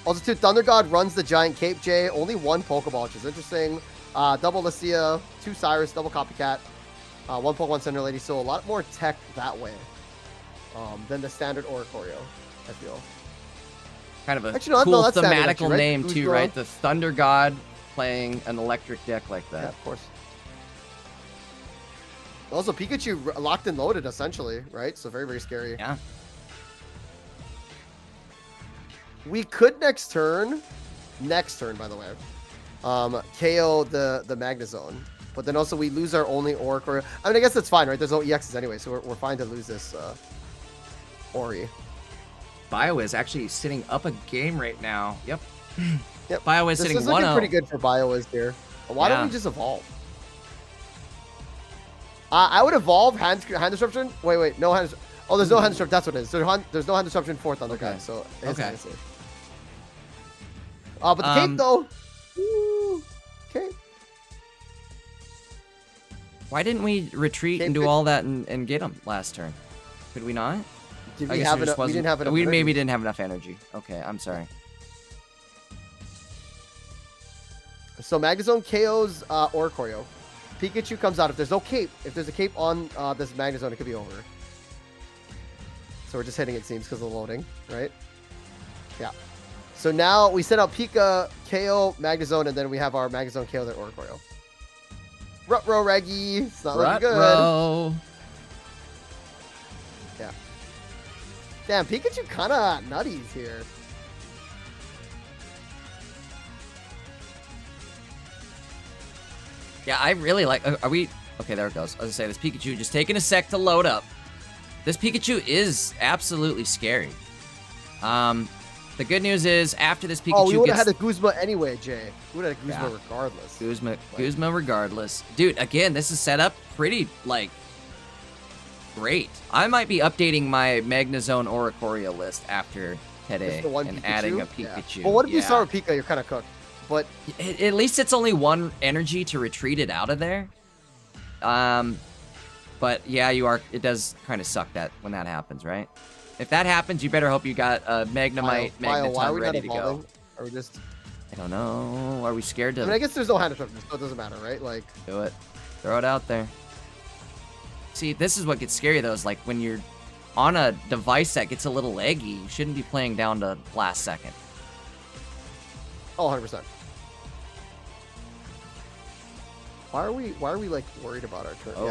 Also, too, Thunder God runs the Giant Cape J. Only one Pokeball, which is interesting. Double Lucia, 2 Cyrus, double Copycat, 1 Pokemon Center Lady. So a lot more tech that way than the standard Oricorio, I feel. Kind of a Actually, no, cool that's standard, thematical actually, right? name Who's too, wrong? right? The Thunder God playing an electric deck like that. Yeah, of course. Also, Pikachu locked and loaded, essentially, right? So very, very scary. Yeah. We could next turn, by the way, KO the Magnazone. But then also we lose our only Oricorio. I mean, I guess that's fine, right? There's no EXs anyway, so we're fine to lose this Ori. BioWiz actually sitting up a game right now. Yep. Yep. BioWiz This sitting is looking 1-0. pretty good for BioWiz here. Why don't we just evolve? I would evolve hand disruption. Wait, no hand. Oh, there's no hand disruption. That's what it is. So there's no hand disruption for Thunder God. So Okay. But the cape though. Ooh, okay. Why didn't we retreat and do all that and get him last turn? Could we not? Did I we guess have there just enough? We didn't have enough. We maybe energy. didn't have enough energy. Okay, I'm sorry. So Magnazone KOs Oricorio. Pikachu comes out. If there's no cape, if there's a cape on this Magnazone, it could be over. So we're just hitting it seems because of the loading, right? Yeah. So now we send out Pika, KO, Magnazone, and then we have our Magnazone KO that Oricorio. Rutro Reggie. It's not looking good. Rutro. Yeah. Damn, Pikachu kind of nutties here. Yeah, I really like. Are we? Okay, there it goes. I was gonna say this Pikachu just taking a sec to load up. This Pikachu is absolutely scary. The good news is after this Pikachu we would have gets had a Guzma anyway, Jay. We would have had a Guzma regardless. Guzma regardless. Dude, again, this is set up pretty, like, great. I might be updating my Magnazone Oricorio list after today and adding a Pikachu. Yeah. Well, what if you start with Pika? You're kind of cooked. But at least it's only 1 energy to retreat it out of there. But yeah, it does kind of suck that when that happens, right? If that happens, you better hope you got a Magnemite, Magneton ready to go. Are we just? I don't know. Are we scared to? I mean, I guess there's no hand disruption, so it doesn't matter, right? Like, do it. Throw it out there. See, this is what gets scary though. Is like when you're on a device that gets a little laggy, you shouldn't be playing down to last second. Oh, 100%. Why are we like worried about our turn? Oh.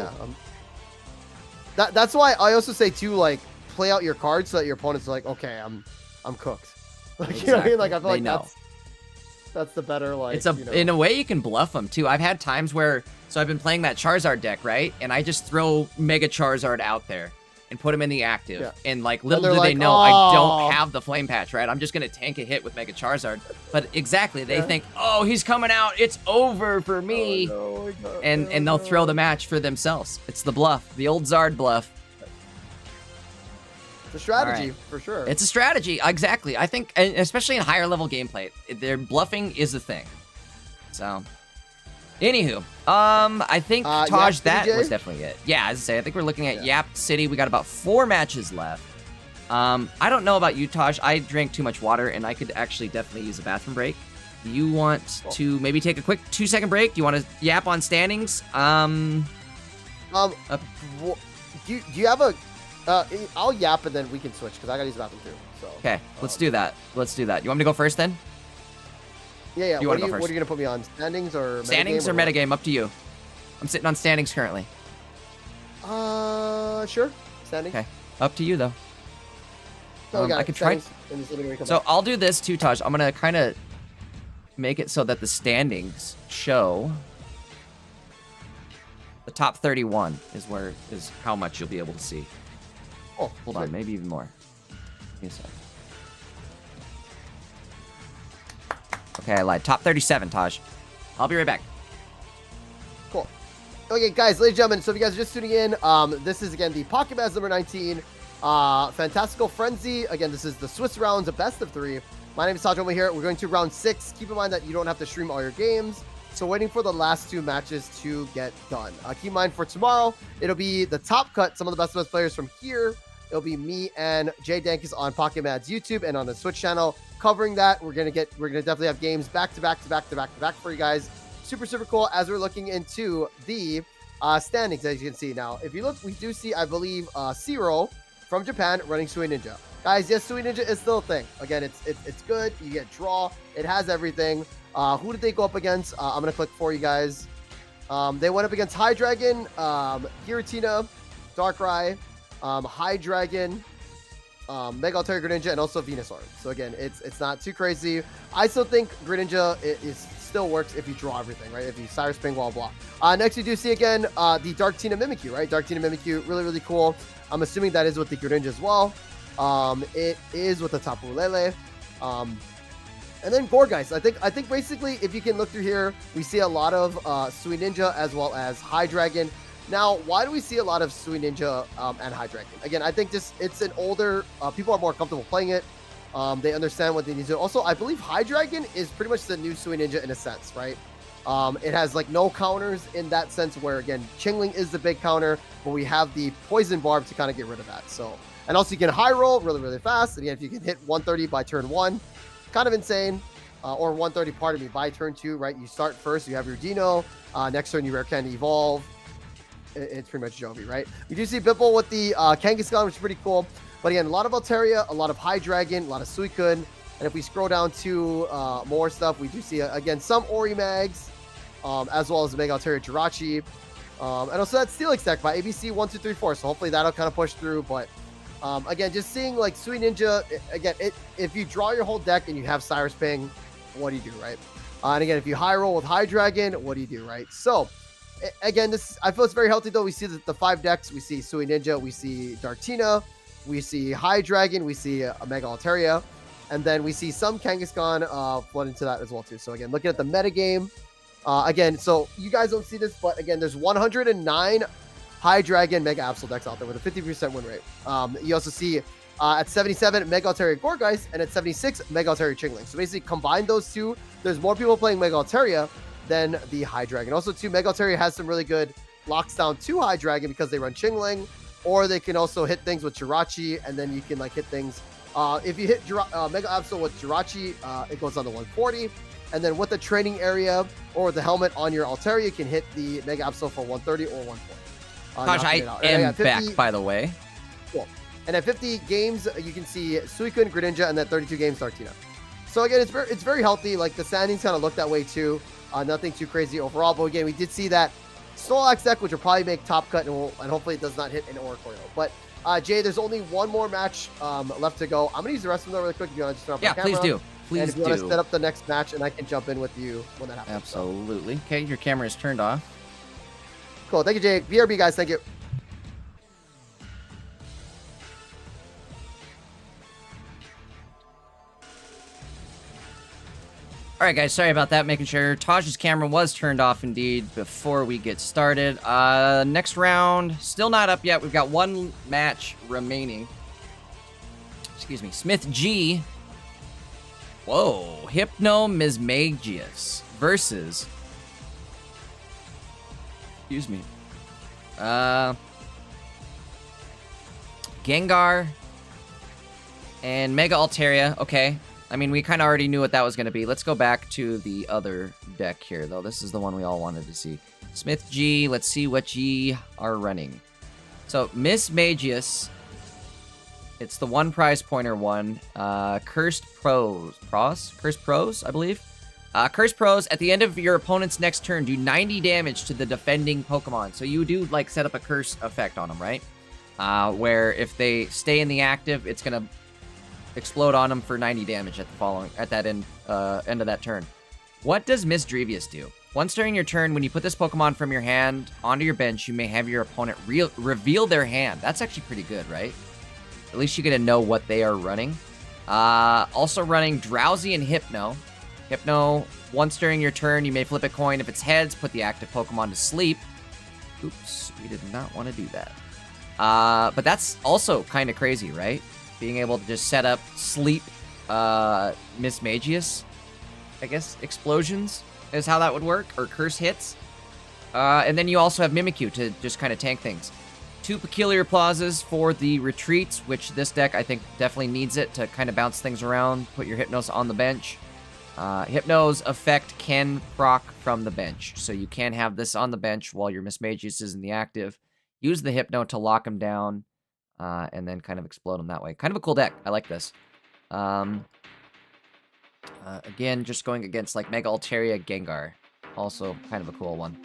Yeah. That's why I also say too, like, play out your cards so that your opponent's like, okay, I'm cooked. Like, Exactly. you know what I mean? Like, I feel like know. that's the better, like, It's in a way you can bluff them too. I've had times where I've been playing that Charizard deck, right? And I just throw Mega Charizard out there and put him in the active. Yeah. And like little they're do they like, know "Oh." I don't have the Flame Patch, right? I'm just gonna tank a hit with Mega Charizard. But exactly, they think, oh, he's coming out, it's over for me. Oh, no, and they'll throw the match for themselves. It's the bluff, the old Zard bluff. It's a strategy, for sure. It's a strategy, exactly. I think, and especially in higher level gameplay, their bluffing is a thing. So, anywho, I think Taj, that was definitely it. Yeah, as I say, I think we're looking at Yap City. We got about 4 matches left. I don't know about you, Taj. I drank too much water, and I could actually definitely use a bathroom break. Do you want to maybe take a quick 2-second break? Do you want to yap on standings? Do you have a? I'll yap and then we can switch because I gotta use the bathroom too. So. Okay, let's do that. Let's do that. You want me to go first then? Yeah. What are you gonna put me on? Standings or standings or metagame? Up to you. I'm sitting on standings currently. Sure. Standings. Okay, up to you though. No, I can try. So I'll do this too, Taj. I'm gonna kind of make it so that the standings show the top 31 is how much you'll be able to see. Oh, hold on, maybe even more. Give me a sec. Okay, I lied. Top 37, Taj. I'll be right back. Cool. Okay, guys, ladies and gentlemen, so if you guys are just tuning in, this is, again, the Pocket Mats number 19. Fantastical Frenzy. Again, this is the Swiss rounds, a best of 3. My name is Taj over here. We're going to round 6. Keep in mind that you don't have to stream all your games. So waiting for the last 2 matches to get done. Keep in mind for tomorrow, it'll be the top cut, some of the best players from here. It'll be me and Jay Dankis on Pocket Mats YouTube and on the Switch channel covering that. We're gonna definitely have games back to back for you guys. Super cool as we're looking into the standings. As you can see now, if you look, we do see, I believe, Zero from Japan running Sui Ninja. Guys, yes, Sui Ninja is still a thing. Again, it's good. You get draw. It has everything. Who did they go up against? I'm gonna click for you guys. They went up against Hydreigon, Giratina, Darkrai, Hydreigon, Mega Altaria Greninja, and also Venusaur. So again, it's not too crazy. I still think Greninja still works if you draw everything, right? If you Cyrus Ping, blah. Next, you do see again the Dark Tina-Mimikyu, right? Dark Tina-Mimikyu, really cool. I'm assuming that is with the Greninja as well. It is with the Tapu Lele. And then Gourgeist. I think basically, if you can look through here, we see a lot of Sui Ninja as well as Hydreigon. Now, why do we see a lot of Sui Ninja and Hydreigon? Again, I think it's an older, people are more comfortable playing it. They understand what they need to do. Also, I believe Hydreigon is pretty much the new Sui Ninja in a sense, right? It has like no counters in that sense where, again, Chingling is the big counter, but we have the Poison Barb to kind of get rid of that. So, and also you can high roll really fast. And again, if you can hit 130 by turn 1, kind of insane. Or 130, pardon me, by turn 2, right? You start first, you have your Dino. Next turn, you rare candy evolve. It's pretty much Jovi, right? We do see Bipple with the Kangaskhan, which is pretty cool. But again, a lot of Altaria, a lot of Hydreigon, a lot of Suicune. And if we scroll down to more stuff, we do see, again, some Orimags, as well as Mega Altaria Jirachi. And also that Steelix deck by ABC 1234. So hopefully that'll kind of push through. But again, just seeing like Sui Ninja, again, if you draw your whole deck and you have Cyrus Ping, what do you do, right? And again, if you high roll with Hydreigon, what do you do, right? So again, I feel it's very healthy though. We see the 5 decks. We see Sui Ninja, we see Dartina, we see Hydreigon, we see a Mega Altaria, and then we see some Kangaskhan flood into that as well too. So again, looking at the metagame, again, so you guys don't see this, but again, there's 109 Hydreigon Mega Absol decks out there with a 50% win rate. You also see at 77 Mega Altaria Gourgeist, and at 76 Mega Altaria Chingling. So basically combine those two, there's more people playing Mega Altaria than the Hydreigon. Also too, Mega Altaria has some really good locks down to Hydreigon because they run Chingling, or they can also hit things with Jirachi, and then you can like hit things. If you hit Mega Absol with Jirachi, it goes on to 140. And then with the training area or the helmet on your Altaria, you can hit the Mega Absol for 130 or 140. Taj, I am 50, back, by the way. Cool. And at 50 games, you can see Suicune, Greninja, and then 32 games, Dartina. So again, it's very healthy. Like the standings kind of look that way too. Nothing too crazy overall. But again, we did see that Snorlax deck, which will probably make top cut, and hopefully it does not hit an Oricorio. But Jay, there's only one more match left to go. I'm gonna use the rest of them really quick. If you want to just turn off my camera. Please do. Please and if you want to set up the next match, and I can jump in with you when that happens. Absolutely. So. Okay, your camera is turned off. Cool. Thank you, Jay. BRB, guys. Thank you. All right, guys, sorry about that. Making sure Taj's camera was turned off indeed before we get started. Next round, still not up yet. We've got one match remaining. Excuse me. Smith G. Whoa. Hypno-Mismagius versus... Excuse me. Gengar and Mega Altaria. Okay. I mean, we kind of already knew what that was going to be. Let's go back to the other deck here, though. This is the one we all wanted to see. Smith G. Let's see what G are running. So, Mismagius. It's the one prize pointer one. Cursed Pros, I believe. Cursed Pros, at the end of your opponent's next turn, do 90 damage to the defending Pokemon. So you do, like, set up a curse effect on them, right? Where if they stay in the active, it's going to explode on them for 90 damage at that end of that turn. What does Misdrevious do? Once during your turn, when you put this Pokemon from your hand onto your bench, you may have your opponent reveal their hand. That's actually pretty good, right? At least you get to know what they are running. Also running Drowsy and Hypno. Hypno, once during your turn, you may flip a coin. If it's heads, put the active Pokemon to sleep. Oops, we did not want to do that. But that's also kind of crazy, right? Being able to just set up sleep, Mismagius, I guess, explosions is how that would work, or curse hits. And then you also have Mimikyu to just kind of tank things. 2 Peculiar Plazas for the retreats, which this deck I think definitely needs it to kind of bounce things around, put your Hypnos on the bench. Hypno's effect can proc from the bench, so you can have this on the bench while your Mismagius is in the active. Use the Hypno to lock him down, and then kind of explode him that way. Kind of a cool deck. I like this. Again, just going against like Mega Altaria Gengar. Also kind of a cool one.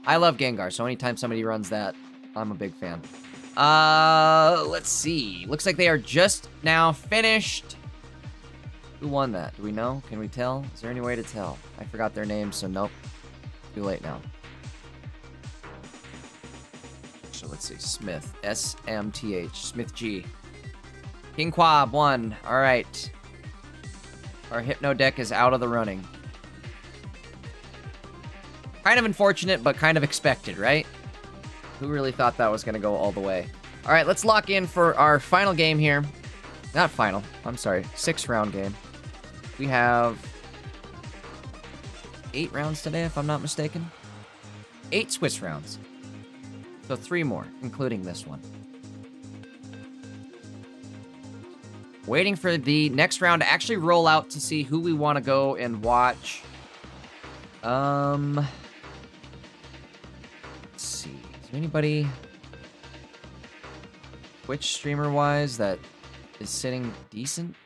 I love Gengar, so anytime somebody runs that, I'm a big fan. Let's see. Looks like they are just now finished. Who won that? Do we know? Can we tell? Is there any way to tell? I forgot their names, so nope. Too late now. So let's see. Smith. S-M-T-H. Smith G. King Quab won. All right. Our Hypno deck is out of the running. Kind of unfortunate, but kind of expected, right? Who really thought that was going to go all the way? All right, let's lock in for our final game here. Not final. I'm sorry. 6-round game. We have 8 rounds today, if I'm not mistaken. 8 Swiss rounds. So 3 more, including this one. Waiting for the next round to actually roll out to see who we want to go and watch. Let's see. Is there anybody Twitch streamer-wise that is sitting decent?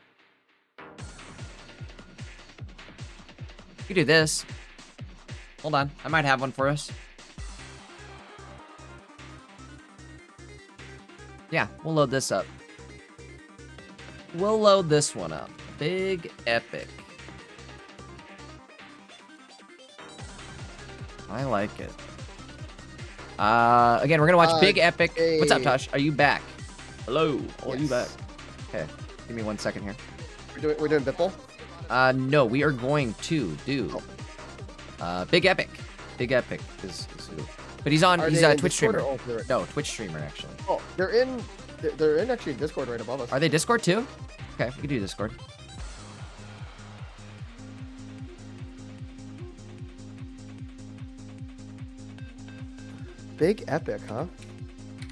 You do this. Hold on. I might have one for us. Yeah, we'll load this up. We'll load this one up. Big Epic. I like it. Again, we're gonna watch Big Epic. Hey. What's up, Tosh? Are you back? Hello. Are you back? Okay. Give me 1 second here. We're doing Bipple? No, we are going to do Big Epic. Big Epic is who. But he's on. He's a Twitch streamer. No, Twitch streamer actually. Oh, they're in actually Discord right above us. Are they Discord too? Okay, we can do Discord. Big Epic, huh?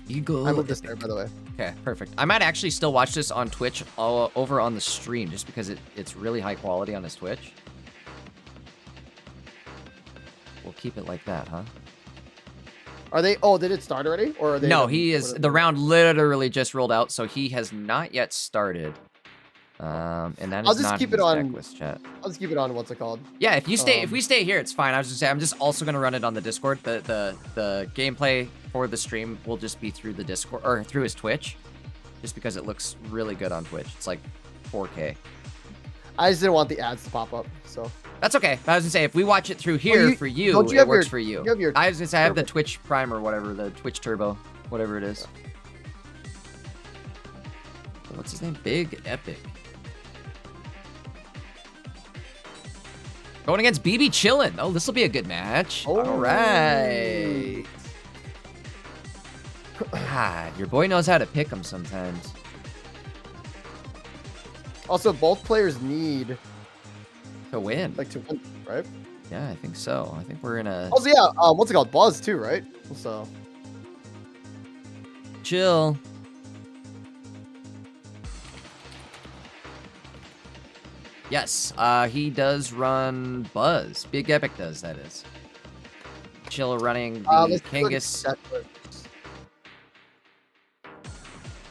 Eagle. I moved this there, by the way. Okay, perfect. I might actually still watch this on Twitch over on the stream, just because it's really high quality on his Twitch. We'll keep it like that, huh? Are they? Oh, did it start already? Or are they? No, he is. The round literally just rolled out, so he has not yet started. And that is I'll just not keep his it on. decklist chat. I'll just keep it on. What's it called? Yeah, if we stay here, it's fine. I was just saying, I'm just also gonna run it on the Discord. The gameplay for the stream will just be through the Discord or through his Twitch, just because it looks really good on Twitch. It's like 4K. I just didn't want the ads to pop up, so. That's okay. I was gonna say, if we watch it through here for you, it works for you. I was gonna say, I have the Twitch Prime or whatever, the Twitch Turbo, whatever it is. What's his name? Big Epic. Going against BB Chillin'. Oh, this will be a good match. Oh. All right. God, your boy knows how to pick them sometimes. Also, both players need to win. Like to win, right? Yeah, I think so. I think we're in a. Also, yeah. What's it called? Buzz too, right? So. Chill. Yes, he does run Buzz. Big Epic does, that is. Chill running the Kangaskhan.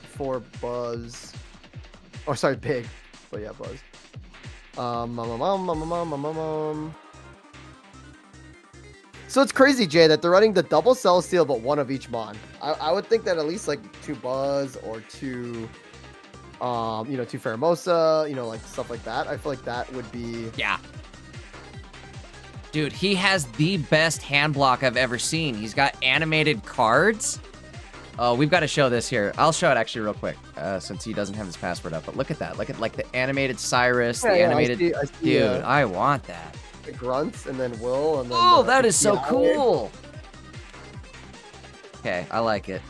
For Buzz. Oh, sorry, Big. But yeah, Buzz. So it's crazy, Jay, that they're running the double Cell Steel, but one of each Mon. I would think that at least like 2 Buzz or 2... 2 Pheromosa, like stuff like that. I feel like that would be... Yeah. Dude, he has the best hand block I've ever seen. He's got animated cards. Oh, we've got to show this here. I'll show it actually real quick, since he doesn't have his password up. But look at that. Look at like the animated Cyrus, the animated. I see, dude, I want that. The grunts and then Will and then. Oh, that is so cool. Okay, I like it.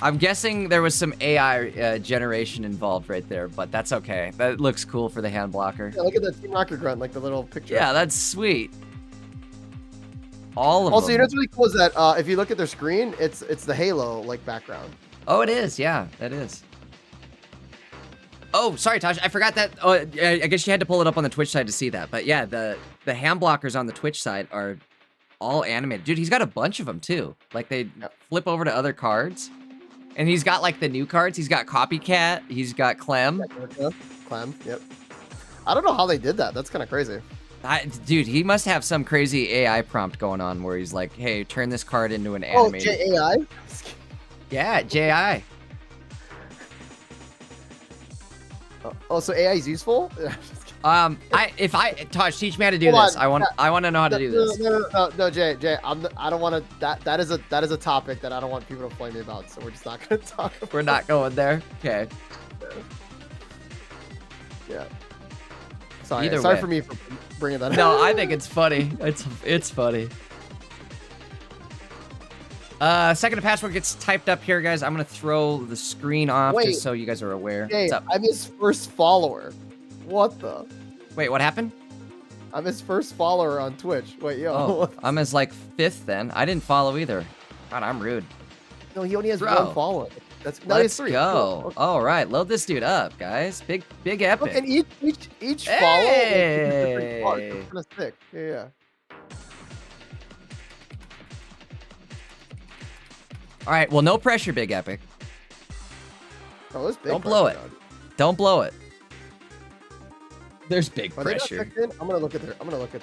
I'm guessing there was some AI generation involved right there, but that's okay. That looks cool for the hand blocker. Yeah, look at that Team Rocket grunt, like the little picture. Yeah, that's sweet. All of also, them. you know what's really cool is that if you look at their screen, it's the Halo like background. Oh, it is. Yeah, that is. Oh, sorry, Tosh. I forgot that. Oh, I guess you had to pull it up on the Twitch side to see that. But yeah, the hand blockers on the Twitch side are all animated. Dude, he's got a bunch of them too. Like they flip over to other cards. And he's got like the new cards. He's got Copycat. He's got Clem. Clem, yep. I don't know how they did that. That's kind of crazy. Dude, he must have some crazy AI prompt going on where he's like, hey, turn this card into an animated. Oh, JAI? Yeah, JI. Oh, so AI is useful? Tosh, teach me how to do this. I want to know how to do this. No, Jay, I don't want to. That is a topic that I don't want people to flame me about. So we're just not going to talk about. We're not going there. Okay. Yeah. Sorry Either way. for me for bringing that up. No, I think it's funny. It's funny. Second password gets typed up here, guys. I'm gonna throw the screen off just so you guys are aware. Jay, I'm his first follower. What the? Wait, what happened? I'm his first follower on Twitch. Wait, yo. Oh, I'm his like 5th then. I didn't follow either. God, I'm rude. No, he only has 1 follower. Let's go. Cool. All right, load this dude up, guys. Big epic. Look, and each follow is a different card. It's kind of sick. Yeah. All right, well, no pressure, Big Epic. Oh, this big. Don't blow it. Don't blow it. There's big pressure. I'm gonna look at their.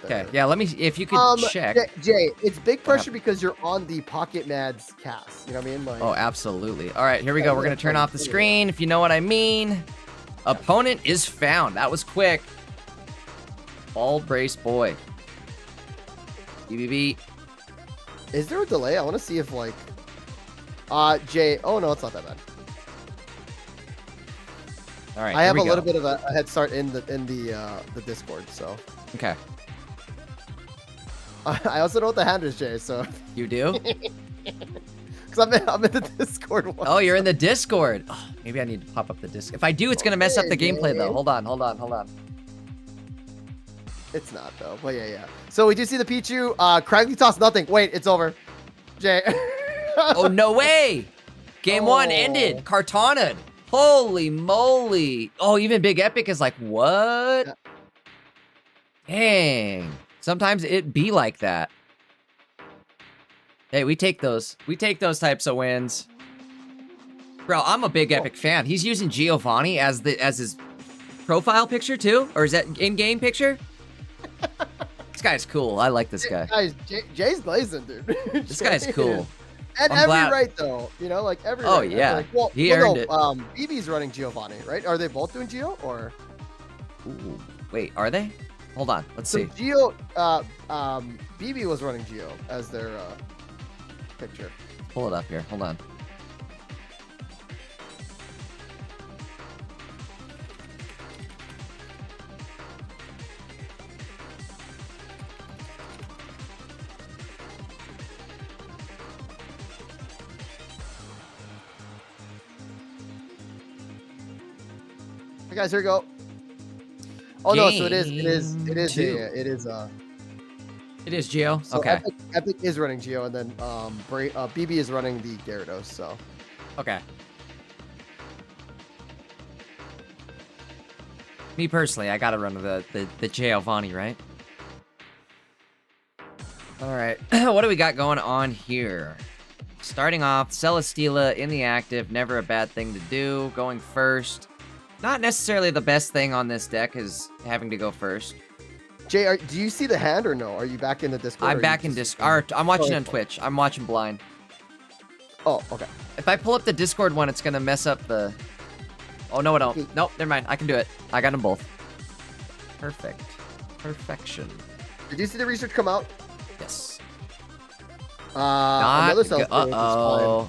Okay, yeah. Let me. If you could check. Jay, it's big pressure because you're on the Pocket Mads cast. You know what I mean? Like, oh, absolutely. All right, here we go. We're gonna turn off the screen, if you know what I mean. Opponent is found. That was quick. Ball brace boy. EVB. Is there a delay? I want to see if like. Jay. Oh no, it's not that bad. All right, I have a little bit of a head start in the Discord, so. Okay. I also know what the hand is, Jay. So. You do? Because I'm in the Discord. Oh, you're in the Discord. Oh, maybe I need to pop up the Discord. If I do, it's gonna mess up the gameplay though. Hold on. It's not though. But yeah. So we do see the Pichu. Craggy toss nothing. Wait, it's over. Jay. Oh no way! Game 1 ended. Kartana'd. Holy moly. Oh, even Big Epic is like, what? Dang. Sometimes it be like that. Hey, we take those. We take those types of wins. Bro, I'm a Big Epic fan. He's using Giovanni as his profile picture too? Or is that in-game picture? This guy's cool. I like this guy. Guys, Jay's blazing, dude. This guy's cool. And right though, you know, like every. Oh right. yeah, like, well, he earned it. Eevee's running Giovanni, right? Are they both doing Geo or? Ooh, wait, are they? Hold on, let's see. Geo, Eevee was running Geo as their picture. Pull it up here. Hold on. Guys, here we go. Oh no, so it is Geo. So okay. Epic is running Geo, and then BB is running the Gyarados. So. Okay. Me personally, I gotta run the Giovanni, right? All right. What do we got going on here? Starting off, Celesteela in the active, never a bad thing to do. Going first. Not necessarily the best thing on this deck is having to go first. Jay, do you see the hand or no? Are you back in the Discord? I'm back in Discord. I'm watching on Twitch. I'm watching blind. Oh, okay. If I pull up the Discord one, it's gonna mess up the... Oh, no, I don't. Nope, never mind. I can do it. I got them both. Perfect. Perfection. Did you see the research come out? Yes. Another Celesteela, which is fine.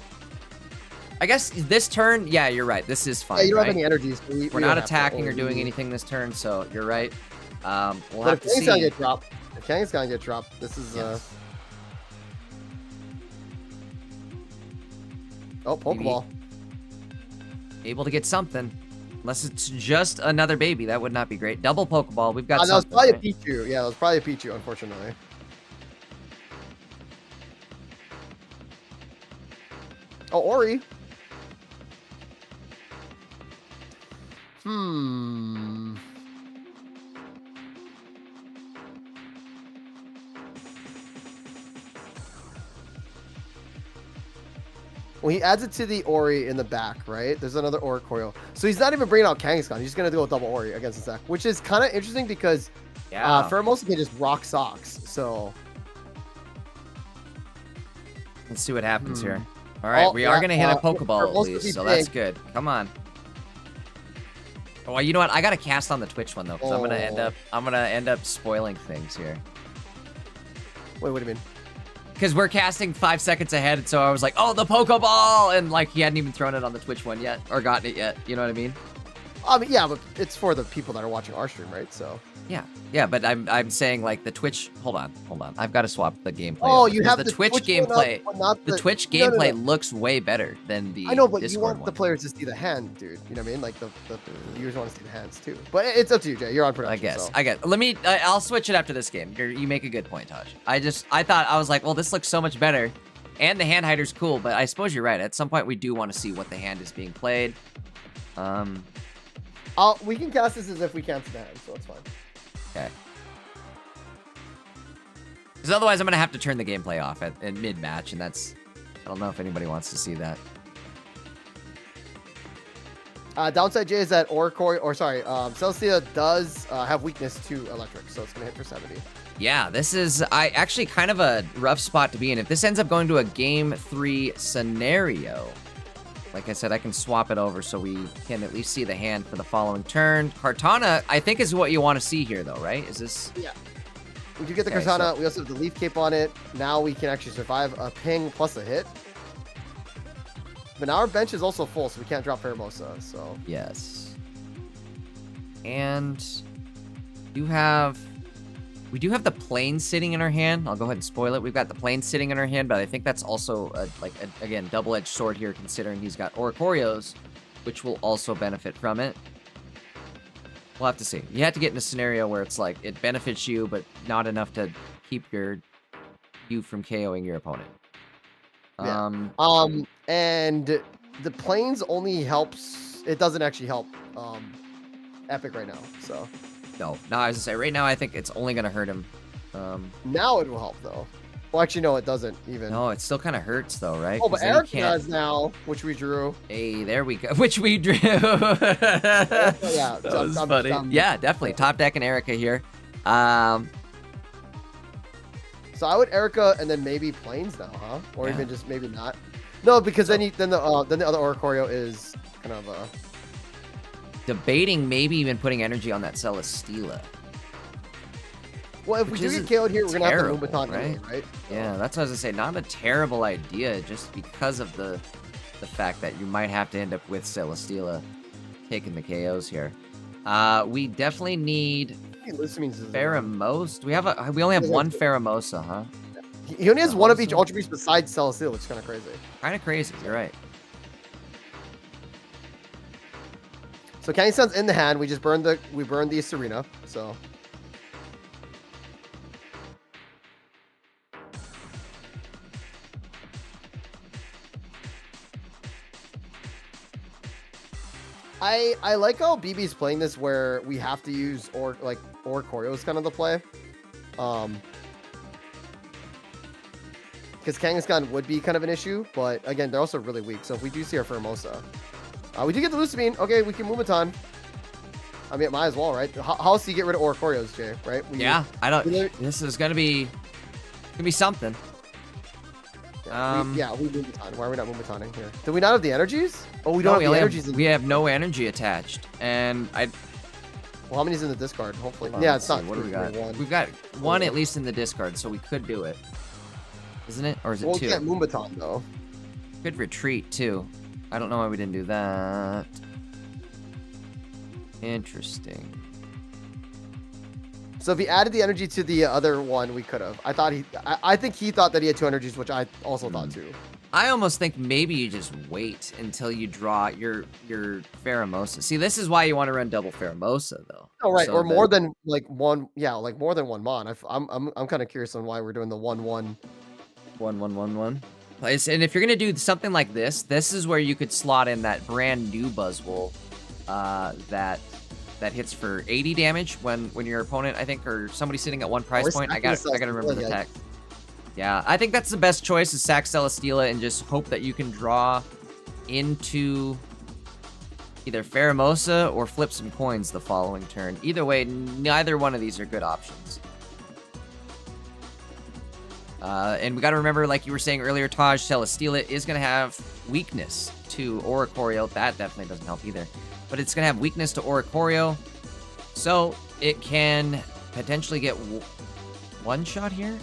I guess this turn, yeah, you're right. This is fine. Yeah, you don't right? have any energies. We're not attacking or doing anything this turn, so you're right. We'll have to see. Gonna get dropped. If Kang's gonna get dropped, this is Oh, Pokeball. Maybe able to get something. Unless it's just another baby. That would not be great. Double Pokeball. We've got that was something. probably Right? a Pichu. Yeah, that was probably a Pichu, unfortunately. Oh, Ori. Well, he adds it to the Ori in the back, right? There's another Oricorio. So he's not even bringing out Kangaskhan. He's just going to go double Ori against the deck, which is kind of interesting because Pheromosa can just rock socks. So let's see what happens here. All right, we are going to hit a Pokeball at least, so that's good. Come on. Oh, you know what? I got to cast on the Twitch one though, because I'm gonna end up spoiling things here. Wait, what do you mean? Because we're casting 5 seconds ahead, so I was like, oh, the Pokeball! And like he hadn't even thrown it on the Twitch one yet, or gotten it yet. You know what I mean? Yeah, but it's for the people that are watching our stream, right? So. Yeah, but I'm saying like the Twitch. Hold on. I've got to swap the gameplay. Oh, over, you have the Twitch gameplay. The Twitch gameplay looks way better than the. I know, but Discord you want one. the players to see the hand, dude. You know what I mean? Like the viewers want to see the hands too. But it's up to you, Jay. You're on production. I guess. Let me. I'll switch it after this game. You make a good point, Taj. I was like, well, this looks so much better, and the hand hider's cool. But I suppose you're right. At some point, we do want to see what the hand is being played. We can cast this as if we cancel the hand, so it's fine. Okay. Because otherwise, I'm gonna have to turn the gameplay off at mid-match, and that's. I don't know if anybody wants to see that. Downside, Jay, is that Celesteela does have weakness to electric, so it's gonna hit for 70. Yeah, this is actually kind of a rough spot to be in. If this ends up going to a Game 3 scenario, like I said, I can swap it over so we can at least see the hand for the following turn. Kartana, I think, is what you want to see here, though, right? Is this? Yeah. We do get the Kartana. We also have the Leaf Cape on it. Now we can actually survive a ping plus a hit. But now our bench is also full, so we can't drop Pheromosa, so. Yes. And we do have the plane sitting in our hand. I'll go ahead and spoil it. We've got the plane sitting in our hand, but I think that's also again, double-edged sword here, considering he's got Oricorios, which will also benefit from it. We'll have to see. You have to get in a scenario where it's like it benefits you, but not enough to keep you from KOing your opponent. Yeah. And the planes only helps. It doesn't actually help Epic right now. So. No, as I say, right now I think it's only gonna hurt him. Now it will help though. Well, actually, no, it doesn't even. No, it still kind of hurts though, right? Oh, but Eric does now, which we drew. Hey, there we go. Which we drew. Yeah, that was funny. Yeah, definitely. Top deck and Erica here. So I would Erica and then maybe Plains now, huh? Or even just maybe not. No, because then the other Oricorio is kind of debating maybe even putting energy on that Celesteela. Well, if we do get KO'd here, we're going to have to Moombahton right? Yeah, that's what I was going to say. Not a terrible idea, just because of the fact that you might have to end up with Celesteela taking the KOs here. We definitely need Pheromosa. We only have one Pheromosa, huh? He only has one of each Ultra Beast besides Celesteela, which is kind of crazy. Kind of crazy, you're right. So Kangaskhan's in the hand. We burned the Serena, so. I like how BB's playing this where we have to use Oricorio is kind of the play. Because Kangaskhan would be kind of an issue, but again, they're also really weak. So if we do see our Pheromosa, we do get the Lucamine. Okay, we can Moombahton. I mean, it might as well, right? How else do you get rid of Oricorios, Jay? Right? I don't. This is gonna be something. Yeah, we Moombahton. Why are we not Moombahtoning here? Do we not have the energies? Oh, we don't have the energies. We have no energy attached, and Well, how many's in the discard? Hopefully. Yeah, it's not. What do we got? We've got one at least in the discard, so we could do it. isn't it? Or is it Well, 2? we can't Moonbaton, though. Could retreat, too. I don't know why we didn't do that. Interesting. So if he added the energy to the other one, we could have. I think he thought that he had 2 energies, which I also thought too. I almost think maybe you just wait until you draw your Pheromosa. See, this is why you want to run double Pheromosa, though. Oh, right. So or more than like one. Yeah, like more than one mon. I'm kind of curious on why we're doing the 1/1. 1/1/1/1. And if you're gonna do something like this, this is where you could slot in that brand new Buzzwole, that hits for 80 damage when your opponent, I think, or somebody sitting at one price point. I gotta remember the tech. Yeah, I think that's the best choice is sack Celesteela and just hope that you can draw into either Pheromosa or flip some coins the following turn. Either way, neither one of these are good options. And we got to remember, like you were saying earlier, Taj, Celesteela is going to have weakness to Oricorio. That definitely doesn't help either. But it's going to have weakness to Oricorio, so it can potentially get one shot here?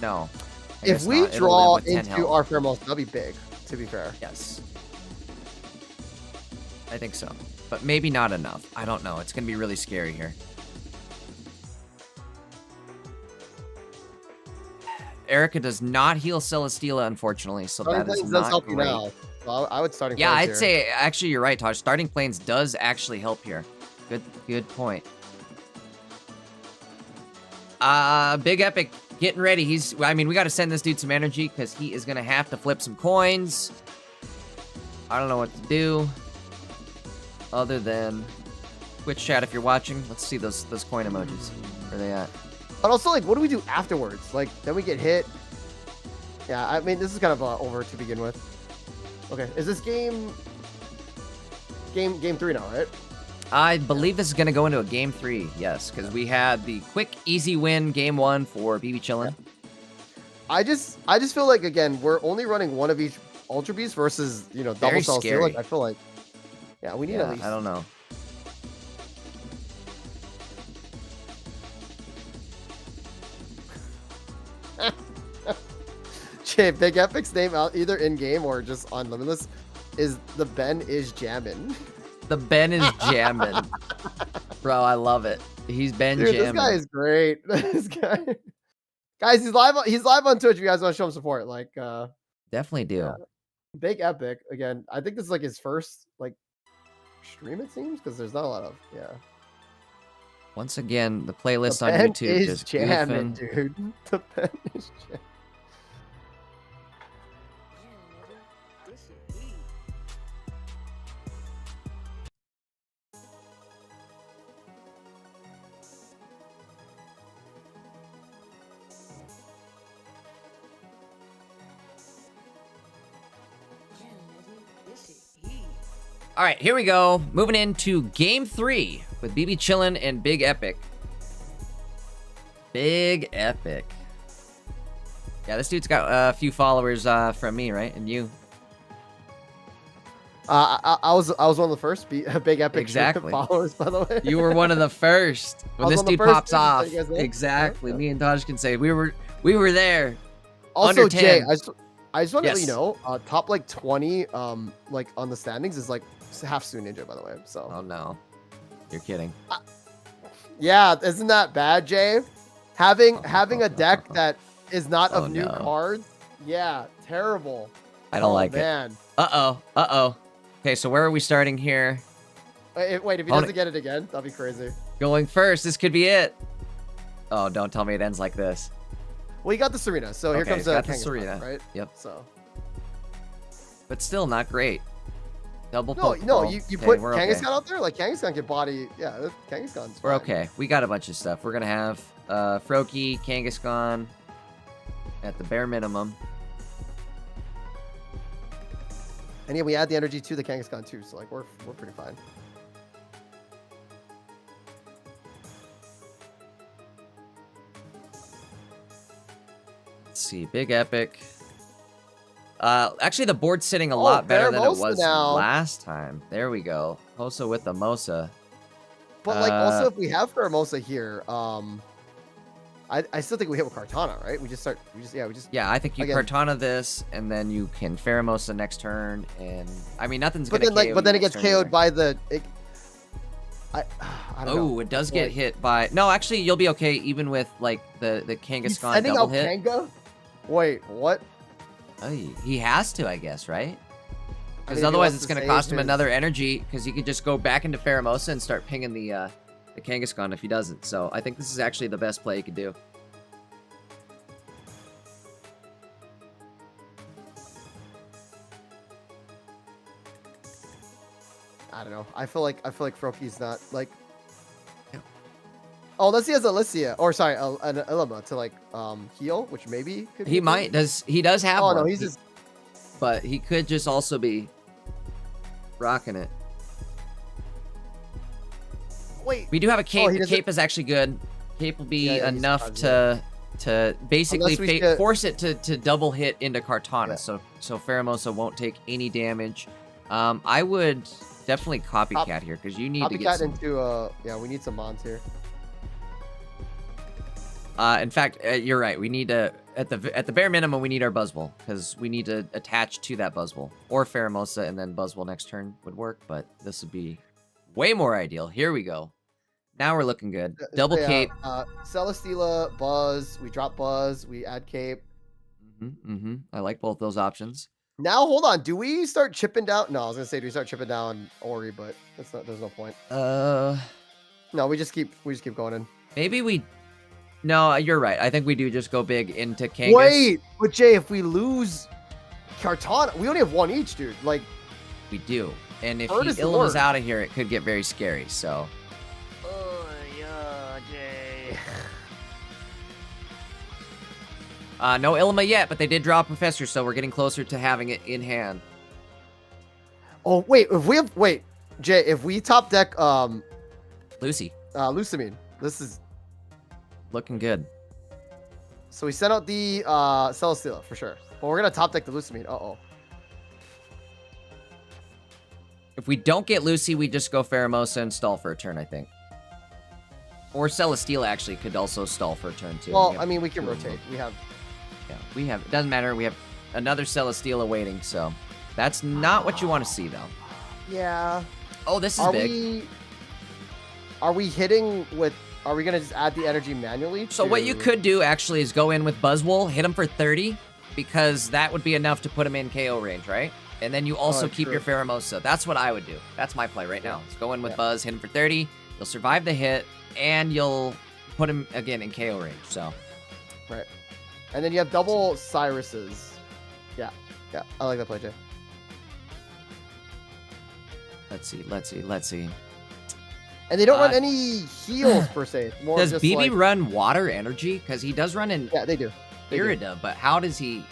No. If we draw into our Pheromosa, that'll be big, to be fair. Yes. I think so. But maybe not enough. I don't know. It's going to be really scary here. Erica does not heal Celesteela, unfortunately, so that is not great. Now. Well, I would starting. Yeah, I'd here. Say actually you're right, Taj. Starting Plains does actually help here. Good point. Big Epic getting ready. We got to send this dude some energy because he is gonna have to flip some coins. I don't know what to do other than Twitch chat if you're watching. Let's see those coin emojis. Where are they at? But also, like, what do we do afterwards? Like, then we get hit. Yeah, I mean, this is kind of over to begin with. Okay, is this game 3 now, right? I believe this is going to go into a game 3, yes, because we had the quick, easy win game 1 for BB Chillin. I just feel like, again, we're only running one of each Ultra Beast versus, double Celesteela. Like, I feel like, yeah, we need at least. I don't know. Big Epic's name out either in game or just on Limitless is the Ben is jammin'. The Ben is jammin'. Bro, I love it. He's Ben jammin'. This guy is great. This guy. Guys, he's live on Twitch if you guys want to show him support. Like definitely do. Yeah. Big Epic, again, I think this is like his first like stream, it seems, because there's not a lot of Once again, the playlist on Ben YouTube is just jamming, goofing. dude. The Ben is jamming. All right, here we go. Moving into game 3 with BB Chillin and Big Epic. Big Epic. Yeah, this dude's got a few followers from me, right? And you. I was one of the first Big Epic followers, by the way. You were one of the first. When this dude pops off, exactly. Me and Taj can say we were there. Also, under 10. Jay, I just want to let you know, top like 20, like on the standings is like half Su Ninja, by the way. So. Oh no, you're kidding. Yeah, isn't that bad, Jay? Having a deck that is not of new cards. Yeah, terrible. I don't like it. Uh-oh. Okay, so where are we starting here? Wait, if he doesn't get it again, that'll be crazy. Going first, this could be it. Oh, don't tell me it ends like this. Well, you got the Serena, so here comes the Serena, right? Yep. So. But still not great. Double No, you put Kangaskhan out there? Like, Kangaskhan can body... Yeah, Kangaskhan's fine. We're okay. We got a bunch of stuff. We're going to have Froakie, Kangaskhan at the bare minimum. And yeah, we add the energy to the Kangaskhan too, so like we're pretty fine. Let's see, Big Epic. Actually, the board's sitting a lot better than it was last time. There we go. Hosa with the Mosa. But like also, if we have Pheromosa here, I still think we hit with Kartana, right? Yeah, I think you again, Kartana this, and then you can Pheromosa next turn, and I mean nothing's but gonna then KO but then you it gets next turn KO'd by the. I don't know. Oh, it does get hit by. No, actually, you'll be okay even with like the Kangaskhan Sending double out hit. Kanga? Wait, what? Oh, he has to, I guess, right? Because if he otherwise wants it's to gonna save cost him his- another energy. Because he could just go back into Pheromosa and start pinging the Kangaskhan if he doesn't. So I think this is actually the best play he could do. I don't know. I feel like Froakies not like. Oh, unless he has Alicia, or sorry, an Ilima to like heal, which maybe could. He be might. He does have Oh one. no, he's just. But he could just also be rocking it. Wait. We do have a cape. he The doesn't- cape is actually good. Cape will be Yeah, he's enough fine, to basically Unless we get- force it to double hit into Kartana. Yeah. So Pheromosa won't take any damage. I would definitely copycat here because you need to get Copycat some. into yeah, we need some mons here. In fact, you're right. We need to at the bare minimum we need our Buzzwole because we need to attach to that Buzzwole or Pheromosa and then Buzzwole next turn would work. But this would be way more ideal. Here we go. Now we're looking good. Double cape. Celesteela, Buzz. We drop Buzz. We add cape. I like both those options. Now hold on. Do we start chipping down? No, I was gonna say do we start chipping down Ori, but that's not. There's no point. No, we just keep going in. Maybe we. No, you're right. I think we do just go big into Kangas. Wait, but Jay, if we lose Kartana, we only have one each, dude. Like We do. And if Bird he is the Illima's word. out of here, it could get very scary. So. yeah, Jay. No Illima yet, but they did draw a Professor, so we're getting closer to having it in hand. Oh wait, Jay, if we top deck Lucy, Lusamine, this is looking good. so we sent out the Celesteela for sure, but we're gonna top deck the Lusamine. If we don't get Lucy, we just go Pheromosa and stall for a turn, I think. Or Celesteela actually could also stall for a turn too. Well, We have I mean, we can two of rotate. them. We have. It doesn't matter. We have another Celesteela waiting, so that's not what you want to see, though. Yeah. Oh, this is Are big. we hitting with? Are we gonna just add the energy manually? So what you could do actually is go in with Buzzwole, hit him for 30, because that would be enough to put him in KO range, right? And then you also keep your Pheromosa. That's what I would do. That's my play right now. Let's go in with Buzz, hit him for 30. You'll survive the hit, and you'll put him again in KO range. So. Right. And then you have double Cyruses. Yeah. I like that play, Jay. Let's see. And they don't run any heals per se. It's more Does just BB like, run water energy? Because he does run in Yeah, they do. Irida, but how does he...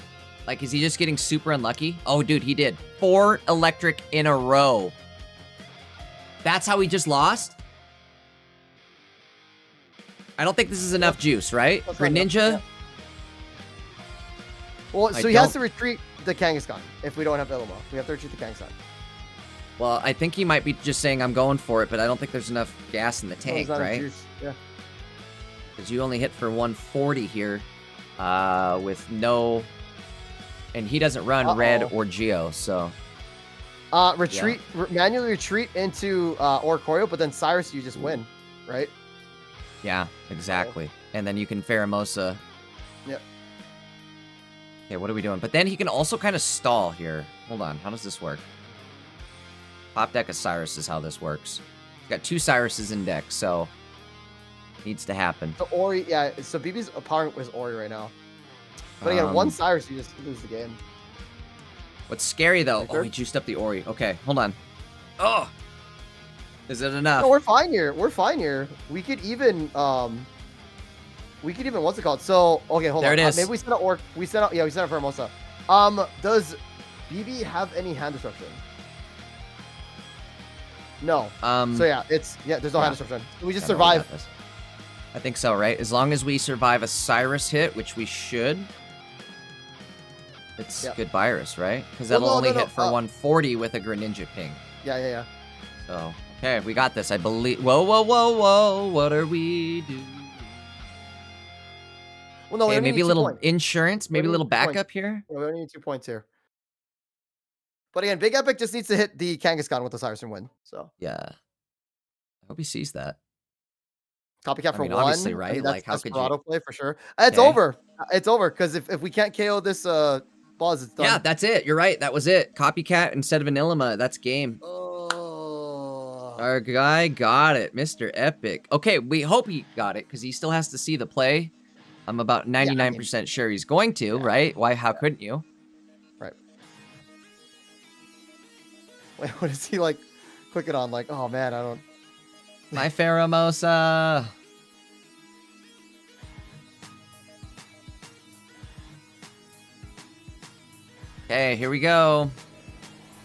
Like, is he just getting super unlucky? Oh, dude, he did. 4 electric in a row. That's how he just lost? I don't think this is enough juice, right? Greninja? Yeah. Well, so he has to retreat the Kangaskhan if we don't have Ilima. We have to retreat the Kangaskhan. Well, I think he might be just saying, I'm going for it, but I don't think there's enough gas in the tank, right? Juice. Yeah. Because you only hit for 140 here with no... And he doesn't run red or Geo, so... Manually retreat into Oricorio, but then Cyrus, you just win, right? Yeah, exactly. And then you can Pheromosa. Yep. Okay, what are we doing? But then he can also kind of stall here. Hold on, how does this work? Top deck of Cyrus is how this works. He's got 2 Cyruses in deck, so... Needs to happen. So Ori, yeah, so BB's opponent was Ori right now. But again, one Cyrus, you just lose the game. What's scary, though... Oh, he juiced up the Ori. Okay, hold on. Oh! Is it enough? No, we're fine here. We could even, what's it called? So, okay, hold on. There it is. Maybe we sent out we sent out Pheromosa. Does BB have any hand disruption? No. So yeah, there's no hand disruption. We just survive. I think so, right? As long as we survive a Cyrus hit, which we should. It's good virus, right? Because that'll only hit for 140 with a Greninja ping. Yeah. So, okay, we got this, I believe. Whoa, what are we doing? Well, no, we Okay, only maybe need a 2 little points. insurance, maybe a only little need 2 points. backup here. Yeah, we only need 2 points here. But again, Big Epic just needs to hit the Kangaskhan with the Cyrus and win. So Yeah. I hope he sees that. copycat I for mean, 1. obviously, I right? mean, Like, that's how could Desperado you? play for sure. It's Okay. over. It's over because if we can't KO this Buzz, it's done. Yeah, that's it. You're right. That was it. Copycat instead of Vanillama. That's game. Oh. Our guy got it, Mr. Epic. Okay, we hope he got it because he still has to see the play. I'm about 99% sure he's going to, right? Why? How couldn't you? Right. Wait, what is he like? Click it on like, oh man, I don't. My Pheromosa. Okay, here we go.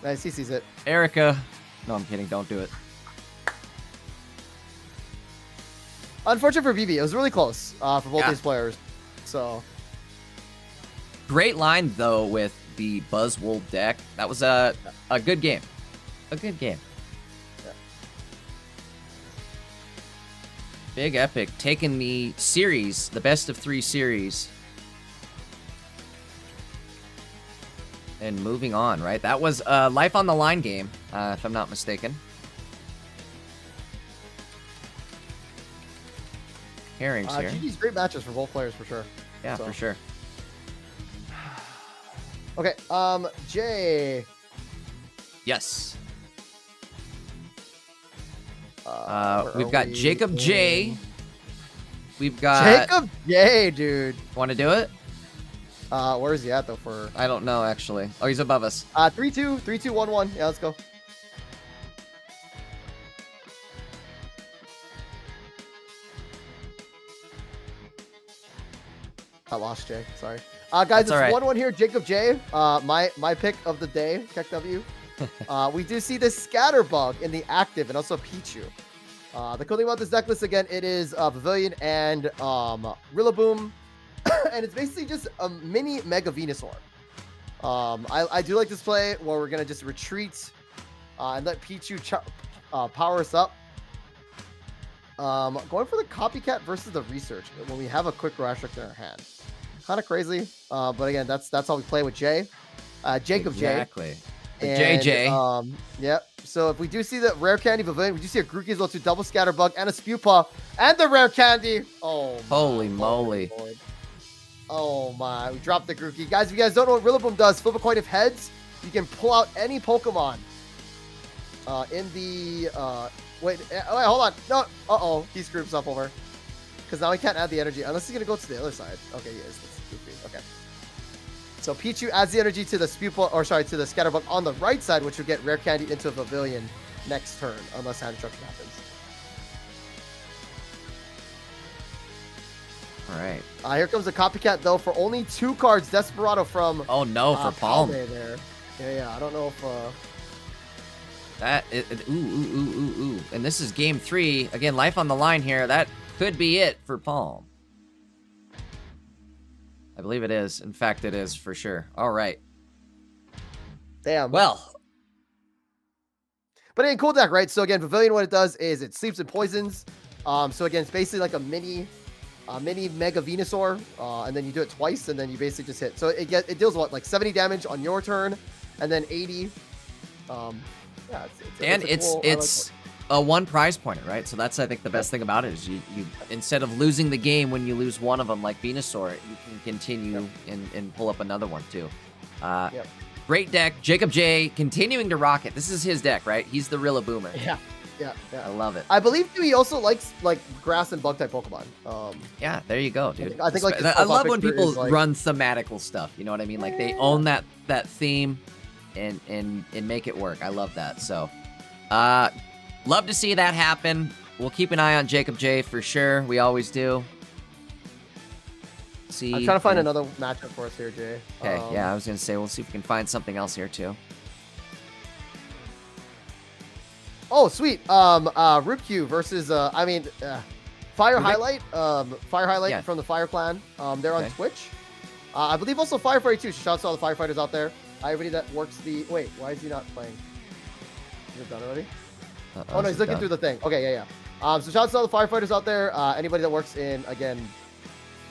Nice, he sees it. Erica. No, I'm kidding. Don't do it. Unfortunate for BB. It was really close for both these players. So great line though with the Buzzwold deck. That was a good game. A good game. Yeah. Big Epic taking the series, the best of 3 series. And moving on, right? That was a life on the line game, if I'm not mistaken. Herring's here. GG's great matches for both players for sure. Yeah, for sure. Okay, Jay. Yes. We've We've got Jacob J. We've got Jacob J, dude. Want to do it? Where is he at though? For I don't know actually. Oh, he's above us. 3-2, 3-2, 1-1. Yeah, let's go. I lost Jay. Sorry. Guys, it's 1-1 here. Jacob J. My pick of the day. Keck W. We do see this Scatterbug in the active and also Pichu. The cool thing about this deck list again, it is Pavilion and Rillaboom. And it's basically just a mini Mega Venusaur. I do like this play where we're going to just retreat and let Pichu power us up. Going for the Copycat versus the Research when we have a quick Restrict in our hand. Kind of crazy. But again, that's how we play with Jay. Jacob J. Exactly. JJ. Yep. So if we do see the Rare Candy Pavilion, we do see a Grookey as well too, double Scatterbug and a Spewpaw and the Rare Candy. Oh, holy moly. Lord. Oh my, we dropped the Grookey. Guys, if you guys don't know what Rillaboom does, flip a coin of heads, you can pull out any Pokemon in the, wait, hold on. No, uh-oh, he screwed himself over. Because now he can't add the energy, unless he's going to go to the other side. Okay, he is. That's goofy. Okay. So Pichu adds the energy to the Spewpaw, or sorry, to the Scatterbug on the right side, which will get Rare Candy into a Pavilion next turn, unless hand destruction happens. All right. Here comes the Copycat, though, for only 2 cards. Desperado from... Oh, no, for Palm. There. Yeah, I don't know if... Ooh. And this is game 3. Again, life on the line here. That could be it for Palm. I believe it is. In fact, it is for sure. All right. Damn. Well. But again, cool deck, right? So again, Pavilion, what it does is it sleeps and poisons. So again, it's basically like a mini Mega Venusaur, and then you do it twice, and then you basically just hit. So it deals what, like 70 damage on your turn, and then 80. Yeah, it's a 1 prize pointer, right? So that's, I think, the best thing about it is you instead of losing the game when you lose one of them like Venusaur, you can continue and pull up another one too. Great deck. Jacob J continuing to rock it. This is his deck, right? He's the Rillaboomer. Yeah. I love it. I believe he also likes like grass and bug type Pokemon. Yeah, there you go, dude. I think like I love when people run thematical stuff. You know what I mean? Like they own that theme and make it work. I love that. So, love to see that happen. We'll keep an eye on Jacob J for sure. We always do. See. I'm trying to find another matchup for us here, Jay. Okay, yeah, I was gonna say we'll see if we can find something else here too. Oh, sweet. Ripq versus Fire Highlight. Fire Highlight from the Fire Clan. They're on Twitch. I believe also Firefighter too. Shouts to all the firefighters out there. Everybody that works the. Wait, why is he not playing? Is it done already? Oh no, he's looking through the thing. Okay, yeah. So shouts to all the firefighters out there. Anybody that works in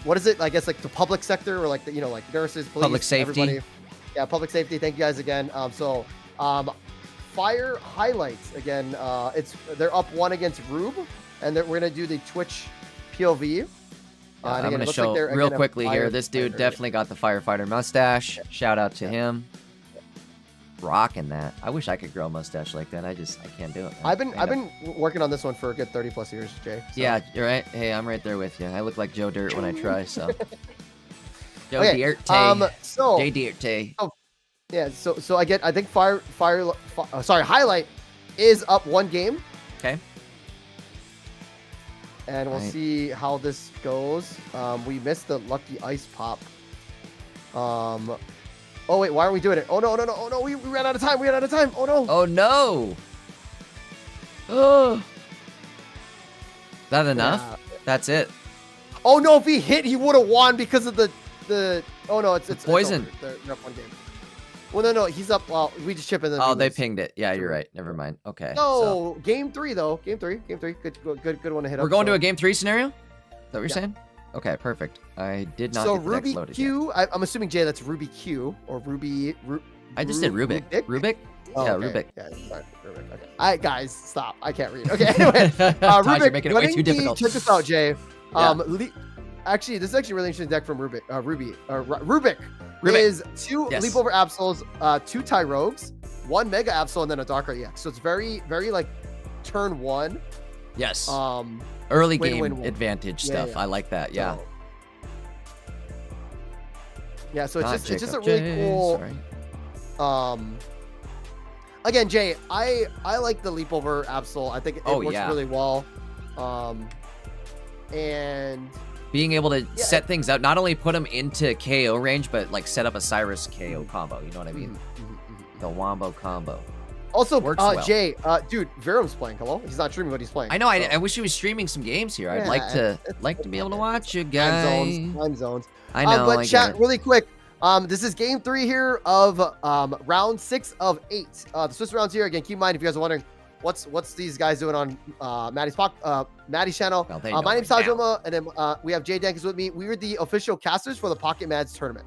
what is it? I guess like the public sector or like the, like nurses, police, Public safety. everybody. Yeah, public safety. Thank you guys again. Fire highlights again. They're up 1 against Rube, and we're gonna do the Twitch POV. I'm gonna show real quickly here. This dude definitely got the firefighter mustache. Shout out to him. Rocking that. I wish I could grow a mustache like that. I can't do it. Man. I've been working on this one for a good 30+ years, Jay. So. Yeah, you're right. Hey, I'm right there with you. I look like Joe Dirt when I try. So. Joe Dirt. Jay Dirt. Oh, yeah. So I think highlight is up 1 game. Okay. And we'll see how this goes. We missed the lucky ice pop. Oh wait, why aren't we doing it? Oh no, we ran out of time. Oh no. Oh no. Oh. Is that enough? Yeah. That's it. Oh no, if he hit, he would have won because of the oh no, it's poison. They're up 1 game. Well, no, he's up. Well, we just chip in. Oh, they pinged it. Yeah, you're right. Never mind. Okay. No, game 3 though. Game three. Good one to hit. We're going to a game 3 scenario. Is that what you're saying? Okay, perfect. I did not. So get the Ruby loaded Q. I'm assuming Jay, that's Ruby Q or Ruby. I just did Rubik. Rubik. Oh, yeah, okay. Rubik. Yeah, sorry, Rubik. Okay. All right, guys, stop. I can't read. Okay, anyway, Rubik, you're making it way too difficult. Check this out, Jay. Actually, this is actually a really interesting deck from Rubik. Rubik is 2 Leap Over Absols, 2 Tyrogues, 1 Mega Absol, and then a Darkrai EX. So it's very, very like turn 1. Yes. Early game win. advantage stuff. Yeah. I like that. Yeah. So it's just a really cool. Sorry. Again, Jay, I like the Leap Over Absol. I think it works really well. And being able to set things out, not only put them into KO range, but like set up a Cyrus KO combo. You know what I mean? The Wombo combo. Also, Jay, dude, Virum's playing. Hello, he's not streaming, but he's playing. I know. I wish he was streaming some games here. I'd like to be able to watch you guys. Time zones. I know. But chat really quick. This is game 3 here of round 6 of 8. The Swiss rounds here. Again, keep in mind if you guys are wondering what's these guys doing on Maddie's channel. Well, my name's Tajoma, and then we have Jay Dankins with me. We are the official casters for the Pocket Mads tournament.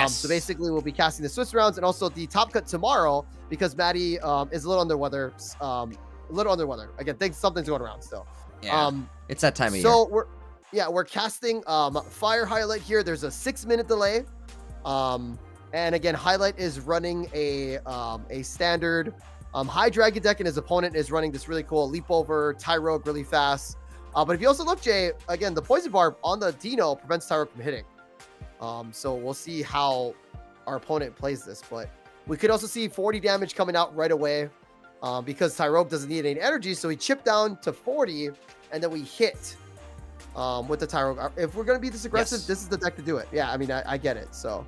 So basically, we'll be casting the Swiss rounds and also the top cut tomorrow because Maddie is a little under weather. Again, think something's going around still. Yeah, it's that time of year. So we're casting Fire Highlight here. There's a 6-minute delay. And again, Highlight is running a standard Hydreigon deck, and his opponent is running this really cool Leap Over Tyrogue really fast. But if you also look, Jay, again, the Poison Barb on the Dino prevents Tyrogue from hitting. So we'll see how our opponent plays this, but we could also see 40 damage coming out right away because Tyrogue doesn't need any energy. So we chip down to 40 and then we hit with the Tyrogue. If we're going to be this aggressive, this is the deck to do it. Yeah, I mean, I get it. So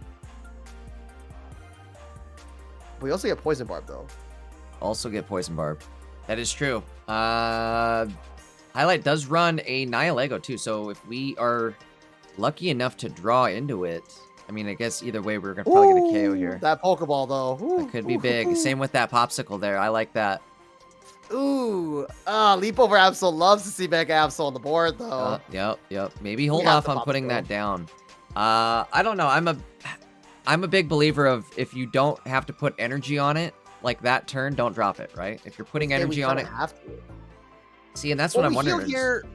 we also get Poison Barb though. Also get Poison Barb. That is true. Highlight does run a Nihilego too. So if we are lucky enough to draw into it, I mean, I guess either way, we're going to probably get a KO here. That Pokeball, though. That could be big. Same with that Popsicle there. I like that. Leap Over Absol loves to see Mega Absol on the board, though. Yep. Maybe hold off on putting that down. I don't know. I'm a big believer of if you don't have to put energy on it, like that turn, don't drop it, right? If you're putting energy on it. Have to. See, and that's what I'm wondering. Here.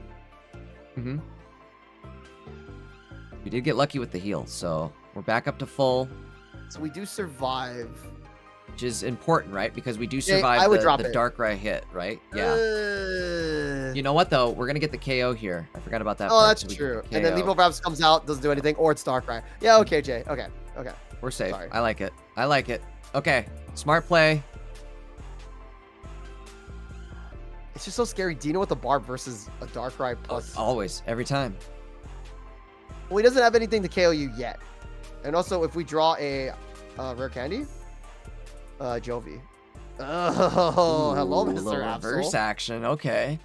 We did get lucky with the heal, so we're back up to full. So we do survive. Which is important, right? Because we do survive the Darkrai hit, right? Yeah. You know what, though? We're going to get the KO here. I forgot about that part. Oh, that's true. And then Leap Over Absol comes out, doesn't do anything, or it's Darkrai. Yeah, okay, Jay. Okay. We're safe. Sorry. I like it. Okay. Smart play. It's just so scary. Dino with the Barb versus a Darkrai plus. Always. Every time. Well, he doesn't have anything to KO you yet. And also, if we draw a rare candy, Jovi. Oh, hello, Mr. Absol. Reverse action. Okay.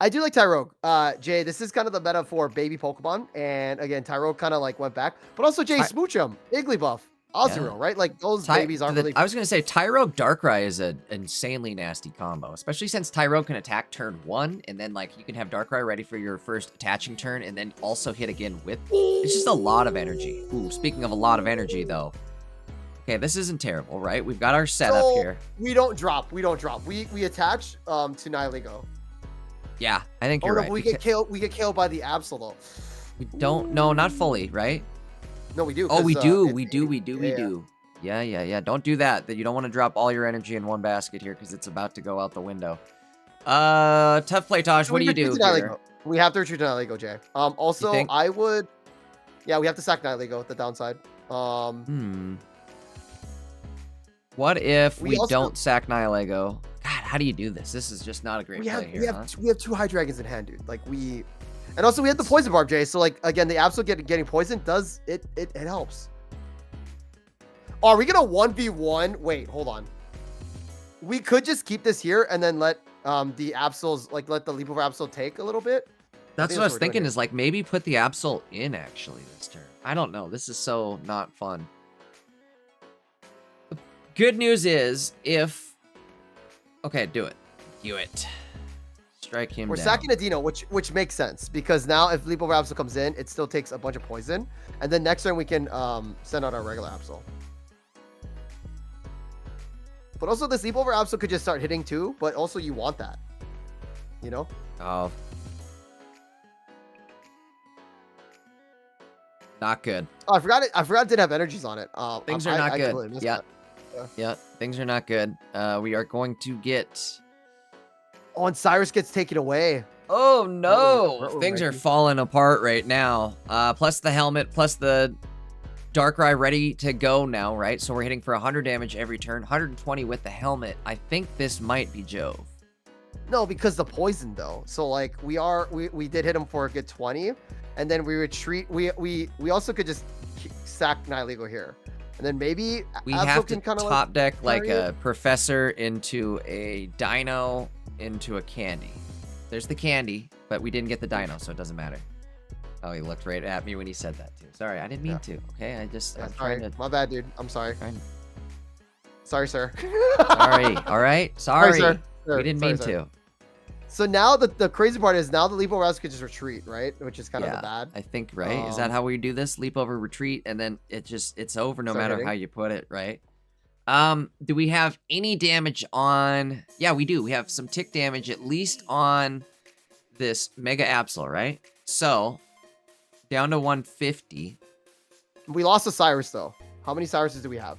I do like Tyrogue. Jay, this is kind of the meta for baby Pokemon. And again, Tyrogue kind of like went back. But also, Jay, smooch him. Igglybuff. Azurill, right? Like those babies aren't really. I was gonna say Tyrogue Darkrai is an insanely nasty combo, especially since Tyrogue can attack turn 1, and then like you can have Darkrai ready for your first attaching turn, and then also hit again with. It's just a lot of energy. Ooh, speaking of a lot of energy, though. Okay, this isn't terrible, right? We've got our setup here. We don't drop. We attach to Nihilego. Yeah, I think you're right. But we get killed. We get killed by the Absol though. We don't. No, not fully, right? No, we do. Oh, we do. We do. Yeah. Don't do that. That you don't want to drop all your energy in one basket here because it's about to go out the window. Tough play, Tosh. What do you do here? We have to retreat to Nihilego, Jay. Also, I would. Yeah, we have to sack Nihilego at the downside. What if we don't sack Nihilego? God, how do you do this? This is just not a great play here. We have 2 Hydreigons in hand, dude. Like and also we have the poison barb, Jay. So like again, the Absol getting poisoned does it helps. Oh, are we gonna 1v1? Wait, hold on. We could just keep this here and then let the Absols let the leap over Absol take a little bit. That's what I was thinking. Is like maybe put the Absol in actually this turn. I don't know. This is so not fun. Good news is okay, do it. Strike him We're down. sacking a Dino, which makes sense because now if Leap Over Absol comes in, it still takes a bunch of poison, and then next turn we can send out our regular Absol. But also this Leap Over Absol could just start hitting too, but also you want that, you know? Oh, not good. Oh, I forgot it didn't have energies on it. Things are not good. Totally Yeah, things are not good. We are going to get. Oh, and Cyrus gets taken away. Oh no! Things are falling apart right now. Plus the helmet, plus the Darkrai ready to go now, right? So we're hitting for 100 damage every turn, 120 with the helmet. I think this might be Jove. No, because the poison though. So like we did hit him for a good 20, and then we retreat. We also could just sack Nihilego here. And then maybe we have to top deck like a professor into a dino into a candy. There's the candy, but we didn't get the dino, so it doesn't matter. Oh, he looked right at me when he said that too. Sorry, I didn't mean to. Okay, I'm trying to. My bad, dude. I'm sorry. Sorry, sir. Sorry. All right. Sorry. Sir. We didn't mean to. So now the crazy part is now the leap over could just retreat, right? Which is kind of the bad. I think, right? Is that how we do this? Leap over, retreat, and then it's over no matter how you put it, right? Do we have any damage on? Yeah, we do. We have some tick damage at least on this Mega Absol, right? So down to 150. We lost a Cyrus though. How many Cyruses do we have?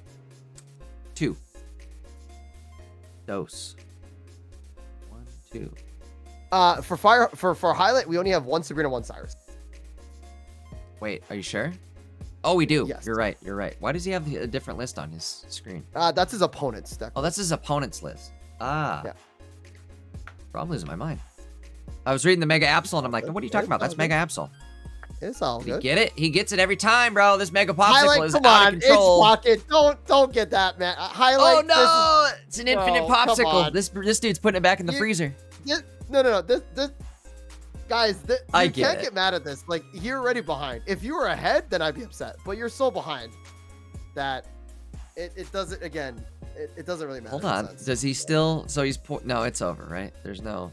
2. Dose. 1, 2. For highlight, we only have 1 Sabrina, 1 Cyrus. Wait, are you sure? Oh, we do. Yes. You're right. Why does he have a different list on his screen? That's his opponent's deck. Oh, that's his opponent's list. Ah. Yeah. Probably losing my mind. I was reading the Mega Absol and I'm like, what are you talking about? That's Mega Absol. It's all Did good. he get it? He gets it every time, bro. This Mega Popsicle is come out on, of control. It's pocket. Don't get that, man. Highlight. Oh no! It's an infinite popsicle. This dude's putting it back in the freezer. No. This guys, you I can't get mad at this. Like, you're already behind. If you were ahead, then I'd be upset. But you're so behind that it doesn't. Again, it doesn't really matter. Hold on. Does he still? So he's no. It's over, right? There's no.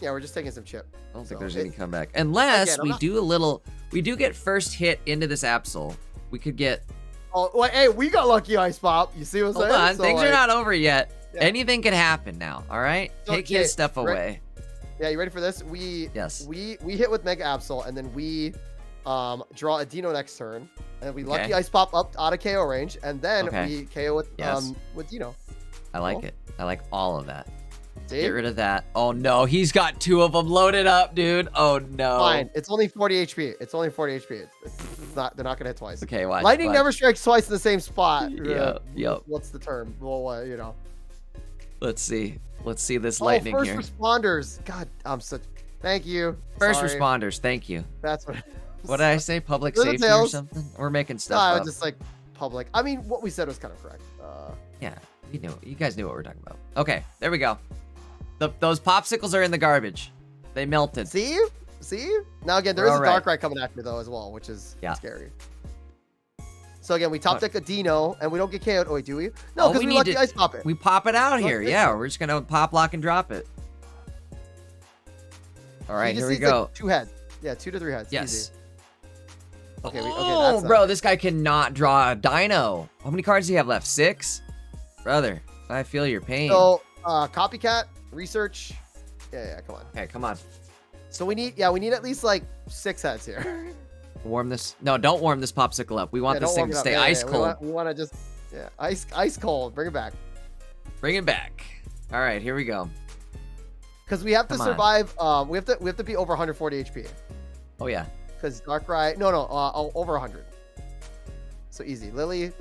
Yeah, we're just taking some chip. I don't think there's any comeback unless we do get first hit into this Absol. We could get. Oh, well, hey, we got lucky ice pop. You see what I'm saying? Hold on, things are not over yet. Yeah. Anything can happen now. All right, take his stuff away. Yeah, you ready for this? We hit with Mega Absol, and then we draw a Dino next turn, and then we lucky ice pop up out of KO range, and then we KO with Dino. I like it. I like all of that. See? Get rid of that. Oh no, he's got 2 of them loaded up, dude. Oh no. Fine, it's only 40 HP. It's only 40 HP. It's not. They're not gonna hit twice. Okay, watch. Lightning never strikes twice in the same spot. Yep. What's the term? Well, Let's see this lightning first here. Responders. God, I'm such. Thank you. First responders. Thank you. That's what. What did I say? Public safety or something? We're making stuff up. I was just like public. I mean, what we said was kind of correct. Yeah, you guys knew what we're talking about. Okay, there we go. Those popsicles are in the garbage. They melted. See? Now again, there is a Darkrai coming at me though as well, which is scary. So again, we top deck a Dino, and we don't get KO'd. Oh, wait, do we? No, because we let the ice pop it. We pop it out here. Yeah, we're just gonna pop, lock, and drop it. All right, here we go. Like 2 heads. Yeah, 2 to 3 heads. Yes. Easy. Okay, oh, bro, this guy cannot draw a Dino. How many cards do you have left? 6? Brother, I feel your pain. So, copycat, research. Yeah, come on. Okay, come on. So we need at least like 6 heads here. Warm this. No, don't warm this popsicle up. We want this thing to stay ice cold. We want to just, ice cold. Bring it back. Bring it back. All right, here we go. Because we have to survive. We have to be over 140 HP. Oh yeah. Because Darkrai. No, over 100. So easy. Lily.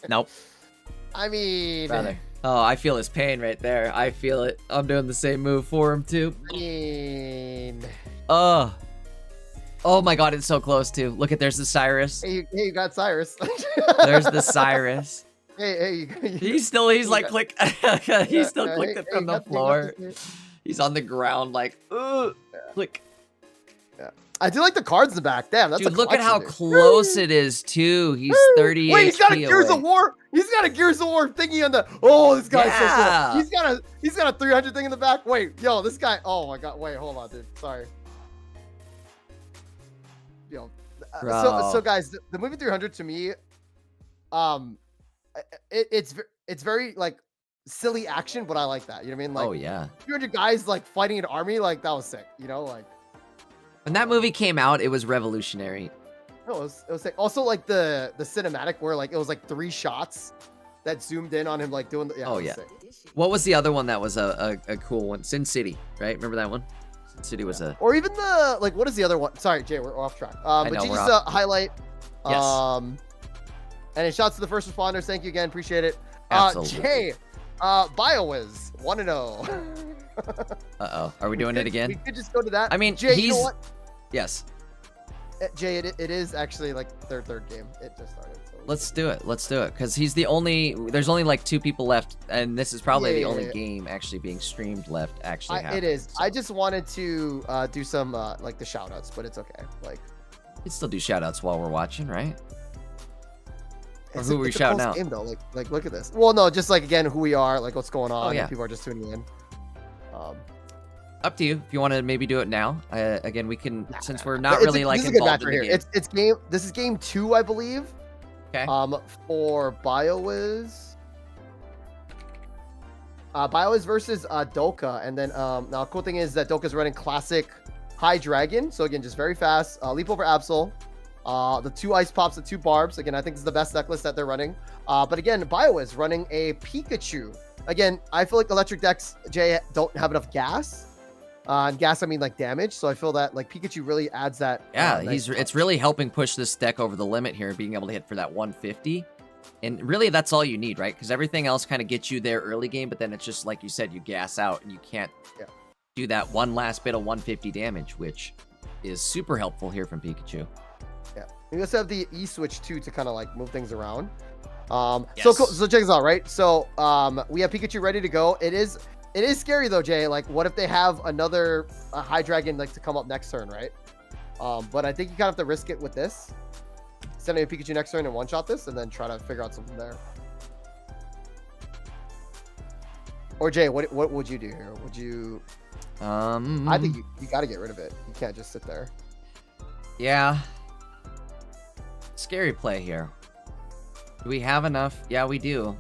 Nope. I mean. Brother. Oh, I feel his pain right there. I feel it. I'm doing the same move for him too. I mean. Oh my God, it's so close too. Look at, there's the Cyrus. Hey, you got Cyrus. There's the Cyrus. Hey. He's like click. He's still clicking from the floor. He's on the ground like, click. Yeah. I do like the cards in the back. Damn, that's dude, look at how close it is too. He's 30 Wait, he's got a HP Gears away. of War. He's got a Gears of War thingy on the. Oh, this guy's so cool. He's got a 300 thing in the back. Wait, yo, this guy. Oh my God. Wait, hold on, dude. Sorry. Yo, so guys, the movie 300 to me, it's very like silly action, but I like that. You know what I mean? Like, oh yeah, 300 guys like fighting an army, like that was sick. You know, like when that movie came out, it was revolutionary. No, it was sick. Also, like the cinematic where like it was like 3 shots that zoomed in on him, like doing the. Yeah, oh yeah. Sick. What was the other one that was a cool one? Sin City, right? Remember that one? Sin City was a. Or even the like, what is the other one? Sorry, Jay, we're off track. But just a highlight. Yes. And it shouts to the first responders. Thank you again. Appreciate it. Absolutely. Jay, BioWiz, 1-0. Uh-oh. Are we doing it again? We could just go to that. I mean, Jay, you know what? Yes. Jay, it is actually like their third game. It just started. So Let's do it. Because he's the only. There's only like 2 people left, and this is probably the only game actually being streamed left. Actually, it is. So. I just wanted to do some like the shout outs, but it's okay. Like, we can still do shout outs while we're watching, right? Or who are we it's shouting a out? Game, though. Like, look at this. Well, no, just like again, who we are, like what's going on. Oh, yeah. People are just tuning in. Up to you. If you want to maybe do it now. Again, we can, since we're not really like involved in the game. It's game. This is game 2, I believe. Okay. For BioWiz. BioWiz versus Doka, and then now cool thing is that Doka's running classic Hydreigon. So again, just very fast. Leap over Absol. The 2 ice pops, the 2 barbs. Again, I think this is the best necklace that they're running. But again, BioWiz running a Pikachu. Again, I feel like electric decks, Jay, don't have enough gas. And gas, I mean like damage. So I feel that like Pikachu really adds that. Yeah, nice it's really helping push this deck over the limit here, being able to hit for that 150. And really, that's all you need, right? Because everything else kind of gets you there early game, but then it's just like you said, you gas out and you can't do that one last bit of 150 damage, which is super helpful here from Pikachu. Yeah, we also have the E-switch too to kind of like move things around. Yes. So cool. So check this out, right? So we have Pikachu ready to go. It is scary though, Jay. Like, what if they have another Hydreigon like to come up next turn, right? But I think you kind of have to risk it with this. Send a Pikachu next turn and one-shot this, and then try to figure out something there. Or Jay, what would you do here? Would you? I think you got to get rid of it. You can't just sit there. Yeah. Scary play here. Do we have enough? Yeah, we do.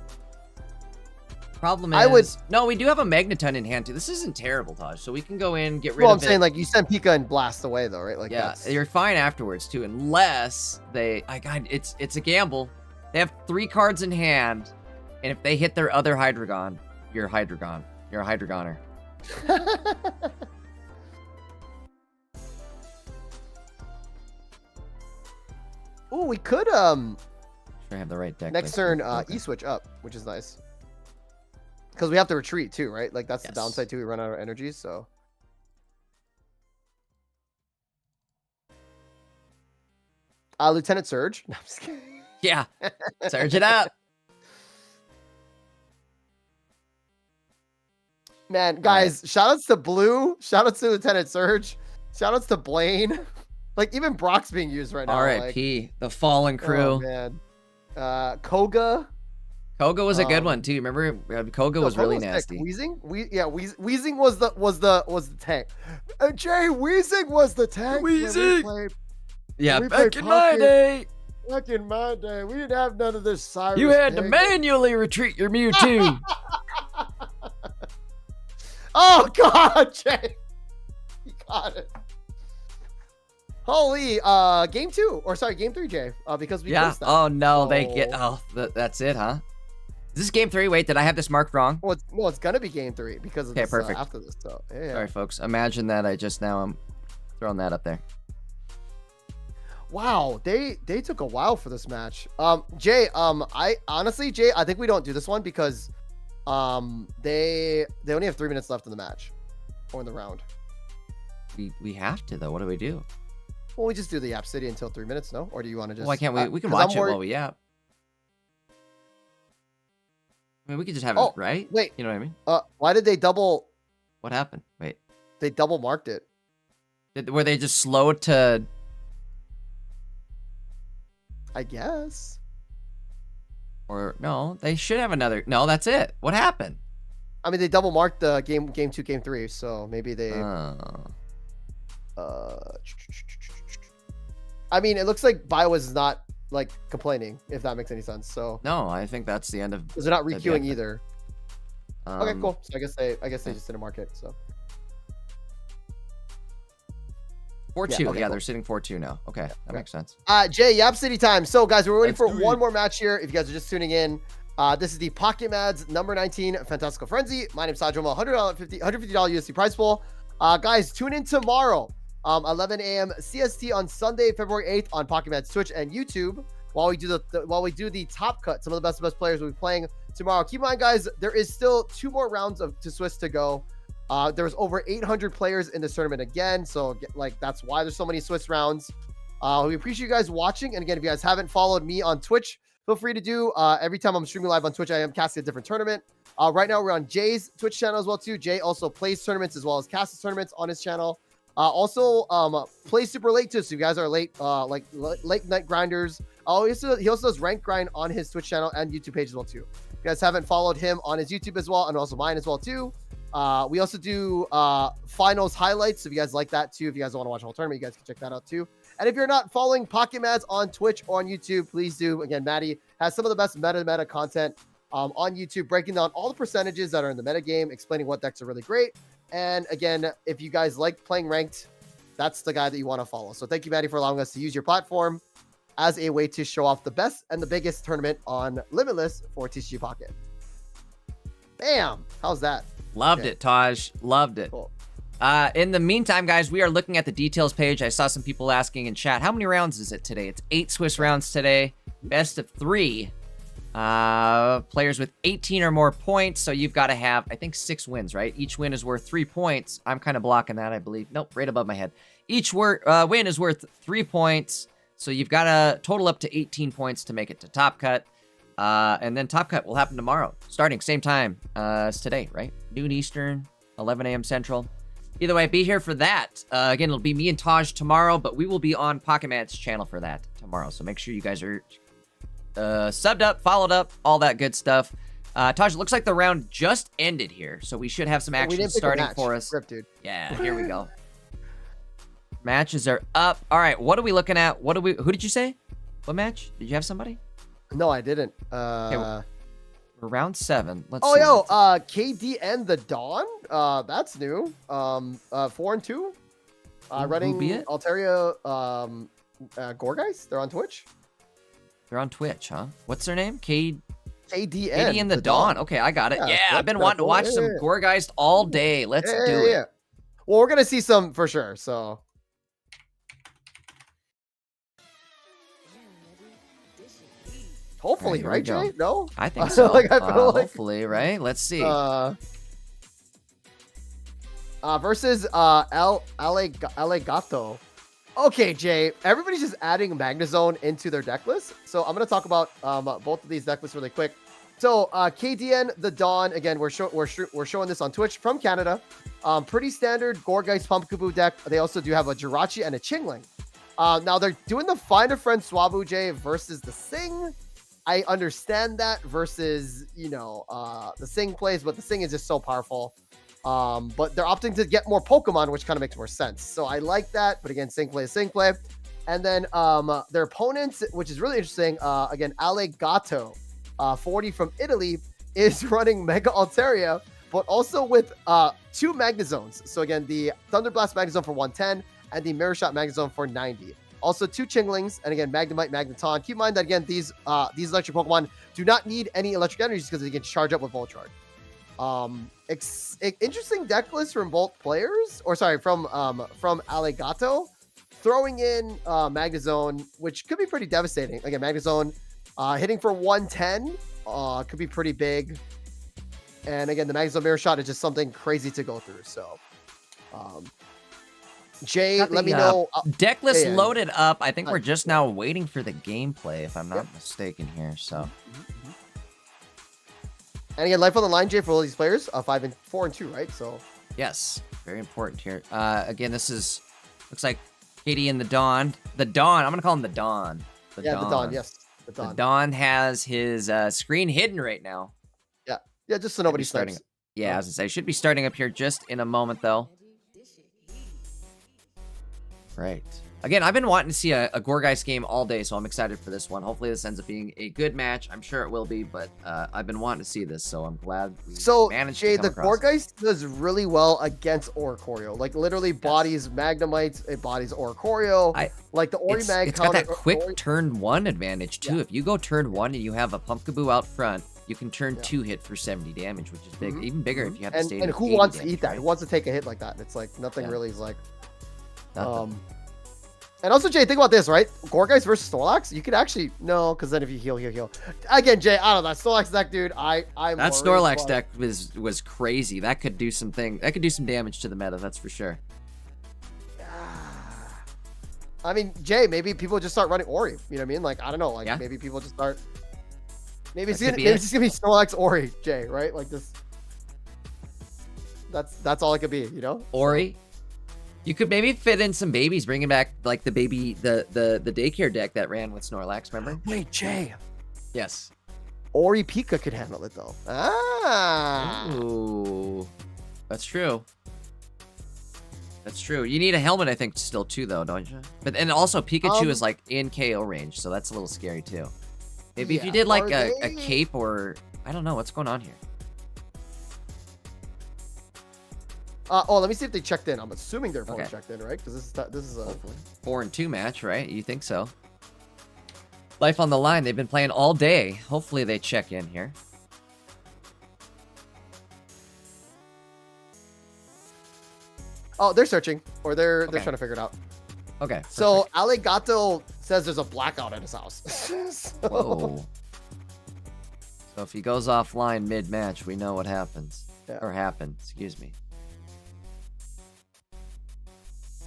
Problem is, no, we do have a Magnazone in hand too. This isn't terrible, Taj. So we can go in, get rid of it. Well, I'm saying like you send Pika and blast away though, right? Like yeah, you're fine afterwards too, unless they. God, it's a gamble. They have 3 cards in hand, and if they hit their other Hydreigon, you're a Hydreigon. You're a Hydreigoner. Oh, we could Sure, I have the right deck. next turn E-switch up, which is nice. Because we have to retreat too, right? Like that's the downside too. We run out of energies, so. Lieutenant Surge. No, I'm just kidding. Yeah, surge it up. Man, guys, shout outs to Blue. Shout outs to Lieutenant Surge. Shout outs to Blaine. Like even Brock's being used right now. R.I.P. The Fallen Crew. Oh man. Koga. Koga was a good one too. Remember, Koga was really nasty. Weezing? Weezing was the tank. Jay, Weezing was the tank. Weezing. Yeah, back in my day. Back in my day, we didn't have none of this Cyrus. You had to manually retreat your Mewtwo. Oh God, Jay. You got it. Holy, game 2, or sorry, game 3, Jay, because we placed that. Oh no, they get, that's it, huh? Is this game 3? Wait, did I have this marked wrong? Well, it's gonna be game 3 because of this, perfect. After this, so yeah. Sorry, folks. Imagine that I'm throwing that up there. Wow, they took a while for this match. Jay, I honestly, Jay, I think we don't do this one because, they only have 3 minutes left in the match, or in the round. We have to though. What do we do? Well, we just do the App City until 3 minutes, no? Or do you want to just? Why can't we? We can watch it while we yap. I mean, we could just have it, right? Wait. You know what I mean? Why did they double? What happened? Wait. They double marked it. Were they just slow to? I guess. Or no, they should have another. No, that's it. What happened? I mean, they double marked the game 2, game 3, so maybe they. I mean, it looks like Bio is not like complaining, if that makes any sense. So no, I think that's the end of. Because they're not requeuing either. Okay, cool. So I guess they just didn't mark it. So 4-2. Yeah, they're sitting 4-2 now. Okay, that makes sense. Jay, Yap City time. So guys, we're waiting for one more match here. If you guys are just tuning in, this is the Pocket Mads number 19 Fantastical Frenzy. My name's Sajoma. $150 USD prize pool. Guys, tune in tomorrow. 11 a.m. CST on Sunday, February 8th on Pocket Mads Twitch and YouTube. While we do the top cut, some of the best players will be playing tomorrow. Keep in mind, guys, there is still 2 more rounds to Swiss to go. There's over 800 players in this tournament again, so that's why there's so many Swiss rounds. We appreciate you guys watching, and again, if you guys haven't followed me on Twitch, feel free to do. Every time I'm streaming live on Twitch, I am casting a different tournament. Right now, we're on Jay's Twitch channel as well too. Jay also plays tournaments as well as casts tournaments on his channel. Also plays super late too, so you guys are late, like late night grinders. He also does rank grind on his Twitch channel and YouTube page as well too. If you guys haven't followed him on his YouTube as well, and also mine as well too. We also do finals highlights, so if you guys like that too, if you guys want to watch a whole tournament, you guys can check that out too. And if you're not following Pocket Mads on Twitch or on YouTube, please do. Again, Maddie has some of the best meta content on YouTube, breaking down all the percentages that are in the metagame, explaining what decks are really great. And again, if you guys like playing ranked, that's the guy that you want to follow. So thank you, Maddie, for allowing us to use your platform as a way to show off the best and the biggest tournament on Limitless for TCG Pocket. Bam! How's that? Loved it, Taj. Loved it. Cool. In the meantime, guys, we are looking at the details page. I saw some people asking in chat, how many rounds is it today? It's 8 Swiss rounds today. Best of 3. Players with 18 or more points. So you've got to have, I think, 6 wins, right? Each win is worth 3 points. I'm kind of blocking that, I believe. Nope, right above my head. Each win is worth 3 points. So you've got to total up to 18 points to make it to Top Cut. And then Top Cut will happen tomorrow, starting same time as today, right? Noon Eastern, 11 a.m. Central. Either way, be here for that. Again, it'll be me and Taj tomorrow, but we will be on Pocket Mads' channel for that tomorrow. So make sure you guys are subbed up, followed up, all that good stuff. Taj, it looks like the round just ended here, so we should have some action starting for us. Rip, dude. Yeah, here we go. Matches are up. All right, what are we looking at? Who did you say? What match? Did you have somebody? No, I didn't. Okay, we're round 7. Let's see. Yo, KDN the Dawn. That's new. 4-2. Running Altaria Gorgeist. They're on Twitch. They're on Twitch, huh? What's their name? KDN the Dawn. Okay, I got it. Yeah, I've been wanting to watch some Gorgeist all day. Let's do it. Well, we're gonna see some for sure. So. Hopefully, right, Jay? No? I think so. Hopefully, right? Let's see. Versus Allegato. Okay, Jay. Everybody's just adding Magnazone into their deck list. So I'm going to talk about both of these deck lists really quick. So KDN, the Dawn. Again, we're showing this on Twitch from Canada. Pretty standard Gorgeist Pumpkaboo deck. They also do have a Jirachi and a Chingling. Now they're doing the Find a Friend Swablu versus the Sing. I understand that versus, the Sing plays, but the Sing is just so powerful. But they're opting to get more Pokemon, which kind of makes more sense. So I like that. But again, Sing play is Sing play. And then their opponents, which is really interesting, again, Allegato, 40 from Italy, is running Mega Altaria, but also with 2 Magnazones. So again, the Thunder Blast Magnazone for 110 and the Mirror Shot Magnazone for 90. Also 2 Chinglings, and again, Magnemite, Magneton. Keep in mind that, again, these electric Pokemon do not need any electric energies because they can charge up with Volt Charge. Interesting deck list from both players, or sorry, from Allegato, throwing in Magnazone, which could be pretty devastating. Again, Magnazone hitting for 110 could be pretty big. And again, the Magnazone Mirror Shot is just something crazy to go through. So, Jay, let me know. Deck list loaded up. I think we're just now waiting for the gameplay, if I'm not mistaken here. So, and again, life on the line, Jay, for all these players, 5 and 4 and 2, right? So, yes, very important here. Again, this looks like Katie and the Dawn. The Dawn. I'm gonna call him the Dawn. The Dawn. Yes, the Dawn. The Dawn has his screen hidden right now. Yeah, just so nobody starting. Yeah, as I say, should be starting up here just in a moment, though. Right. Again, I've been wanting to see a Gourgeist game all day, so I'm excited for this one. Hopefully, this ends up being a good match. I'm sure it will be, but I've been wanting to see this, so I'm glad we managed Jay, to come across the Gourgeist does really well against Oricorio. Like, literally bodies Magnemites, it bodies Oricorio. Like, the Orimag it's got that quick turn 1 advantage, too. If you go turn 1 and you have a Pumpkaboo out front, you can turn 2 hit for 70 damage, which is big, even bigger if you have to stay. And who wants to eat that? Who wants to take a hit like that? It's like nothing really is like. And also, Jay, think about this, right? Gourgeist versus Snorlax, you could actually because then if you heal. Again, Jay, I don't know, that Snorlax deck, dude. That Snorlax deck was crazy. That could do something. That could do some damage to the meta. That's for sure. I mean, Jay, maybe people just start running Ori. You know what I mean? Like, I don't know. Like, maybe people just start. Maybe it's just gonna be Snorlax Ori, Jay, right? Like this. That's all it could be, you know? Ori. You could maybe fit in some babies, bringing back like the daycare deck that ran with Snorlax. Remember? Wait, Jay. Yes. Ori Pika could handle it though. Ooh, that's true. That's true. You need a helmet, I think, still too, though, don't you? But and also Pikachu is like in KO range, so that's a little scary too. Maybe if you did like a cape or I don't know what's going on here. Let me see if they checked in. I'm assuming they're fully checked in, right? Because this is a 4-2 match, right? You think so? Life on the line. They've been playing all day. Hopefully they check in here. Oh, they're searching, or they're trying to figure it out. Okay. Perfect. So Allegato says there's a blackout at his house. Whoa. So if he goes offline mid-match, we know what happens. Or happened, excuse me.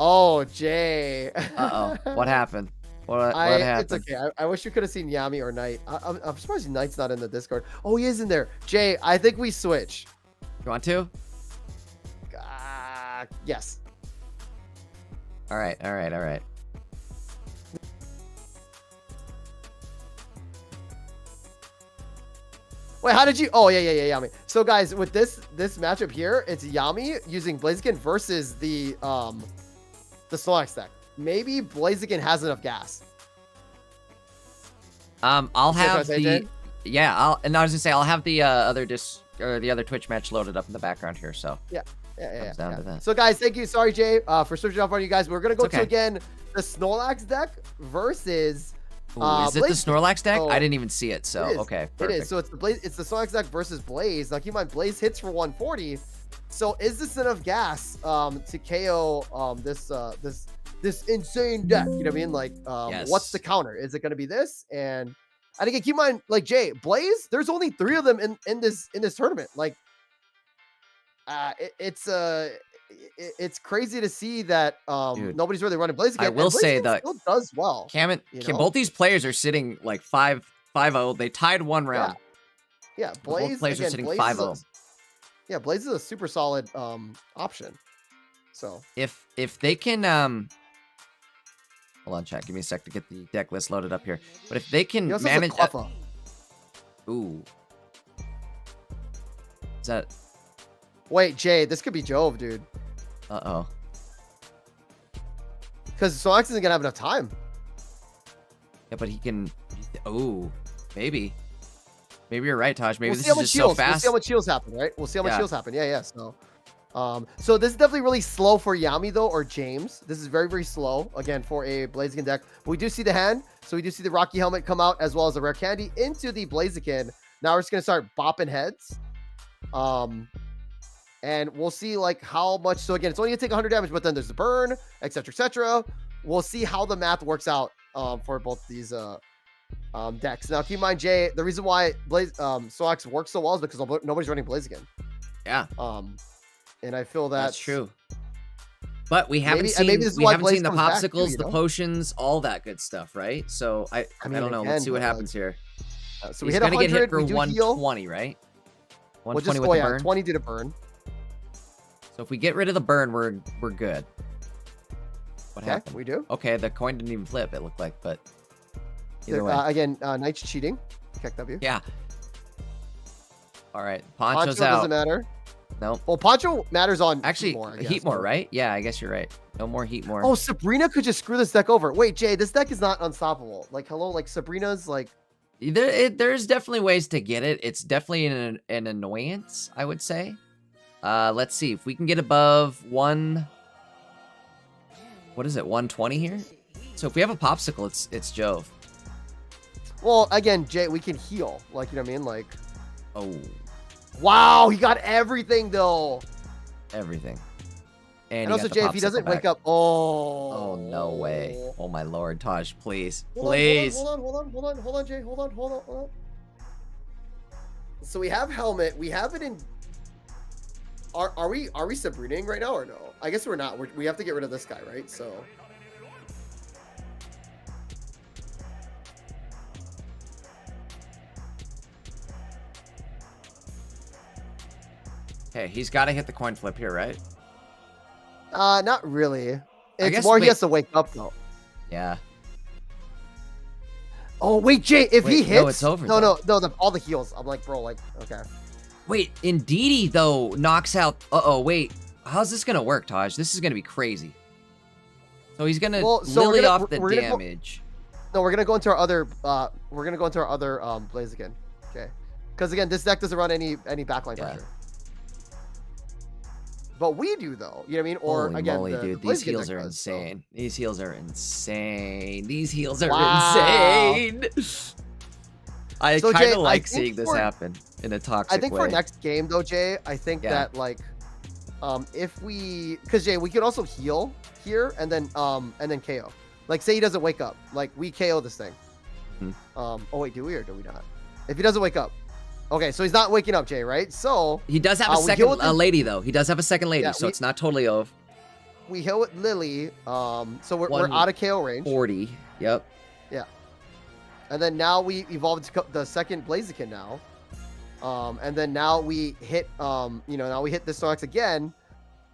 Oh, Jay. Uh-oh. What happened? What happened? It's okay. I wish you could have seen Yami or Knight. I'm surprised Knight's not in the Discord. Oh, he is in there. Jay, I think we switch. You want to? Yes. All right. Wait, how did you? Oh, yeah, Yami. So, guys, with this matchup here, it's Yami using Blaziken versus the Snorlax deck. Maybe Blaziken has enough gas. I'll have the I was gonna say I'll have the other Twitch match loaded up in the background here. So yeah. Down to that. So, guys, thank you. Sorry, Jay, for switching off on you guys. We're gonna go to again the Snorlax deck versus. Is it the Snorlax deck? I didn't even see it. So okay, perfect. It is. So it's the Snorlax deck versus Blaze. Now keep in mind, Blaze hits for 140. So is this enough gas to KO this insane deck? You know what I mean? Like, what's the counter? Is it gonna be this? And again, keep in mind, like Jay, Blaze. There's only 3 of them in this tournament. Like, it's crazy to see that nobody's really running Blaziken. I will say that still does well. Both these players are sitting like 5-0. They tied one round. Yeah, Blaze. Both players are sitting 5-0. Yeah, Blaze is a super solid option. So if they can Hold on, chat. Give me a sec to get the deck list loaded up here. But if they can He also has a manage... Cleffa. Ooh. Is that... Wait, Jay, this could be Jove, dude. Uh-oh. Because Snorlax isn't going to have enough time. Yeah, but he can... Oh, maybe. Maybe you're right, Taj. Maybe We'll this see how is much just shields. so fast. We'll see how much shields happen, right? We'll see how much Yeah. shields happen. Yeah, yeah. So this is definitely really slow for Yami, though, or James. This is very, very slow, again, for a Blaziken deck. But we do see the hand. So we do see the Rocky Helmet come out, as well as the Rare Candy into the Blaziken. Now we're just going to start bopping heads. And we'll see, like, how much. So, again, it's only going to take 100 damage, but then there's the burn, etc., etc. We'll see how the math works out for both these decks. Now, keep in mind, Jay, the reason why Snorlax works so well is because nobody's running Blaziken. Yeah. And I feel that's true. But we haven't maybe seen this is why the Blaze comes back too, popsicles, you the know? potions, all that good stuff, right? So I mean, don't know. again, Let's see what but, happens here. So we He's hit gonna get hit 100. for We do heal. 120, right? We'll 120 just, with the burn. 20 did a burn. So if we get rid of the burn, we're good. What Okay, happened? we do. Okay, the coin didn't even flip. It looked like, but either way. Again, Knight's cheating. Check W. Yeah. All right, Poncho Poncho's out. doesn't matter. Nope. Well, Poncho matters on Actually, Heatmore, I guess, Heatmore, but- right? Yeah, I guess you're right. No more Heatmore. Oh, Sabrina could just screw this deck over. Wait, Jay, this deck is not unstoppable. Like, hello, like Sabrina's like. There's definitely ways to get it. It's definitely an annoyance, I would say. Let's see if we can get above what is it, 120 here? So if we have a popsicle, it's Jove. Well, again, Jay, we can heal. Like, you know what I mean? Like, Oh, wow, he got everything though. everything. And he also, got the Jay, if he doesn't popsicle back. wake up, Oh, no way. Oh my lord, Taj, please. Hold on, Please. Hold on, Jay. Hold on. So we have helmet. We have it in. Are we Sabrinaing right now or no? I guess we're not. We have to get rid of this guy, right? So. Okay, he's got to hit the coin flip here, right? Not really. It's guess- more he wait. has to wake up though. Yeah. Oh wait, Jay, if he Wait, hits, no, it's over, No, all the heals. I'm like, bro, like, okay. Wait, Indeedee, though, knocks out... Uh-oh, wait. How's this going to work, Taj? This is going to be crazy. So he's going to lily off the damage. No, we're gonna go into our other. Blaziken. Okay. Because again, this deck doesn't run any backline Yeah. pressure. But we do though. You know what I mean? Or Holy again, moly, the dude. Blaziken These heals deck are does, so. insane. These heals are insane. These heals are Wow. insane. I So, kind Jay, of I like think seeing this for- happen in a toxic I think way. for next game though, Jay, I think Yeah. that like, if we, because Jay, we could also heal here and then KO. Like, say he doesn't wake up, like we KO this thing. Hmm. Oh wait, do we or do we not? If he doesn't wake up, okay, so he's not waking up, Jay, right? So He does have a we second heal with his- lady, though. He does have a second lady, Yeah, so we- it's not totally off. we heal with Lily. So we're out of KO range. 40. Yep. And then now we evolved to the second Blaziken now. And then now we hit, now we hit this Snorlax again.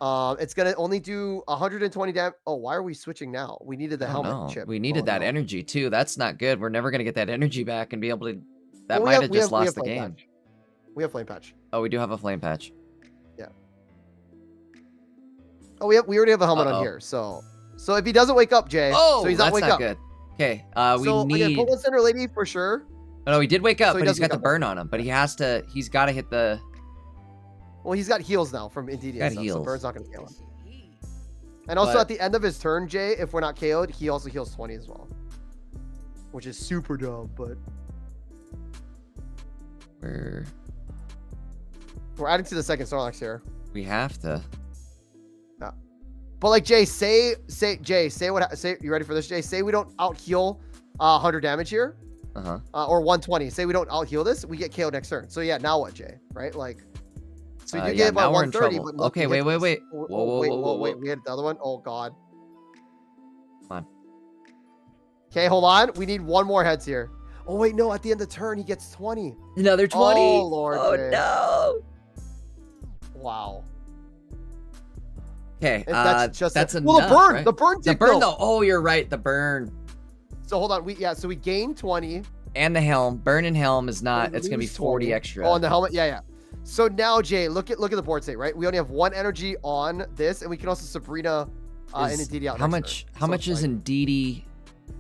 It's going to only do 120 damage. Oh, why are we switching now? We needed the I don't helmet know. chip. We needed Oh, that no. energy, too. That's not good. We're never going to get that energy back and be able to... That Well, we might have just we lost the Flame game. Patch. We have Flame Patch. Oh, we do have a flame patch. Oh, we already have a helmet Uh-oh. on here. So if he doesn't wake up, Jay. Oh, so he's not that's wake not up. good. Okay, we So need... again, put one center lady for sure. Oh, no, he did wake up, So he but he's does got wake the up. burn on him. But he's got to hit the... Well, he's got heals now from Indeedee. Got and stuff, heals. So Burn's not going to kill him. And also But- at the end of his turn, Jay, if we're not KO'd, he also heals 20 as well. Which is super dumb, but We're... we're adding to the second Snorlax here. We have to. But like Jay, say you ready for this, Jay? Say we don't out heal 100 damage here, Uh-huh. or 120. Say we don't out heal this, we get KO'd next turn. So yeah, now what, Jay? Right? Like, so you do Yeah, get now about we're in 130. trouble. But look, Okay, we hit wait. this. Whoa, Wait, whoa. we hit the other one. Oh god. Come on. Okay, hold on. We need one more heads here. Oh wait, no. At the end of the turn, he gets 20. Another 20. Oh Lord. Oh, Jay. no. Wow. Okay, That's just that's enough, well, the burn, right? the burn, The burn though. Oh, you're right. The burn So hold on, so we gain 20. and the helm. Burn and helm is not. We It's gonna be lose 40 20. extra. Oh, and the helmet, yeah. So now, Jay, look at the board state, right? We only have 1 energy on this, and we can also Sabrina and Indeedee out. How next much? turn. How So much it's is Indeedee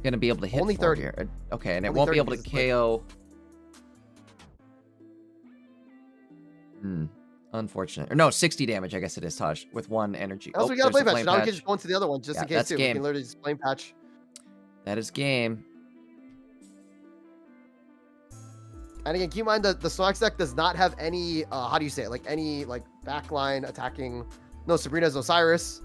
gonna be able to hit? Only for 30. here? Okay, and it Only won't be 30 able to because it's KO. Unfortunate. Or no, 60 damage. I guess it is, Taj, with 1 energy. Also, we got to there's play a patch. Now we can just go into the other one just Yeah, in case that's too. game. We can literally just flame patch. That is game. And again, keep in mind that the Snorlax deck does not have any, how do you say it? Like any like backline attacking. No Sabrina's Osiris.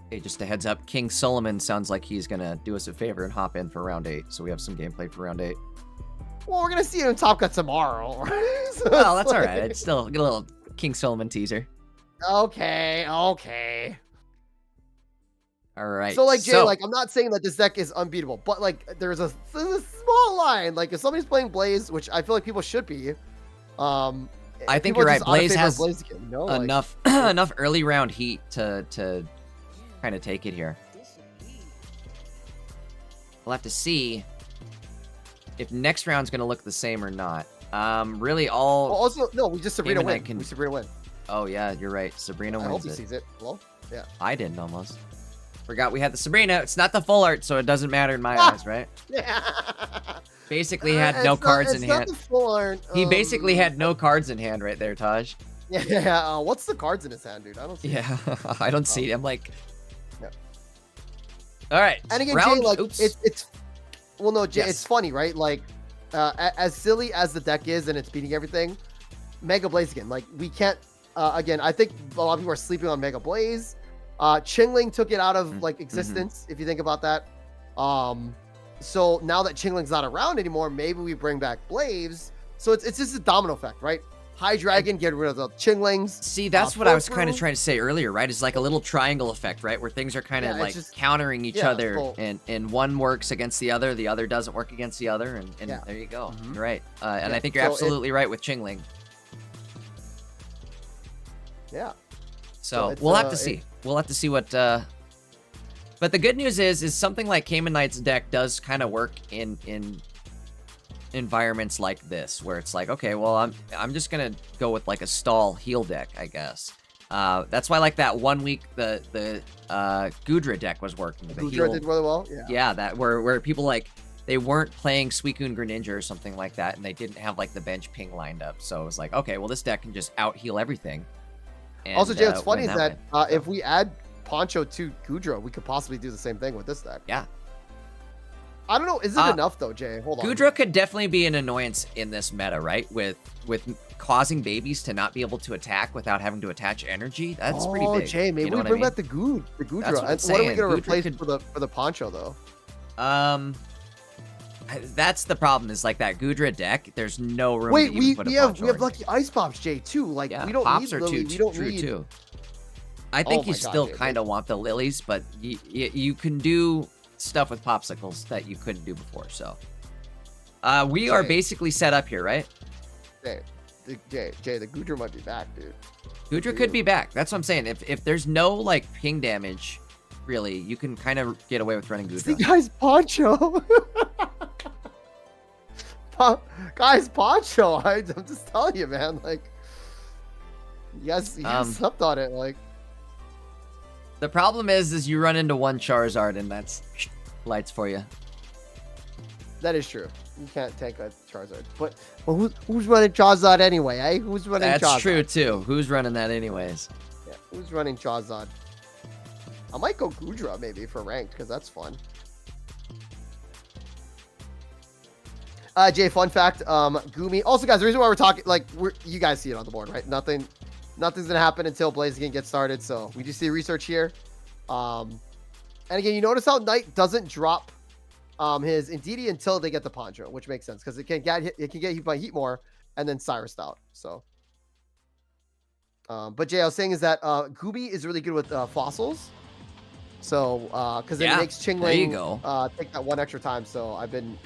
Hey, just a heads up. King Solomon sounds like he's gonna do us a favor and hop in for round 8. So we have some gameplay for round 8. Well, we're gonna see him in Top Cut tomorrow. So Well, that's it's all like- right. It's still get a little King Solomon teaser. Okay. All right. So like Jay, like I'm not saying that this deck is unbeatable, but like there's a small line. Like if somebody's playing Blaze, which I feel like people should be, I think people you're are right. just out of Blaze favor of has Blaziken, you know? Like, enough enough early round heat to kind of take it here. We'll have to see if next round's gonna look the same or not. Really, all. well, also, no, we just Sabrina Game and win. Night can- We Sabrina win. Oh yeah, you're right. Sabrina I hope wins he it. sees it. Hello? Yeah. I didn't almost. Forgot we had the Sabrina. It's not the full art, so it doesn't matter in my Ah! eyes, right? Yeah. Basically had no cards in hand. It's not the full art. He basically had no cards in hand right there, Taj. Yeah. What's the cards in his hand, dude? I don't see. Yeah, I don't see it. I'm like. Yeah. All right. And again, round, Jay, like oops. it's well, no, Jay, Yes. it's funny, right? Like, as silly as the deck is and it's beating everything, Mega Blaziken, like we can't. Again, I think a lot of people are sleeping on Mega Blaze. Chingling took it out of like existence, if you think about that. So now that Chingling's not around anymore, maybe we bring back Blaze. So it's just a domino effect, right? Hydreigon, get rid of the Chinglings. See, that's what I was kind of Furfrou. trying to say earlier, right? It's like a little triangle effect, right? Where things are kind of Yeah, it's like just- countering each yeah, other, full. and one works against the other doesn't work against the other, and Yeah. there you go. Mhm. You're right. And Yeah, I think you're so absolutely right with Chingling. Yeah. So it's, we'll have to see. We'll have to see what. But the good news is something like Cayman Knight's deck does kind of work in environments like this, where it's like, okay, well, I'm just gonna go with like a stall heal deck, I guess. That's why like that 1 week the Gudra deck was working. The Gudra heal, did really well. Yeah. yeah, that where people like they weren't playing Suicune Greninja or something like that, and they didn't have like the bench ping lined up. So it was like, okay, well, this deck can just out heal everything. And, Also, Jay, what's funny win is that way. if we add Poncho to Gudra, we could possibly do the same thing with this deck. Yeah. I don't know. Is it enough though, Jay? Hold on. Gudra could definitely be an annoyance in this meta, right? With causing babies to not be able to attack without having to attach energy. That's pretty big. Jay, maybe you know we what I bring mean? back the Gudra. That's what I'm And what are we saying. gonna Gudra replace could- for the Poncho though? That's the problem. Is like that Gudra deck. There's no room. Wait, to even put a we have Poncho in lucky ice pops, Jay, too. Like Yeah, we don't pops need are Lily. too We don't true need. too. I think Oh you my God, still dude, kind of want the lilies, but you can do stuff with popsicles that you couldn't do before. So we are Jay. basically set up here, right? Jay, the Gudra might be back, dude. Gudra could be back. That's what I'm saying. If there's no like ping damage, really, you can kind of get away with running See, Gudra. guys, Poncho. Guys, Poncho. I'm just telling you, man. Like, you guys slept on it. Like, The problem is you run into one Charizard and that's lights for you. that is true. You can't take a Charizard. But who's running Charizard anyway, eh? Who's running Charizard? That's true too. Who's running that anyways? Yeah, who's running Charizard? I might go Gudra maybe for ranked because that's fun. Jay, fun fact, Gumi. Also, guys, the reason why we're talking, like, you guys see it on the board, right? Nothing's gonna happen until Blaziken gets started. So we just see research here. And again, you notice how Knight doesn't drop his Indeedee until they get the Poncho, which makes sense because it can get hit by Heat more and then Cyrus out. So, but Jay, I was saying is that Gooby is really good with fossils. So, because it makes there you Chingling go. take that one extra time. So I've been.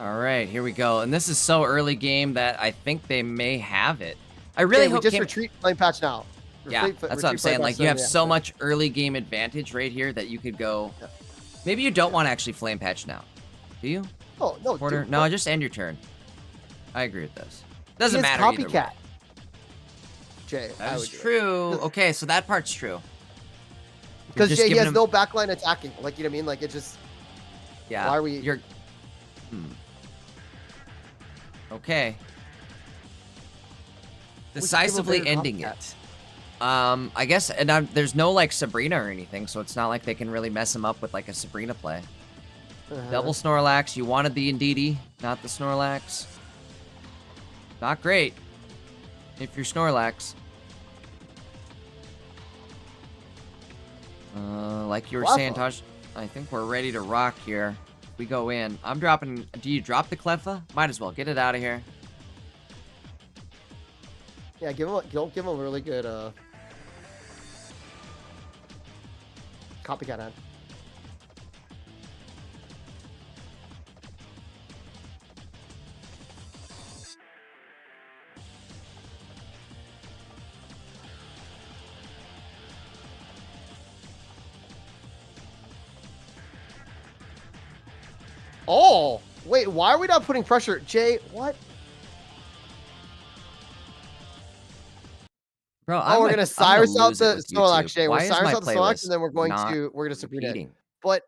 All right, here we go. And this is so early game that I think they may have it. I really hope we just retreat flame patch now. Yeah, that's what I'm saying. Like, you have so much early game advantage right here that you could go. Yeah. Maybe you don't want to actually flame patch now. Do you? Oh, no. Porter? No, just end your turn. I agree with this. Doesn't matter either way. Copycat. Jay, that is true. Okay, so that part's true. Because Jay, he has no backline attacking. Like, you know what I mean? Like, it just... Yeah. Why are we... Okay. Decisively ending it. I guess, and there's no, like, Sabrina or anything, so it's not like they can really mess him up with, like, a Sabrina play. Double Snorlax. You wanted the Indeedee, not the Snorlax. Not great. If you're Snorlax. Like you were saying, Tosh, I think we're ready to rock here. We go in. I'm dropping... Do you drop the Cleffa? Might as well. Get it out of here. Yeah, don't give him a really good copycat hand. Oh, wait, why are we not putting pressure? Jay, what? Bro, we're going to Cyrus out the Snorlax, Jay. We're Cyrus out the Snorlax, and then we're going to Sabrina. But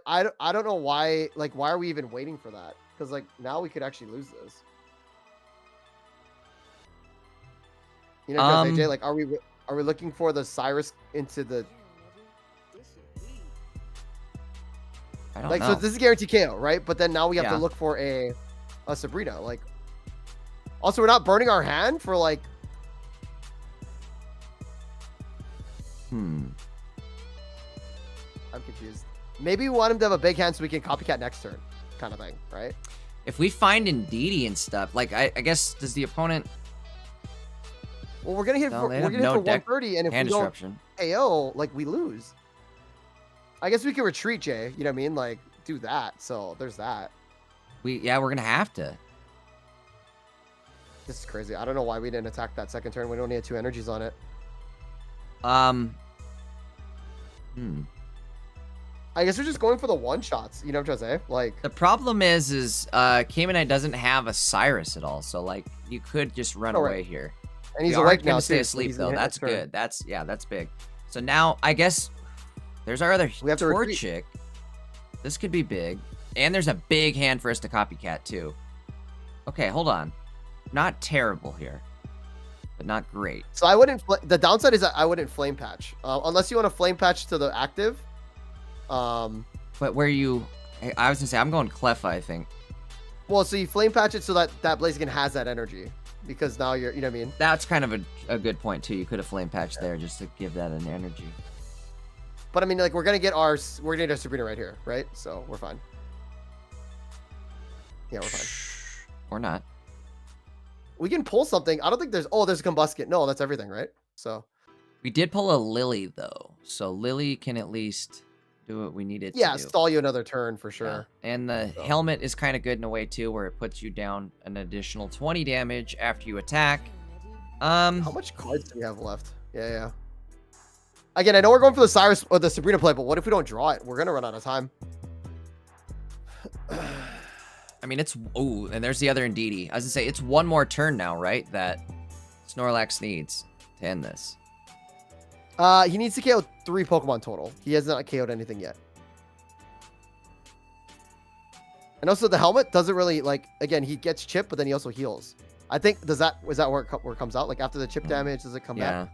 I don't know why, like, why are we even waiting for that? Because, like, now we could actually lose this. You know, because AJ, like, are we looking for the Cyrus into the... I don't know. So this is guaranteed KO, right? But then now we have to look for a Sabrina. Like, also, we're not burning our hand for, like... I'm confused. Maybe we want him to have a big hand so we can copycat next turn, kind of thing, right? If we find Indeedee and stuff, like, I guess, does the opponent... Well, we're gonna hit for 130, and if we don't KO, like, we lose. I guess we can retreat, Jay. You know what I mean? Like, do that. So there's that. We're gonna have to. This is crazy. I don't know why we didn't attack that second turn. We only had 2 energies on it. I guess we're just going for the one-shots. You know what I'm trying to say? Like, the problem is Kamenite doesn't have a Cyrus at all. So, like, you could just run away here. And he's awake now, stay asleep, though. That's good. That's big. So now, I guess, there's our other Torchic. This could be big. And there's a big hand for us to copycat, too. Okay, hold on. Not terrible here. But not great. So I wouldn't... The downside is that I wouldn't flame patch. Unless you want to flame patch to the active. But where you... I was going to say, I'm going Cleffa, I think. Well, so you flame patch it so that Blaziken has that energy. Because now you're... You know what I mean? That's kind of a good point, too. You could have flame patched there just to give that an energy. But I mean, like, we're going to get our Sabrina right here, right? So we're fine. Yeah, we're fine. Or not. We can pull something. I don't think there's... Oh, there's a Kangaskhan. No, that's everything, right? So... We did pull a Lily, though. So Lily can at least do what we needed to do. Yeah, stall you another turn for sure. Yeah. And the helmet is kind of good in a way, too, where it puts you down an additional 20 damage after you attack. How much cards do we have left? Yeah. Again, I know we're going for the Cyrus or the Sabrina play, but what if we don't draw it? We're going to run out of time. I mean, it's... Oh, and there's the other Indeedee. I was going to say, it's one more turn now, right? That Snorlax needs to end this. He needs to KO 3 Pokemon total. He has not KO'd anything yet. And also, the helmet doesn't really, like... Again, he gets chip, but then he also heals. I think... Is that where it comes out? Like, after the chip damage, does it come back?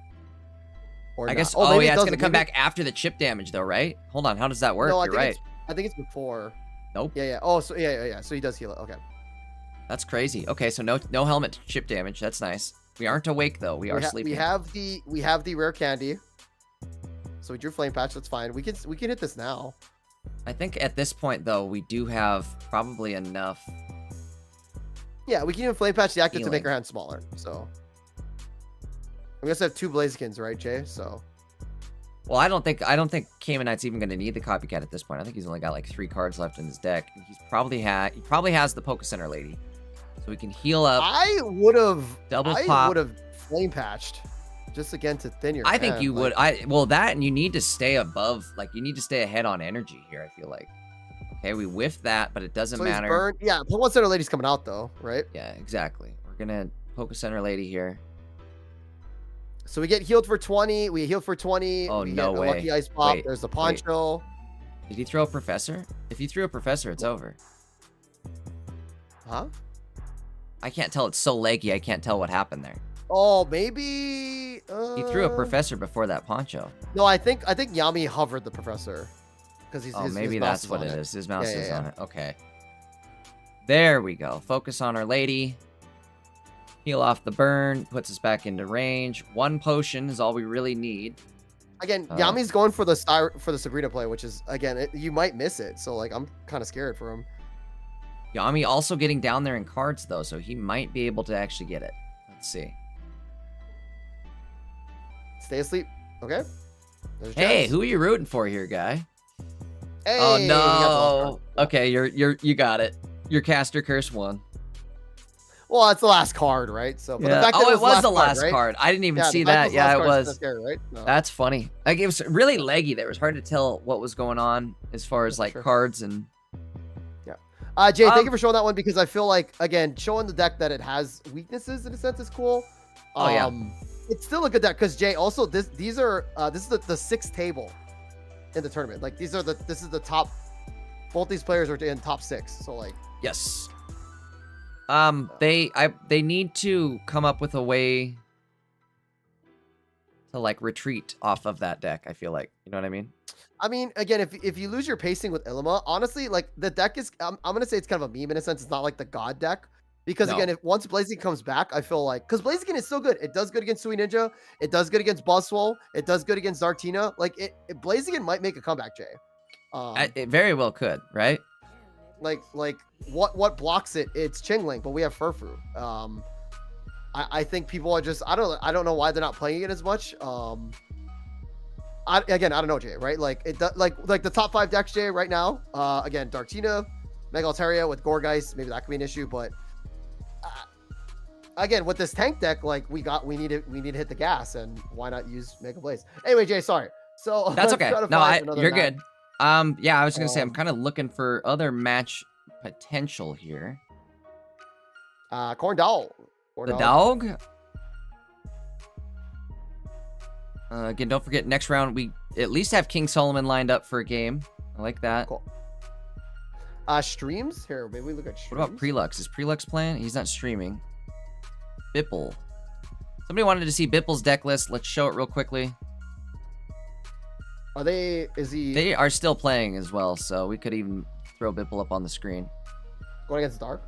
Or I guess... Oh, yeah, it's going to come back after the chip damage, though, right? Hold on, how does that work? No, You're right. I think it's before... Nope. Yeah. Oh, so yeah. So he does heal it. Okay. That's crazy. Okay, so no helmet chip damage. That's nice. We aren't awake though. We are sleeping. We have the rare candy. So we drew flame patch. That's fine. We can hit this now. I think at this point though, we do have probably enough. Yeah, we can even flame patch the active to make our hand smaller. So we also have 2 Blazikens, right, Jay? So Well, I don't think Caymanite's even going to need the copycat at this point. I think he's only got like 3 cards left in his deck. And he probably has the Poke Center Lady, so we can heal up. I would have flame patched, just again to thin your. I think you would. Well, that, and you need to stay above. Like, you need to stay ahead on energy here. I feel like. Okay, we whiffed that, but it doesn't matter. Burned. Yeah, Pokemon Center Lady's coming out though, right? Yeah, exactly. We're gonna Poke Center Lady here. So we get healed for 20. We heal for 20. Oh, we no get way. A lucky ice pop. Wait, There's the poncho. Did he throw a professor? If he threw a professor, it's over. Huh? I can't tell. It's so leggy. I can't tell what happened there. Oh, maybe. He threw a professor before that poncho. No, I think Yami hovered the professor because he's. Maybe that's what it is. His mouse is on it. Okay. There we go. Focus on our lady. Heal off the burn, puts us back into range. 1 potion is all we really need. Again, Yami's going for the Sabrina play, which is, again, you might miss it. So, like, I'm kind of scared for him. Yami also getting down there in cards, though, so he might be able to actually get it. Let's see. Stay asleep. Okay. Hey, who are you rooting for here, guy? Hey, oh, no. Okay, you got it. Your caster curse won. Well, it's the last card, right? So, but yeah. the fact that it was the last right? card. I didn't even see that. Yeah, it was. Scary, right? No. That's funny. Like, it was really leggy there. It was hard to tell what was going on as far as like cards and. Yeah. Jay, thank you for showing that one, because I feel like, again, showing the deck that it has weaknesses in a sense is cool. It's still a good deck because, Jay, also this is the 6th table in the tournament. Like, this is the top. Both these players are in top 6. So, like. Yes. They need to come up with a way to like retreat off of that deck. I feel like, you know what I mean? I mean, again, if you lose your pacing with Ilima, honestly, like the deck is, I'm gonna say it's kind of a meme in a sense. It's not like the God deck, because again, if once Blaziken comes back, I feel like, because Blaziken is still good. It does good against Sui Ninja. It does good against Buzzwole. It does good against Zartina. Like Blaziken might make a comeback, Jay. It very well could, right? Like what blocks it? It's Chingling, but we have Furfru. I think people are just, I don't know why they're not playing it as much. I don't know, Jay, right? Like like the top 5 decks, Jay, right now. Again, Darktina, Mega Altaria with Gourgeist, maybe that could be an issue, but again, with this tank deck, like we need to hit the gas, and why not use Mega Blaze? Anyway, Jay, sorry. So that's okay. No, you're good. Yeah, I was gonna say I'm kind of looking for other match potential here. Corndal. The dog. Again, don't forget, next round we at least have King Solomon lined up for a game. I like that. Cool. Streams here. Maybe we look at streams. What about Prelux? Is Prelux playing? He's not streaming. Bipple. Somebody wanted to see Bipple's deck list. Let's show it real quickly. They are still playing as well, so we could even throw Bipple up on the screen. Going against Dark.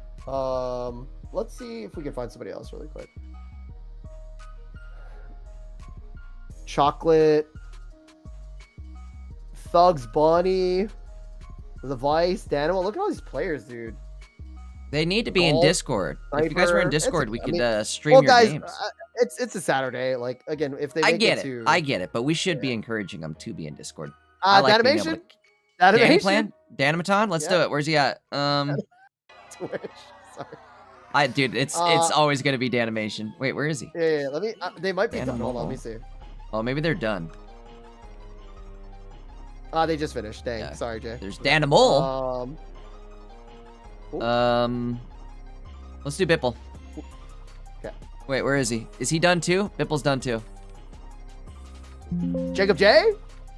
Let's see if we can find somebody else really quick. Chocolate. Thugs Bunny. The Vice. Danimal. Look at all these players, dude. They need to be in Discord. Sniper. If you guys were in Discord, we could stream your games. It's a Saturday. Like, again, if they I get it, but we should be encouraging them to be in Discord. Danimation? Danimaton? Let's do it. Where's he at? Sorry. Dude, it's always gonna be Danimation. Wait, where is he? Yeah. Let me. They might be done. Hold on, let me see. Oh, maybe they're done. They just finished. Dang. Yeah. Sorry, Jay. There's Danimole. Let's do Bipple. Okay. Wait, where is he? Is he done too? Bipple's done too. Jacob J?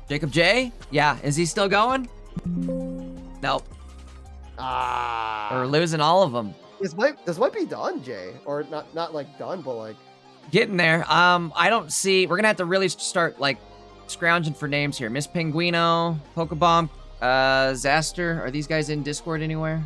Jacob J? Yeah. Is he still going? Nope. We're losing all of them. This might be done, Jay. Or not like done, but like getting there. I don't see. We're gonna have to really start like scrounging for names here. Miss Pinguino, Pokebomb, Zaster. Are these guys in Discord anywhere?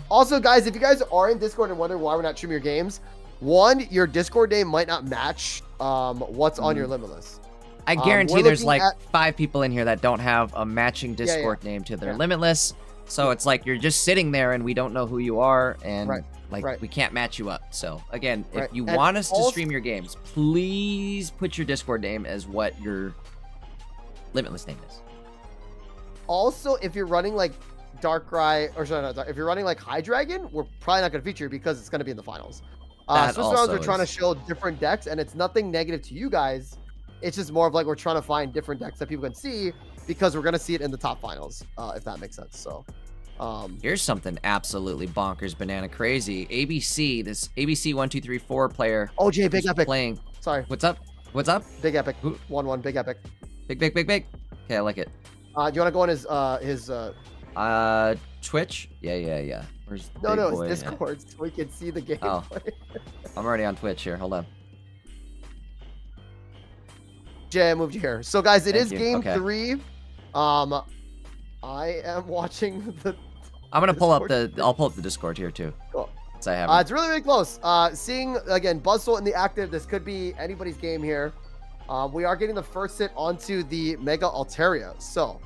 Also, guys, if you guys are in Discord and wonder why we're not streaming your games, one, your Discord name might not match what's on your limit list. I guarantee there's like 5 people in here that don't have a matching Discord name to their limit list. So it's like you're just sitting there and we don't know who you are, and we can't match you up. So again, if you want us to stream your games, please put your Discord name as what your Limitless name is. Also, if you're running like Darkrai, or sorry, if you're running like Hydreigon, we're probably not going to feature you because it's going to be in the finals. Swiss rounds are trying to show different decks, and it's nothing negative to you guys. It's just more of like we're trying to find different decks that people can see because we're going to see it in the top finals, if that makes sense. So here's something absolutely bonkers, banana crazy. ABC, this ABC 1234 player. Oh, Jay, Big Epic playing. Sorry. What's up? What's up? Big Epic. 1-1, Big Epic. Big. Okay, I like it. Do you want to go on his Twitch? Yeah. Where's no, it's Discord, so we can see the gameplay. Oh. I'm already on Twitch here. Hold on. Jay, I moved you here. So guys, it is game 3. I am watching the. I'm gonna pull up the. I'll pull up the Discord here too. Cool. So I have. It's really close. Seeing again Buzzsaw in the active. This could be anybody's game here. We are getting the first hit onto the Mega Altaria. So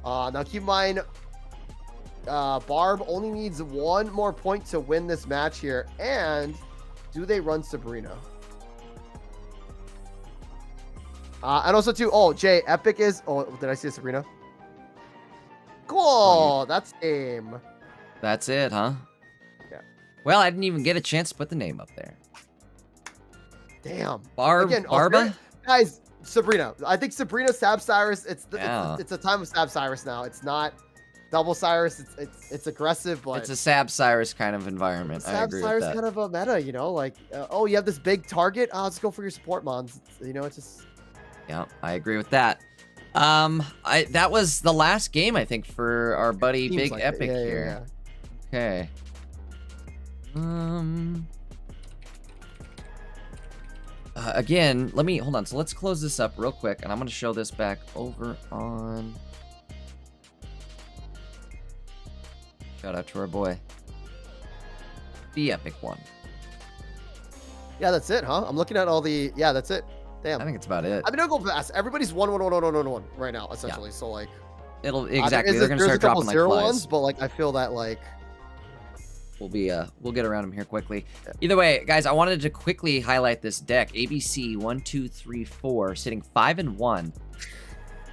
now keep in mind, Barb only needs 1 more point to win this match here. And do they run Sabrina? And also too. Oh, Jay, Epic is. Oh, did I see Sabrina? Cool. That's game. That's it, huh? Yeah. Well, I didn't even get a chance to put the name up there. Damn. Barba? Guys, Sabrina. I think Sabrina, Sab Cyrus. It's a time of Sab Cyrus now. It's not double Cyrus. It's aggressive, but it's a Sab Cyrus kind of environment. I agree Cyrus with that. kind of a meta, you know, like oh, you have this big target. Let's go for your support mons. It's just. Yeah, I agree with that. That was the last game, I think, for our buddy Big like Epic here. Yeah. Okay. Again, hold on. So let's close this up real quick, and I'm gonna show this back over on. Shout out to our boy, the Epic one. Yeah, that's it, huh? I'm looking at all the. Yeah, that's it. Damn. I think it's about it. I mean, I'll go fast. Everybody's 1-1-1-1-1-1 right now, essentially. Yeah. So like, it'll exactly. They're gonna start dropping like flies. Ones, but like, I feel that like we'll get around them here quickly. Yeah. Either way, guys, I wanted to quickly highlight this deck. ABC 1, 2, 3, 4, sitting 5-1.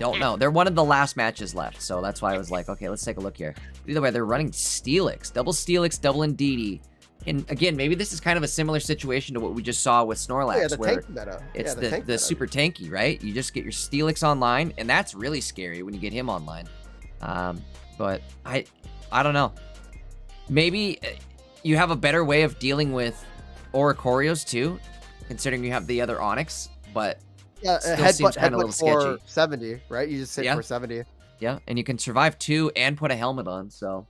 Don't know. They're one of the last matches left, so that's why I was like, okay, let's take a look here. Either way, they're running Steelix, double Indeedee. And again, maybe this is kind of a similar situation to what we just saw with Snorlax, where it's the super tanky, right? You just get your Steelix online, and that's really scary when you get him online. But I don't know. Maybe you have a better way of dealing with Oricorios too, considering you have the other Onyx, but still seems kind of a little sketchy. 70, right? You just hit for 70. Yeah, and you can survive 2 and put a helmet on, so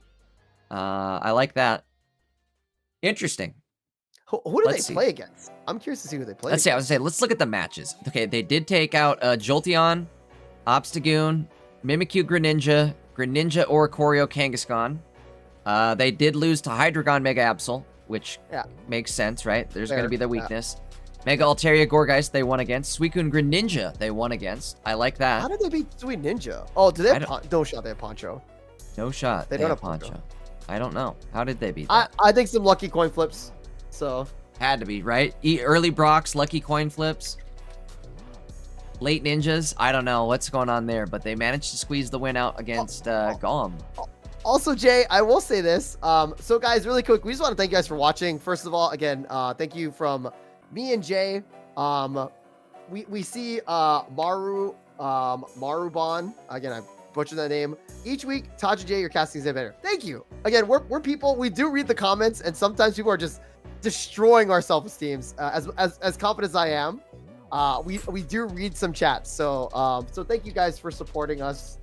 I like that. Interesting. Who do they play against? I'm curious to see who they play. Let's look at the matches. Okay, they did take out Jolteon, Obstagoon, Mimikyu, Greninja, Oricorio, Kangaskhan. They did lose to Hydreigon, Mega Absol, which makes sense, right? There's going to be their weakness. Mega Altaria, Gourgeist, they won against. Suicune, Greninja, they won against. I like that. How did they beat Sweet Ninja? Oh, do they have no shot? They have Poncho. No shot. They don't have Poncho. I don't know. How did they beat that? I think some lucky coin flips. So had to be, right? Early Brocks, lucky coin flips. Late Ninjas. I don't know what's going on there, but they managed to squeeze the win out against Gom. Also, Jay, I will say this. So guys, really quick, we just want to thank you guys for watching. First of all, again, thank you from me and Jay. We see Maruban. Again, I butchered that name. Each week, Taj and Jay, you're casting Xavier. Thank you. Again, we're people. We do read the comments, and sometimes people are just destroying our self-esteems. As confident as I am, we do read some chats. So thank you guys for supporting us.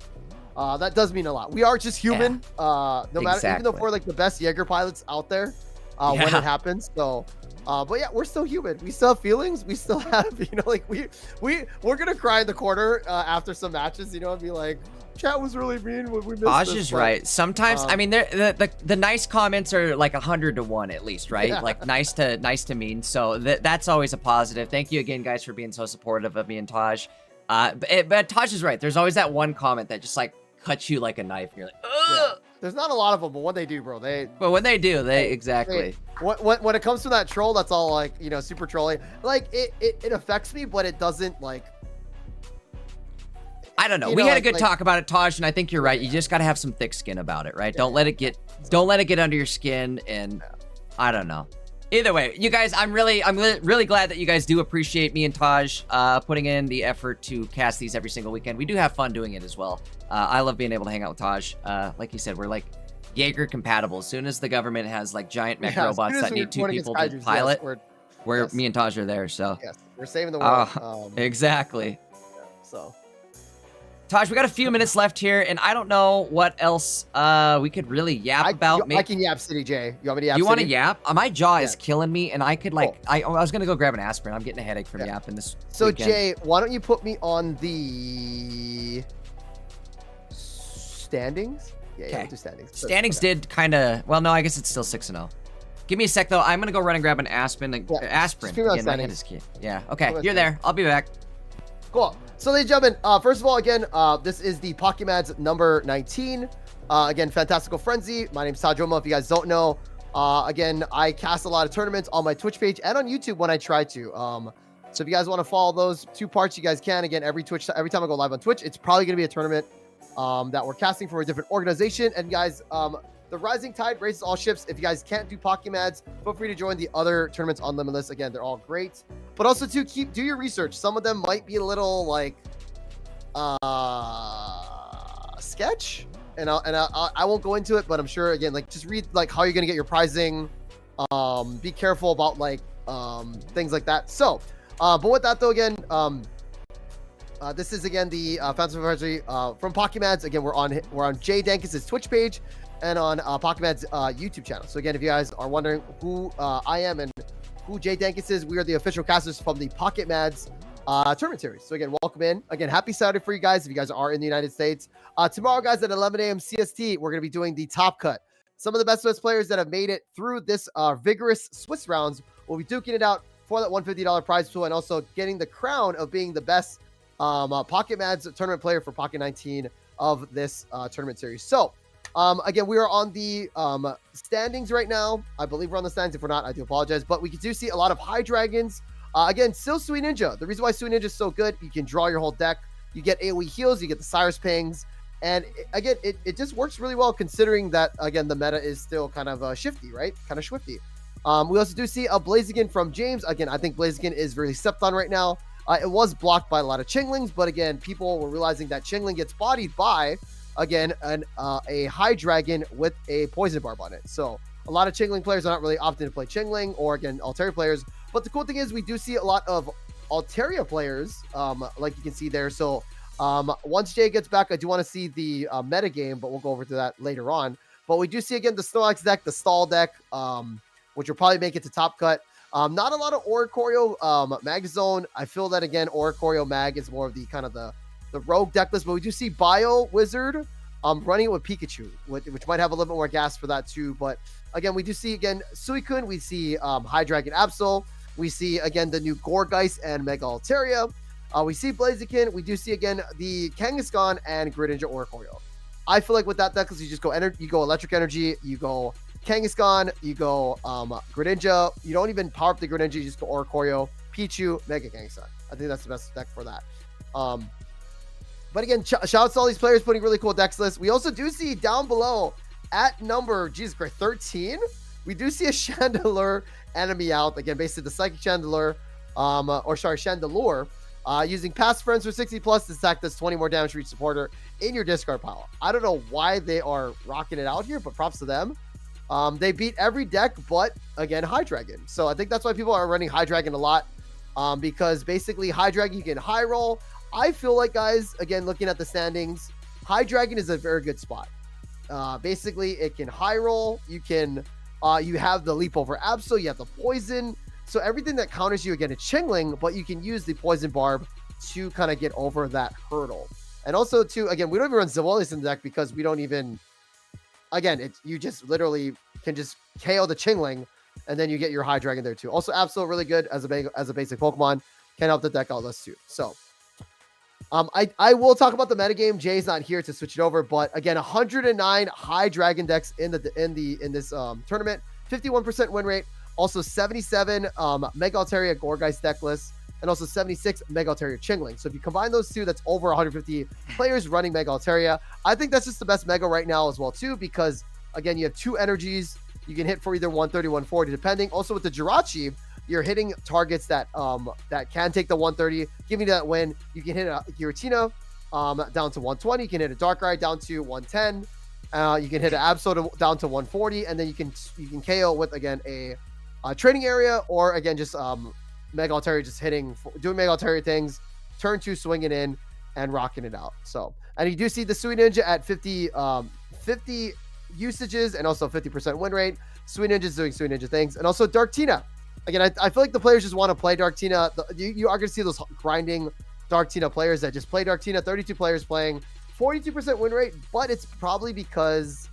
That does mean a lot. We are just human. No matter, even though we're like the best Jaeger pilots out there, when it happens. So. But yeah, we're still human. We still have feelings. We still have, like we're gonna cry in the corner after some matches, and be like, chat was really mean when we missed Taj is right. Sometimes, I mean, the nice comments are like 100 to 1 at least, right? Yeah. Like nice to mean. So that's always a positive. Thank you again, guys, for being so supportive of me and Taj. But Taj is right. There's always that one comment that just like cuts you like a knife. And you're like, ugh. There's not a lot of them, but when they do, bro, But when they do, exactly. When it comes to that troll, that's all like, you know, super trolling. Like it affects me, but it doesn't like. I don't know. We had a good talk about it, Taj, and I think you're right. You just got to have some thick skin about it, right? Don't let it get under your skin, and I don't know. Either way, you guys, I'm really glad that you guys do appreciate me and Taj putting in the effort to cast these every single weekend. We do have fun doing it as well. I love being able to hang out with Taj. Like you said, we're like Jaeger compatible. As soon as the government has like giant mech robots that need 2 people to pilot, me and Taj are there. So yes, we're saving the world. Exactly. So. Taj, we got a few minutes left here, and I don't know what else we could really yap about. I can yap City, Jay. You want me to yap? You want to yap? My jaw is killing me, and I could like, I was gonna go grab an aspirin. I'm getting a headache from yapping this. So weekend. Jay, why don't you put me on the standings? Yeah, we'll do standings. Standings did kind of well. No, I guess it's still 6-0. Give me a sec though. I'm gonna go run and grab an aspirin. Aspirin. Again, my head is yeah. Okay, you're there. I'll be back. Cool. So, ladies and gentlemen, first of all, again, this is the Pokemads number 19. Again, Fantastical Frenzy. My name's Tajoma, if you guys don't know. Again, I cast a lot of tournaments on my Twitch page and on YouTube when I try to. So if you guys want to follow those 2 parts, you guys can. Again, every time I go live on Twitch, it's probably going to be a tournament that we're casting for a different organization. And guys, the Rising Tide raises all ships. If you guys can't do Pokemads, feel free to join the other tournaments on Limitless. Again, they're all great. But also, do your research. Some of them might be a little, like, sketch. And I won't go into it, but I'm sure, again, like, just read, like, how you're going to get your prizing. Be careful about, like, things like that. So, but with that, though, again, this is, again, the Fantasy Anniversary from Pokemads. Again, we're on Jay Dankis' Twitch page and on Pokemads YouTube channel. So, again, if you guys are wondering who I am and who Jay Dankis is, we are the official casters from the Pokemads tournament series. So again, welcome in. Again, happy Saturday for you guys if you guys are in the United States. Tomorrow, guys, at 11 a.m. CST, we're going to be doing the top cut. Some of the best Swiss players that have made it through this vigorous Swiss rounds will be duking it out for that $150 prize pool and also getting the crown of being the best Pokemads tournament player for Pocket 19 of this tournament series. So, again, we are on the standings right now. I believe we're on the standings. If we're not, I do apologize. But we do see a lot of Hydreigons. Again, still Sweet Ninja. The reason why Sweet Ninja is so good, you can draw your whole deck. You get AoE heals. You get the Cyrus Pings. And again, it just works really well considering that, again, the meta is still kind of shifty, right? Kind of swifty. We also do see a Blaziken from James. Again, I think Blaziken is really stepped on right now. It was blocked by a lot of Chinglings. But again, people were realizing that Chingling gets bodied by... again, a Hydreigon with a Poison Barb on it. So a lot of Chingling players are not really opting to play Chingling or, again, Altaria players. But the cool thing is we do see a lot of Altaria players, like you can see there. So once Jay gets back, I do want to see the metagame, but we'll go over to that later on. But we do see, again, the Snorlax deck, the Stall deck, which will probably make it to top cut. Not a lot of Oricorio Magnazone. I feel that, again, Oricorio Mag is more of the kind of the rogue deck list, but we do see Bio Wizard running it with Pikachu, which might have a little bit more gas for that too. But again, we do see, again, Suicune, we see Hydreigon Absol, we see, again, the new Gourgeist and Mega Altaria, we see Blaziken, we do see, again, the Kangaskhan and Greninja Oricorio. I feel like with that deck, because you just go you go Electric Energy, you go Kangaskhan, you go Greninja, you don't even power up the Greninja, you just go Oricorio, Pichu, Mega Kangaskhan. I think that's the best deck for that. But again, shout out to all these players putting really cool decks lists. We also do see down below at number, Jesus Christ, 13, we do see a Chandelure enemy out. Again, basically the Psychic Chandelure, Chandelure, using Past Friends for 60 plus to stack this 20 more damage for each supporter in your discard pile. I don't know why they are rocking it out here, but props to them. They beat every deck, but again, Hydreigon. So I think that's why people are running Hydreigon a lot, because basically Hydreigon, you can high roll. I feel like, guys, again, looking at the standings, Hydreigon is a very good spot. Basically, it can high roll. You can, you have the leap over Absol. You have the poison. So everything that counters you, again, it's Chingling, but you can use the Poison Barb to kind of get over that hurdle. And also, too, again, we don't even run Zivolius in the deck because we don't even, again, you just literally can just KO the Chingling, and then you get your Hydreigon there, too. Also, Absol really good as a basic Pokemon. Can help the deck out less, too. So, I will talk about the metagame. Jay's not here to switch it over, but again, 109 Hydreigon decks in this tournament, 51% win rate, also 77 Mega Altaria Gourgeist deck list, and also 76 Mega Altaria Chingling. So if you combine those two, that's over 150 players running Mega Altaria. I think that's just the best Mega right now as well too, because again, you have two energies. You can hit for either 130, 140, depending. Also with the Jirachi, you're hitting targets that can take the 130, giving you that win. You can hit a Giratina down to 120. You can hit a Darkrai down to 110. You can hit an Absol down to 140, and then you can KO with again a training area, or again just Mega Altaria just doing Mega Altaria things, turn 2 swinging in and rocking it out. So, and you do see the Sui Ninja at 50 usages and also 50% win rate. Sui Ninja's doing Sui Ninja things, and also Dark Tina. Again, I feel like the players just want to play Dark Tina. You are going to see those grinding Dark Tina players that just play Dark Tina. 32 players playing, 42% win rate, but it's probably because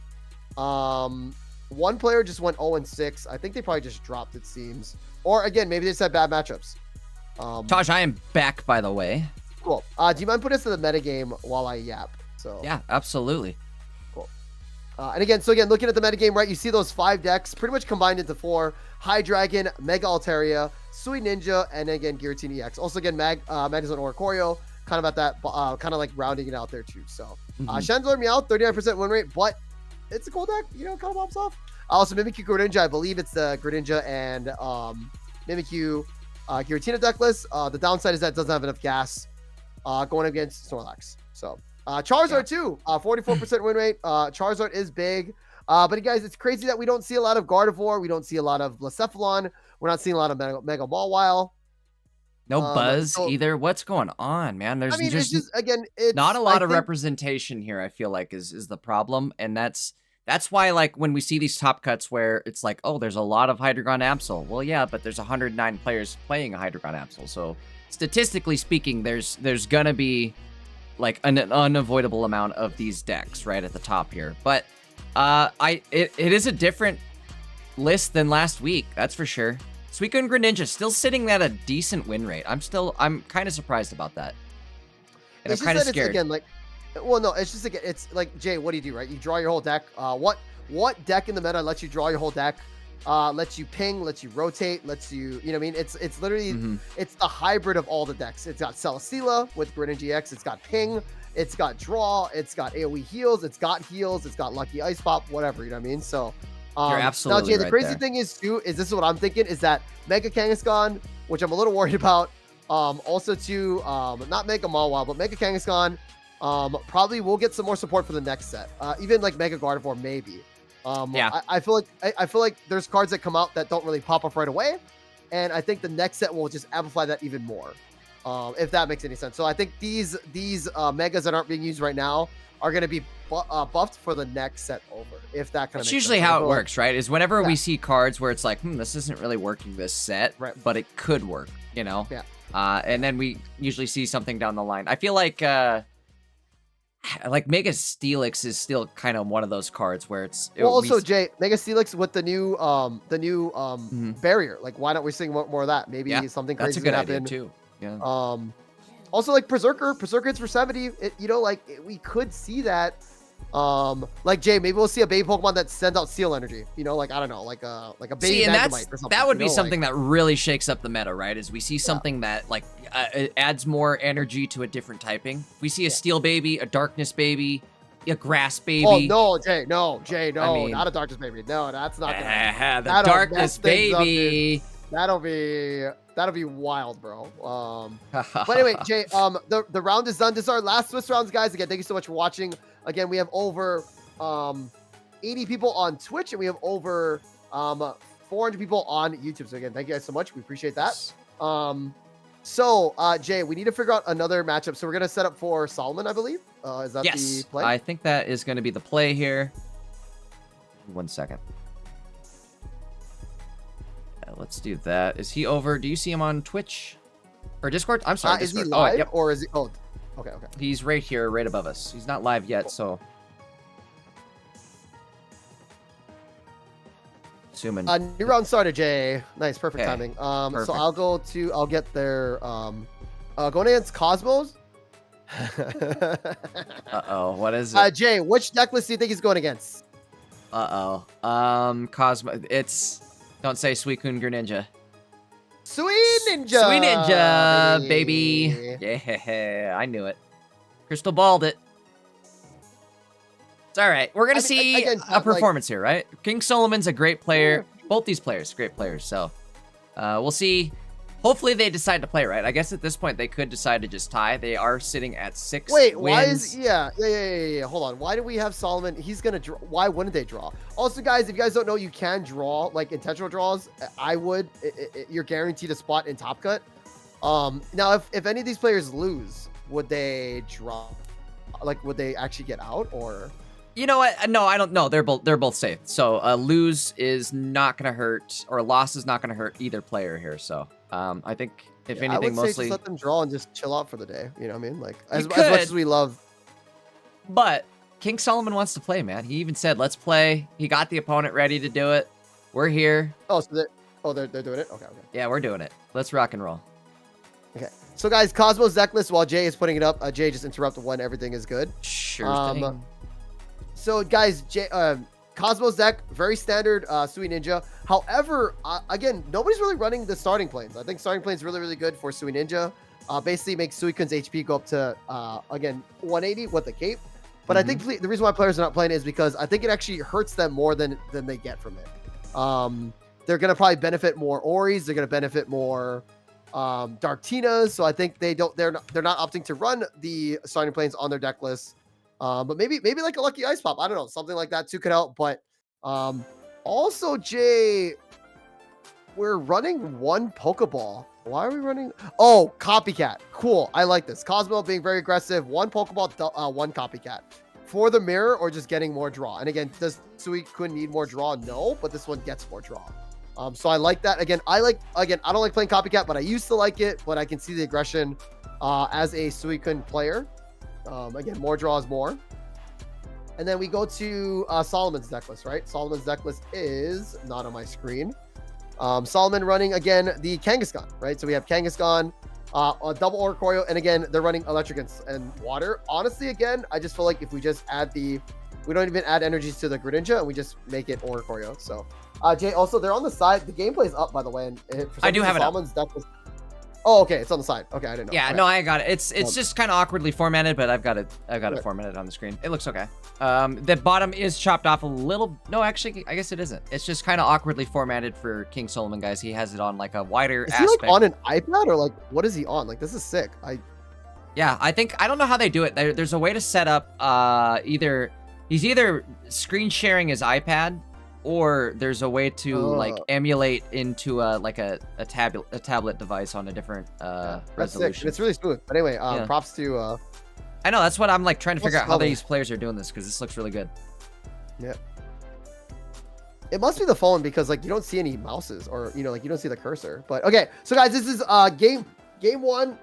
one player just went 0-6. I think they probably just dropped, it seems. Or again, maybe they just had bad matchups. Taj, I am back, by the way. Cool. Do you mind putting us to the metagame while I yap? So yeah, absolutely. Cool. And again, looking at the metagame, right, you see those 5 decks pretty much combined into 4. Hydreigon, Mega Altaria, Sui Ninja, and again, Giratina EX. Also, again, Magnazone Oricorio, kind of at that, kind of like rounding it out there too. So, Chandler Meowth, 39% win rate, but it's a cool deck, kind of pops off. Also, Mimikyu Greninja, I believe it's the Greninja and Mimikyu Giratina deck list. The downside is that it doesn't have enough gas going against Snorlax. So, Charizard too, 44% win rate. Charizard is big. But guys, it's crazy that we don't see a lot of Gardevoir. We don't see a lot of Blacephalon. We're not seeing a lot of Mega Mawile. No Buzz either. What's going on, man? There's it's just again, it's not a lot of representation here. I feel like is the problem, and that's why, like, when we see these top cuts where it's like, oh, there's a lot of Hydreigon Absol. Well, yeah, but there's 109 players playing a Hydreigon Absol, so statistically speaking, there's gonna be like an unavoidable amount of these decks right at the top here, but. It is a different list than last week, that's for sure. Suicune and Greninja still sitting at a decent win rate. I'm kind of surprised about that. And I'm kind of scared. It's again, like, well, no, it's just again, it's like, Jay, what do you do, right? You draw your whole deck. What deck in the meta lets you draw your whole deck? Lets you ping, lets you rotate, lets you, you know what I mean? It's literally, it's the hybrid of all the decks. It's got Celesteela with Greninja EX. It's got ping. It's got draw, it's got AoE heals, it's got Lucky Ice Pop, whatever, you know what I mean? So, you're absolutely now, Jay, the crazy thing is too, is this is what I'm thinking, is that Mega Kangaskhan, which I'm a little worried about, also too, not Mega Mawile, but Mega Kangaskhan, probably will get some more support for the next set. Even like Mega Gardevoir, maybe. Yeah. I feel like there's cards that come out that don't really pop up right away, and I think the next set will just amplify that even more. If that makes any sense. So I think these megas that aren't being used right now are going to be buffed for the next set over. If that kind of makes usually sense. How it works, right? Is whenever we see cards where it's like, this isn't really working this set, right, but it could work, you know? Yeah. And then we usually see something down the line. I feel like Mega Steelix is still kind of one of those cards where it's. Well, also Jay, Mega Steelix with the new barrier. Like, why don't we see more of that? Maybe something crazy. That's a good idea too. Yeah. Also, like Berserker hits for 70. We could see that. Like Jay, maybe we'll see a baby Pokemon that sends out Steel Energy. Like, I don't know, like a baby Magnemite or something. That would be something that really shakes up the meta, right? Is we see something that like it adds more energy to a different typing. If we see a Steel baby, a Darkness baby, a Grass baby. Oh no, Jay, no, I mean, not a Darkness baby. No, that's not gonna. The Darkness baby. That'll be wild, bro. But anyway, Jay, the round is done. This is our last Swiss rounds, guys. Again, thank you so much for watching. Again, we have over 80 people on Twitch, and we have over 400 people on YouTube. So again, thank you guys so much. We appreciate that. Jay, we need to figure out another matchup. So we're gonna set up for Solomon, I believe. Is that the play? I think that is going to be the play here. 1 second. Let's do that. Is he over? Do you see him on Twitch or Discord? I'm sorry. Is he live or is he? Oh, okay. He's right here, right above us. He's not live yet, so. Assuming. New round started, Jay. Nice, perfect timing. Perfect. So I'll get their going against Cosmos. Uh-oh, what is it? Jay, which deck list do you think he's going against? Uh-oh. Cosmo. It's... Don't say Suicune Greninja. Sweet Ninja! Sweet Ninja, baby. Yeah, I knew it. Crystal balled it. It's all right. We're going to see a performance here, right? King Solomon's a great player. Both these players, great players. So we'll see. Hopefully they decide to play right. I guess at this point they could decide to just tie. They are sitting at 6 Wait, wins. why is yeah. Hold on. Why do we have Solomon? He's gonna draw. Why wouldn't they draw? Also, guys, if you guys don't know, you can draw like intentional draws. I would. You're guaranteed a spot in Top Cut. Now if any of these players lose, would they draw? Like, would they actually get out or? You know what? No, I don't know. They're both safe. So lose is not gonna hurt, or loss is not gonna hurt either player here. So I think if anything, I would mostly say just let them draw and just chill out for the day. You know what I mean? Like as much as we love. But King Solomon wants to play, man. He even said, "Let's play." He got the opponent ready to do it. We're here. Oh, so they're doing it. Okay. Yeah, we're doing it. Let's rock and roll. Okay. So guys, Cosmo's deck list while Jay is putting it up. Jay, just interrupt when everything is good. Sure thing. So guys, Cosmo's deck, very standard Sui Ninja. However, again, nobody's really running the starting planes. I think starting planes really, really good for Sui Ninja. Basically makes Suikun's HP go up to, again, 180 with the cape. But I think the reason why players are not playing it is because I think it actually hurts them more than they get from it. They're going to probably benefit more Oris. They're going to benefit more Dartinas. So I think they're not opting to run the starting planes on their deck list. But maybe like a lucky ice pop. I don't know. Something like that too could help. But also, Jay, we're running one Pokeball. Why are we running? Oh, Copycat. Cool. I like this. Cosmo being very aggressive. One Pokeball, one Copycat. For the mirror or just getting more draw. And again, does Suicune need more draw? No, but this one gets more draw. So I like that. Again, I don't like playing Copycat, but I used to like it. But I can see the aggression as a Suicune player. Again, more draws more. And then we go to Solomon's deck list, right? Solomon's deck list is not on my screen. Solomon running, again, the Kangaskhan, right? So we have Kangaskhan, a double Oricorio, and again, they're running electric and water. Honestly, again, I just feel like if we just add we don't even add energies to the Greninja, and we just make it Oricorio. So, Jay, also, they're on the side. The gameplay is up, by the way. And I do have it up. Solomon's deck list. Oh, okay, it's on the side. Okay, I didn't know. Yeah, okay. no, I got it. It's just kind of awkwardly formatted, but I've got it formatted on the screen. It looks okay. The bottom is chopped off a little. No, actually, I guess it isn't. It's just kind of awkwardly formatted for King Solomon, guys. He has it on like a wider aspect. Is he like on an iPad or like what is he on? Like this is sick. Yeah, I don't know how they do it. There's a way to set up he's either screen sharing his iPad, or there's a way to like emulate into a tablet device on a different resolution. It's really smooth. But anyway, props to. I know, that's what I'm like trying to figure out how these players are doing this, because this looks really good. Yeah. It must be the phone, because like you don't see any mouses, or you don't see the cursor. But okay, so guys, this is game one.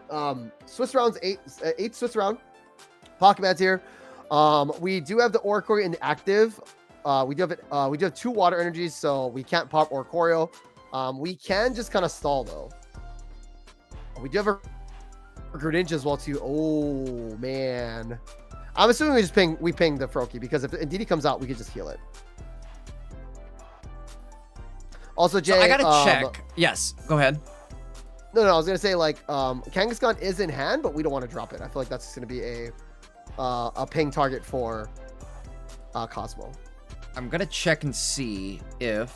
Swiss rounds, eight Swiss round. Pokemon's here. We do have the Oricorio in the active. We do have 2 water energies, so we can't pop Oricorio. We can just kind of stall though. We do have a Greninja as well too. Oh man, I'm assuming we ping the Froakie, because if Indeedee comes out, we could just heal it. Also, Jay, so I gotta check. Yes, go ahead. No, I was gonna say like Kangaskhan is in hand, but we don't want to drop it. I feel like that's gonna be a ping target for Cosmo. I'm gonna check and see if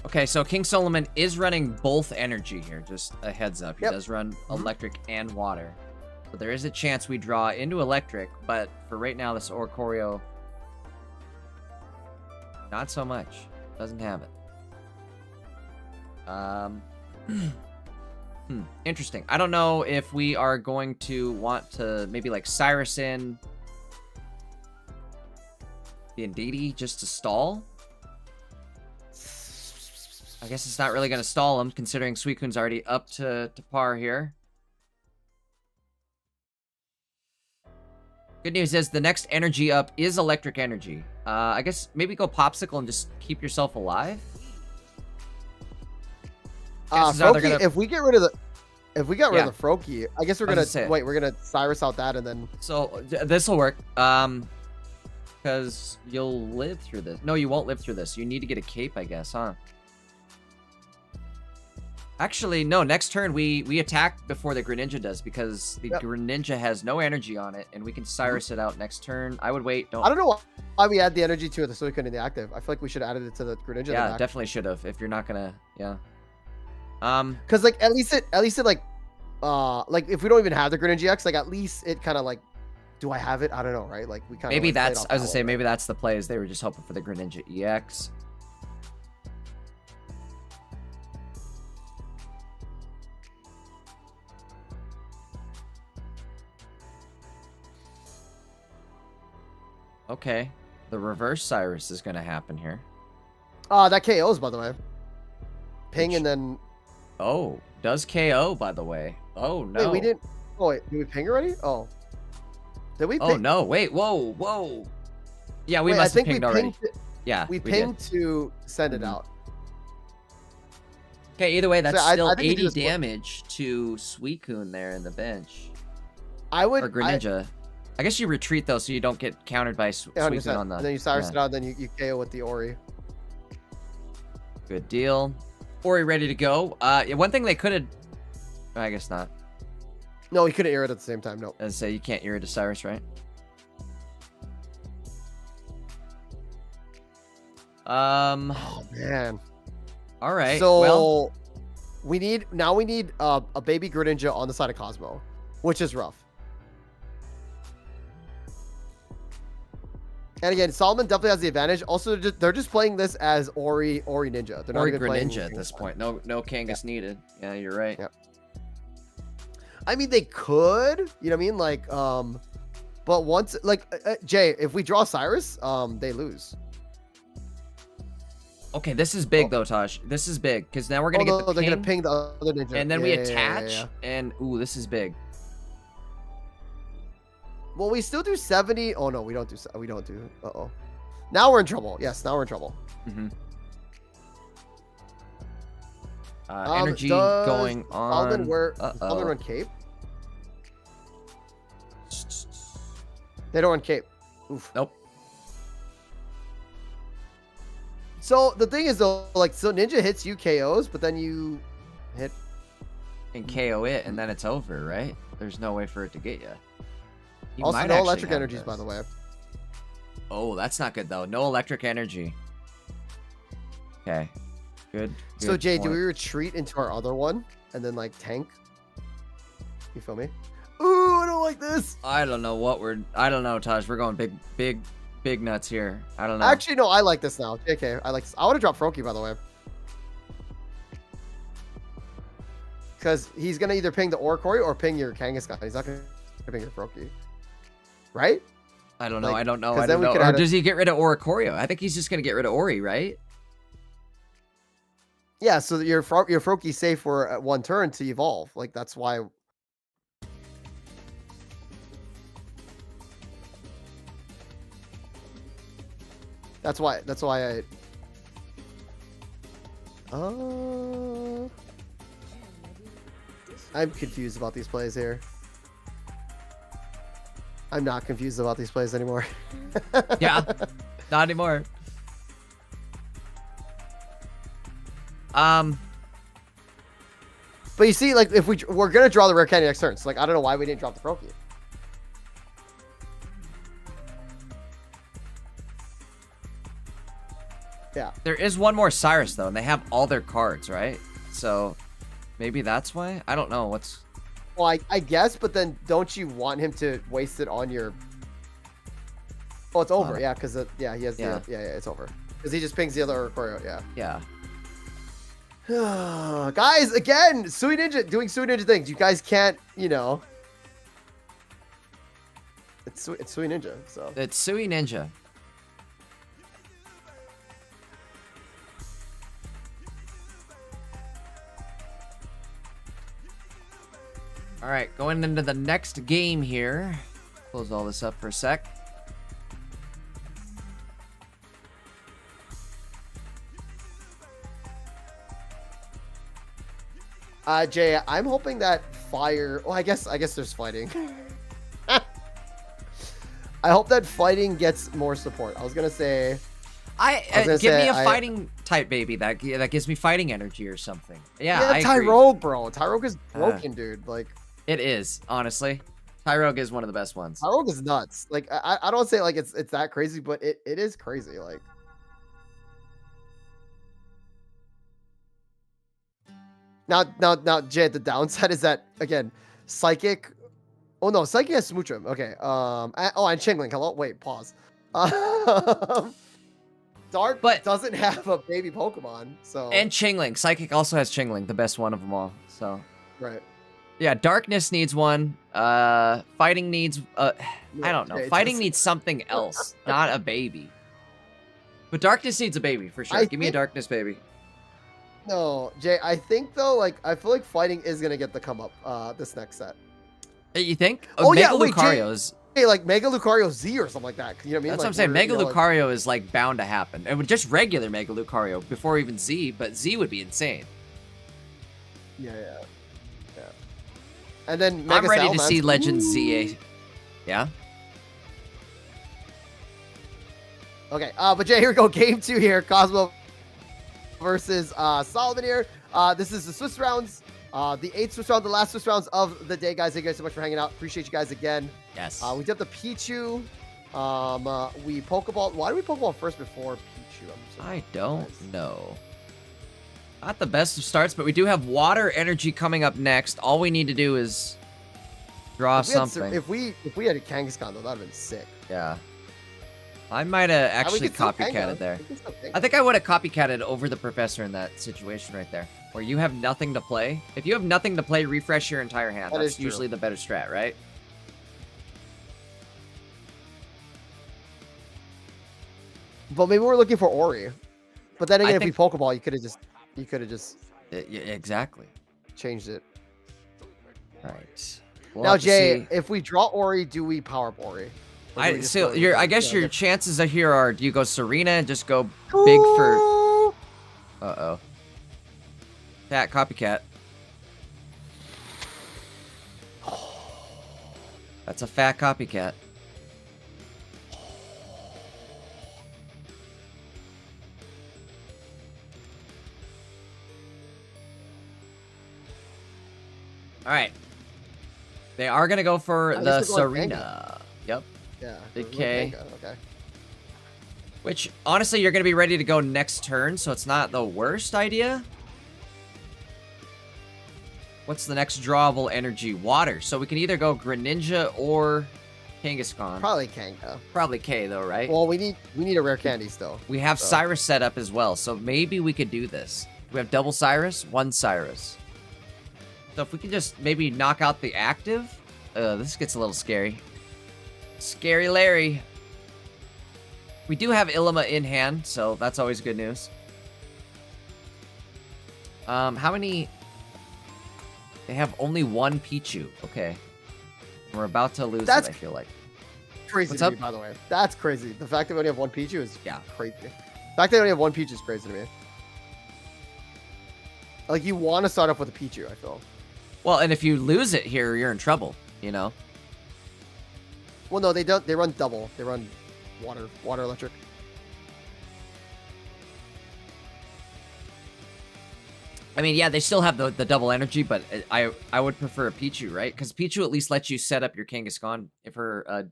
Okay, so King Solomon is running both energy here. Just a heads up. He does run electric and water. So there is a chance we draw into electric, but for right now, this Oricorio, not so much. Doesn't have it. Interesting. I don't know if we are going to want to maybe like Cyrus in the Indeedee just to stall. I guess it's not really going to stall him, considering Suicune's already up to par here. Good news is the next energy up is electric energy. I guess maybe go Popsicle and just keep yourself alive. Froakie, if we get rid of the... If we got rid of the Froakie, I guess we're gonna wait. We're gonna Cyrus out that, and then this will work. Because you'll live through this. No, you won't live through this. You need to get a cape, I guess, huh? Actually, no. Next turn we attack before the Greninja does because the Greninja has no energy on it, and we can Cyrus it out next turn. I would wait. I don't know why we add the energy to it so we couldn't active. I feel like we should have added it to the Greninja. Yeah, definitely should have. If you're not gonna, because like at least it like if we don't even have the Greninja X, like at least it kind of like, do I have it? I don't know, right? Like we kind of maybe that's I was gonna say maybe that's the play is they were just hoping for the Greninja EX. Okay, the reverse Cyrus is gonna happen here. That KOs by the way. Ping and then. Oh, does KO by the way? Oh no. Wait, we didn't. Oh wait, did we ping already? Oh. Did we? Oh no! Wait! Whoa! Yeah, we must have pinged already. Yeah, we pinged to send it out. Okay, either way, that's still 80 damage to Suicune there in the bench. Or Greninja. I guess you retreat though, so you don't get countered by Suicune on the. And then you Cyrus it out, then you KO with the Ori. Good deal. Ori ready to go. One thing they could have. I guess not. No, he couldn't air it at the same time. No. As say you can't air it to Cyrus, right? Oh man. All right. So we need a baby Greninja on the side of Cosmo, which is rough. And again, Solomon definitely has the advantage. Also, they're just playing this as Ori Ninja. They're not even playing Greninja at this point. No Kangas needed. Yeah, you're right. Yeah. I mean, they could, you know what I mean? Like, but once, like, Jay, if we draw Cyrus, they lose. Okay, this is big though, Tosh. This is big because now we're gonna get the ping. They're gonna ping the other Ninja, and then we attach, and ooh, this is big. Well, we still do 70. Oh no, we don't do. Uh-oh. Now we're in trouble. Yes, now we're in trouble. Mm-hmm. Energy going on. Alden run cape. They don't run cape. Oof. Nope. So the thing is though, like, so Ninja hits you KOs, but then you hit and KO it, and then it's over, right? There's no way for it to get you. Also, no electric energies, by the way. Oh, that's not good though. No electric energy. Okay. Good. So Jay, do we retreat into our other one and then like tank? You feel me? Ooh, I don't like this. I don't know, Taj. We're going big nuts here. I don't know. Actually, no, I like this now. JK, I like this. I want to drop Froakie, by the way. Because he's going to either ping the Oricorio or ping your Kangaskhan. He's not going to ping your Froakie. Right? I don't know. Or does he get rid of Oricorio? I think he's just going to get rid of Ori, right? Yeah, so your Froakie's safe for at one turn to evolve. Like, that's why. That's why I'm confused about these plays here. I'm not confused about these plays anymore. Yeah, not anymore. But you see, like, if we're gonna draw the rare candy next turn, so like I don't know why we didn't drop the Froakie. Yeah. There is one more Cyrus though, and they have all their cards, right? So maybe that's why. I don't know what's. Well, I guess, but then don't you want him to waste it on your? Oh, it's over. Yeah, because he has the it's over because he just pings the other choreo. Yeah. Yeah. Guys, again, Sui Ninja doing Sui Ninja things. You guys can't, you know. It's Sui Ninja. So it's Sui Ninja. All right, going into the next game here. Close all this up for a sec. Jay, I'm hoping that fire. Well, I guess there's fighting. I hope that fighting gets more support. I was gonna say. Give me a fighting type baby that gives me fighting energy or something. Yeah, I agree. Tyrogue, bro. Tyrogue is broken, dude. Like it is, honestly. Tyrogue is one of the best ones. Tyrogue is nuts. Like I don't say like it's that crazy, but it is crazy. Like now, Jay. The downside is that again, Psychic. Oh no, Psychic has Smoochum. Okay. And Chingling. Hello. Wait. Pause. Dark doesn't have a baby Pokemon, so. And Chingling. Psychic also has Chingling, the best one of them all. So. Right. Yeah, Darkness needs one. Fighting needs. I don't know. Fighting needs something else, not a baby. But Darkness needs a baby for sure. Give me a Darkness baby. No, Jay. I think though, like I feel like Fighting is gonna get the come up this next set. You think? Oh Mega yeah, wait, Lucario's. Hey, like Mega Lucario Z or something like that. You know what I mean? That's like, what I'm saying. Mega Lucario is like bound to happen. And just regular Mega Lucario before even Z, but Z would be insane. Yeah. And then Mega I'm ready Salamence. to see Legends ZA. Yeah. Okay, but Jay, here we go. Game 2 here. Cosmo versus Solomon here. This is the Swiss rounds. The 8th Swiss round, the last Swiss rounds of the day, guys. Thank you guys so much for hanging out. Appreciate you guys again. Yes. We did the Pichu. We Pokeball. Why do we Pokeball first before Pichu? I don't know. Not the best of starts, but we do have Water Energy coming up next. All we need to do is draw something. If we had a Kangaskhan, though, that would have been sick. Yeah. I might have actually copycatted there. I think I would have copycatted over the professor in that situation right there. Where you have nothing to play. If you have nothing to play, refresh your entire hand. That's usually the better strat, right? But maybe we're looking for Ori. But then again, if we Pokeball, you could have just exactly changed it. Right. Now, Jay, if we draw Ori, do we power up Ori? I guess your chances here are: do you go Serena and just go big for? Uh-oh. Fat copycat. That's a fat copycat. All right. They are going to go for the Serena. Yep. Yeah. Big K. Okay. Which, honestly, you're going to be ready to go next turn, so it's not the worst idea. What's the next drawable energy? Water. So we can either go Greninja or Kangaskhan. Probably Kanga. Probably K, though, right? Well, we need a rare candy still. We have Cyrus set up as well, so maybe we could do this. We have double Cyrus, one Cyrus. So if we can just maybe knock out the active. This gets a little scary. Scary Larry. We do have Ilima in hand, so that's always good news. How many... They have only one Pichu. Okay. We're about to lose it, I feel like. Crazy to me, by the way. That's crazy. The fact that we only have one Pichu is crazy. The fact that we only have one Pichu is crazy to me. Like, you want to start off with a Pichu, I feel. Well, and if you lose it here, you're in trouble, you know? Well, no, they don't. They run double. They run water, electric. I mean, yeah, they still have the double energy, but I would prefer a Pichu, right? Because Pichu at least lets you set up your Kangaskhan. If her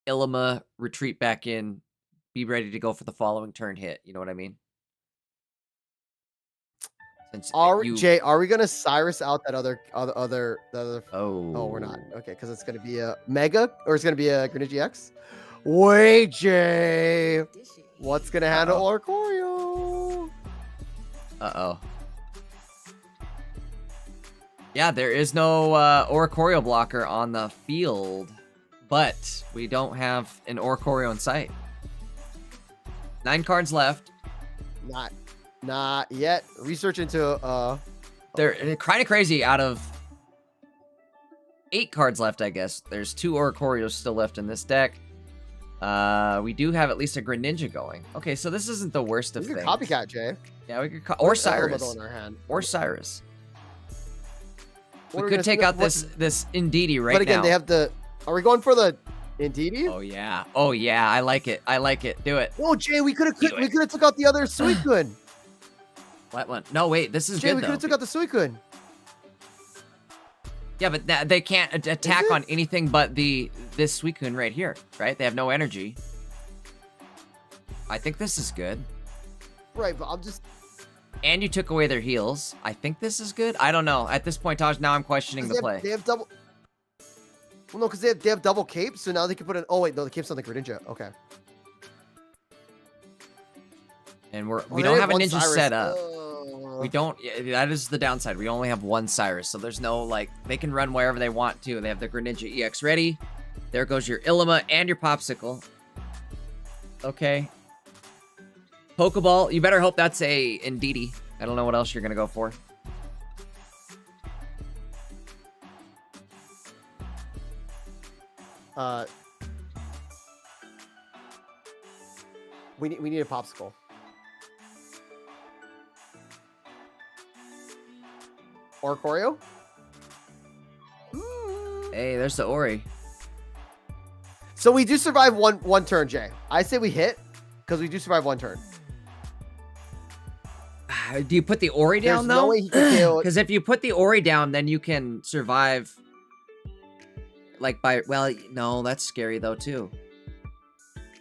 Ilima retreat back in, be ready to go for the following turn hit. You know what I mean? Jay, are we gonna Cyrus out that other? Oh, we're not. Okay, because it's gonna be a Mega or it's gonna be a Greninja X. Wait, Jay, what's gonna handle Oricorio? Uh-oh. Yeah, there is no Oricorio blocker on the field, but we don't have an Oricorio in sight. 9 cards left. Not yet. Research into They're kind of crazy out of 8 cards left, I guess. There's 2 Oricorios still left in this deck. We do have at least a Greninja going. Okay, so this isn't the worst of We things. could copycat, Jay. Yeah, we could or Cyrus. In our hand. Or Cyrus. What We could take out this Indeedee right now. But again, they have the... Are we going for the Indeedee? Oh, yeah. Oh, yeah. I like it. I like it. Do it. Whoa, Jay, we could have took out the other Suicune. What one? No, wait. This is Jay, good, we could have took out the Suicune. Yeah, but they can't attack on anything but this Suicune right here, right? They have no energy. I think this is good. Right, but I'm just... And you took away their heals. I think this is good. I don't know. At this point, Taj, now I'm questioning the play. They have double... Well, no, because they have double cape, so now they can put in... Oh, wait, no, the cape's on the Greninja. Okay. And we don't have a ninja Cyrus. set up. We don't... That is the downside. We only have one Cyrus, so there's no, like... They can run wherever they want to. They have the Greninja EX ready. There goes your Illima and your Popsicle. Okay. Pokeball. You better hope that's a Indeedee. I don't know what else you're going to go for. We need a Popsicle. Oricorio? Hey, there's the Ori. So we do survive one turn, Jay. I say we hit because we do survive one turn. Do you put the Ori down, There's though? no way he can kill... Because if you put the Ori down, then you can survive... Like by... Well, no, that's scary, though, too.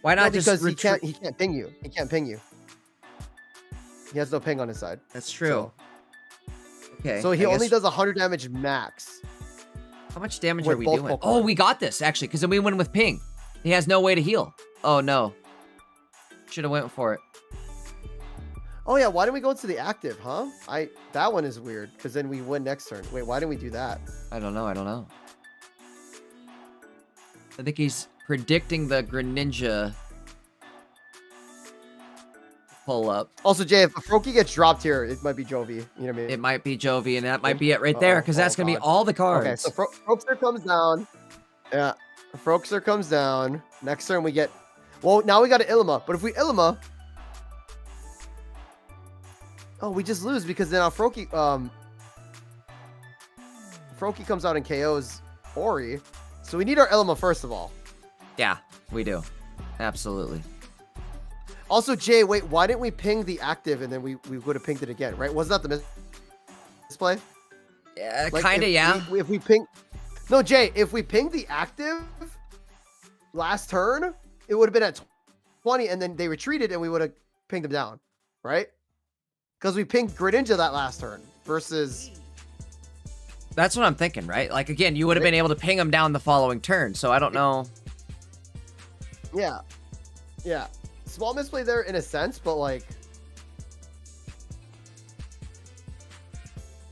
Why not just... Because he can't ping you. He can't ping you. He has no ping on his side. That's true. Okay. So he only does 100 damage max. How much damage with are we both doing? Pokemon. Oh, we got this, actually, because then we win with ping. He has no way to heal. Oh, no. Should have went for it. Oh yeah, why didn't we go into the active, huh? That one is weird, because then we win next turn. Wait, why didn't we do that? I don't know. I think he's predicting the Greninja pull up. Also, Jay, if a Froakie gets dropped here, it might be Jovi. You know what I mean? It might be Jovi, and that might be it right there, because that's going to be all the cards. Okay, so Froakster comes down. Yeah, Froakster comes down. Next turn we get... Well, now we got an Illima, but if we Illima... Oh, we just lose because then our Froakie comes out and KOs Ori. So we need our Illima first of all. Yeah, we do. Absolutely. Also, Jay, wait, why didn't we ping the active and then we would have pinged it again, right? Wasn't that the misplay? Yeah, Like, kind of, yeah. If we ping... No, Jay, if we pinged the active last turn, it would have been at 20 and then they retreated and we would have pinged them down, right? Because we pinged Greninja that last turn versus... That's what I'm thinking, right? Like, again, you would have been able to ping him down the following turn, so I don't know. Yeah. Yeah. Small misplay there in a sense, but like...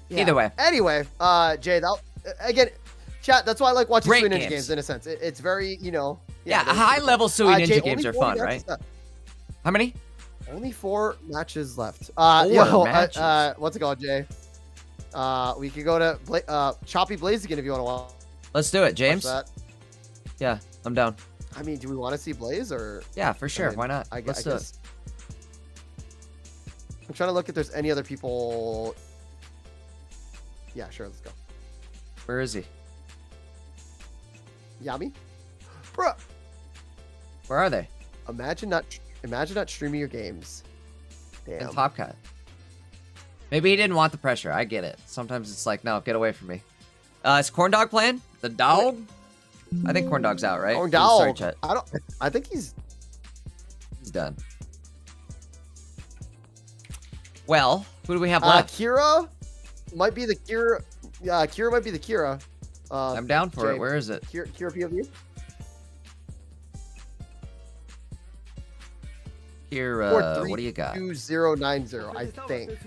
Yeah. Either way. Anyway, Jay, again, chat, that's why I like watching Great Sui Ninja games. games in a sense. It's very, you know... Yeah, they're high-level super Sui fun. Jay, Ninja games only are 40 fun, matches right? left. How many? Only 4 matches left. Matches. What's it called, Jay? We could go to Choppy Blaziken if you want to watch. Let's do it, James. That. Yeah, I'm down. I mean, do we want to see Blaze or? Yeah, for sure. I mean, Why not? I Let's do it. guess. I'm trying to look if there's any other people. Yeah, sure. Let's go. Where is he? Yami, bro. Where are they? Imagine not streaming your games. Damn. In Top Cut. Maybe he didn't want the pressure. I get it. Sometimes it's like, no, get away from me. Is Corndog playing? The dog? I think Corndog's out, right? Corndog. Sorry, chat. I think he's done. Well, who do we have left? Kira might be the Kira. Yeah, Kira might be the Kira. I'm down for Jay, it. Where is it? Kira POV? Kira, what do you got? 2090, I think.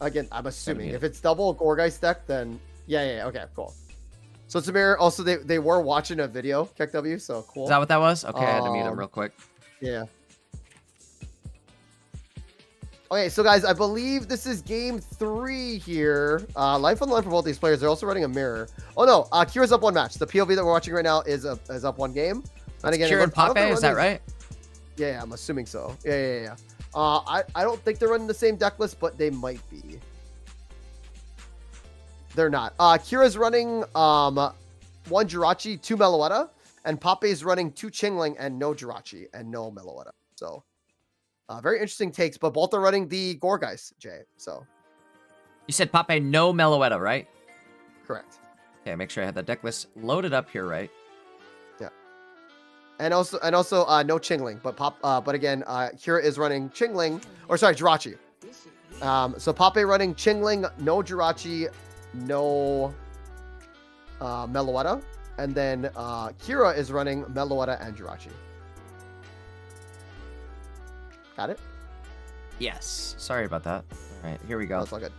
Again, I'm assuming. If it's double Gorgeist deck, then yeah, okay, cool. So Samir, also they were watching a video, KekW, so cool. Is that what that was? Okay, I had to mute him real quick. Yeah. Okay, so guys, I believe this is game 3 here. Life on the line for both these players. They're also running a mirror. Oh no, Kira's up 1 match. The POV that we're watching right now is up 1 game. And again, Kira and Pape, is that right? Yeah, I'm assuming so. Yeah. I don't think they're running the same deck list, but they might be. They're not. Kira's running 1 Jirachi, 2 Meloetta, and Pape's running 2 Chingling and no Jirachi and no Meloetta. So very interesting takes, but both are running the Gourgeist, Jay. So You said Pape no Meloetta, right? correct. Okay, make sure I have the deck list loaded up here, right? Yeah. And also no Chingling, but again, Kira is running Chingling, or sorry, Jirachi. So Pape running Chingling, no Jirachi, no Meloetta, and then Kira is running Meloetta and Jirachi. Got it? Yes. Sorry about that. All right, here we go. That's all good.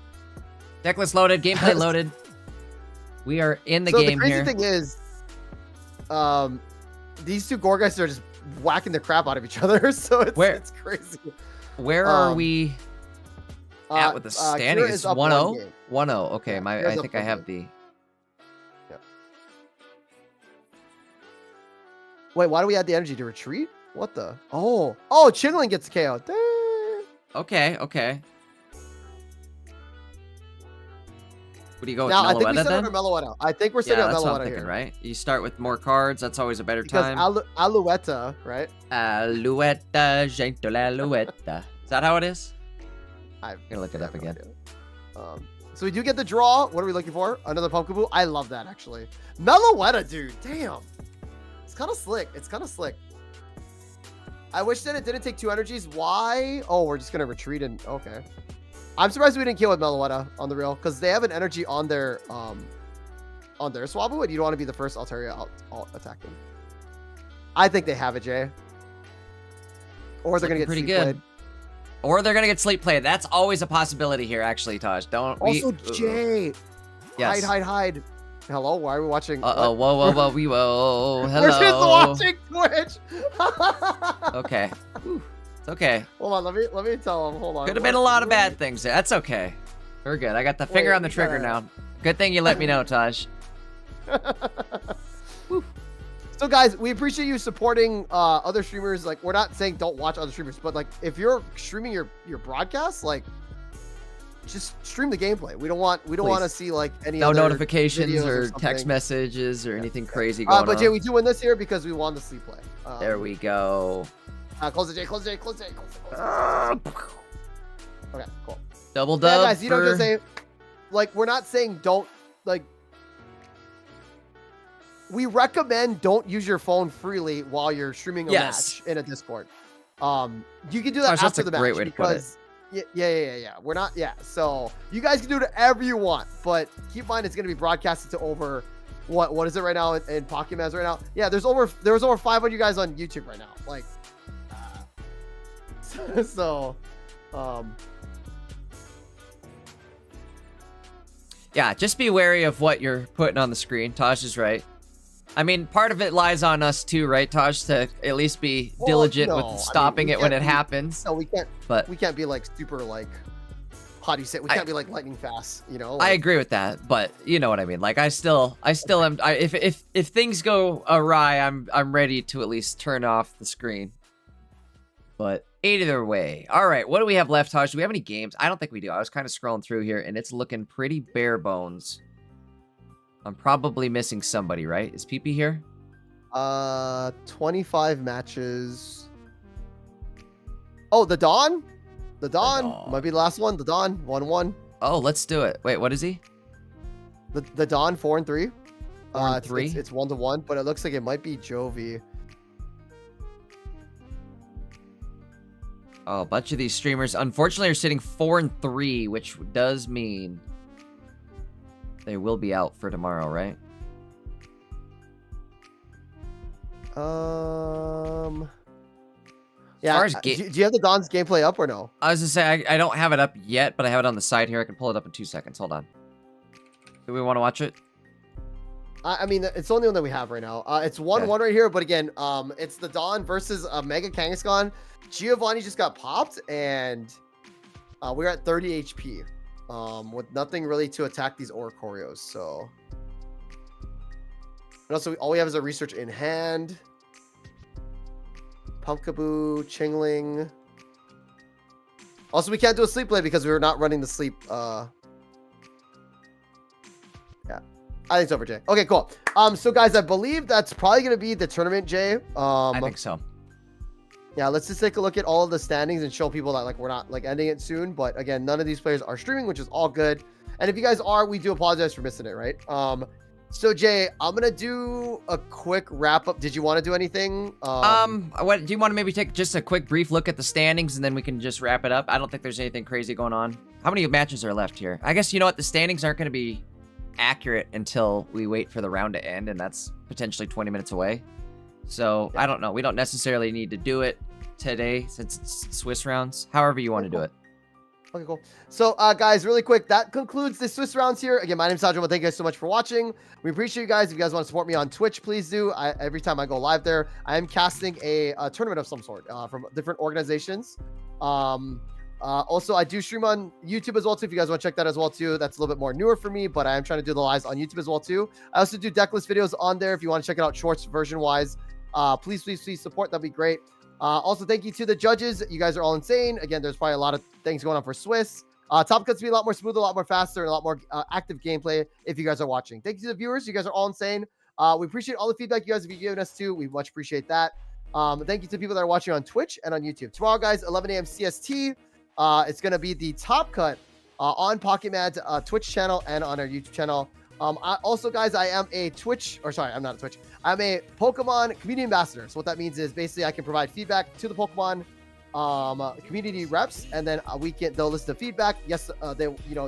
Deck list loaded, gameplay loaded. We are in the game here. So the crazy thing is, these 2 Gourgeists are just whacking the crap out of each other, so it's crazy. Where are we at with the standing? It's 1-0? 1-0. Okay, Yeah, I think I have the... Yeah. Wait, why do we add the energy to retreat? What the? Oh, Chingling gets KO. Okay. What do you go with Now, I think we Meloetta set then? up Meloetta. I think we're setting up that's what I'm Meloetta thinking, here. right? You start with more cards. That's always a better Because time. Alouetta, right? Alouetta, gentle Alouetta. Is that how it is? I'm gonna look it up again. So we do get the draw. What are we looking for? Another Pumpkaboo. I love that, actually. Meloetta, dude. Damn. It's kind of slick. I wish that it didn't take 2 energies. Why? Oh, we're just going to retreat and... Okay. I'm surprised we didn't kill with Meloetta on the real, because they have an energy on their Swablu, and you don't want to be the first Altaria out attacking. I think they have it, Jay. Or they're going to get pretty sleep good. played. Or they're gonna get sleep played. That's always a possibility here, actually, Taj. Also, Jay. Yes. Hide. Hello, why are we watching? Whoa. Hello. We're just watching Twitch. Okay. Whew. It's okay. Hold on, let me tell him. Hold on. Could have been a lot of bad things there. That's okay. We're good. I got the finger on the trigger now. Good thing you let me know, Taj. So guys, we appreciate you supporting other streamers. Like, we're not saying don't watch other streamers, but like if you're streaming your broadcast, like just stream the gameplay. We don't want to see like any no other notifications or text messages or anything crazy going but on. Jay, we do win this here because we won the sleep play. There we go. Close it, Jay. Close it. Okay, cool. Double dub. Yeah, guys, you know what I'm saying? Like, we're not saying don't, like, we recommend don't use your phone freely while you're streaming a match in a Discord. You can do that after the match. That's a great way to put it. Yeah. We're not, so you guys can do whatever you want, but keep in mind it's going to be broadcasted to over, what is it right now in Pokemans right now? Yeah, there's over 500 of you guys on YouTube right now. Like, yeah, just be wary of what you're putting on the screen. Taj is right. I mean, part of it lies on us too, right, Taj, to at least be diligent with stopping it when it happens. No, we can't. But we can't be like super like, how do you say? We can't be like lightning fast, you know. I agree with that, but you know what I mean. Like, I still am. If things go awry, I'm ready to at least turn off the screen. But either way, all right. What do we have left, Taj? Do we have any games? I don't think we do. I was kind of scrolling through here, and it's looking pretty bare bones. I'm probably missing somebody, right? Is PP here? 25 matches. Oh, the Dawn? The Dawn might be the last one. The Dawn, 1-1. Oh, let's do it. Wait, what is he? The Dawn, 4-3. 4-3? It's 1-1, but it looks like it might be Jovi. Oh, a bunch of these streamers, unfortunately, are sitting 4-3, which does mean they will be out for tomorrow, right? Yeah. Do you have the Dawn's gameplay up or no? I was gonna say I don't have it up yet, but I have it on the side here. I can pull it up in 2 seconds. Hold on. Do we want to watch it? I mean, it's the only one that we have right now. It's 1-1 right here, but again, it's the Dawn versus Mega Kangaskhan. Giovanni just got popped, and We're at 30 HP. With nothing really to attack these Oricorios, so. And also, all we have is a research in hand. Pumpkaboo, Chingling. Also, we can't do a Sleep Blade because we were not running the Sleep. Yeah. I think it's over, Jay. Okay, cool. So guys, I believe that's probably going to be the tournament, Jay. I think so. Yeah, let's just take a look at all of the standings and show people that like we're not like ending it soon. But again, none of these players are streaming, which is all good. And if you guys are, we do apologize for missing it, right? So Jay, I'm gonna do a quick wrap up. Did you want to do anything? What do you want to maybe take just a quick brief look at the standings and then we can just wrap it up? I don't think there's anything crazy going on. How many matches are left here? I guess you know what, the standings aren't going to be accurate until we wait for the round to end, and that's potentially 20 minutes away. So I don't know. We don't necessarily need to do it today since it's Swiss rounds. However you want to do it. Okay, cool. So, guys, really quick, that concludes the Swiss rounds here. Again, my name's Sajama. Thank you guys so much for watching. We appreciate you guys. If you guys want to support me on Twitch, please do. Every time I go live there, I am casting a tournament of some sort from different organizations. Also, I do stream on YouTube as well, too, if you guys want to check that as well, too. That's a little bit more newer for me, but I am trying to do the lives on YouTube as well, too. I also do decklist videos on there if you want to check it out shorts version-wise. Please support. That'd be great. Also, thank you to the judges. You guys are all insane. Again, there's probably a lot of things going on for Swiss. Top Cut's be a lot more smooth, a lot more faster, and a lot more active gameplay if you guys are watching. Thank you to the viewers. You guys are all insane. We appreciate all the feedback you guys have been giving us, too. We much appreciate that. Thank you to people that are watching on Twitch and on YouTube. Tomorrow, guys, 11 a.m. CST. It's going to be the Top Cut on Pocket Mad's Twitch channel and on our YouTube channel. Also, guys, I am a I'm not a Twitch. I'm a Pokemon community ambassador. So what that means is basically I can provide feedback to the Pokemon community reps, and then they'll listen to feedback. Yes,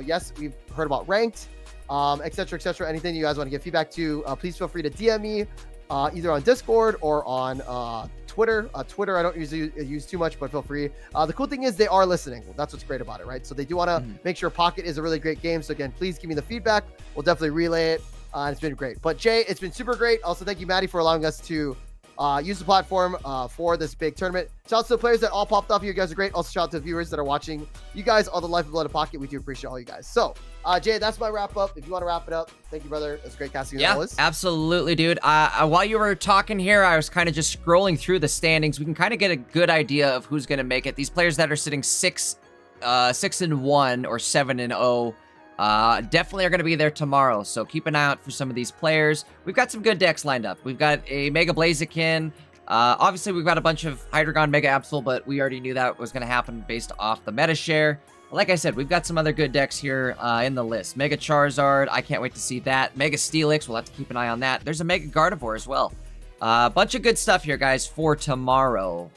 yes, we've heard about ranked, etc., etc. Anything you guys want to give feedback to, please feel free to DM me either on Discord or on Twitter. Twitter I don't usually use too much, but feel free. The cool thing is they are listening. That's what's great about it, right? So they do want to make sure Pocket is a really great game. So again, please give me the feedback. We'll definitely relay it. And it's been great. But Jay, it's been super great. Also, thank you, Maddie, for allowing us to use the platform for this big tournament. Shout out to the players that all popped off. You guys are great. Also, shout out to the viewers that are watching. You guys are the lifeblood of Pocket. We do appreciate all you guys. So, Jay, that's my wrap up. If you want to wrap it up, thank you, brother. It's great casting as always. Absolutely, dude. While you were talking here, I was kind of just scrolling through the standings. We can kind of get a good idea of who's going to make it. These players that are sitting 6-1 or 7-0. Definitely are going to be there tomorrow, so keep an eye out for some of these players. We've got some good decks lined up. We've got a Mega Blaziken. Obviously, we've got a bunch of Hydreigon, Mega Absol, but we already knew that was going to happen based off the meta share. Like I said, we've got some other good decks here in the list. Mega Charizard, I can't wait to see that. Mega Steelix, we'll have to keep an eye on that. There's a Mega Gardevoir as well. A bunch of good stuff here, guys, for tomorrow.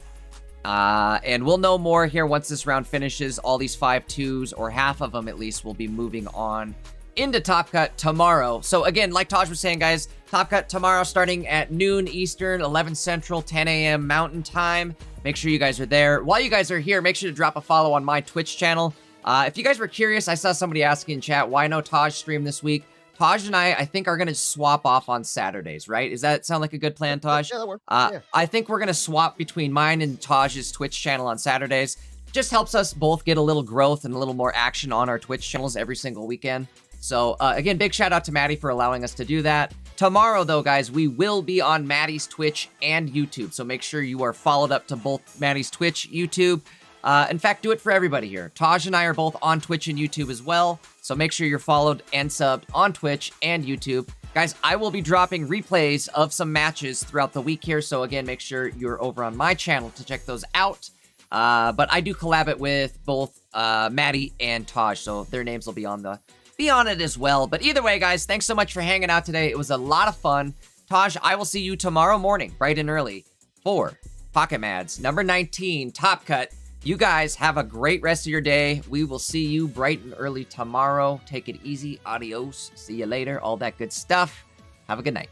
And we'll know more here once this round finishes. All these 5-2s, or half of them at least, will be moving on into Top Cut tomorrow. So again, like Taj was saying, guys, Top Cut tomorrow starting at noon Eastern, 11 Central, 10 a.m. Mountain Time. Make sure you guys are there. While you guys are here, make sure to drop a follow on my Twitch channel. If you guys were curious, I saw somebody asking in chat, why no Taj stream this week? Taj and I think, are going to swap off on Saturdays, right? Does that sound like a good plan, Taj? Yeah, that works. Yeah. I think we're going to swap between mine and Taj's Twitch channel on Saturdays. Just helps us both get a little growth and a little more action on our Twitch channels every single weekend. So, again, big shout out to Maddie for allowing us to do that. Tomorrow, though, guys, we will be on Maddie's Twitch and YouTube. So make sure you are followed up to both Maddie's Twitch, YouTube. In fact, do it for everybody here. Taj and I are both on Twitch and YouTube as well, so make sure you're followed and subbed on Twitch and YouTube. Guys, I will be dropping replays of some matches throughout the week here, so again, make sure you're over on my channel to check those out. But I do collab it with both Maddie and Taj, so their names will be on it as well. But either way, guys, thanks so much for hanging out today. It was a lot of fun. Taj, I will see you tomorrow morning, bright and early, for Pocket Mads, number 19, Top Cut. You guys have a great rest of your day. We will see you bright and early tomorrow. Take it easy. Adios. See you later. All that good stuff. Have a good night.